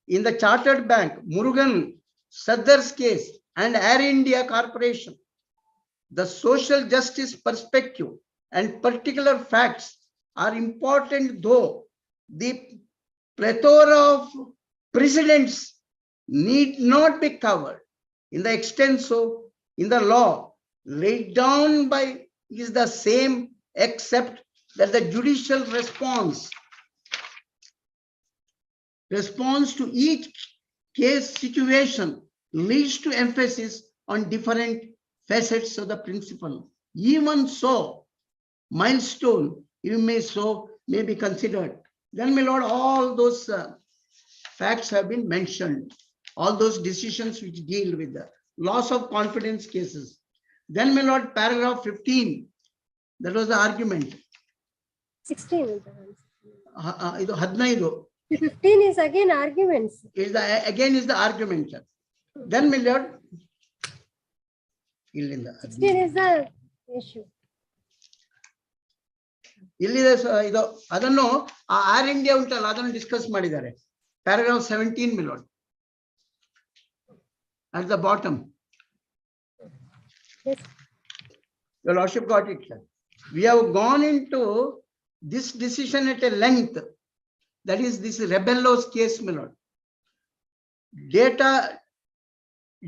In the Chartered Bank, Murugan, Saddar's case and Air India Corporation, the social justice perspective and particular facts are important, though the plethora of precedents need not be covered in the extent so in the law laid down by is the same, except that the judicial response to each case situation leads to emphasis on different facets of the principle. Even so, milestone, you may be considered. Then, my lord, all those facts have been mentioned, all those decisions which deal with the loss of confidence cases. Then, my lord, paragraph 15, that was the argument. 16. 15. 15 is again arguments. Is the argument. Then, my lord, 16 is the issue. ಇಲ್ಲಿದೆ ಇದು ಅದನ್ನು R India ಉಂಟಲ್ಲ ಅದನ್ನು discuss ಮಾಡಿದ್ದಾರೆ paragraph 17 ಮಿಲೋಡ್ at the bottom. Yes. Your lordship got it, sir. We have gone into this decision at a length, that is this Rebello's case, my lord. Data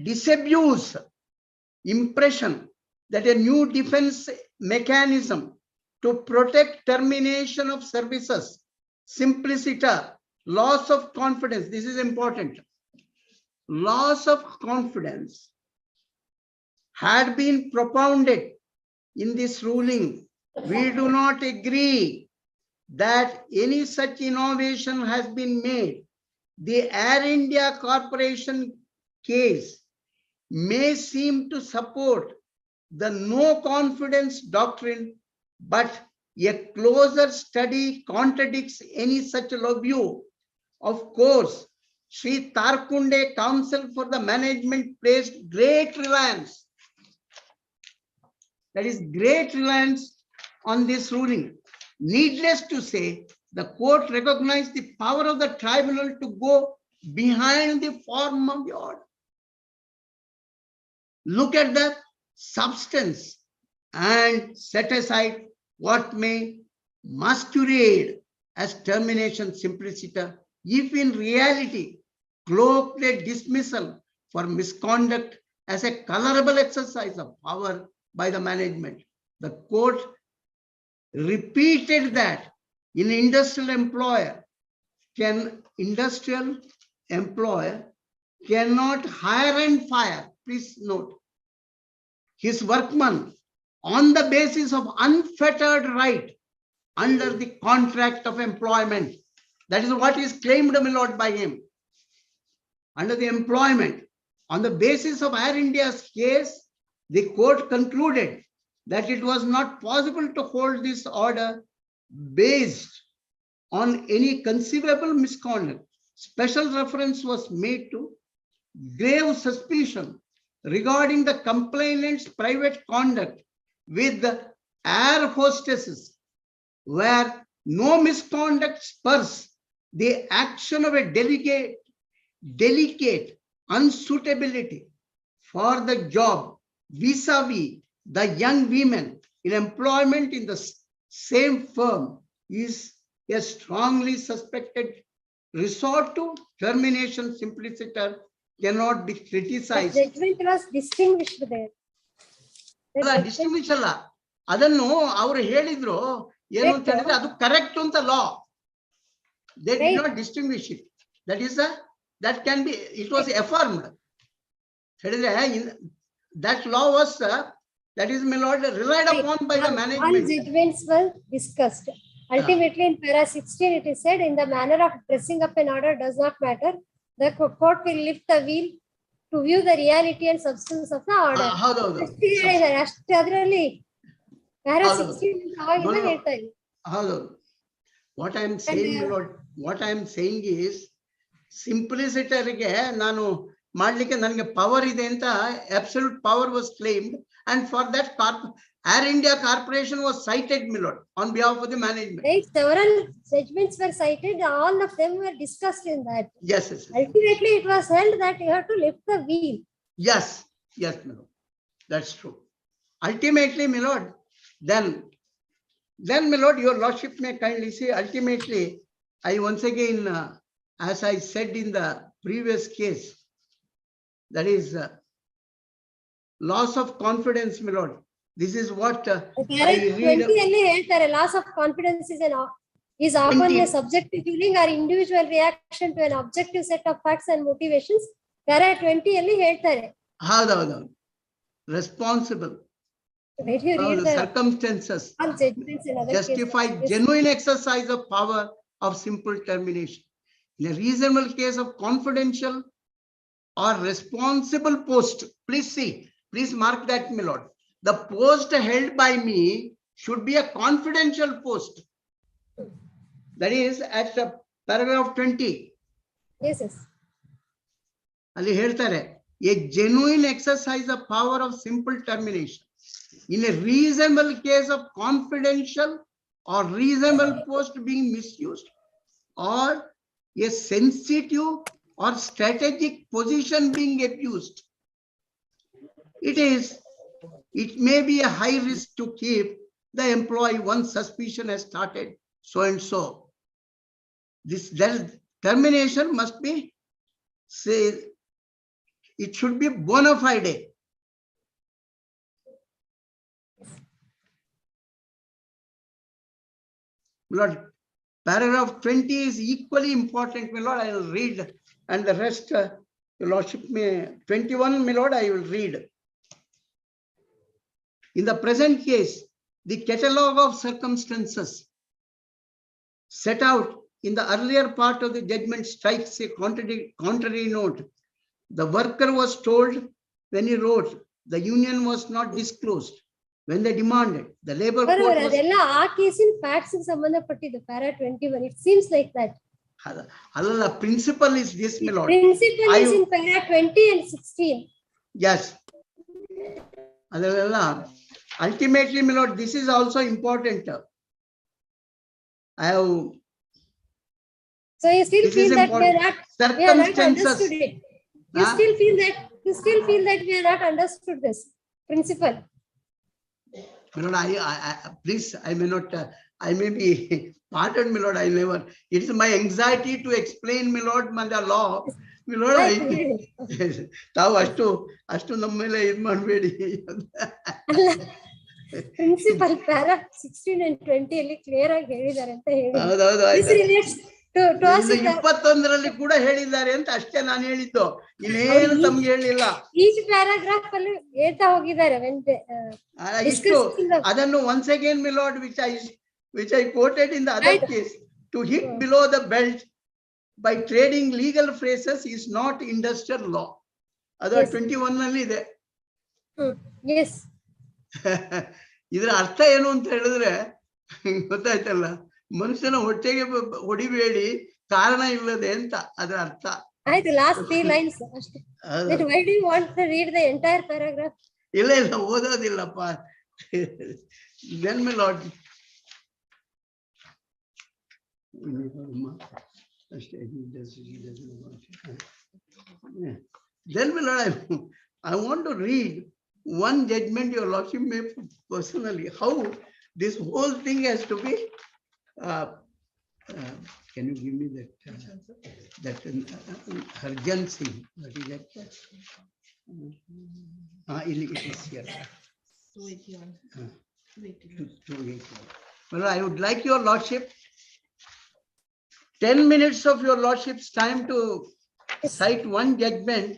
disabuse impression that a new defense mechanism to protect termination of services, simpliciter, loss of confidence. This is important. Loss of confidence had been propounded in this ruling. We do not agree that any such innovation has been made. The Air India Corporation case may seem to support the no confidence doctrine, but a closer study contradicts any such view. Of course, Sri Tarkunde Council for the Management placed great reliance, that is great reliance, on this ruling. Needless to say, the court recognized the power of the tribunal to go behind the form of the order. Look at the substance and set aside what may masquerade as termination simpliciter, if in reality cloaked a dismissal for misconduct as a colorable exercise of power by the management. The court repeated that in industrial employer cannot hire and fire, please note, his workman on the basis of unfettered right under the contract of employment. That is what is claimed, my lord, by him. Under the employment, on the basis of Air India's case, the court concluded that it was not possible to hold this order based on any conceivable misconduct. Special reference was made to grave suspicion regarding the complainant's private conduct with the air hostesses, where no misconduct spurs the action of a delicate unsuitability for the job vis-a-vis the young women in employment in the same firm is a strongly suspected resort to termination simpliciter cannot be criticized. The judgment was distinguished there. Distinguish ಅಲ್ಲ, ಅದನ್ನು ಅವರು ಹೇಳಿದ್ರು ಏನು ಅಂತ ಹೇಳಿದ್ರೆ ಅದು correct ಅಂತ law. They did not distinguish it. That can be, it was affirmed. That law was, that is, my lord, relied upon by the management. All judgments were discussed. Ultimately, in para 16, it is said, in the manner of dressing up an order does not matter. The court will lift the wheel to view the reality and substance of the order. ಅದರಲ್ಲಿ para 16 ಅವಾಗಿಂದ ಹೇಳ್ತಾ ಇದ್ದೀನಿ. What I am saying, my lord, what I am saying is, simpliciterಗೆ ನಾನು ಮಾಡ್ಲಿಕ್ಕೆ ನನಗೆ power ಇದೆ ಅಂತ absolute power was claimed, and for that Air India Corporation was cited, my lord, on behalf of the management. Right, several judgments were cited, all of them were discussed in that. Yes. Ultimately, it was held that you have to lift the wheel. Yes, my lord, that's true. Ultimately, my lord, then my lord, your lordship may kindly see, ultimately, I once again, as I said in the previous case, that is loss of confidence, my lord. This is what I read. 20 ಹೇಳ್ತಾರೆ, loss of confidence is often a subjective feeling or individual reaction to an objective set of facts and motivations. para 20 ಅಲ್ಲಿ ಹೇಳ್ತಾರೆ. ಹೌದು. Responsible. Circumstances justify genuine exercise of power of simple termination. In a reasonable case of confidential or responsible post, please mark that, my lord. The post held by me should be a confidential post. That is at paragraph 20. Yes. ಅಲ್ಲಿ ಹೇಳ್ತಾರೆ, a genuine exercise of power of simple termination. In a reasonable case of confidential or reasonable post being misused, or a sensitive or strategic position being abused, it may be a high risk to keep the employee once suspicion has started so and so. This termination must be, say, it should be bona fide. Lord, paragraph 20 is equally important, my lord. I will read, and the rest, your lordship may, 21, my lord, I will read. In the present case, the catalogue of circumstances set out in the earlier part of the judgment strikes a contrary note. The worker was told when he wrote, the union was not disclosed. When they demanded, the labor court was... ಅದೆಲ್ಲ ಆ ಕೇಸಿನ facts ಸಂಬಂಧಪಟ್ಟಿದ್ದು para 21. It seems like that. The principle is this, my lord. Principle is in para 20 and 16. Yes. Ultimately, my lord, this is also important. I have So you still This is feel that we are important. not Circumstances. understood it. You Huh? still feel that we are not understood this principle. My lord, please, I may not, I may be, pardon me, Lord, I never, it is my anxiety to explain, my lord, the law. My lord, ತಾವು ಅಷ್ಟು ನಮ್ಮ ಮೇಲೆ ಇದು ಮಾಡಬೇಡಿ. Principal para 16 and 20 ಅಲ್ಲಿ clear ಆಗಿ ಹೇಳಿದ್ದಾರೆ ಅಂತ ಹೇಳಿ. ಹೌದೌದು, This relates to us. 21ರಲ್ಲಿ ಕೂಡ ಹೇಳಿದ್ದಾರೆ ಅಂತ ಅಷ್ಟೇ ನಾನು ಹೇಳಿದ್ದು, ಇನ್ನೇನು ತಮ್ಗೆ ಹೇಳಿಲ್ಲ. Each paragraph ಅಲ್ಲಿ ಹೇಳ್ತಾ ಹೋಗಿದ್ದಾರೆ. ಇಷ್ಟು ಅದನ್ನು once again, my lord, which I quoted in the other case, to hit below the belt by trading legal phrases is not industrial law. ಅದು 21 ನಲ್ಲಿ ಇದೆ. Yes. ಇದರ ಅರ್ಥ ಏನು ಅಂತ ಹೇಳಿದ್ರೆ ಗೊತ್ತಾಯ್ತಲ್ಲ, ಮನುಷ್ಯನ ಹೊಟ್ಟೆಗೆ ಹೊಡಿಬೇಡಿ ಕಾರಣ ಇಲ್ಲದೆ ಅಂತ ಅದರ ಅರ್ಥ. ಆಯ್ತು, ಲಾಸ್ಟ್ 3 lines ಅಷ್ಟೇ. Why do you want to read the entire paragraph? ಇಲ್ಲ ಓದೋದಿಲ್ಲಪ್ಪ. Then my lord, then my lord, I want to read one judgment your lordship made personally, how this whole thing has to be. Can you give me that urgency? What is that? It is here. 281. Well, I would like your lordship 10 minutes of your lordship's time to cite one judgment.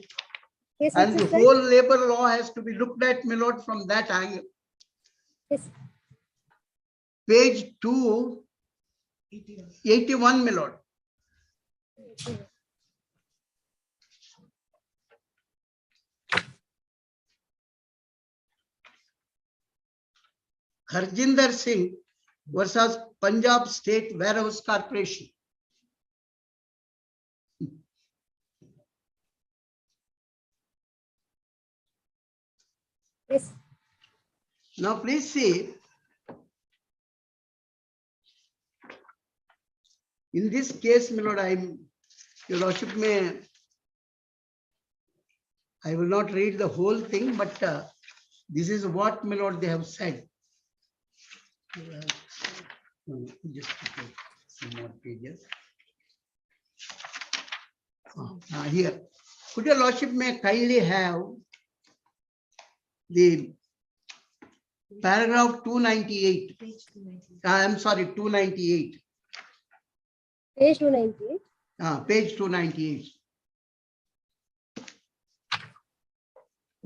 Yes, and the whole labor law has to be looked at, my lord, from that angle. Yes. Page 281, my lord. Harjinder Singh versus Punjab State Warehouse Corporation. Yes. Now please see, in this case, my lord, your lordship may, I will not read the whole thing, but this is what, my lord, they have said. Just some more pages. Here, could your lordship may kindly have the paragraph 298. I'm sorry, 298. Page 298. Page 298.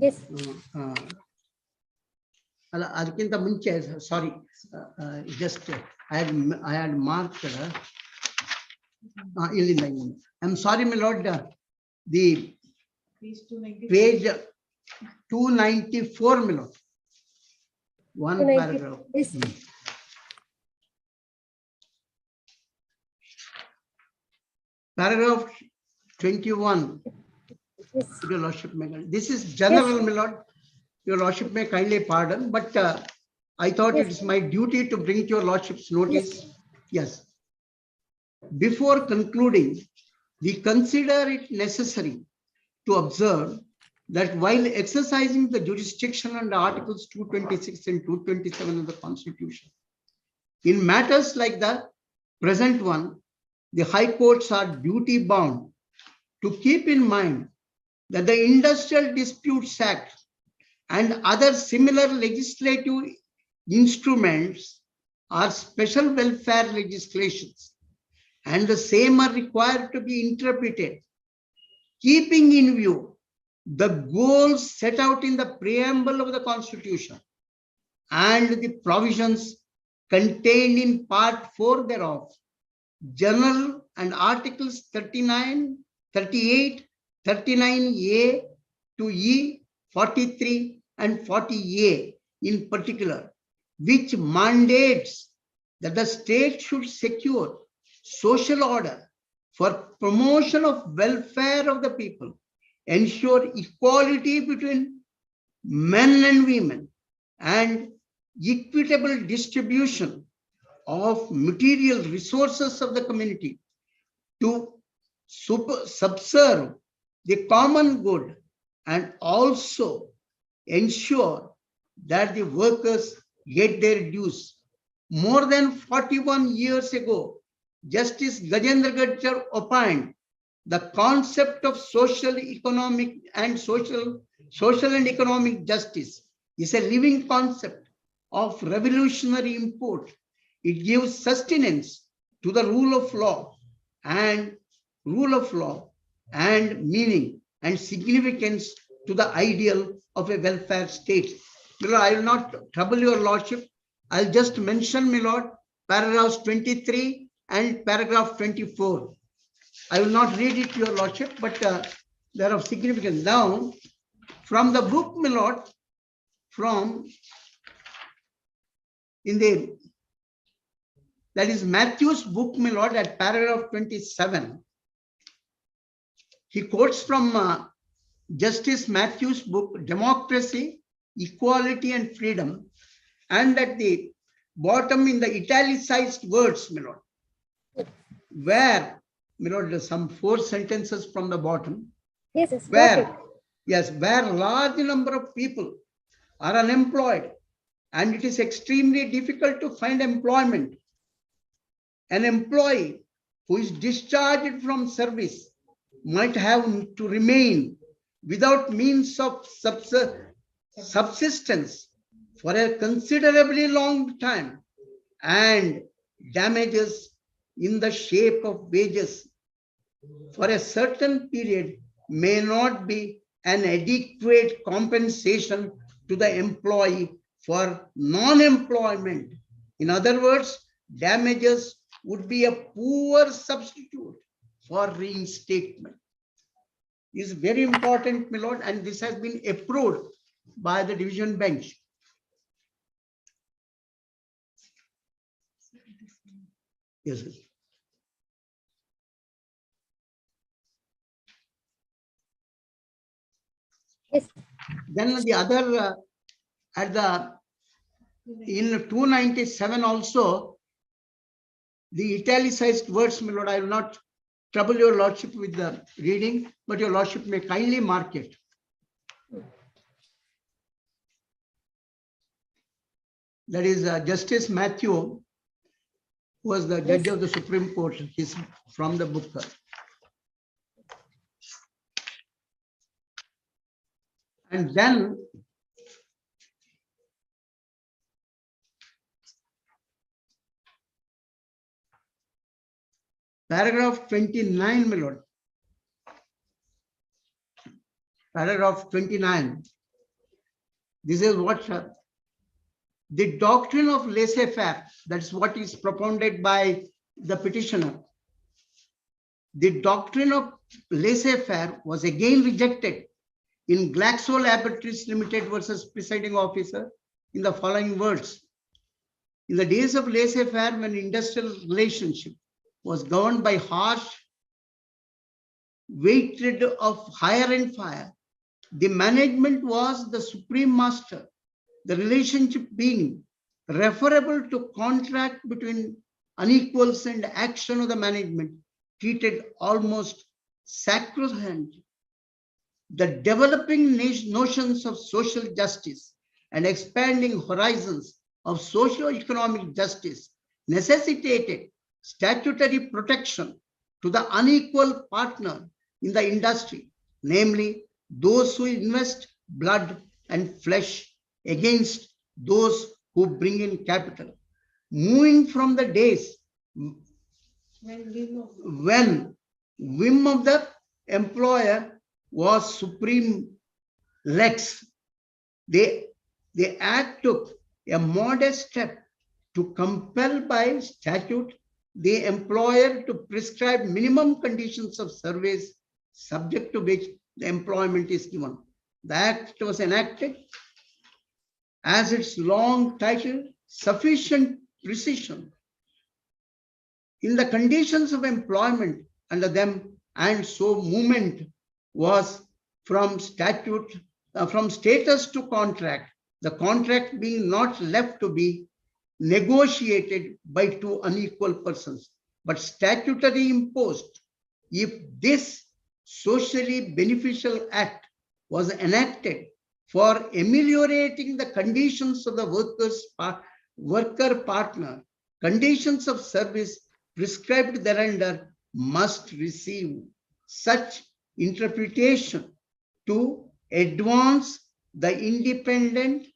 Yes. ಅದಕ್ಕಿಂತ ಮುಂಚೆ, ಸಾರಿ, just I had marked ಇಲ್ಲಿಂದ. I'm sorry, my lord, the page 294, my lord. One paragraph. Yes. Paragraph 21. Yes. Your lordship may, this is general, yes. My lord. Your lordship may kindly pardon, but I thought yes. It is my duty to bring to your lordship's notice. Yes. Before concluding, we consider it necessary to observe that while exercising the jurisdiction under Articles 226 and 227 of the Constitution, in matters like the present one, the high courts are duty bound to keep in mind that the Industrial Disputes Act and other similar legislative instruments are special welfare legislations, and the same are required to be interpreted, keeping in view the goals set out in the preamble of the Constitution and the provisions contained in Part 4 thereof, General and Articles 39, 38, 39A to E, 43 and 40A in particular, which mandates that the state should secure social order for promotion of welfare of the people, ensure equality between men and women, and equitable distribution of material resources of the community, to subserve the common good and also ensure that the workers get their dues. More than 41 years ago, Justice Gajendra Gadkar opined the concept of social and economic justice is a living concept of revolutionary import. It gives sustenance to the rule of law and meaning and significance to the ideal of a welfare state. My Lord, I will not trouble your lordship. I'll just mention, my lord, paragraphs 23 and paragraph 24. I will not read it to your lordship, but they are of significance. Now, from the book, my lord, that is Matthew's book, my lord, at paragraph 27. He quotes from Justice Matthew's book, Democracy, Equality and Freedom, and at the bottom in the italicized words, my lord, where, my lord, some 4 sentences from the bottom, where large number of people are unemployed and it is extremely difficult to find employment. An employee who is discharged from service might have to remain without means of subsistence for a considerably long time, and damages in the shape of wages for a certain period may not be an adequate compensation to the employee for non-employment. In other words, damages would be a poor substitute for reinstatement. Is very important, my lord, and this has been approved by the division bench. Yes, sir. Yes. Then the other, in 297 also, the italicized words, my lord, I will not trouble your lordship with the reading, but your lordship may kindly mark it. That is Justice Matthew, who was the judge of the Supreme Court. He's from the book. And then paragraph 29, my lord. Paragraph 29. This is what the doctrine of laissez-faire, that's what is propounded by the petitioner. The doctrine of laissez-faire was again rejected in Glaxo Laboratories Limited versus presiding officer in the following words. In the days of laissez-faire, when industrial relationship was governed by harsh weighted of hire and fire, the management was the supreme master, the relationship being referable to contract between unequals and action of the management treated almost sacrosanct. The developing notions of social justice and expanding horizons of socio-economic justice necessitated statutory protection to the unequal partner in the industry, namely those who invest blood and flesh against those who bring in capital. Moving from the days when whim of the employer was supreme lex, the Act took a modest step to compel by statute the employer to prescribe minimum conditions of service subject to which the employment is given. The Act was enacted as its long title, sufficient precision in the conditions of employment under them, and so movement was from status to contract, the contract being not left to be negotiated by two unequal persons, but statutory imposed if this socially beneficial act was enacted for ameliorating the conditions of the worker partner, conditions of service prescribed thereunder must receive such interpretation to advance the independent,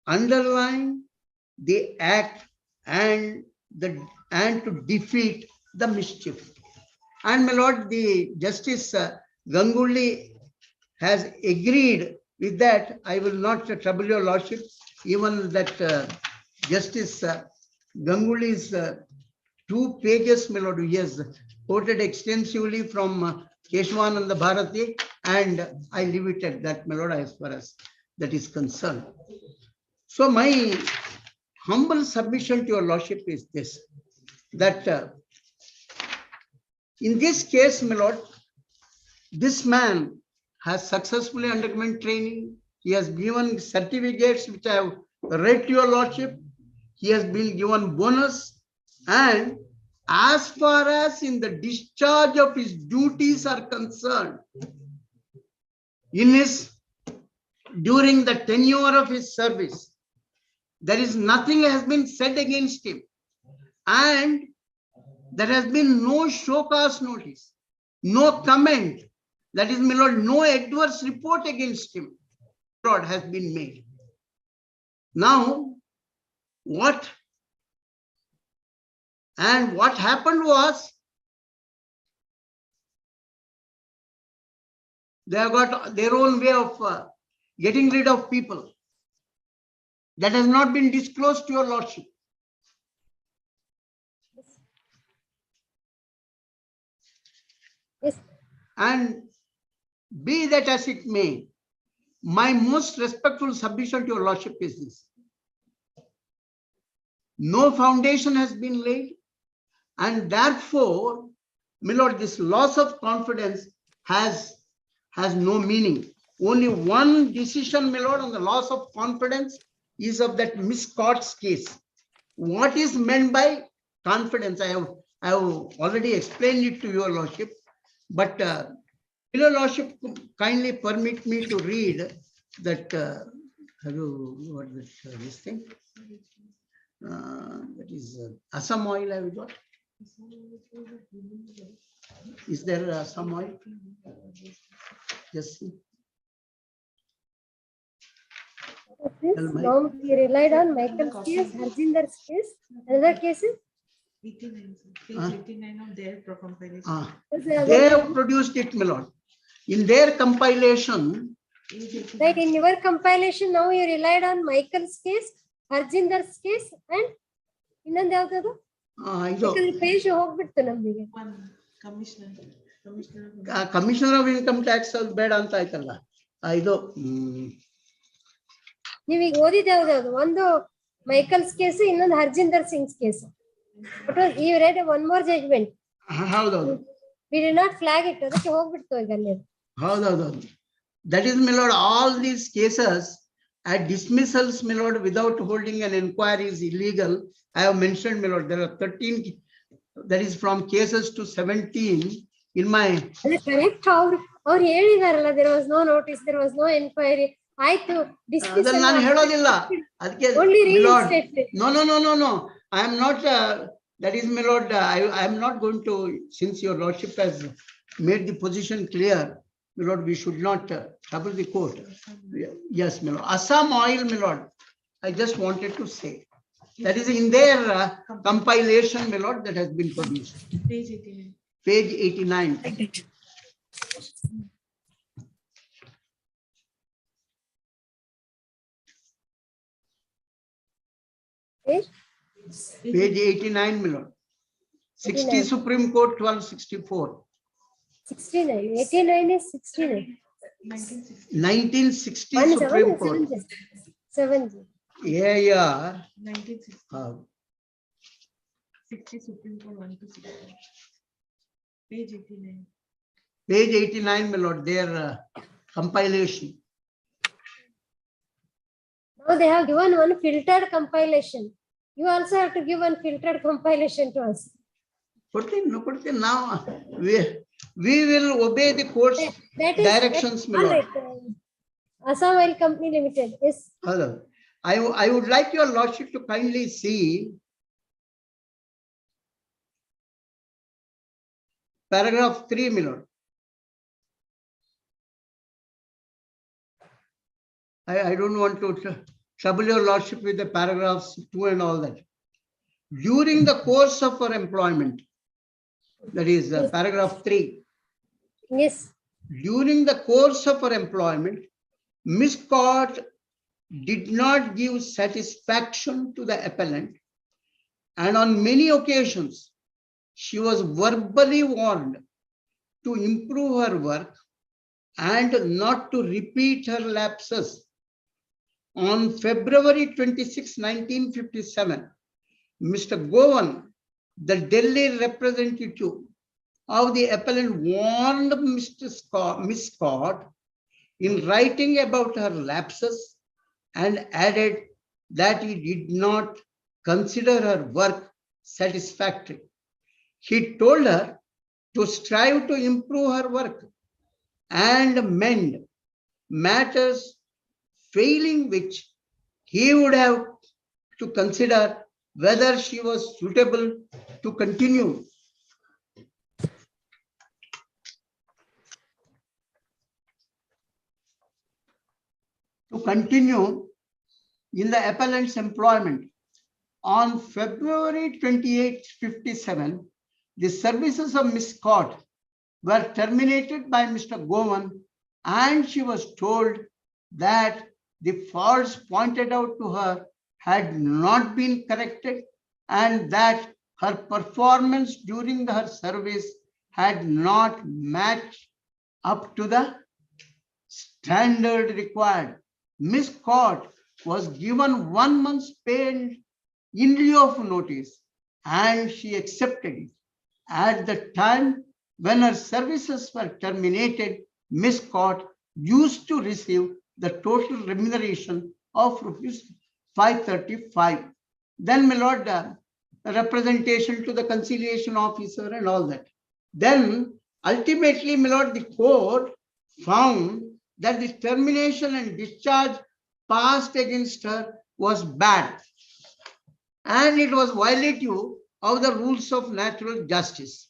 underline the act and to defeat the mischief. And my lord, the Justice Ganguly has agreed with that. I will not trouble your lordship. Even that Justice Ganguly's 2 pages, my lord, he has quoted extensively from Keshwananda Bharati, and I leave it at that, my lord, as far as that is concerned. So my humble submission to your lordship is this, that in this case, my lord, this man has successfully undergone training. He has given certificates which I have read to your lordship. He has been given bonus, and as far as in the discharge of his duties are concerned, during the tenure of his service, there is nothing has been said against him, and there has been no show cause notice, no comment. That is, my lord, no adverse report against him, Lord, has been made. Now, what happened was, they have got their own way of getting rid of people. That has not been disclosed to your lordship. Yes. And be that as it may, my most respectful submission to your lordship is this. No foundation has been laid, and therefore, my lord, this loss of confidence has no meaning. Only one decision, my lord, on the loss of confidence is of that Miss Scott's case. What is meant by confidence? I have already explained it to your lordship, but your lordship, kindly permit me to read that. This thing? That is Assam oil. I have got. Is there some oil? Just see. Now we relied on Michael's case, Harjinder's case, another cases. 89 of their compilation. They have produced it, my lord. In their compilation. Right, in your compilation, now you relied on Michael's case, Harjinder's case, and ಇನ್ನೊಂದು ಯಾವ್ದು page ಹೋಗ್ಬಿಡ್ತು ನಮಗೆ. Commissioner of income tax ಬೇಡ ಅಂತ ಆಯ್ತಲ್ಲ ಇದು. ನೀವೀಗ ಓದಿದ ಯಾವ್ದು? ಒಂದು ಮೈಕಲ್ಸ್ ಕೇಸ್, ಇನ್ನೊಂದು Harjinder Singh's case. You read one more judgment. ಹೌದೌದು. We did not flag it. ಅದಕ್ಕೆ ಹೋಗ್ಬಿಡ್ತು ಈಗ ಅಲ್ಲಿ. ಹೌದೌದು. That is, my lord, all these cases at dismissals, my lord, without holding an inquiry is illegal. I have mentioned, my lord, there are 13, that is from cases to 17 in my. Correct. ಅವ್ರು ಹೇಳಿದಾರಲ್ಲ, there was no notice, there was no inquiry. ಆಯ್ತು, dismissal. ನಾನು ಹೇಳೋದಿಲ್ಲ ಅದಕ್ಕೆ. No. I am not. That is, my lord, I am not going to, since your lordship has made the position clear, my lord, we should not trouble the court. Yes, my lord. Assam oil, my lord, I just wanted to say. That is in their compilation, my lord, that has been produced. Page 89. Page 89. Page 89, my lord. 60 Supreme Court, 1264. 69. 89 is 69. 1960 Supreme Court. 7G. Yeah. 1960 Supreme Court 1-64. Page 89. Page 89, my lord, their compilation. Now they have given one filtered compilation. You also have to give one filtered compilation to us. Now we will obey the court's directions, my all lord. right. Assam Oil Company Limited. Yes. Hello. I would like your lordship to kindly see paragraph 3, my lord. I don't want to trouble your lordship with the paragraphs 2 and all that. During the course of her employment, that is paragraph 3. Yes. During the course of her employment, Miss Scott did not give satisfaction to the appellant, and on many occasions she was verbally warned to improve her work and not to repeat her lapses. On February 26, 1957, Mr. Govan, the Delhi representative of the appellant, warned Miss Scott in writing about her lapses and added that he did not consider her work satisfactory. He told her to strive to improve her work and mend matters, failing which he would have to consider whether she was suitable to continue. In the appellant's employment. On February 28, 57, the services of Miss Scott were terminated by Mr. Govan, and she was told that the faults pointed out to her had not been corrected and that her performance during her service had not matched up to the standard required. Miss Scott was given 1 month's pay in lieu of notice, and she accepted it. At the time when her services were terminated, Miss Scott used to receive the total remuneration of rupees 535. Then, my lord, representation to the conciliation officer and all that. Then, ultimately, my lord, the court found that the termination and discharge passed against her was bad, and it was violative of the rules of natural justice.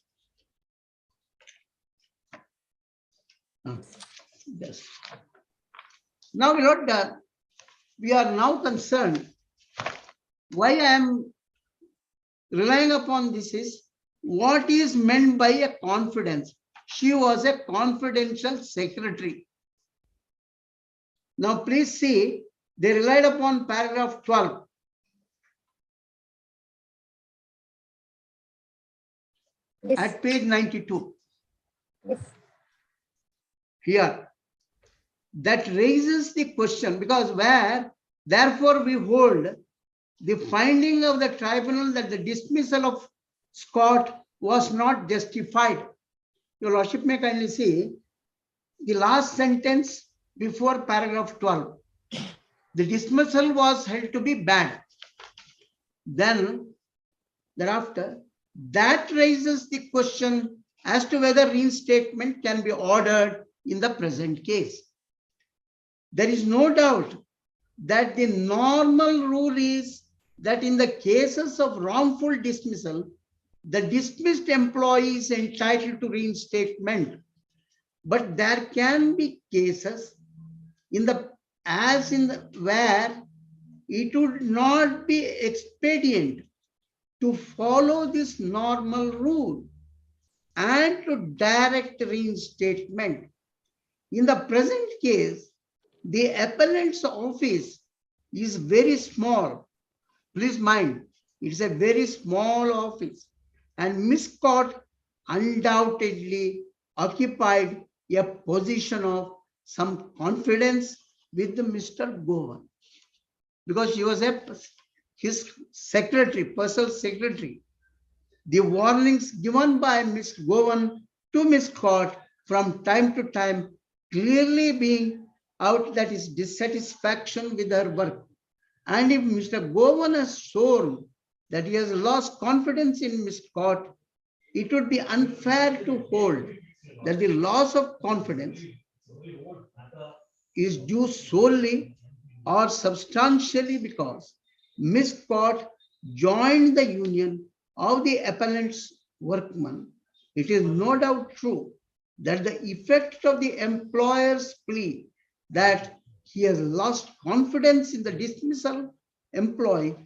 Yes. Now, my lord, we are now concerned. Why I am relying upon this is what is meant by a confidence. She was a confidential secretary. Now, please see, they relied upon paragraph 12. Yes. At page 92. Yes. Here, that raises the question, because therefore we hold the finding of the tribunal that the dismissal of Scott was not justified. Your Lordship may kindly see the last sentence before paragraph 12. The dismissal was held to be bad. Then, thereafter, that raises the question as to whether reinstatement can be ordered in the present case. There is no doubt that the normal rule is that in the cases of wrongful dismissal, the dismissed employee is entitled to reinstatement. But there can be cases where it would not be expedient to follow this normal rule and to direct reinstatement. In the present case, the appellant's office is very small. Please mind, it's a very small office. And Miss Scott undoubtedly occupied a position of some confidence with Mr. Govan, because she was his secretary, personal secretary. The warnings given by Miss Govan to Miss Scott from time to time clearly being out that is dissatisfaction with her work. And if Mr. Govan has shown that he has lost confidence in Miss Scott, it would be unfair to hold that the loss of confidence is due solely or substantially because Miss Scott joined the union of the appellant's workmen. It is no doubt true that the effect of the employer's plea that he has lost confidence in the dismissal employee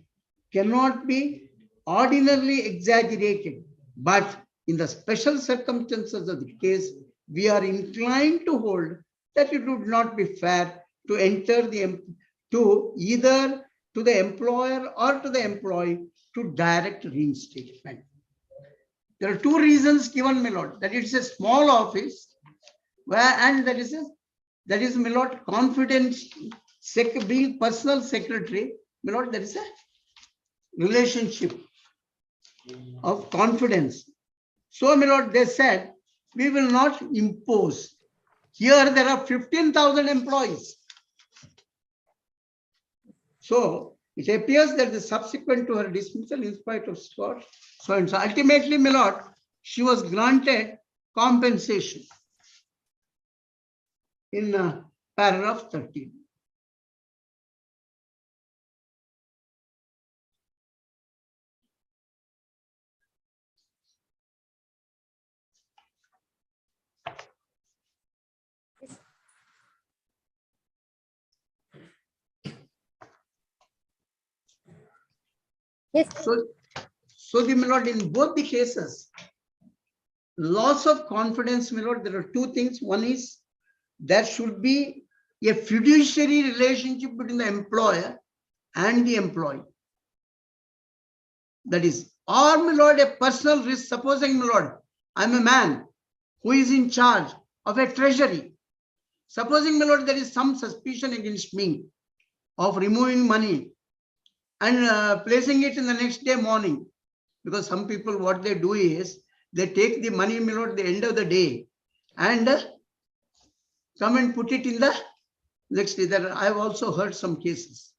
cannot be ordinarily exaggerated, but in the special circumstances of the case, we are inclined to hold that it would not be fair to enter either to the employer or to the employee to direct reinstatement. There are two reasons given, my lord, that it's a small office and that is my lord, confidence, being personal secretary, my lord, there is a relationship of confidence. So, my lord, they said, we will not impose. Here there are 15,000 employees. So it appears that the subsequent to her dismissal in spite of Scott, so and so ultimately, my lord, she was granted compensation in paragraph 13. Yes. So the my lord, in both the cases, loss of confidence, my lord, there are two things. One is there should be a fiduciary relationship between the employer and the employee. That is, or my lord, a personal risk. Supposing, my lord, I'm a man who is in charge of a treasury. Supposing, my lord, there is some suspicion against me of removing money and placing it in the next day morning, because some people, what they do is they take the money, my lord, at the end of the day and come and put it in the next day. That I've also heard some cases.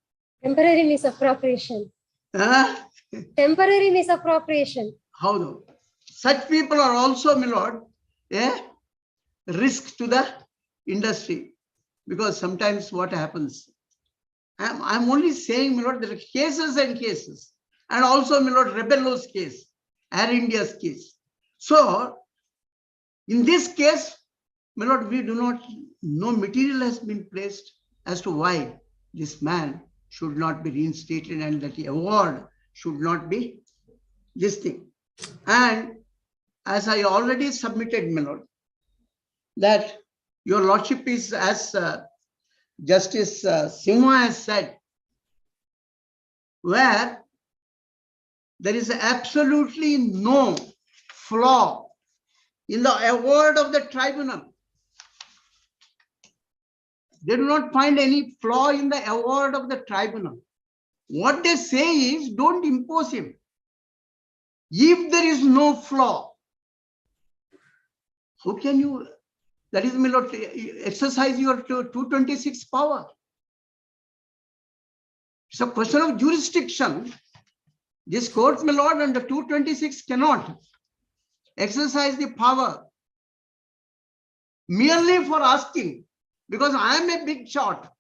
Temporary misappropriation. Temporary misappropriation. How though? Such people are also, my lord, a risk to the industry, because sometimes what happens, I'm only saying, my lord, there are cases and cases, and also, my lord, Rebello's case, Air India's case. So in this case, my lord, we do not, no material has been placed as to why this man should not be reinstated and that the award should not be this thing. And as I already submitted, my lord, that your lordship is, as Justice Singha has said, where there is absolutely no flaw in the award of the tribunal. They do not find any flaw in the award of the tribunal. What they say is, don't impose him. If there is no flaw, how can you, that is, my lord, exercise your 226 power? It's a question of jurisdiction. This court, my lord, under 226 cannot exercise the power merely for asking, because I am a big shot.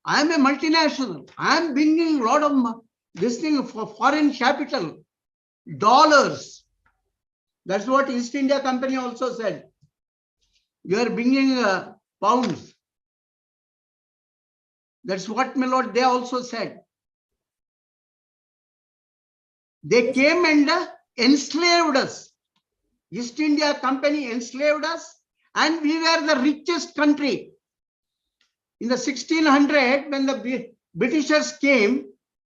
I am a multinational. I am bringing a lot of this thing for foreign capital, dollars. That's what East India Company also said. You are bringing pounds. That's what, my lord, they also said. They came and enslaved us. East India Company enslaved us, and we were the richest country. In the 1600, when the Britishers came,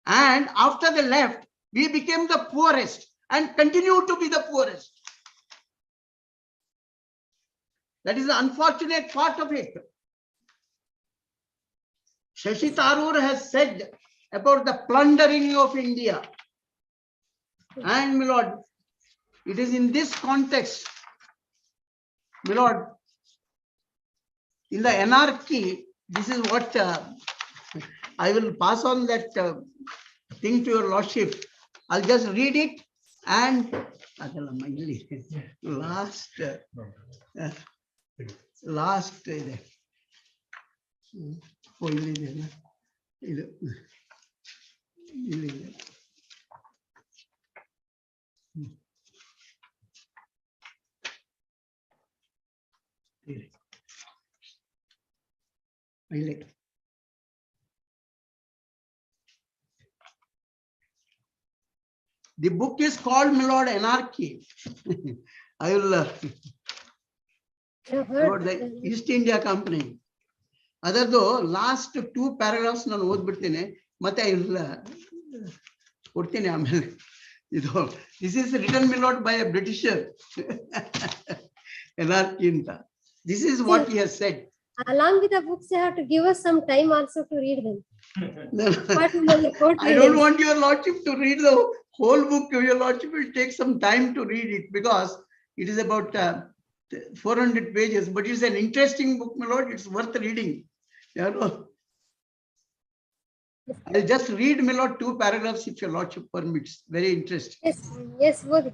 and after they left, we became the poorest and continue to be the poorest. That is the unfortunate part of it. Shashi Tharoor has said about the plundering of India. And, my lord, it is in this context, my lord, in the anarchy, this is what I will pass on that thing to your lordship. I'll just read it and ಅದಲ್ಲಮ್ಮ ಇಲ್ಲಿ last ಇದೆ. ಇಲ್ಲಿದೆಯಲ್ಲ ಇದು ಇಲ್ಲಿ ಇಲ್ಲಿ the book is called Milord Anarchy. I will about the East India Company. ಅದರದ್ದು last 2 paragraphs ನಾನು ಓದ್ಬಿಡ್ತೀನಿ, ಮತ್ತೆ ಇಲ್ಲ ಕೊಡ್ತೀನಿ ಆಮೇಲೆ. ಇದು ದಿಸ್ ಇಸ್ ರಿಟನ್ ಮಿಲಾಟ್ ಬೈ ಎ ಬ್ರಿಟಿಷರ್ ಎನಾರ್ಕಿ ಅಂತ. This is what he has said. Along with the books, you have to give us some time also to read them. I don't want your lordship to read the whole book. Your lordship will take some time to read it because it is about 400 pages, but it's an interesting book, my lord. It's worth reading. You know, I'll just read, my lord, 2 paragraphs if your lordship permits. Very interesting. Yes, yes, good.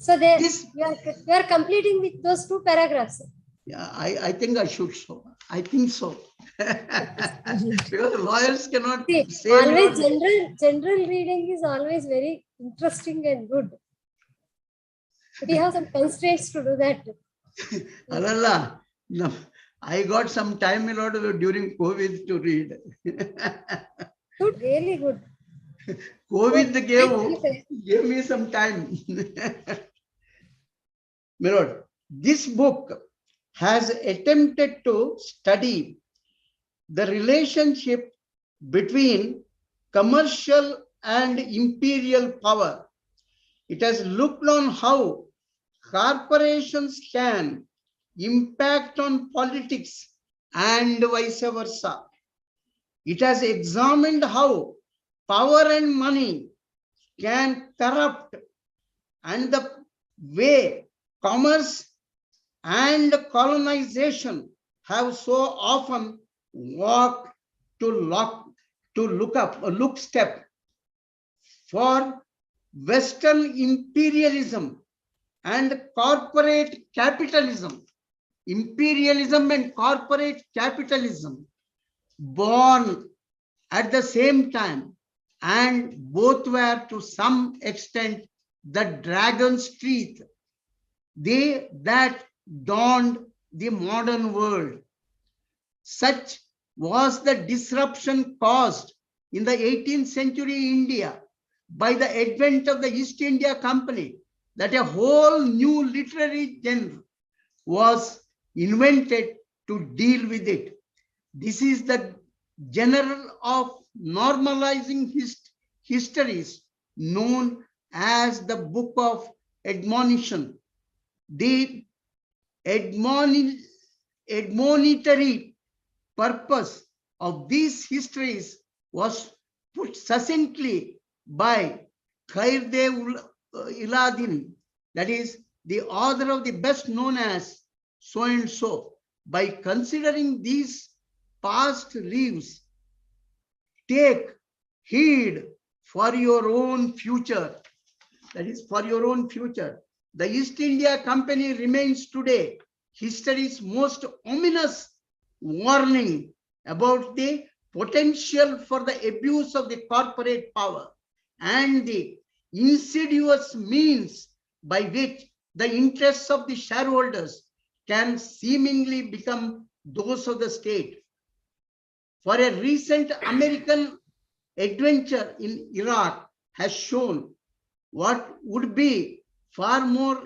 So there, you are completing with those 2 paragraphs. Yeah, I think I should so. I think so. Because lawyers cannot say. Always general reading is always very interesting and good. But you have some constraints to do that. Alalla, no, I got some time, my lord, during COVID to read. Good, really good. COVID gave me some time. My lord, this book has attempted to study the relationship between commercial and imperial power. It has looked on how corporations can impact on politics and vice versa. It has examined how power and money can corrupt and the way commerce and colonization have so often walked to look step for Western imperialism and corporate capitalism. Imperialism and corporate capitalism born at the same time, and both were to some extent the dragon's teeth that dawned the modern world. Such was the disruption caused in the 18th century India by the advent of the East India Company that a whole new literary genre was invented to deal with it. This is the genre of normalizing histories known as the Book of Admonition. The admonitory purpose of these histories was put succinctly by Khairdev Iladin, that is the author of the best known as so and so. By considering these past leaves, take heed for your own future. That is for your own future. The East India Company remains today history's most ominous warning about the potential for the abuse of the corporate power and the insidious means by which the interests of the shareholders can seemingly become those of the state. For a recent American adventure in Iraq has shown what would be far more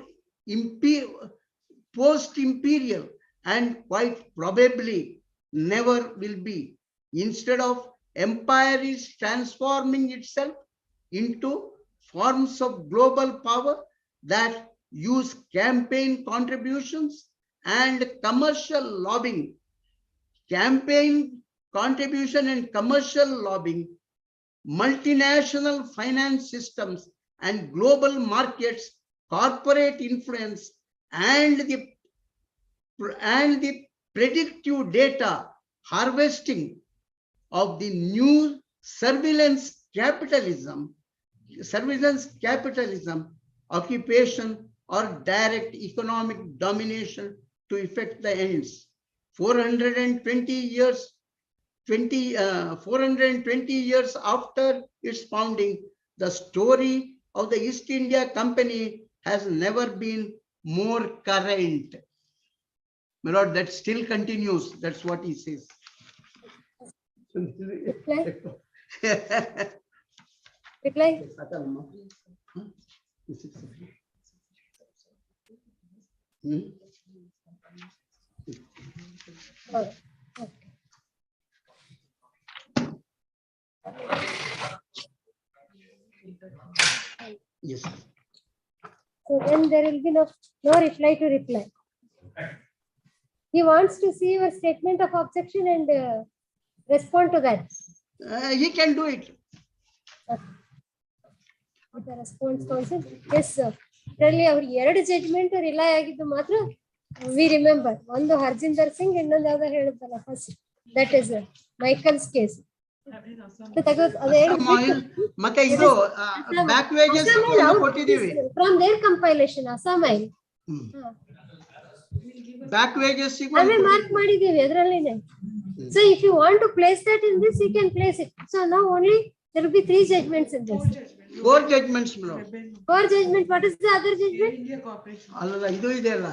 post-imperial and quite probably never will be. Instead of empire is transforming itself into forms of global power that use campaign contributions and commercial lobbying. Campaign contribution and commercial lobbying, multinational finance systems and global markets, corporate influence, and the predictive data harvesting of the new surveillance capitalism occupation, or direct economic domination to effect the ends. 420 years 420 years after its founding, the story of the East India Company has never been more current. My lord, that still continues. That's what he says. Reply. Oh, okay. Yes. So then there will be no reply to reply. He wants to see your statement of objection and respond to that. He can do it. With the response counsel. Yes, sir. Really, our ಎರಡು judgment rely ಆಗಿದ್ದು ಮಾತ್ರ we remember. ಒಂದು ಹರ್ಜಿಂದರ್ ಸಿಂಗ್, ಇನ್ನೊಂದು ಯಾವ್ದೋ ಹೇಳಿದ್ದಲ್ಲ first, that is Michael's case. ಮತ್ತೆ ಇದು back wages ಕೊಟ್ಟಿದ್ದೀವಿ. ಫ್ರಮ್ ದೇರ್ ಕಂಪೈಲೇಷನ್ ಅಸಾಮೈಲ್ ಬ್ಯಾಕ್ ವೇಜಸ್ ನಾವೇ ಮಾರ್ಕ್ ಮಾಡಿದ್ದೀವಿ ಅದರಲ್ಲಿನೇ. So if you want to place that in this, you can place it. So now only there will be 3 judgments in this. 4 judgments, no. 4 judgments. What is the other judgment? Alla idu ide alla.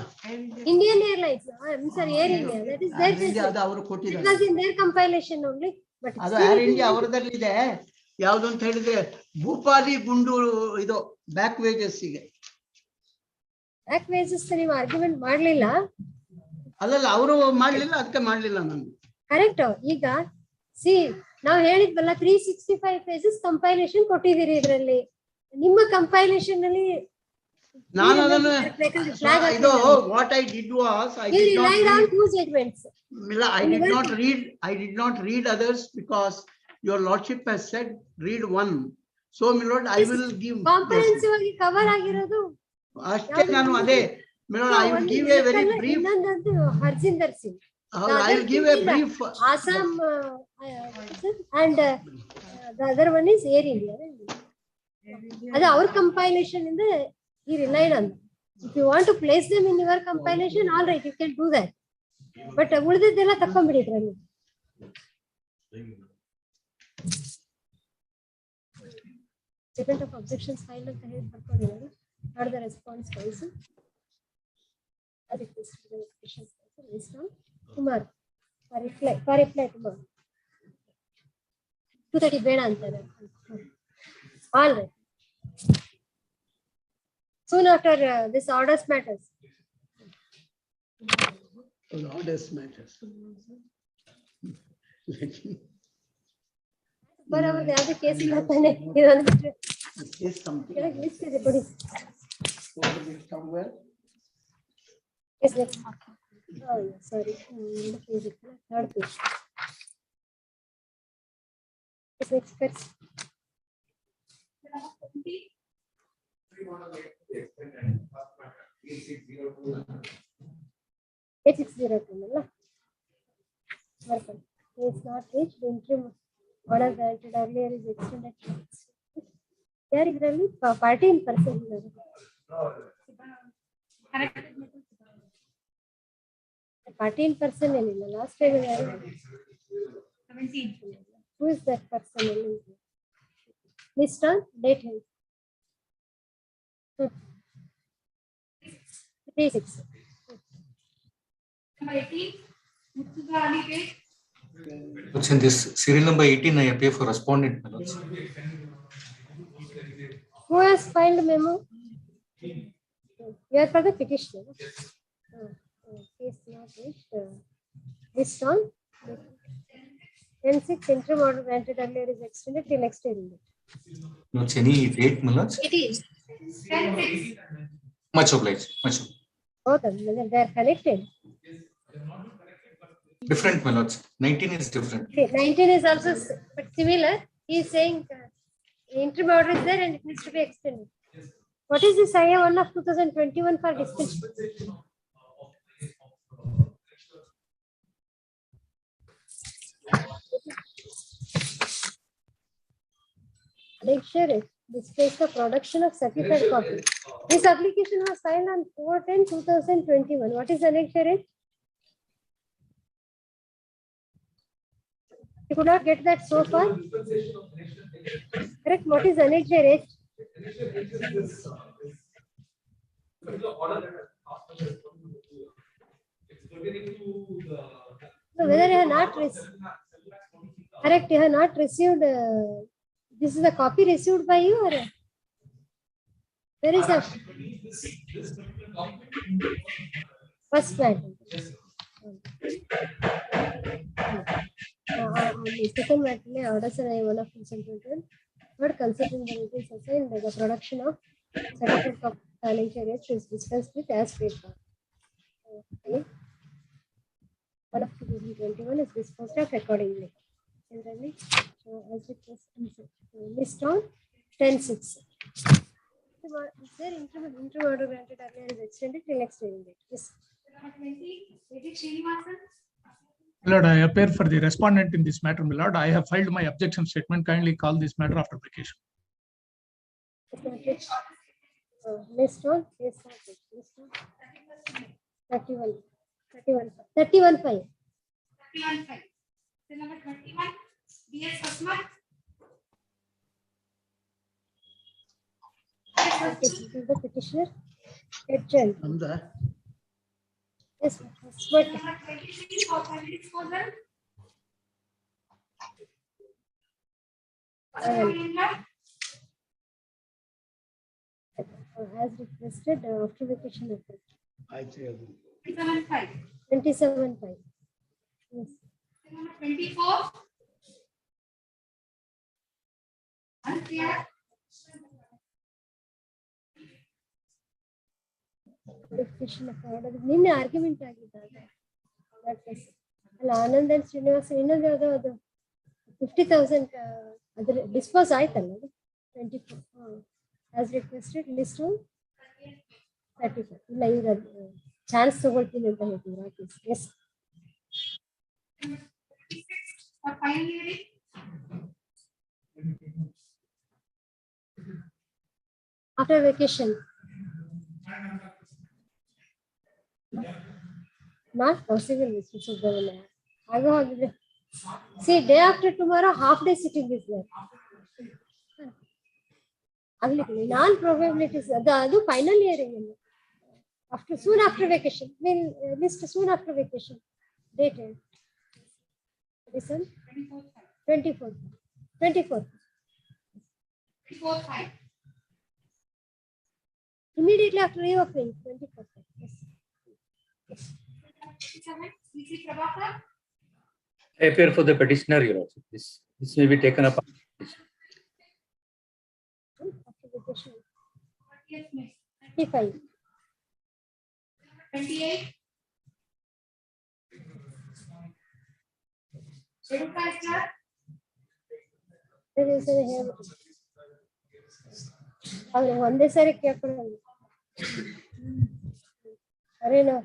Indian Airlines. I'm sorry, Air India. That is their judgment. ಅದು ಅವರು ಕೊಟ್ಟಿದ್ದಾರೆ. It was in their compilation only. But ಅದು air India ಅವರದಲ್ಲಿ ಇದೆ. ಯಾವುದು ಅಂತ ಹೇಳಿದ್ರೆ ಭೂಪಾಲಿ ಗುಂಡೂರು ಇದು back wages ಗೆ. ಬ್ಯಾಕ್ ವೇಜಸ್ ನೀವು ಆರ್ಗ್ಯುಮೆಂಟ್ ಮಾಡಲಿಲ್ಲ. ಅಲ್ಲಲ್ಲ ಅವರು ಮಾಡಲಿಲ್ಲ, ಅದಕ್ಕೆ ಮಾಡಲಿಲ್ಲ ನಾನು. ಕರೆಕ್ಟ್. ಈಗ ಸಿ ನಾವು ಹೇಳಿದ್ವಲ್ಲ 365 ಪೇಜಸ್ ಕಂಪೈಲೇಷನ್ ಕೊಟ್ಟಿದ್ದೀರಿ ಇದರಲ್ಲಿ. ನಿಮ್ಮ ಕಂಪೈಲೇಷನ್ ಅಲ್ಲಿ ನಾನು ಅದನ್ನು ಇದು what I did was I did not read 2 judgments. I did not read others because your lordship has said read one. So my lord, I will give comprehensive ಆಗಿ cover ಆಗಿರೋದು ಅಷ್ಟೇ. ನಾನು ಅದೇ my lord, I will give a very brief. ಇನ್ನೊಂದು Harjinder Singh. I will give a brief. Assam and the other one is Air India. That's our compilation in the he relied on. If you want to place them in your compilation, all right, you can do that. But ಉಳಿದಿದ್ದೆಲ್ಲ ತಕೊಂಡ್ಬಿಡಿದ್ರಿ ನೀವು. Statement of objections filed ಅಂತ ಹೇಳಿ ಬರ್ಕೊಂಡಿದ್ದಾರೆ. Are the response counsel? ಅದಕ್ಕೆ list down. Kumar, for reply Kumar. 230 ಬೇಡ ಅಂತಾರೆ. All right. Soon after this orders matters. Orders matters. ಬರ ಅವರದ್ದು ಯಾವುದೇ case ಇಲ್ಲ ತಾನೆ ಇದೊಂದು ಬಿಟ್ರೆ. Is something. ಲಿಸ್ಟ್ ಇದೆ ಕೊಡಿ. Somewhere. Yes, next. Oh, sorry. Third page. Yes, next page. H602. It's not reached. The interim order granted earlier is extended. There is really party in person. Party in person. Last time, 17. who is that person? List on date. 36. Number 18. Muthuga Ali case. What's in this serial number 18? I appear for respondent. Who has filed memo? You are for the petitioner. Case not reached. List on. N6 interim order granted earlier is extended till next year. What's any date, Malaj? It is. 10-6. Much obliged. Much. Both of them, they are connected. Different, Malaj. 19 is different. Okay, 19 is also but similar. He is saying interim order is there and it needs to be extended. What is this IA1 of 2021 for discussion? Make sure it. displays the production of certified copy. This application was filed on 4/10/2021. What is the next rate? You could not get that so far. Correct. What is the next rate? So whether you have not received, correct, you have not received, this is the copy received by you or where is that? First patent. Second patent, orders and one of consultant. Third, considering the reasons assigned by the production of certificate copy financial rates is discussed with as paid for. Okay. 1 of 2021 is disposed of accordingly. Similarly, as it was list on 10/6. Is there interim order granted earlier is extended till next hearing date? Yes. My Lord, I appear for the respondent in this matter, my Lord. I have filed my objection statement. Kindly call this matter after application. List on, yes, list on 31/5. Number 21, DS Asma. This is the petitioner. Agent. Yes, what? Number 23 for final disposal. As requested after vacation effect. 27/5. 27/5. Yes. Number 24. Unclear. Vacation of order. ನಿನ್ನೆ argument ಆಗಿದ್ದಾರೆ. ಅಲ್ಲ Anand and Srinivasa ಇನ್ನೊಂದು ಯಾವುದೋ ಅದು 50,000 ಅದ್ರ dispose ಆಯ್ತಲ್ಲ ಅದು 24 as requested list 34. ಇಲ್ಲ ಇವ್ರ ಚಾನ್ಸ್ ತಗೊಳ್ತೀನಿ ಅಂತ ಹೇಳ್ತೀವಿ. Yes Final hearing. after vacation. Not possible, Mr. Subramania. See, day after tomorrow, half day sitting is there. Non-probabilities, the final hearing. Soon after vacation, we'll list soon after vacation. Dated. Listen. 24. 24/5. Immediately after reopening, 24. Yes. I appear for the petitioner, Your Lordship. This may be taken up. Application. 35. 28. ಅವ್ರು ಒಂದೇ ಸಾರಿ ಕೇಳ್ಕೊಳ್ಳೋದು. ಅರೇನೋ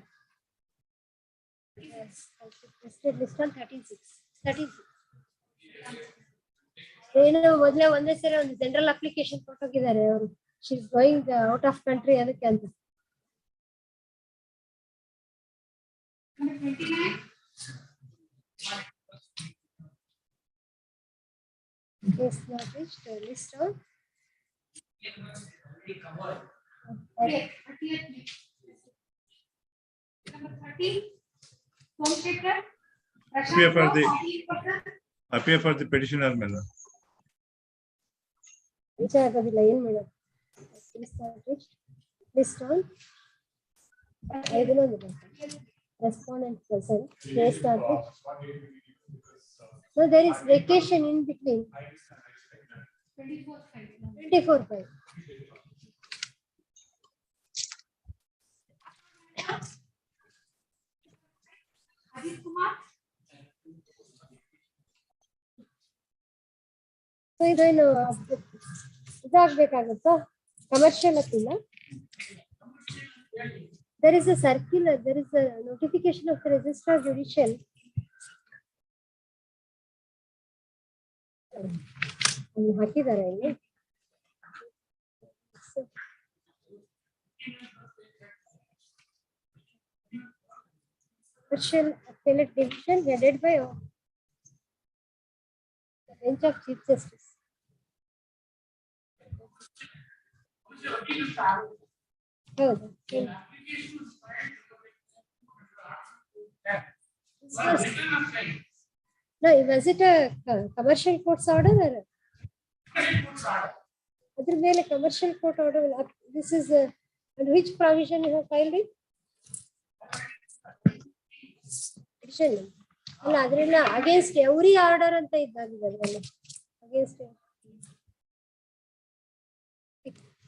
list on 36. ಏನೋ ಮೊದಲೇ ಒಂದೇ ಸರಿ ಒಂದು general application ಕೊಟ್ಟೋಗಿದ್ದಾರೆ ಅವರು. She is going out of country ಅದಕ್ಕೆ ಅಂತ. Case not reached, list on. Number 30. Somsekhar. Appear for the petitioner, my Lord. ವಿಚಾರ ಆಗೋದಿಲ್ಲ ಏನ್ ಮಾಡೋದು. List on. Respondent present. Case not reached. So there is vacation in between. 24/5. Ajit Kumar. So ಇದೇನು ಇದಾಗಬೇಕಾಗುತ್ತಾ? Commercial ಅತ್ತಿಲ್ಲ. There is a circular, there is a notification of the Registrar Judicial. ಹಾಕಿದ್ದಾರೆ ಇಲ್ಲಿ. Commercial Appellate Division headed by the bench of Chief Justice. ಹೌದು. No, was it a commercial court's order or? Other ಮೇಲೆ commercial court order. This is and which provision you have filed it? ಅಲ್ಲ ಅದರಿಂದ against every order ಅಂತ ಇದ್ದಾಗಿದೆ ಅದರಲ್ಲಿ. Against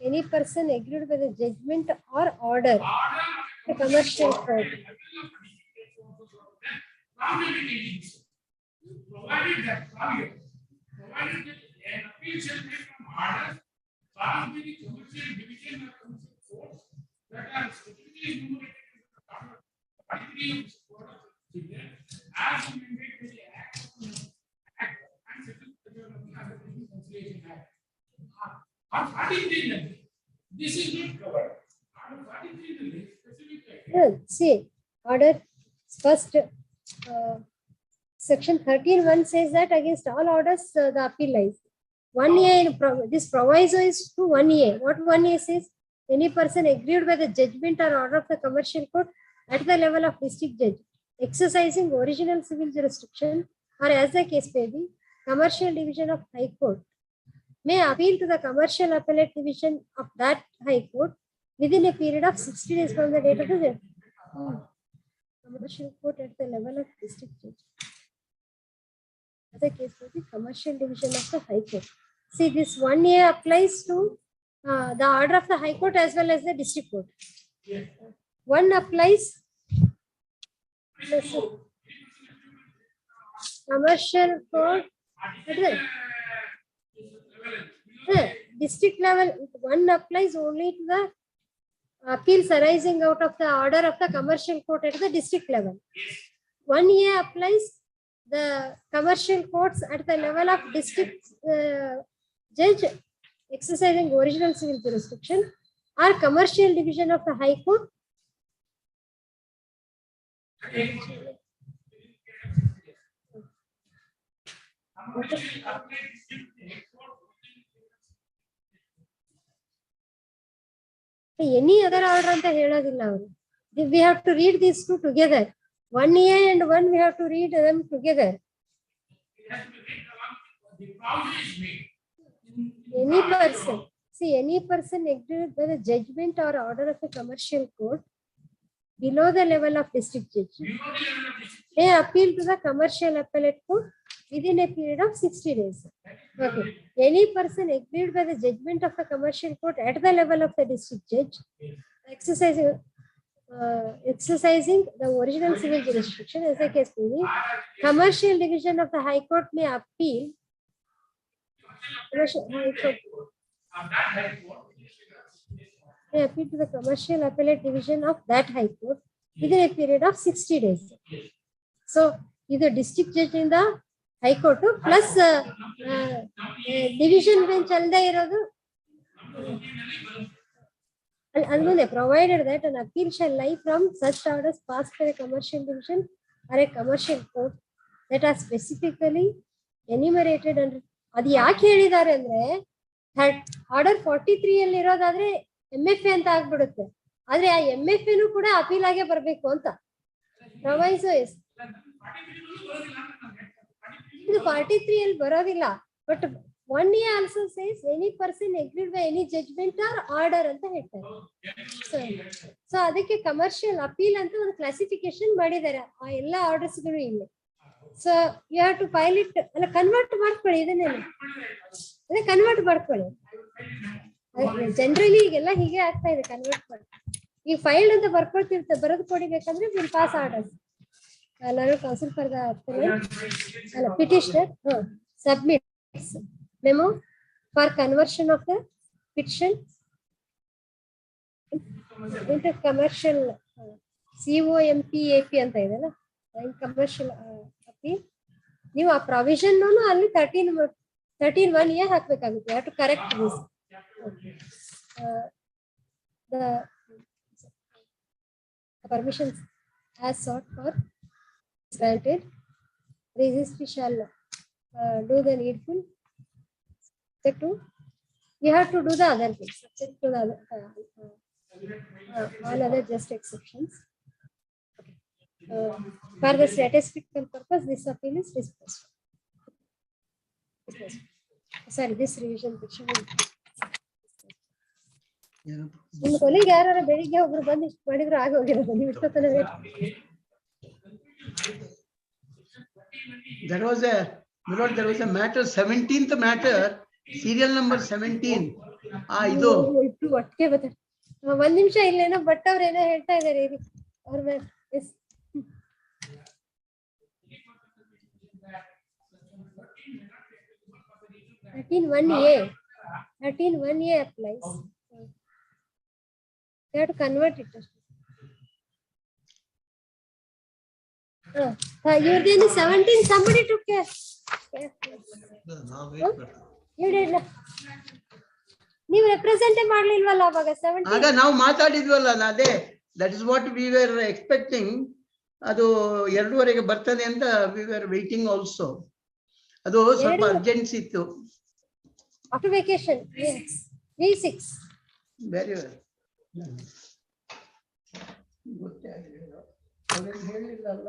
any person agreed by the judgment or order the commercial court. Provided that an appeal shall be from orders passed by the commercial division or commercial courts that are specifically enumerated in the category of this code of procedure as amended by the Act and Section Conciliation Act. On 43, this is not covered. On 43, specific. See, order first. Section 13(1) says that against all orders the appeal lies. 1A, this proviso is to 1A. What 1A says? Any person aggrieved by the judgment or order of the commercial court at the level of district judge, exercising original civil jurisdiction, or as the case may be, commercial division of High Court, may appeal to the commercial appellate division of that High Court within a period of 60 days from the date of the commercial court at the level of district judge. The case will be commercial division of the High Court. See, this 1A applies to the order of the High Court as well as the district court. One applies commercial court at the district level. One applies only to the appeals arising out of the order of the commercial court at the district level. 1A applies the commercial courts at the level of district judge exercising original civil jurisdiction or commercial division of the High Court. Any other order anta helodilla avaru. We have to read these two together. 1A and 1 we have to read them together. Any person, see, any person aggrieved by the judgment or order of a commercial court below the level of district judge may appeal to the commercial appellate court within a period of 60 days. Okay. Any person aggrieved by the judgment of the commercial court at the level of the district judge exercising the original civil jurisdiction as a case may be, commercial division of the High Court may appeal. May appeal to the commercial appellate division of that High Court within a period of 60 days. So, either district judge in the High Court plus division bench alda irodu. And provided that an appeal shall lie from such orders passed by a commercial division or a commercial court that are specifically enumerated under. ಅದು ಯಾಕೆ ಹೇಳಿದ್ದಾರೆ ಅಂದ್ರೆ order 43 ಅಲ್ಲಿ ಇರೋದಾದ್ರೆ MFA ಅಂತ ಆಗ್ಬಿಡುತ್ತೆ. ಆದ್ರೆ ಆ MFA ನು ಕೂಡ ಅಪೀಲ್ ಆಗೇ ಬರ್ಬೇಕು ಅಂತ ಪ್ರೊವೈಸೋ ಇಸ್. ಇದು 43 ಅಲ್ಲಿ ಬರೋದಿಲ್ಲ. But 1A also says any person aggrieved by any judgment or order ಅಂತ ಹೇಳ್ತಾರೆ. ಸೊ ಅದಕ್ಕೆ ಕಮರ್ಷಿಯಲ್ ಅಪೀಲ್ ಅಂತ ಒಂದು ಕ್ಲಾಸಿಫಿಕೇಶನ್ ಮಾಡಿದ್ದಾರೆ ಆ ಎಲ್ಲ ಆರ್ಡರ್ಸ್ ಗಳು ಇಲ್ಲಿ. So you have to file it ಅಲ್ಲ ಕನ್ವರ್ಟ್ ಮಾಡ್ಕೊಳ್ಳಿ ಇದನ್ನೆಲ್ಲ ಅದೇ ಕನ್ವರ್ಟ್ ಮಾಡ್ಕೊಳ್ಳಿ. ಜನರಲಿ ಈಗೆಲ್ಲ ಹೀಗೆ ಆಗ್ತಾ ಇದೆ ಕನ್ವರ್ಟ್ ಮಾಡಿ. ಈ ಫೈಲ್ ಅಂತ ಬರ್ಕೊಳ್ತಿರ್ತ ಬರೋದು ಕೊಡಿಬೇಕಂದ್ರೆ ವಿಲ್ ಪಾಸ್ ಆರ್ಡರ್ಸ್. ನಾನು ಕೌನ್ಸಿಲ್ ಫಾರ್ ದ ಅಲ್ಲ petitioner submits memo for conversion of the petition into commercial COMPAP ಅಂತ ಇದೆಲ್ಲ ಕಮರ್ಷಿಯಲ್ appeal. ನೀವು ಆ ಪ್ರಾವಿಷನ್ ಅಲ್ಲಿ 13(1)A ಹಾಕ್ಬೇಕಾಗುತ್ತೆ. Have to correct this. the permissions as sought for is granted. Registry shall do the needful. Subject to, you have to do the other things. Subject to the other, all other just exceptions. For the statistical purpose, this appeal is disposed. Sorry, this revision petition. ನಿಮ್ಮ ಕೊನೆಗೆ ಯಾರು ಬೆಳಿಗ್ಗೆ ಒಬ್ರು ಬಂದು ಇಷ್ಟು ಮಾಡಿದ್ರು ಆಗ ಹೋಗಿರೋದು ನೀವು ಇಷ್ಟೊತ್ತನ There was a, Milord, there was a matter, 17th matter, serial number 17. ಇದು ಇಟ್ಟು ಒಟ್ಟಿಗೆ ಬರ್ತಾರೆ. ಒಂದ್ ನಿಮಿಷ ಇಲ್ಲೇನೋ ಭಟ್ ಅವ್ರು ಏನೋ ಹೇಳ್ತಾ ಇದಾರೆ ಇರಿ ಅವ್ರ ಮೇಲೆ. 13(1)(a). 13(1)(a) applies. You have to convert it. Your then 17. Somebody took care. You did. ನೀವು ರೆಪ್ರೆಸೆಂಟ್ ಮಾಡ್ಲಿಲ್ವಲ್ಲ ಅವಾಗ 17. ಆಗ ನಾವು ಮಾತಾಡಿದ್ವಲ್ಲ ಅದೇ, that is what we were expecting. ಅದು 2:30ಗೆ ಬರ್ತದೆ ಅಂತ ವಿ ವರ್ ವೇಟಿಂಗ್ ಆಲ್ಸೋ. ಅದು ಸ್ವಲ್ಪ ಅರ್ಜೆನ್ಸಿ ಇತ್ತು. After vacation, yes. V6. Very well. ಗೊತ್ತೇ ಆಗಲಿಲ್ಲ. ಹೇಳಿಲ್ಲ ಅಲ್ಲ.